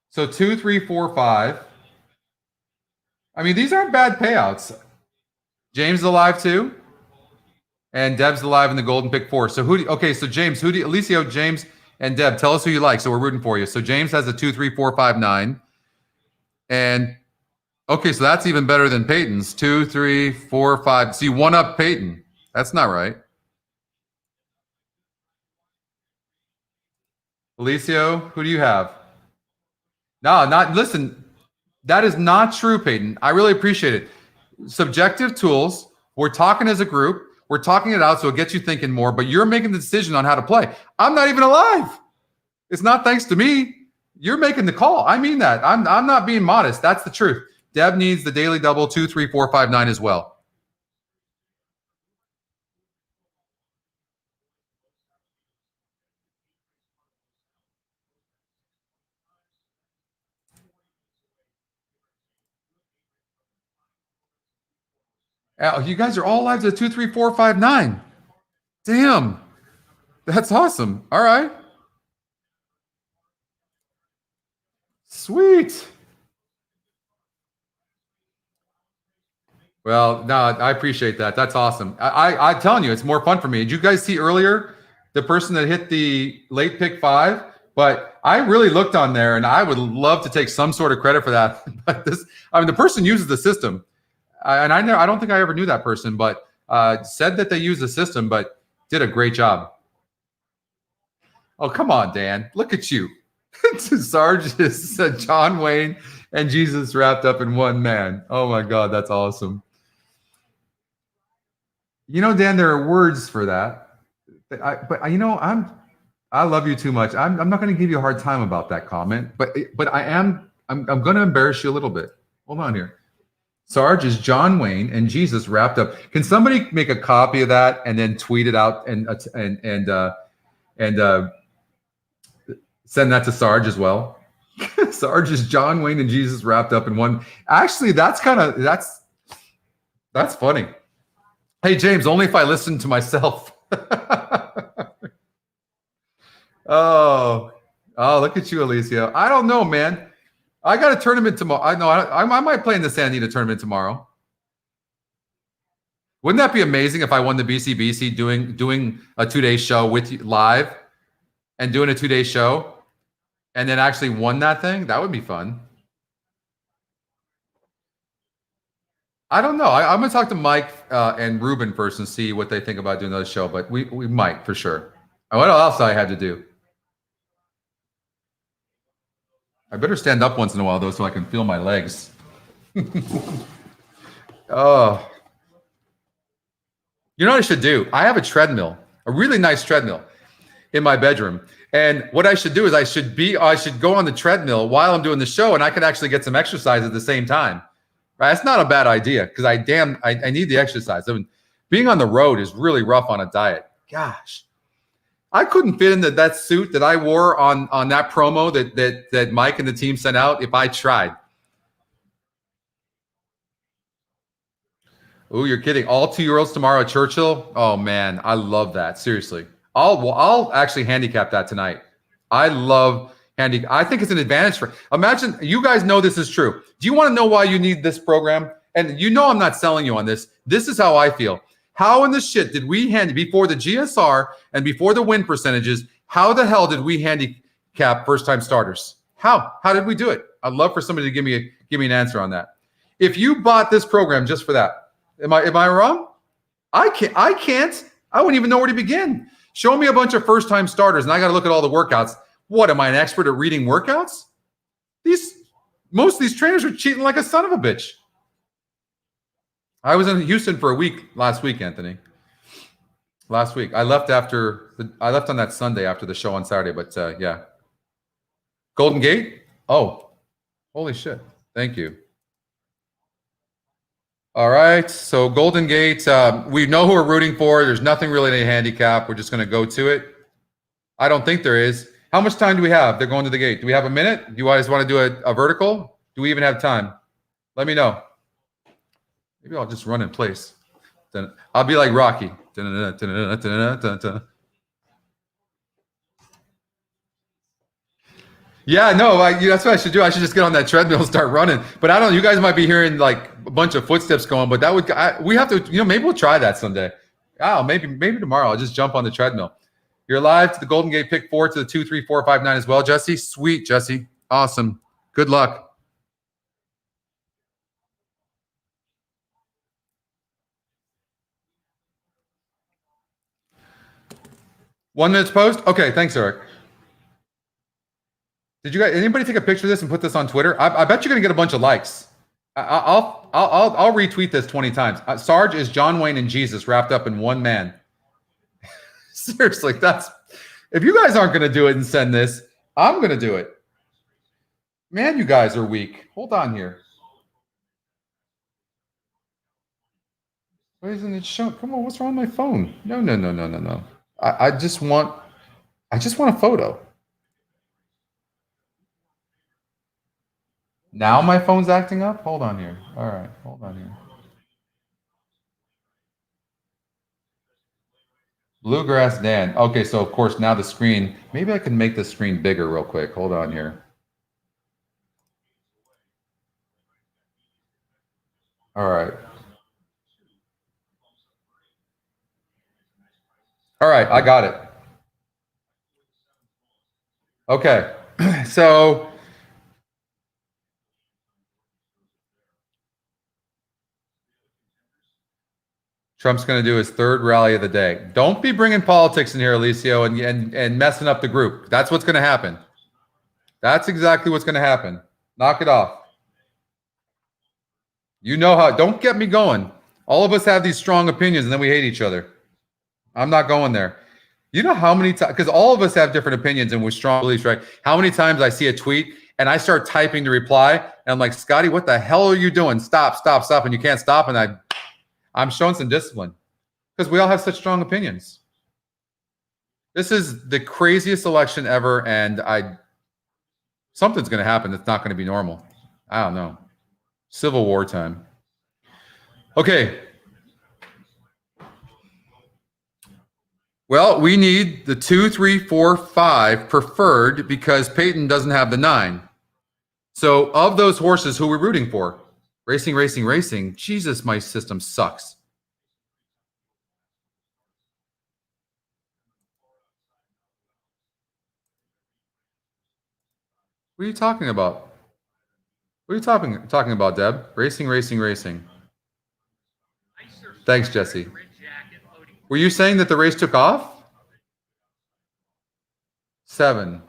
So 2, 3, 4, 5. I mean, these aren't bad payouts. James is alive too. And Deb's alive in the golden pick 4. So so James, Alicia, James, and Deb, tell us who you like. So we're rooting for you. So James has a 2, 3, 4, 5, 9. And okay, so that's even better than Peyton's. 2, 3, 4, 5. So you one up Peyton. That's not right. Alicia, who do you have? No, listen, that is not true, Peyton. I really appreciate it. Subjective tools. We're talking as a group. We're talking it out so it gets you thinking more, but you're making the decision on how to play. I'm not even alive. It's not thanks to me. You're making the call. I mean that. I'm not being modest. That's the truth. Deb needs the daily double 2, 3, 4, 5, 9 as well. You guys are all live to 2, 3, 4, 5, 9. Damn. That's awesome. All right. Sweet. Well, no, I appreciate that. That's awesome. I'm telling you, it's more fun for me. Did you guys see earlier the person that hit the late pick 5? But I really looked on there, and I would love to take some sort of credit for that. But the person uses the system. And I don't think I ever knew that person, but said that they use the system, but did a great job. Oh, come on, Dan. Look at you. Sarge is John Wayne and Jesus wrapped up in one man. Oh, my God. That's awesome. You know, Dan, there are words for that. I love you too much. I'm not going to give you a hard time about that comment, but I'm going to embarrass you a little bit. Hold on here. Sarge is John Wayne and Jesus wrapped up. Can somebody make a copy of that and then tweet it out and send that to Sarge as well? Sarge is John Wayne and Jesus wrapped up in one. Actually, that's funny. Hey, James, only if I listen to myself. Oh, look at you, Alicia. I don't know, man. I got a tournament tomorrow. I might play in the Santa Anita tournament tomorrow. Wouldn't that be amazing if I won the BCBC doing a 2-day show with you live and doing a 2-day show and then actually won that thing? That would be fun. I don't know. I'm going to talk to Mike and Ruben first and see what they think about doing another show, but we might for sure. What else I had to do? I better stand up once in a while, though, so I can feel my legs. Oh, you know what I should do? I have a treadmill, a really nice treadmill in my bedroom. And what I should do is I should go on the treadmill while I'm doing the show, and I could actually get some exercise at the same time. Right? That's not a bad idea because I need the exercise. I mean, being on the road is really rough on a diet. Gosh, I couldn't fit into that suit that I wore on that promo that Mike and the team sent out if I tried. Oh, you're kidding. All 2-year-olds tomorrow at Churchill? Oh, man, I love that. Seriously. I'll actually handicap that tonight. I love handicap. I think it's an advantage for – imagine – you guys know this is true. Do you want to know why you need this program? And you know I'm not selling you on this. This is how I feel. How in the shit did we before the GSR and before the win percentages, how the hell did we handicap first-time starters? How did we do it? I'd love for somebody to give me an answer on that. If you bought this program just for that, am I wrong? I can't. I wouldn't even know where to begin. Show me a bunch of first-time starters, and I got to look at all the workouts. What, am I an expert at reading workouts? Most of these trainers are cheating like a son of a bitch. I was in Houston for a week last week, Anthony. Last week. I left on that Sunday after the show on Saturday, but yeah. Golden Gate? Oh, holy shit. Thank you. All right, so Golden Gate, we know who we're rooting for. There's nothing really to handicap. We're just going to go to it. I don't think there is. How much time do we have? They're going to the gate. Do we have a minute? Do you guys want to do a vertical? Do we even have time? Let me know. Maybe I'll just run in place. Then I'll be like Rocky. Yeah, no, that's what I should do. I should just get on that treadmill and start running. But I don't know. You guys might be hearing like a bunch of footsteps going, but we have to, maybe we'll try that someday. Oh, maybe tomorrow I'll just jump on the treadmill. You're live to the Golden Gate pick 4 to the 2, 3, 4, 5, 9 as well, Jesse. Sweet, Jesse. Awesome. Good luck. One minute's post? Okay, thanks, Eric. Did anybody take a picture of this and put this on Twitter? I bet you're gonna get a bunch of likes. I'll retweet this 20 times. Sarge is John Wayne and Jesus wrapped up in one man. Seriously, if you guys aren't gonna do it and send this, I'm gonna do it. Man, you guys are weak. Hold on here. Why isn't it showing? Come on, what's wrong with my phone? No. I just want a photo. Now my phone's acting up? Hold on here. All right, hold on here. Bluegrass Dan. Okay, so of course now the screen, maybe I can make the screen bigger real quick. Hold on here. All right. All right, I got it. Okay, so Trump's going to do his third rally of the day. Don't be bringing politics in here, Alicio, and messing up the group. That's what's going to happen. That's exactly what's going to happen. Knock it off. You know how. Don't get me going. All of us have these strong opinions, and then we hate each other. I'm not going there. You know how many times, because all of us have different opinions and we're strong beliefs, right? How many times I see a tweet and I start typing the reply, and I'm like, Scotty, what the hell are you doing? Stop. And you can't stop. And I'm showing some discipline because we all have such strong opinions. This is the craziest election ever, and something's going to happen that's not going to be normal. I don't know. Civil War time. Okay. Well, we need the 2, 3, 4, 5 preferred because Peyton doesn't have the 9. So of those horses, who we're rooting for? Racing. Jesus, my system sucks. What are you talking about? What are you talking about, Deb? Racing. Thanks, Jesse. Were you saying that the race took off? 7.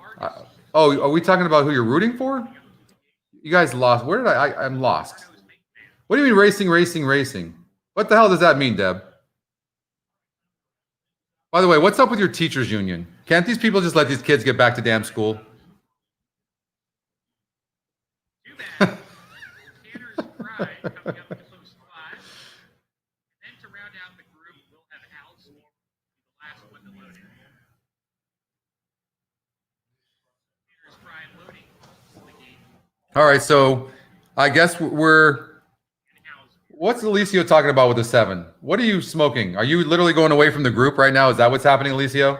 Are we talking about who you're rooting for? You guys lost. Where did I'm lost. What do you mean racing, racing, racing? What the hell does that mean, Deb? By the way, what's up with your teachers union? Can't these people just let these kids get back to damn school? Too bad. Tanner's Pride coming up in close 5. And then to round out the group, we'll have Al's the last one to load in. Tanner's Pride loading the gate. All right, so I guess we're... What's Alicio talking about with the 7? What are you smoking? Are you literally going away from the group right now? Is that what's happening, Alicio?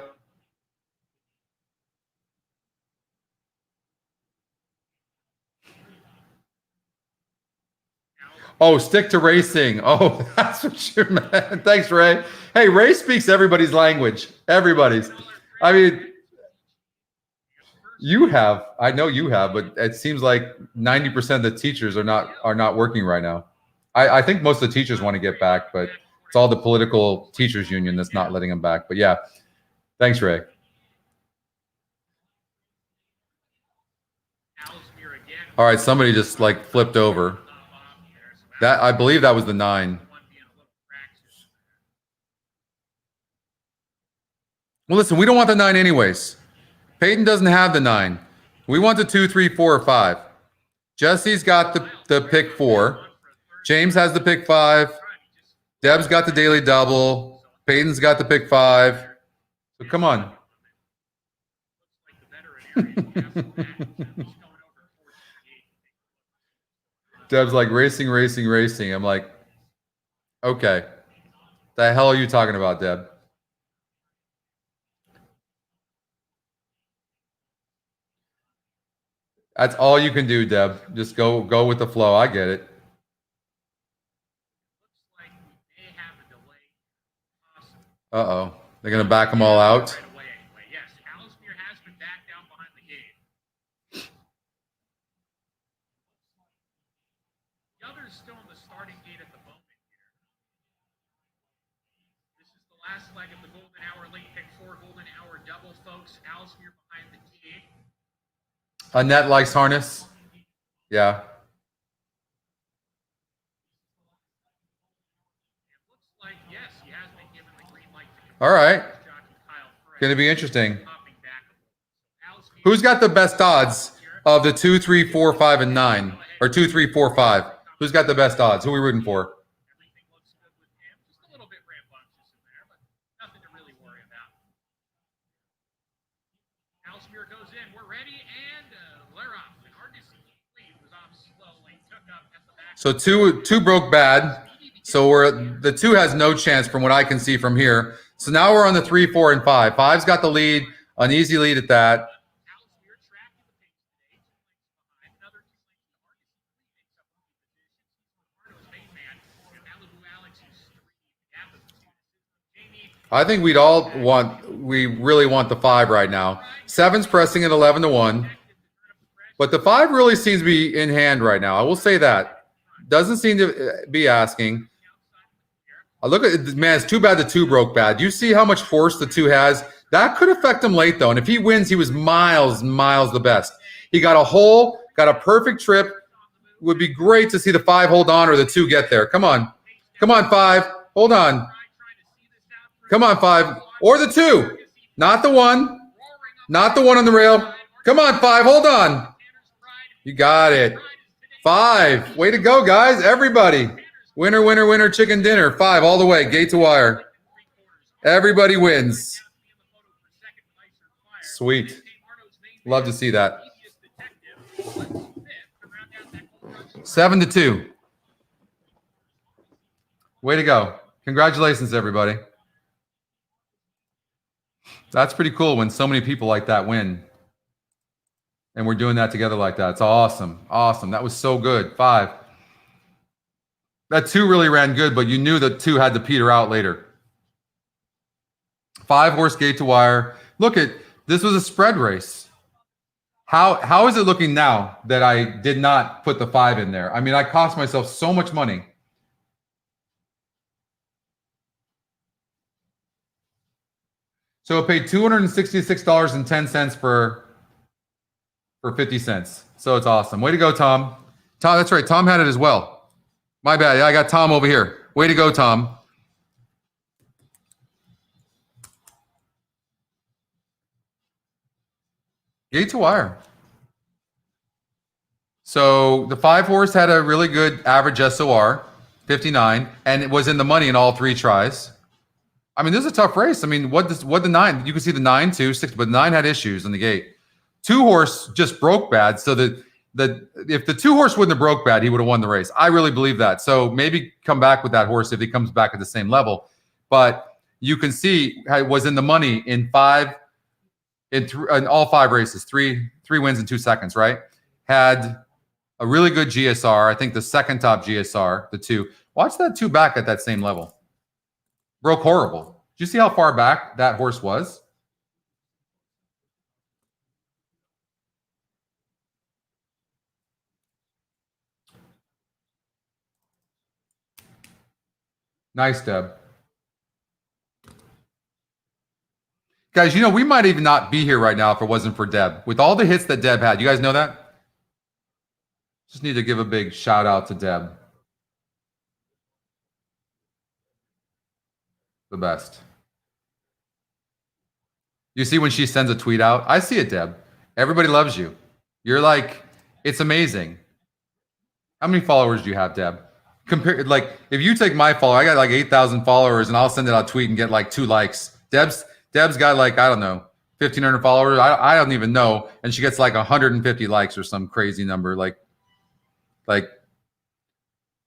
Oh, stick to racing. Oh, that's what you meant. Thanks, Ray. Hey, Ray speaks everybody's language. Everybody's. I mean, you have. I know you have, but it seems like 90% of the teachers are not working right now. I think most of the teachers want to get back, but it's all the political teachers union that's not letting them back. But yeah, thanks, Ray. All right, somebody just like flipped over. That I believe that was the 9. Well, listen, we don't want the 9 anyways. Peyton doesn't have the 9. We want the 2, 3, 4, or 5. Jesse's got the pick 4. James has the pick 5. Deb's got the daily double. Peyton's got the pick 5. So come on. Deb's like racing, racing, racing. I'm like, okay. The hell are you talking about, Deb? That's all you can do, Deb. Just go with the flow. I get it. Uh-oh. They're going to back them all out. Yes, Alismere has been back down behind the gate. The others still in the starting gate at the moment here. This is the last leg of the Golden Hour late pick 4 Golden Hour double, folks. Alismere behind the gate. Annette likes harness. Yeah. All right. Going to be interesting. Who's got the best odds of the 2, 3, 4, 5, and 9? Or 2, 3, 4, 5? Who's got the best odds? Who are we rooting for? Everything looks good with him. Just a little bit rambunctious in there, but nothing to really worry about. Alismere goes in. We're ready, and Laurel, an Argus lead, was off slowly, took up at the back. So two broke bad. So the 2 has no chance from what I can see from here. So now we're on the 3, 4, and 5. 5's got the lead, an easy lead at that. I think we really want the 5 right now. 7's pressing at 11-1. But the 5 really seems to be in hand right now. I will say that. Doesn't seem to be asking. Look at it, man, it's too bad the 2 broke bad. Do you see how much force the 2 has? That could affect him late, though. And if he wins, he was miles the best. He got a hole, got a perfect trip. Would be great to see the 5 hold on or the 2 get there. Come on. Come on, 5. Hold on. Come on, 5. Or the 2. Not the 1. Not the 1 on the rail. Come on, 5. Hold on. You got it. 5. Way to go, guys. Everybody. Winner, winner, winner, chicken dinner. 5 all the way, gate to wire. Everybody wins. Sweet. Love to see that. 7-2. Way to go. Congratulations, everybody. That's pretty cool when so many people like that win. And we're doing that together like that. It's awesome. Awesome. That was so good. 5. That 2 really ran good, but you knew that 2 had to peter out later. 5 horse gate to wire. Look at this was a spread race. How is it looking now that I did not put the 5 in there? I mean, I cost myself so much money. So it paid $266.10 for 50 cents. So it's awesome. Way to go, Tom. Tom, that's right. Tom had it as well. My bad. I got Tom over here. Way to go, Tom. Gate to wire. So the 5-horse had a really good average SOR, 59, and it was in the money in all 3 tries. I mean, this is a tough race. I mean, what the 9? You can see the 9 too, 6, but 9 had issues in the gate. 2-horse just broke bad. So if the 2-horse wouldn't have broke bad, he would have won the race. I really believe that. So maybe come back with that horse if he comes back at the same level. But you can see it was in the money in all 5 races, three wins in 2 seconds, right? Had a really good GSR. I think the second top GSR, the 2. Watch that 2 back at that same level. Broke horrible. Did you see how far back that horse was? Nice, Deb. Guys, you know, we might even not be here right now if it wasn't for Deb. With all the hits that Deb had. You guys know that? Just need to give a big shout out to Deb. The best. You see when she sends a tweet out? I see it, Deb. Everybody loves you. You're like, it's amazing. How many followers do you have, Deb? Like, if you take my follower, I got like 8,000 followers, and I'll send it out a tweet and get like 2 likes. Deb's got like, I don't know, 1,500 followers. I don't even know, and she gets like 150 likes or some crazy number. Like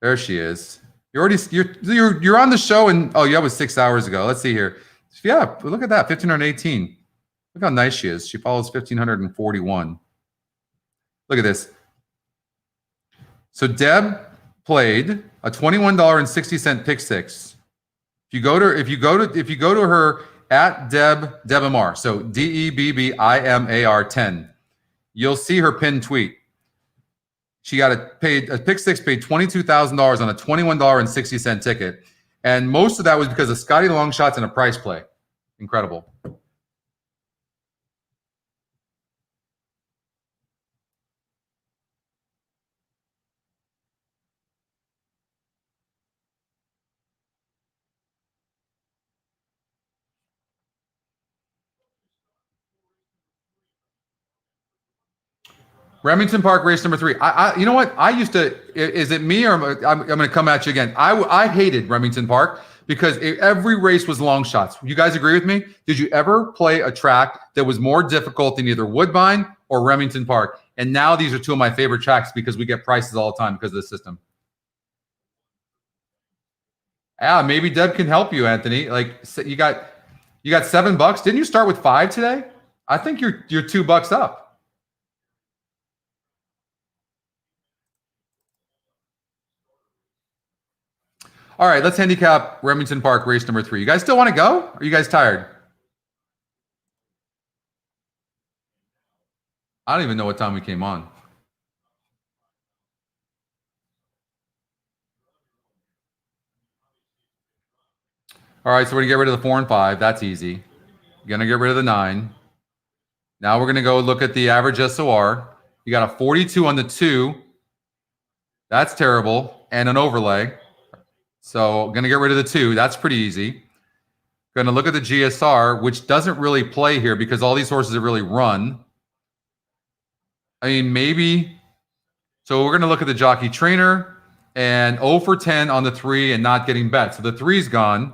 there she is. You're on the show, and oh, yeah, that was 6 hours ago. Let's see here. Yeah, look at that, 1,518. Look how nice she is. She follows 1,541. Look at this. So Deb played a $21.60 pick 6. If you go to her at Debimar, so DEBBIMAR 10, you'll see her pinned tweet. She got a pick 6 paid $22,000 on a $21.60 ticket, and most of that was because of Scotty long shots and a price play. Incredible. Remington Park race number 3. You know what? I used to. Is it me, or I'm going to come at you again? I hated Remington Park because every race was long shots. You guys agree with me? Did you ever play a track that was more difficult than either Woodbine or Remington Park? And now these are 2 of my favorite tracks because we get prices all the time because of the system. Yeah, maybe Deb can help you, Anthony. Like, you got $7. Didn't you start with 5 today? I think you're $2 up. All right, let's handicap Remington Park race number 3. You guys still want to go? Or are you guys tired? I don't even know what time we came on. All right, so we're going to get rid of the 4 and 5. That's easy. Going to get rid of the 9. Now we're going to go look at the average SOR. You got a 42 on the 2. That's terrible. And an overlay. So going to get rid of the 2. That's pretty easy. Going to look at the GSR, which doesn't really play here because all these horses are really run. I mean, maybe. So we're going to look at the jockey trainer and 0 for 10 on the 3 and not getting bet. So the 3's gone.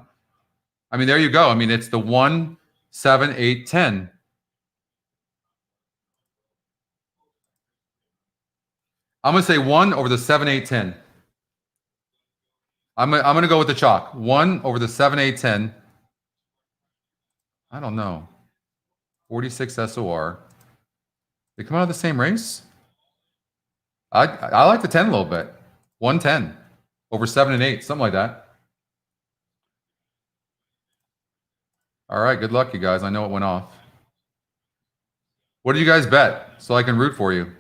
I mean, there you go. I mean, it's the 1, 7, 8, 10. I'm going to say 1 over the 7, 8, 10. I'm going to go with the chalk. 1 over the 7, 8, 10. I don't know. 46 SOR. They come out of the same race? I like the 10 a little bit. 110 over 7 and 8, something like that. All right, good luck, you guys. I know it went off. What did you guys bet so I can root for you?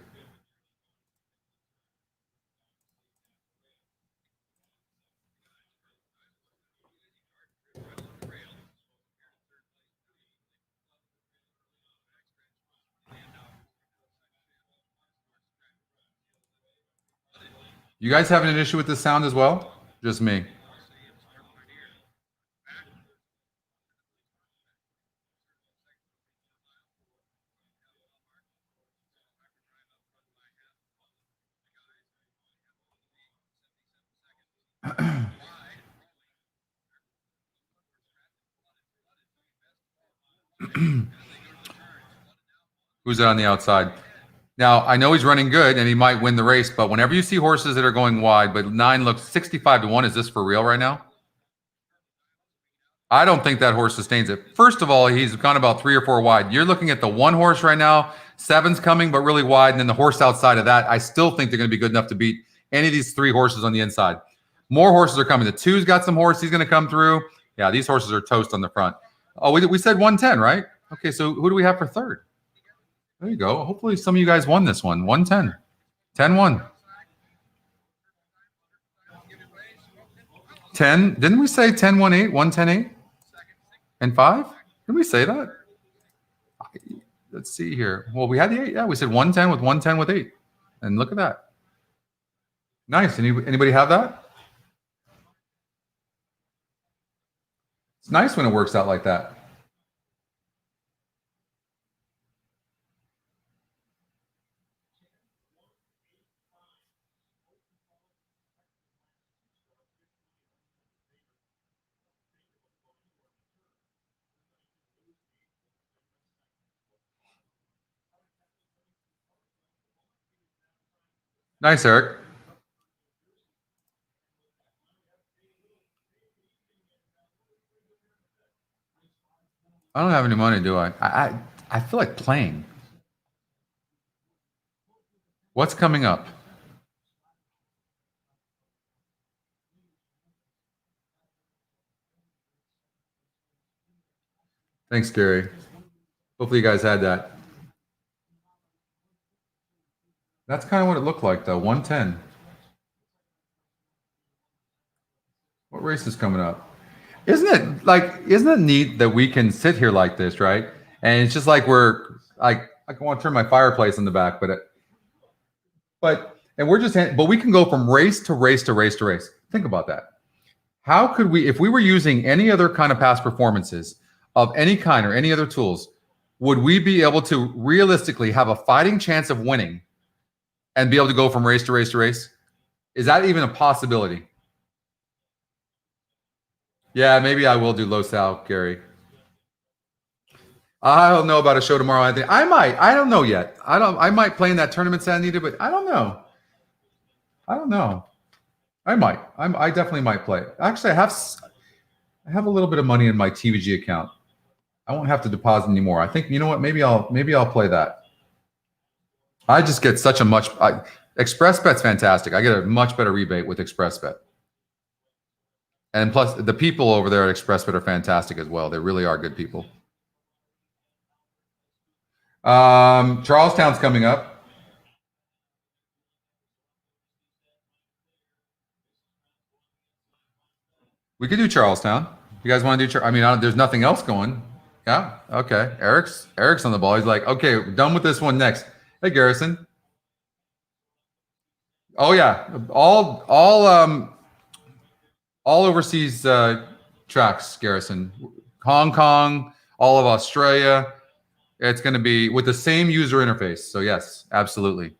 You guys having an issue with the sound as well? Just me. Who's on the outside? Now, I know he's running good and he might win the race, but whenever you see horses that are going wide, but 9 looks 65-1, is this for real right now? I don't think that horse sustains it. First of all, he's gone about 3 or 4 wide. You're looking at the 1 horse right now. 7's coming, but really wide. And then the horse outside of that, I still think they're going to be good enough to beat any of these 3 horses on the inside. More horses are coming. The 2's got some horse. He's going to come through. Yeah, these horses are toast on the front. Oh, we said 110, right? Okay, so who do we have for third? There you go. Hopefully some of you guys won this one. 110. 10-1. 10. Didn't we say 10-1-8, 110-8? And 5? Did we say that? Let's see here. Well, we had the 8. Yeah, we said 110 with 110 with 8. And look at that. Nice. Anybody have that? It's nice when it works out like that. Nice, Eric. I don't have any money, do I? I feel like playing. What's coming up? Thanks, Gary. Hopefully you guys had that. That's kind of what it looked like, though. 110. What race is coming up? Isn't it neat that we can sit here like this, right? And it's just like we're like I want to turn my fireplace in the back, but we can go from race to race to race to race. Think about that. How could we, if we were using any other kind of past performances of any kind or any other tools, would we be able to realistically have a fighting chance of winning and be able to go from race to race to race? Is that even a possibility? Yeah, maybe I will do low sal, Gary. I don't know about a show tomorrow. I might. I don't know yet. I might play in that tournament, Anita, but I don't know. I might. I definitely might play. Actually, I have a little bit of money in my TVG account. I won't have to deposit anymore. I think, you know what? Maybe I'll play that. I just get such a much Express Bet's fantastic. I get a much better rebate with Express Bet. And plus, the people over there at Express Bet are fantastic as well. They really are good people. Charlestown's coming up. We could do Charlestown. You guys want to do? There's nothing else going. Yeah. Okay. Eric's on the ball. He's like, okay, we're done with this one next. Hey, Garrison. Oh yeah, all overseas tracks, Garrison. Hong Kong, all of Australia. It's going to be with the same user interface. So yes, absolutely.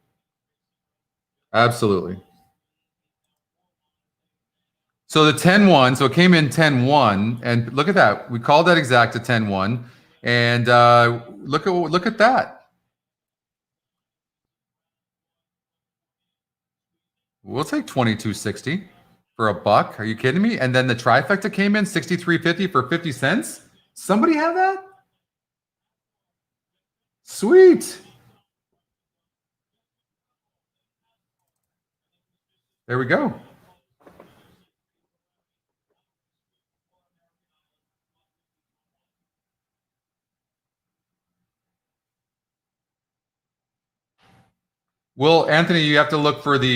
Absolutely. So the 10-1, so it came in 10-1, and look at that. We called that exact a 10-1, and look at that. We'll take 22.60 for a buck. Are you kidding me? And then the trifecta came in 63.50 for 50 cents. Somebody have that? Sweet. There we go. Well, Anthony, you have to look for the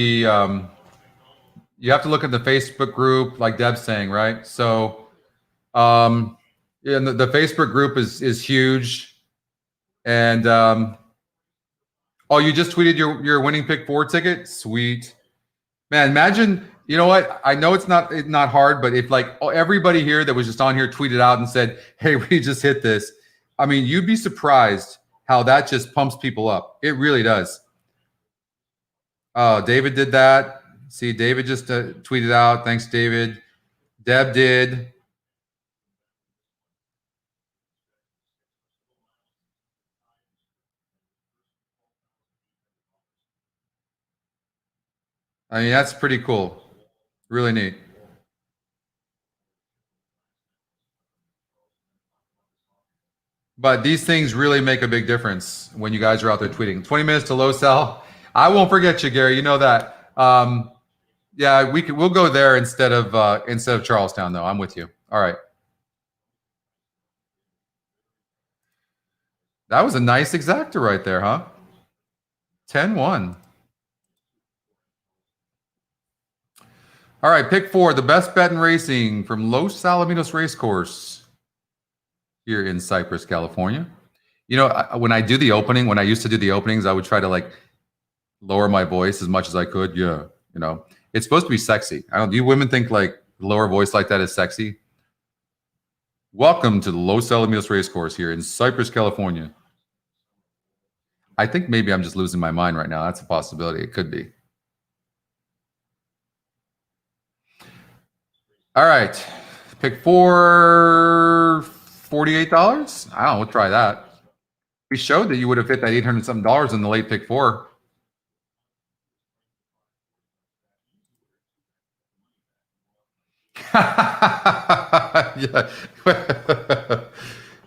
you have to look at the Facebook group, like Deb's saying, right? So yeah, the Facebook group is huge. And oh, you just tweeted your winning pick 4 ticket? Sweet. Man, imagine, you know what? I know it's not hard, but if like everybody here that was just on here tweeted out and said, "Hey, we just hit this," I mean, you'd be surprised how that just pumps people up. It really does. Oh, David did that. See, David just tweeted out. Thanks, David. Deb did. I mean, that's pretty cool. Really neat. But these things really make a big difference when you guys are out there tweeting. 20 minutes to low sell. I won't forget you, Gary. You know that. Yeah, we'll go there instead of Charlestown, though. I'm with you. All right. That was a nice exacta right there, huh? 10-1. All right, pick 4, the best bet in racing from Los Alamitos Racecourse here in Cypress, California. You know, when I used to do the openings, I would try to like lower my voice as much as I could. Yeah, you know, it's supposed to be sexy. Do you women think like lower voice like that is sexy? Welcome to the Los Alamitos Racecourse here in Cypress, California. I think maybe I'm just losing my mind right now. That's a possibility. It could be. All right. Pick 4, $48. I don't know. We'll try that. We showed that you would have hit that $800 something in the late pick 4. Yeah.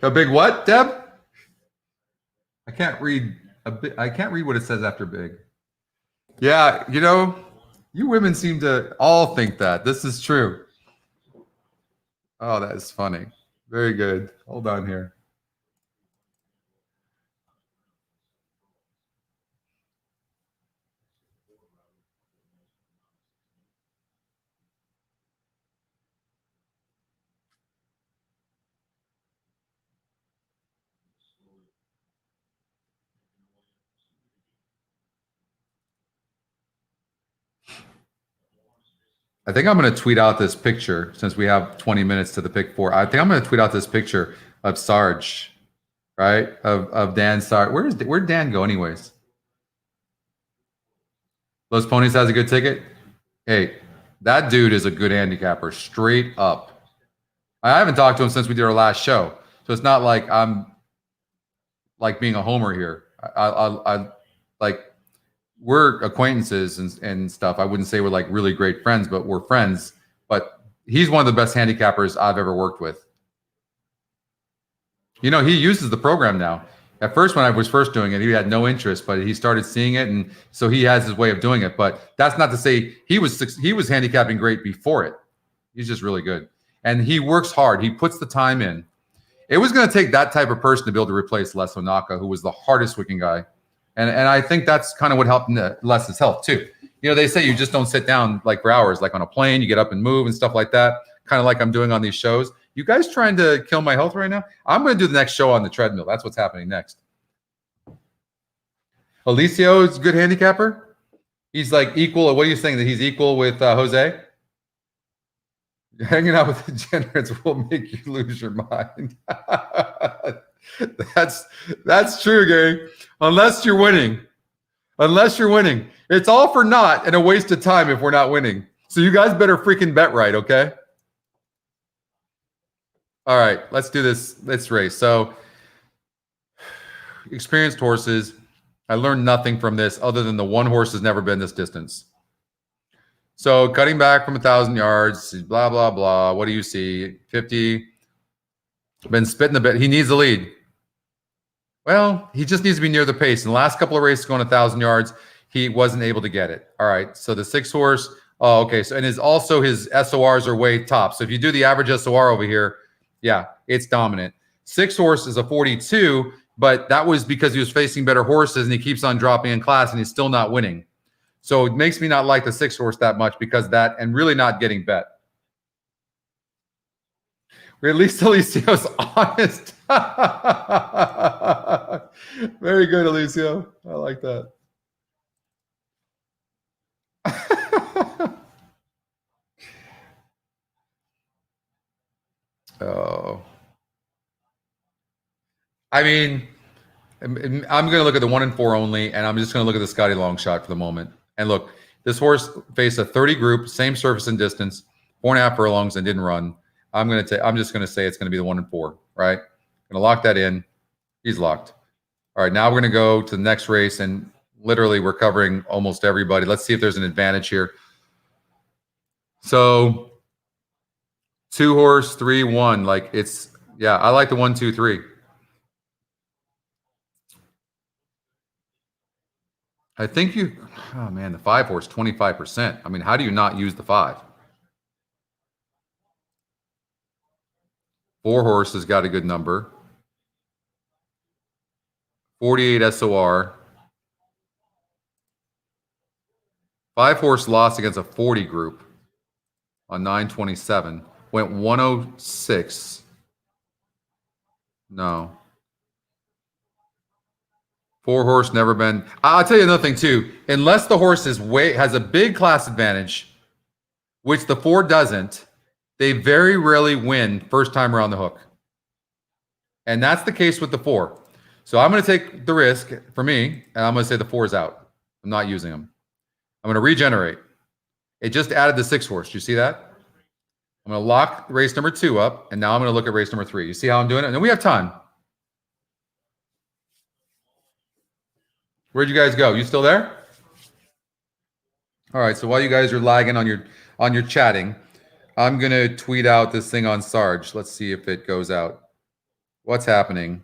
A big what, Deb? I can't read what it says after big. Yeah, you know, you women seem to all think that. This is true. Oh, that is funny. Very good. Hold on here. I think I'm going to tweet out this picture since we have 20 minutes to the pick 4. I think I'm going to tweet out this picture of Sarge, right? Of Dan Sarge. Where'd Dan go anyways? Los Ponies has a good ticket. Hey, that dude is a good handicapper, straight up. I haven't talked to him since we did our last show, so it's not like I'm like being a homer here. I like we're acquaintances and stuff. I wouldn't say we're like really great friends, but we're friends. But he's one of the best handicappers I've ever worked with. You know, he uses the program now. At first, when I was first doing it, he had no interest, but he started seeing it, and so he has his way of doing it. But that's not to say he was handicapping great before it. He's just really good, and he works hard. He puts the time in. It was going to take that type of person to be able to replace Les Onaka, who was the hardest working guy. And I think that's kind of what helped Les's health too. You know, they say you just don't sit down like for hours, like on a plane, you get up and move and stuff like that. Kind of like I'm doing on these shows. You guys trying to kill my health right now? I'm going to do the next show on the treadmill. That's what's happening next. Alicio is a good handicapper. He's like equal. What are you saying, that he's equal with Jose? Hanging out with degenerates will make you lose your mind. That's true, Gary. Unless you're winning. It's all for naught and a waste of time if we're not winning. So you guys better freaking bet right, okay? All right, let's do this. Let's race. So experienced horses. I learned nothing from this other than the one horse has never been this distance. So cutting back from 1,000 yards, blah, blah, blah. What do you see? 50. Been spitting a bit. He needs the lead. Well, he just needs to be near the pace. In the last couple of races going 1,000 yards, he wasn't able to get it. All right. So the 6 horse. Oh, okay. So, and his SORs are way top. So if you do the average SOR over here, yeah, it's dominant. 6 horse is a 42, but that was because he was facing better horses and he keeps on dropping in class and he's still not winning. So it makes me not like the 6 horse that much because of that, and really not getting bet. At least Alicio's honest. Very good, Alicio. I like that. I mean, I'm going to look at the 1 and 4 only, and I'm just going to look at the Scotty long shot for the moment. And look, this horse faced a 30 group, same surface and distance, 4.5 furlongs, and didn't run. I'm just going to say it's going to be the 1 and 4. Right? Going to lock that in. He's locked. All right, now we're going to go to the next race, and literally we're covering almost everybody. Let's see if there's an advantage here. So 2 horse, 3, 1. Like it's, yeah, I like the 1, 2, 3. I think oh man, the 5 horse, 25%. I mean, how do you not use the 5? 4 horse has got a good number. 48 SOR. 5 horse lost against a 40 group on 927. Went 106. No. 4 horse never been. I'll tell you another thing too. Unless the horse has a big class advantage, which the 4 doesn't, they very rarely win first time around the hook. And that's the case with the 4. So I'm going to take the risk for me, and I'm going to say the 4 is out. I'm not using them. I'm going to regenerate. It just added the 6 horse. Do you see that? I'm going to lock race number 2 up, and now I'm going to look at race number 3. You see how I'm doing it? And we have time. Where'd you guys go? You still there? All right. So while you guys are lagging on your chatting, I'm going to tweet out this thing on Sarge. Let's see if it goes out. What's happening?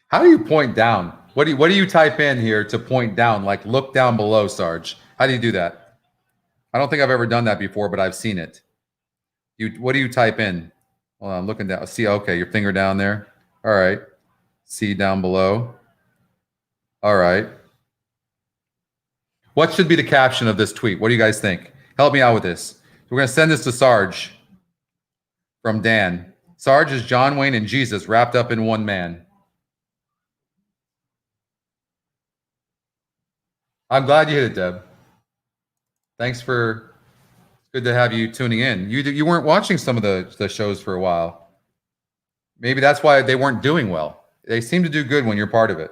How do you point down? What do you type in here to point down? Like look down below, Sarge. How do you do that? I don't think I've ever done that before, but I've seen it. What do you type in? Hold on, I'm looking down. See, okay, your finger down there. All right. See down below. All right. What should be the caption of this tweet? What do you guys think? Help me out with this. We're going to send this to Sarge from Dan. Sarge is John Wayne and Jesus wrapped up in one man. I'm glad you hit it, Deb. Thanks for. Good to have you tuning in. You weren't watching some of the shows for a while. Maybe that's why they weren't doing well. They seem to do good when you're part of it.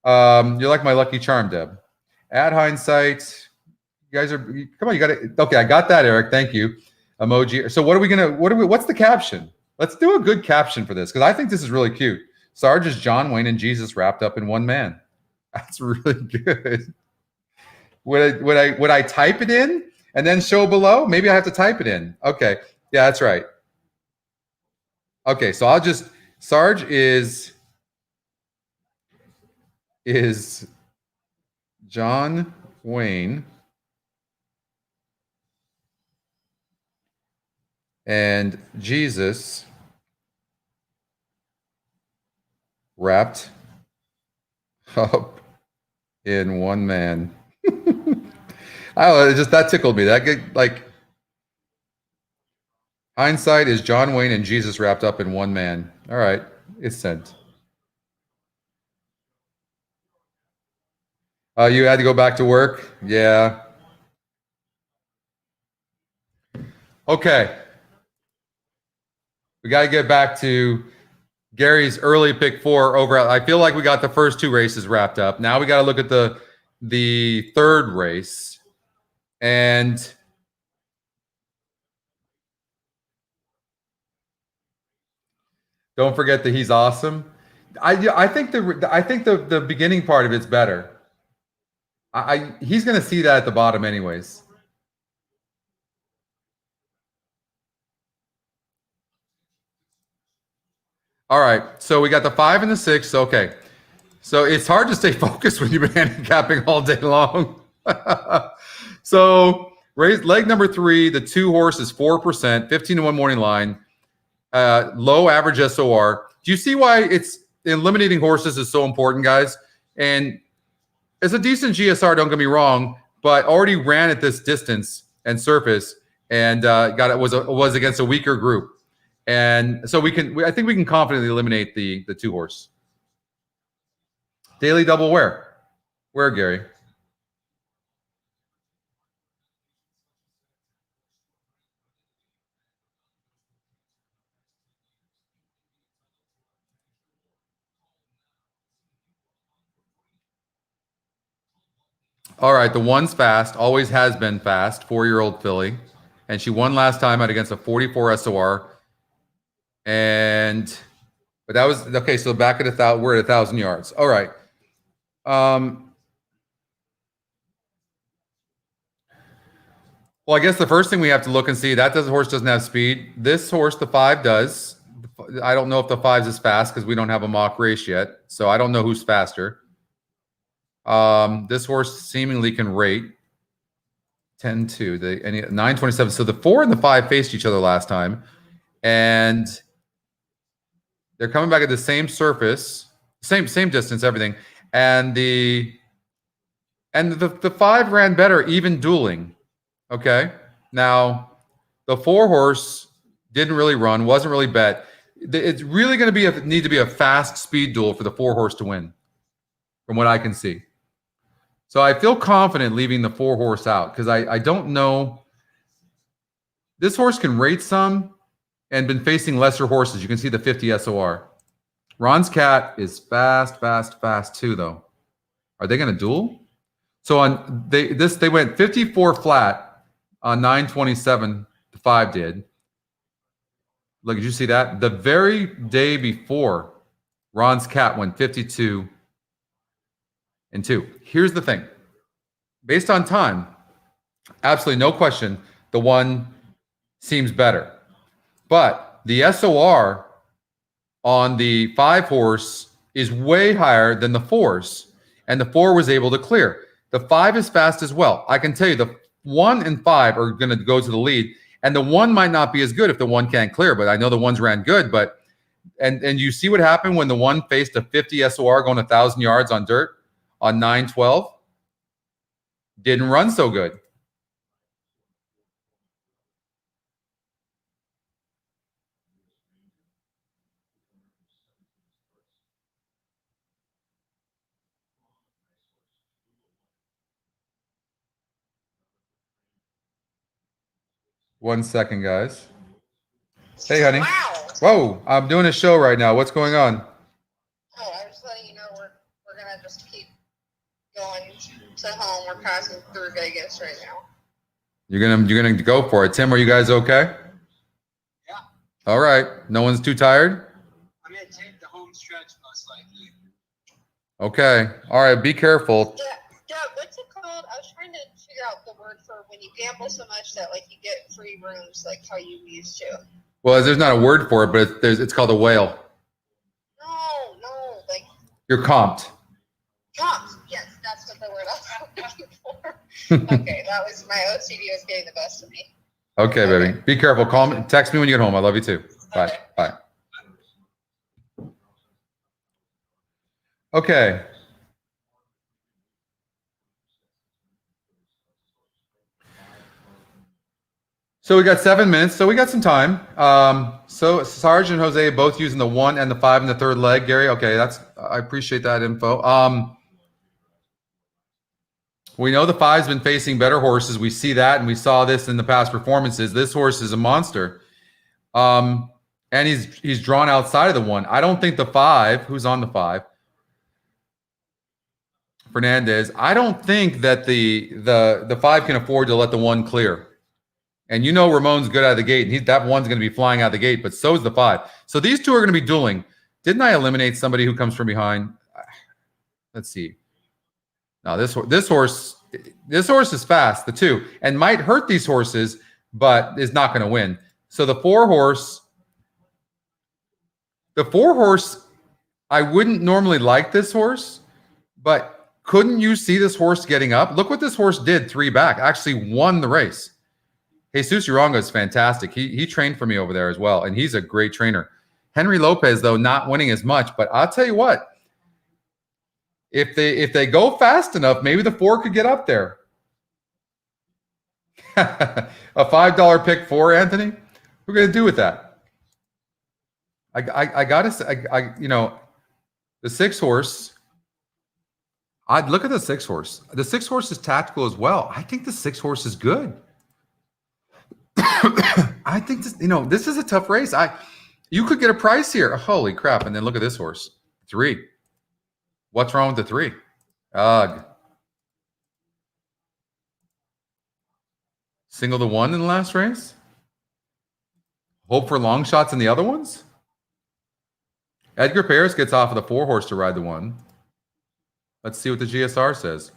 You're like my lucky charm, Deb. Add hindsight. You guys are come on. You got it. Okay, I got that, Eric. Thank you. Emoji. So what's the caption? Let's do a good caption for this because I think this is really cute. Sarge is John Wayne and Jesus wrapped up in one man. That's really good. Would I type it in and then show below? Maybe I have to type it in. Okay. Yeah, that's right. Okay, so I'll just Sarge is John Wayne and Jesus wrapped up in one man. I don't know, that tickled me. That get like hindsight is John Wayne and Jesus wrapped up in one man. All right, it's sent. You had to go back to work? Yeah. Okay. We got to get back to Gary's early pick 4 over. I feel like we got the first 2 races wrapped up. Now we got to look at the third race. And don't forget that he's awesome. I think the beginning part of it's better. He's going to see that at the bottom anyways. All right. So we got the 5 and the 6. Okay. So it's hard to stay focused when you've been handicapping all day long. So raise leg number 3, the 2 horse is 4%, 15-1 morning line, low average SOR. Do you see why it's eliminating horses is so important, guys? And it's a decent GSR, don't get me wrong, but already ran at this distance and surface, and was against a weaker group. And so I think we can confidently eliminate the 2 horse. Daily double where? Where, Gary? All right, the 1's fast, always has been fast, 4-year-old filly. And she won last time out against a 44 SOR. But that was, okay, so back at we're at 1,000 yards. All right. Well, I guess the first thing we have to look and see, horse doesn't have speed. This horse, the 5, does. I don't know if the 5's is fast because we don't have a mock race yet. So I don't know who's faster. This horse seemingly can rate 10-2, 9:27. So the 4 and the 5 faced each other last time. And they're coming back at the same surface, same distance, everything. And the 5 ran better, even dueling. Okay. Now, the 4 horse didn't really run, wasn't really bet. It's really going to need to be a fast speed duel for the 4 horse to win, from what I can see. So I feel confident leaving the 4 horse out because I don't know. This horse can rate some and been facing lesser horses. You can see the 50 SOR. Ron's Cat is fast too, though. Are they going to duel? So they went 54 flat on 9:27. The 5 did. Look, did you see that? The very day before, Ron's Cat went 52 and 2. Here's the thing. Based on time, absolutely no question, the 1 seems better. But the SOR on the 5 horse is way higher than the 4's, and the 4 was able to clear. The 5 is fast as well. I can tell you the 1 and 5 are going to go to the lead, and the 1 might not be as good if the 1 can't clear, but I know the 1's ran good. But and you see what happened when the 1 faced a 50 SOR going 1,000 yards on dirt on 9:12? Didn't run so good. One second, guys. Hey, honey. Wow. Whoa, I'm doing a show right now. What's going on? Oh, I was letting you know we're gonna just keep going to home. We're passing through Vegas right now. You're gonna go for it. Tim, are you guys okay? Yeah. All right. No one's too tired? I'm gonna take the home stretch most likely. Okay. All right. Be careful. Doug, what's it called? I was trying to figure out the word for when you gamble so much that like you get free rooms, like how you used to. Well, there's not a word for it, but it's called a whale. No, like You're comped. comps. Yes, that's what the word I was looking for. Okay, that was my OCD was getting the best of me. Okay, baby. Be careful. Call me. Text me when you get home. I love you too. Bye. Okay. Bye. Okay. So we got 7 minutes. So we got some time. So Sarge and Jose both using the 1 and the 5 in the 3rd leg. Gary, okay, I appreciate that info. We know the 5's been facing better horses. We see that, and we saw this in the past performances. This horse is a monster. And he's drawn outside of the 1. I don't think the 5, who's on the 5? Fernandez. I don't think that the 5 can afford to let the 1 clear. And you know Ramon's good out of the gate, and that 1's going to be flying out of the gate, but so is the 5. So these 2 are going to be dueling. Didn't I eliminate somebody who comes from behind? Let's see. Now this horse is fast, the 2, and might hurt these horses, but is not going to win. So the 4 horse, The 4 horse, I wouldn't normally like this horse, but couldn't you see this horse getting up? Look what this horse did 3 back. Actually won the race. Jesus Uronga is fantastic. He trained for me over there as well, and he's a great trainer. Henry Lopez, though, not winning as much, but I'll tell you what. If they go fast enough, maybe the 4 could get up there. A $5 pick 4, Anthony. What are we gonna do with that? I gotta say, you know, the 6 horse. I'd look at the 6 horse. The 6 horse is tactical as well. I think the 6 horse is good. I think this, you know, this is a tough race. You could get a price here. Holy crap! And then look at this horse, 3. What's wrong with the 3? Ugh. Single the 1 in the last race. Hope for long shots in the other ones. Edgar Paris gets off of the 4 horse to ride the 1. Let's see what the GSR says.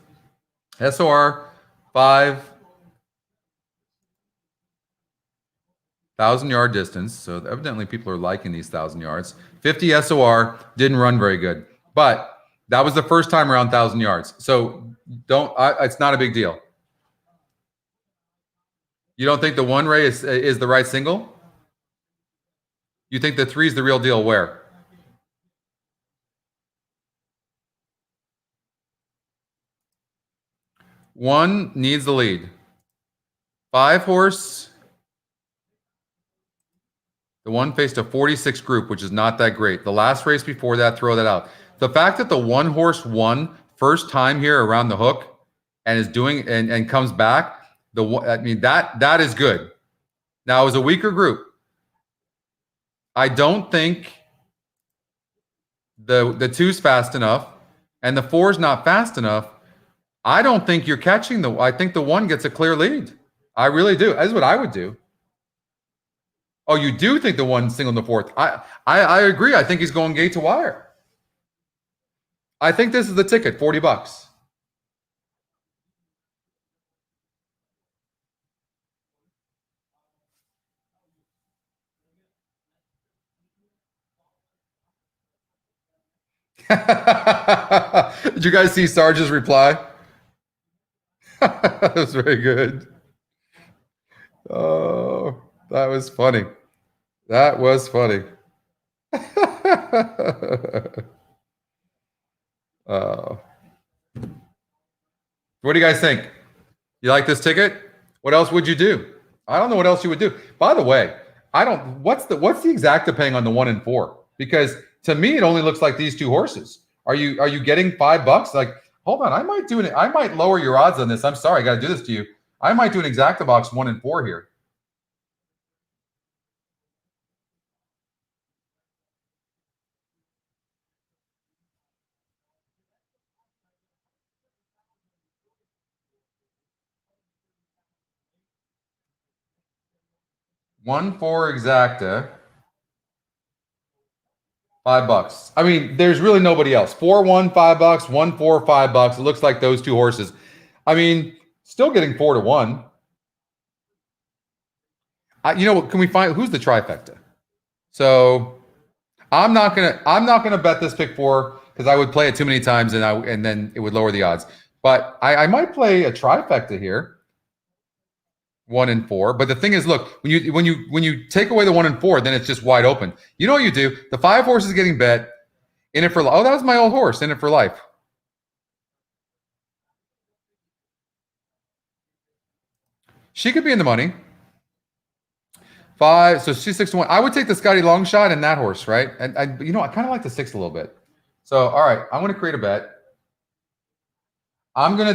SOR 5,000 yard distance. So evidently people are liking these 1,000 yards. 50 SOR, didn't run very good. But that was the first time around 1,000 yards. So it's not a big deal. You don't think the 1 ray is the right single? You think the 3 is the real deal where? One needs the lead. 5 horse. The 1 faced a 46 group, which is not that great. The last race before that, throw that out. The fact that the 1 horse won first time here around the hook and is doing and comes back, I mean that is good. Now it was a weaker group. I don't think the 2's fast enough and the 4's not fast enough. I don't think you're catching I think the 1 gets a clear lead. I really do. That's what I would do. Oh, you do think the 1 single in the 4th? I agree. I think he's going gate to wire. I think this is the ticket, $40. Did you guys see Sarge's reply? That was very good. Oh, that was funny. That was funny. What do you guys think? You like this ticket? What else would you do? I don't know what else you would do. By the way, what's the exacta paying on the 1 and 4? Because to me, it only looks like these 2 horses. Are you getting $5? Like, hold on, I might lower your odds on this. I'm sorry, I got to do this to you. I might do an exacta box 1 and 4 here. $1 4 exacta. $5. I mean, there's really nobody else. 4-1, $5. 1-4, $5. It looks like those 2 horses. I mean, still getting 4 to 1. You know what? Can we find who's the trifecta? So I'm not gonna bet this pick 4 because I would play it too many times and then it would lower the odds. But I might play a trifecta here. 1 and 4. But the thing is, look, when you take away the 1 and 4, then it's just wide open. You know what you do? The 5 horse is getting bet. In it for life. Oh, that was my old horse. In it for life. She could be in the money. 5. So she's 6 to 1. I would take the Scotty long shot and that horse, right? And I kind of like the 6 a little bit. So all right, I'm going to create a bet. I'm going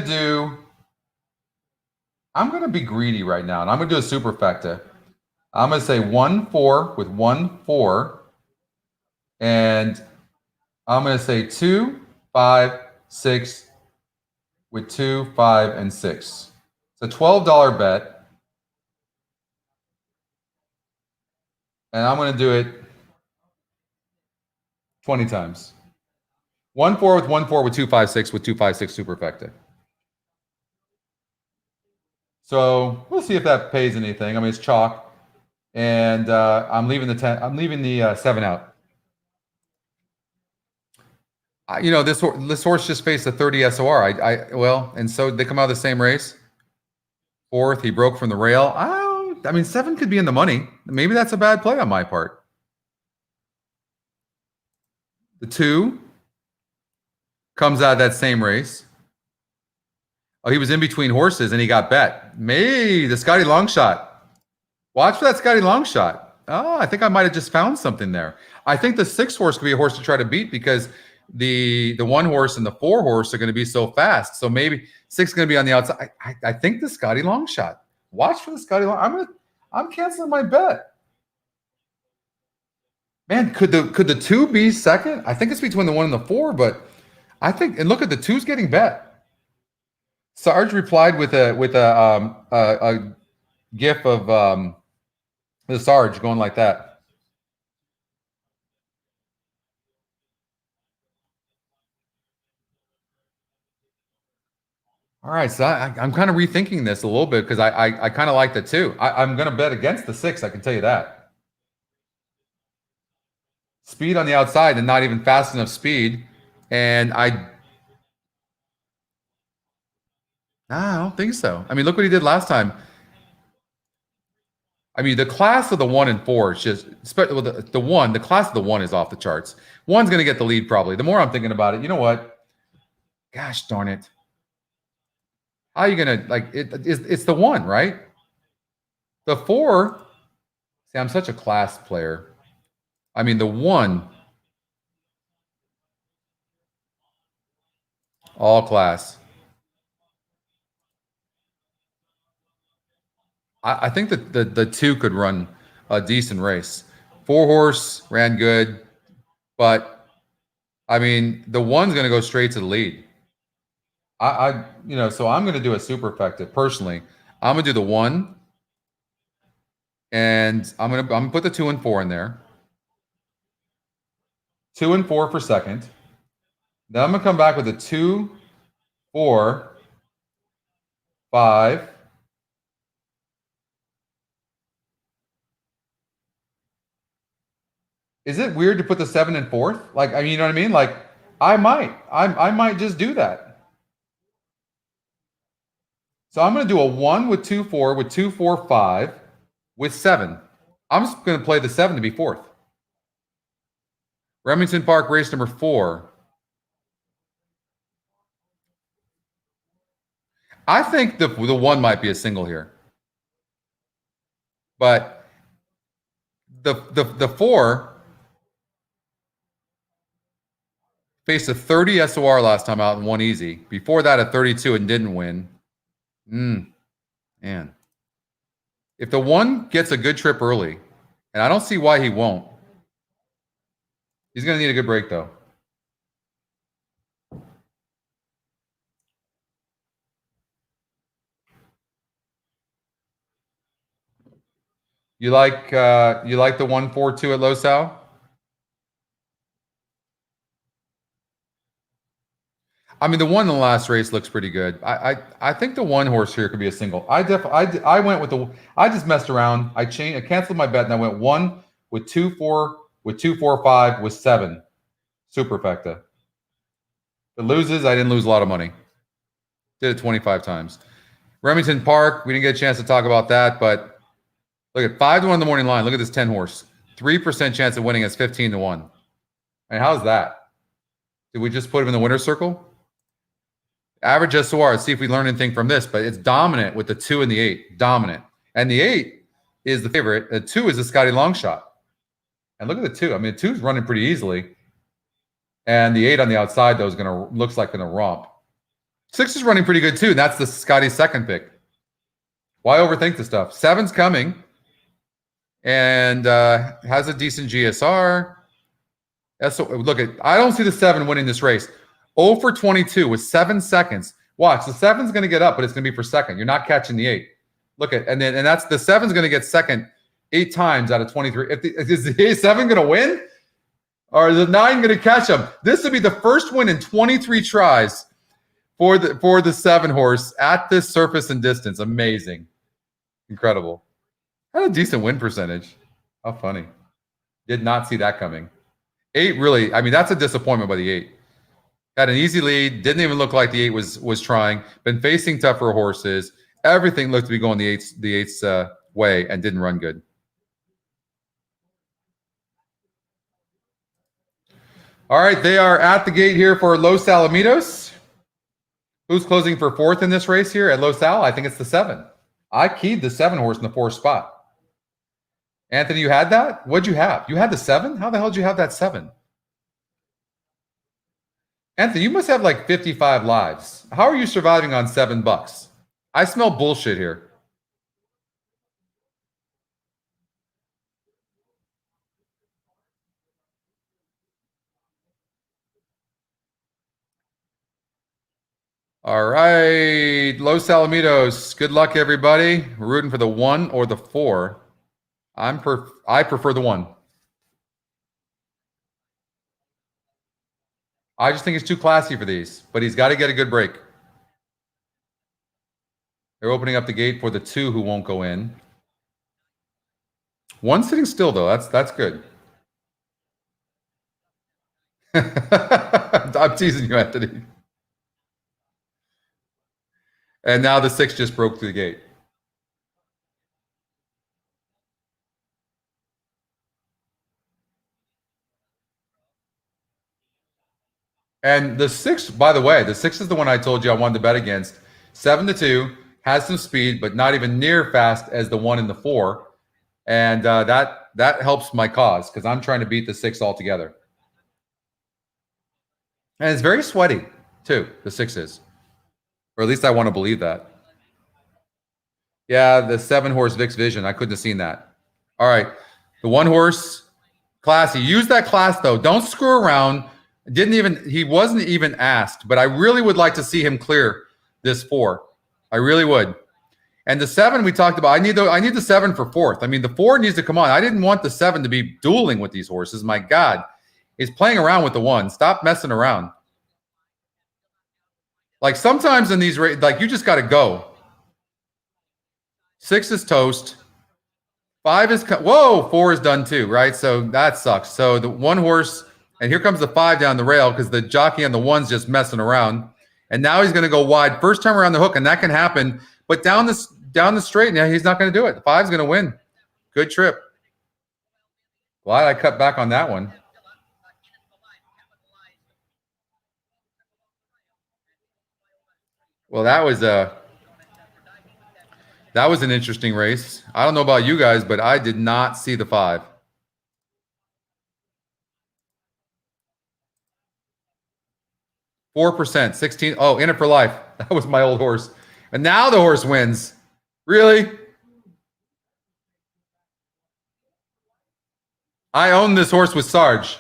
to be greedy right now, and I'm going to do a superfecta. I'm going to say 1-4 with 1-4, and I'm going to say 2-5-6 with 2, 5, and 6. It's a $12 bet, and I'm going to do it 20 times. 1-4 with 1-4 with 2-5-6 with 2-5-6 superfecta. So we'll see if that pays anything. I mean, it's chalk, and I'm leaving the 7 out. You know, this horse just faced a 30 SOR. Well, and so they come out of the same race. Fourth, he broke from the rail. I mean, 7 could be in the money. Maybe that's a bad play on my part. The 2 comes out of that same race. Oh, he was in between horses and he got bet. Maybe the Scotty long shot. Watch for that Scotty long shot. Oh, I think I might have just found something there. I think the 6 horse could be a horse to try to beat because the 1 horse and the 4 horse are going to be so fast. So maybe 6 is going to be on the outside. I think the Scotty long shot. Watch for the Scotty long. I'm canceling my bet. Man, could the 2 be second? I think it's between the 1 and the 4, but I think, and look at the 2's getting bet. Sarge replied with a gif of the Sarge going like that. All right, so I'm kind of rethinking this a little bit because I kind of like the 2. I'm going to bet against the 6. I can tell you that. Speed on the outside and not even fast enough speed, and I don't think so. I mean, look what he did last time. I mean, the class of the 1 and 4 is just the class of the 1 is off the charts. 1's going to get the lead probably. The more I'm thinking about it, you know what? Gosh darn it. How are you going to like it? It's the 1, right? The 4. See, I'm such a class player. I mean, the 1. All class. I think that the 2 could run a decent race. 4 horse ran good, but I mean the 1's going to go straight to the lead. So I'm going to do a super effective personally. I'm going to do the 1, and I'm going to put the 2 and 4 in there. 2 and 4 for second. Then I'm going to come back with a 2, 4, 5. Is it weird to put the 7 in 4th? Like, I mean, you know what I mean? Like, I might just do that. So I'm going to do a 1 with 2, 4, with 2, 4, 5, with 7. I'm just going to play the 7 to be 4th. Remington Park race number 4. I think the 1 might be a single here. But the 4 faced a 30 SOR last time out and won easy. Before that, a 32 and didn't win. Man. If the 1 gets a good trip early, and I don't see why he won't, he's going to need a good break, though. You like the 1-4-2 at Low Sal? I mean, the 1 in the last race looks pretty good. I think the 1 horse here could be a single. I went with I just messed around. I canceled my bet and I went 1 with 2, 4, with 2, 4, 5, with 7. Superfecta. If it loses, I didn't lose a lot of money. Did it 25 times. Remington Park, we didn't get a chance to talk about that, but look at 5 to 1 in the morning line. Look at this 10 horse. 3% chance of winning is 15 to 1. I mean, how's that? Did we just put him in the winner's circle? Average SOR. Let's see if we learn anything from this, but it's dominant with the 2 and the 8. Dominant. And the 8 is the favorite. The 2 is the Scotty long shot. And look at the 2. I mean, the 2 is running pretty easily. And the 8 on the outside, though, looks like going to romp. 6 is running pretty good, too. And that's the Scotty's second pick. Why overthink the stuff? 7's coming. And has a decent GSR. Look at, I don't see the 7 winning this race. 0 for 22 with 7 seconds. Watch, the 7's going to get up, but it's going to be for second. You're not catching the 8. Look at, and that's the 7's going to get second 8 times out of 23. Is the 7 going to win? Or is the 9 going to catch him? This would be the first win in 23 tries for the 7 horse at this surface and distance. Amazing. Incredible. Had a decent win percentage. How funny. Did not see that coming. 8 really, I mean, that's a disappointment by the 8. Had an easy lead. Didn't even look like the 8 was trying. Been facing tougher horses. Everything looked to be going the 8's way and didn't run good. All right, they are at the gate here for Los Alamitos. Who's closing for 4th in this race here at Los Al? I think it's the 7. I keyed the 7 horse in the 4th spot. Anthony, you had that? What'd you have? You had the 7? How the hell did you have that 7? Anthony, you must have like 55 lives. How are you surviving on $7? I smell bullshit here. All right, Los Alamitos. Good luck, everybody. We're rooting for the 1 or the 4. I prefer the 1. I just think it's too classy for these, but he's got to get a good break. They're opening up the gate for the 2 who won't go in. 1 sitting still though. That's good. I'm teasing you, Anthony. And now the 6 just broke through the gate. And the 6, by the way, the 6 is the one I told you I wanted to bet against. 7-2, has some speed, but not even near fast as the 1 and the 4. And that helps my cause because I'm trying to beat the 6 altogether. And it's very sweaty, too, the 6 is. Or at least I want to believe that. Yeah, the 7 horse Vic's Vision. I couldn't have seen that. All right. The 1 horse, classy. Use that class, though. Don't screw around. He wasn't even asked, but I really would like to see him clear this 4. I really would. And the 7 we talked about, I need the 7 for 4th. I mean, the 4 needs to come on. I didn't want the 7 to be dueling with these horses. My God. He's playing around with the 1. Stop messing around. Like sometimes in these races, like you just got to go. 6 is toast. 5 is, whoa, 4 is done too, right? So that sucks. So the 1 horse, and here comes the 5 down the rail because the jockey on the 1's just messing around. And now he's going to go wide. First time around the hook, and that can happen. But down the straight, now he's not going to do it. The 5's going to win. Good trip. Glad I cut back on that one. Well, that was an interesting race. I don't know about you guys, but I did not see the 5. %, 16. Oh, In It for Life. That was my old horse. And now the horse wins. Really? I own this horse with Sarge.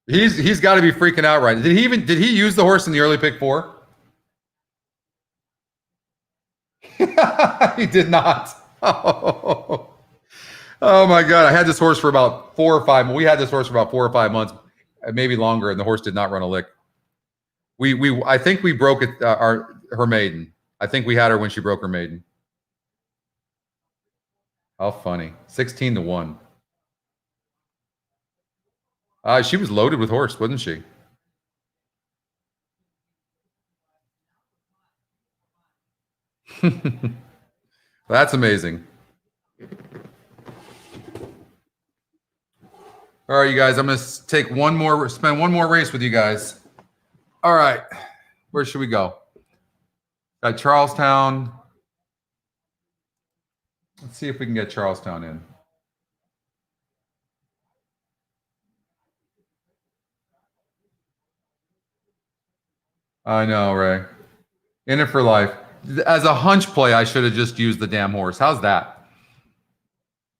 He's got to be freaking out right. Did he use the horse in the early pick 4? He did not. Oh my God. I had this horse for about 4 or 5. We had this horse for about 4 or 5 months, maybe longer, and the horse did not run a lick. I think we broke it. Her maiden. I think we had her when she broke her maiden. How funny. 16-1. She was loaded with horse, wasn't she? That's amazing. All right, you guys, I'm going to spend one more race with you guys. All right, where should we go? Got Charlestown. Let's see if we can get Charlestown in. I know, Ray. In It for Life. As a hunch play, I should have just used the damn horse. How's that?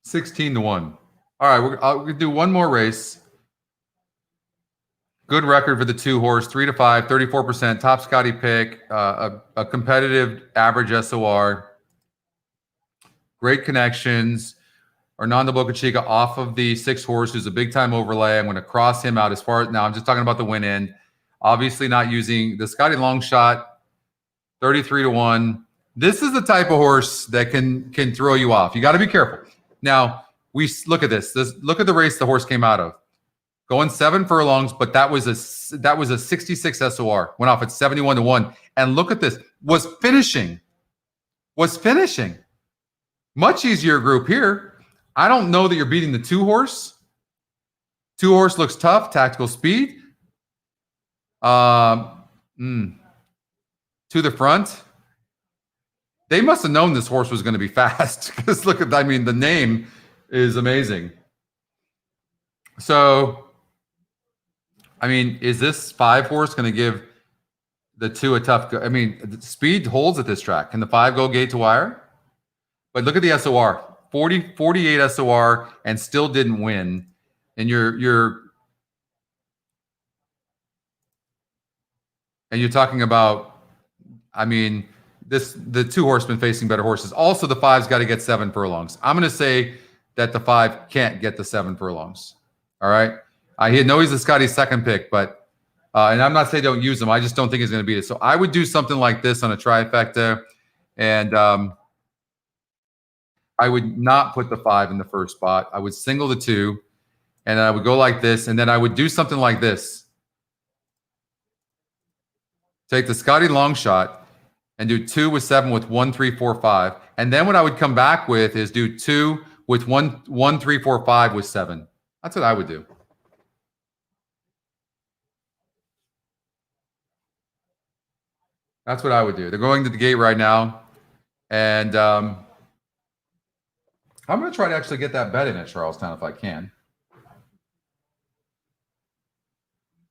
16-1. All right, we'll do one more race. Good record for the 2 horse, 3-5, 34%, top Scotty pick, a competitive average SOR, great connections. Hernando Boca Chica off of the 6 horse, who's a big time overlay. I'm going to cross him out as far as now. I'm just talking about the win end. Obviously, not using the Scotty long shot, 33-1. This is the type of horse that can throw you off. You got to be careful. Now, we look at this. Look at the race the horse came out of. going 7 furlongs, but that was a 66 SOR. Went off at 71-1. And look at this. Was finishing. Much easier group here. I don't know that you're beating the 2-horse. 2-horse looks tough. Tactical speed. To the front. They must have known this horse was going to be fast because look at, I mean, the name is amazing. So, I mean, is this 5-horse going to give the 2 a tough go? I mean, the speed holds at this track. Can the 5 go gate to wire? But look at the SOR, 48 SOR, and still didn't win. And you're talking about, I mean, the 2-horse been facing better horses. Also, the 5's got to get 7 furlongs. I'm going to say that the 5 can't get the 7 furlongs. All right. I know he's the Scotty's second pick, but and I'm not saying don't use him. I just don't think he's going to beat it. So I would do something like this on a trifecta, and I would not put the 5 in the first spot. I would single the 2, and I would go like this, and then I would do something like this. Take the Scotty long shot and do 2 with 7 with 1, 3, 4, 5. And then what I would come back with is do 2 with 1, 3, 4, 5 with 7. That's what I would do. That's what I would do. They're going to the gate right now. And I'm going to try to actually get that bet in at Charlestown if I can.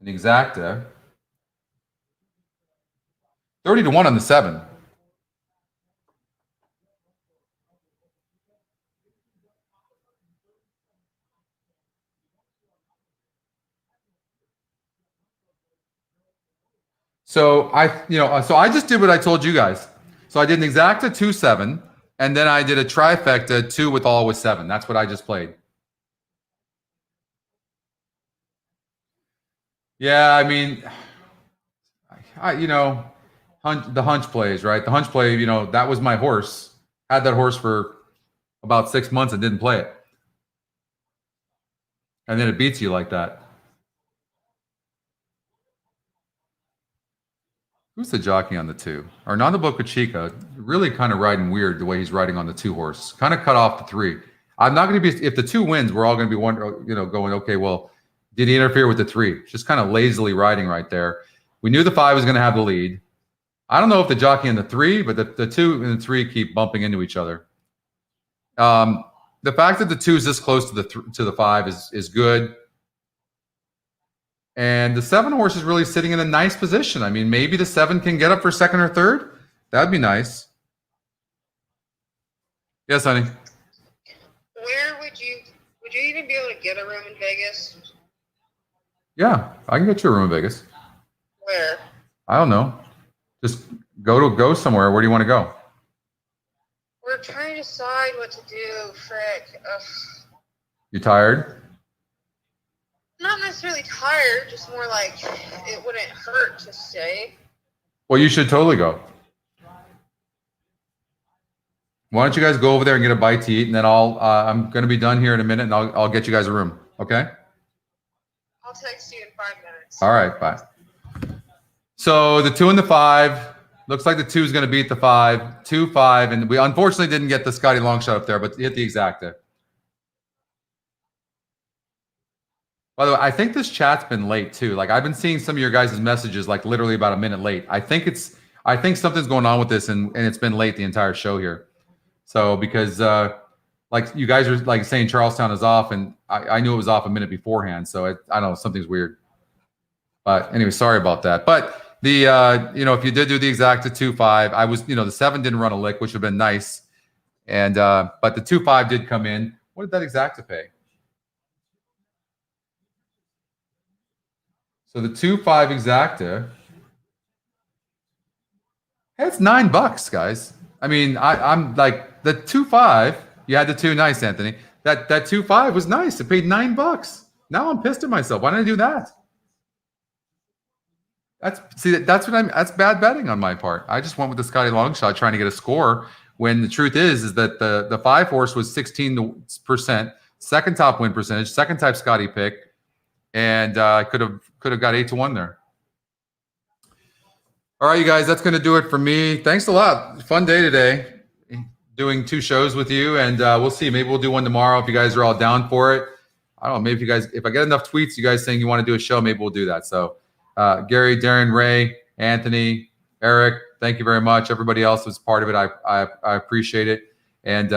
An exacta. 30-1 on the 7. So I just did what I told you guys. So I did an exacta 2-7, and then I did a trifecta 2 with all with 7. That's what I just played. Yeah, I mean, the hunch plays, right? The hunch play, that was my horse. Had that horse for about 6 months and didn't play it. And then it beats you like that. Who's the jockey on the 2? Hernando Boca Chica, really kind of riding weird the way he's riding on the 2-horse. Kind of cut off the 3. I'm not going to be, if the 2 wins, we're all going to be wondering, going, okay, well, did he interfere with the 3? Just kind of lazily riding right there. We knew the 5 was going to have the lead. I don't know if the jockey and the 3, but the 2 and the 3 keep bumping into each other. The fact that the 2 is this close to the 5 is good. And the 7-horse is really sitting in a nice position. I mean, maybe the 7 can get up for second or third. That'd be nice. Yes, honey. Where would you even be able to get a room in Vegas? Yeah, I can get you a room in Vegas. Where? I don't know. Just go somewhere. Where do you want to go? We're trying to decide what to do, Frick. Ugh. You tired? Not necessarily tired, just more like it wouldn't hurt to stay. Well, you should totally go. Why don't you guys go over there and get a bite to eat, and then I'm going to be done here in a minute, and I'll get you guys a room. Okay? I'll text you in 5 minutes. All right, bye. So the 2 and the 5 looks like the 2 is going to beat the 5, 2, 5, and we unfortunately didn't get the Scotty long shot up there, but hit the exacta. By the way, I think this chat's been late too. Like I've been seeing some of your guys' messages like literally about a minute late. I think something's going on with this and it's been late the entire show here. So because like you guys are like saying Charlestown is off and I knew it was off a minute beforehand. So I don't know, something's weird. But anyway, sorry about that. But the if you did do the exacta 2-5, I was, the 7 didn't run a lick, which would have been nice. And but the 2-5 did come in. What did that exacta pay? So the 2-5 exacta, it's $9, guys. I mean, I'm like the 2-5. You had the 2, nice, Anthony. That 2-5 was nice. It paid $9. Now I'm pissed at myself. Why didn't I do that? That's bad betting on my part. I just went with the Scotty long shot trying to get a score when the truth is that the 5-horse was 16%, second top win percentage, second type Scotty pick. and I could have got 8-1 there. All right, you guys, that's going to do it for me. Thanks a lot. Fun day today, doing 2 shows with you, and we'll see. Maybe we'll do one tomorrow if you guys are all down for it. I don't know. Maybe if I get enough tweets, you guys saying you want to do a show, maybe we'll do that. So, Gary, Darren, Ray, Anthony, Eric, thank you very much. Everybody else was part of it. I appreciate it. And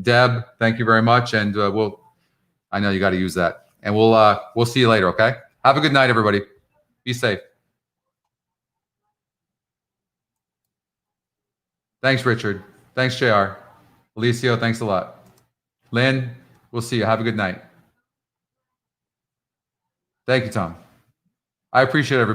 Deb, thank you very much. And I know you got to use that. And we'll see you later. Okay. Have a good night, everybody. Be safe. Thanks, Richard. Thanks, JR. Alicio, thanks a lot. Lynn, we'll see you. Have a good night. Thank you, Tom. I appreciate everybody.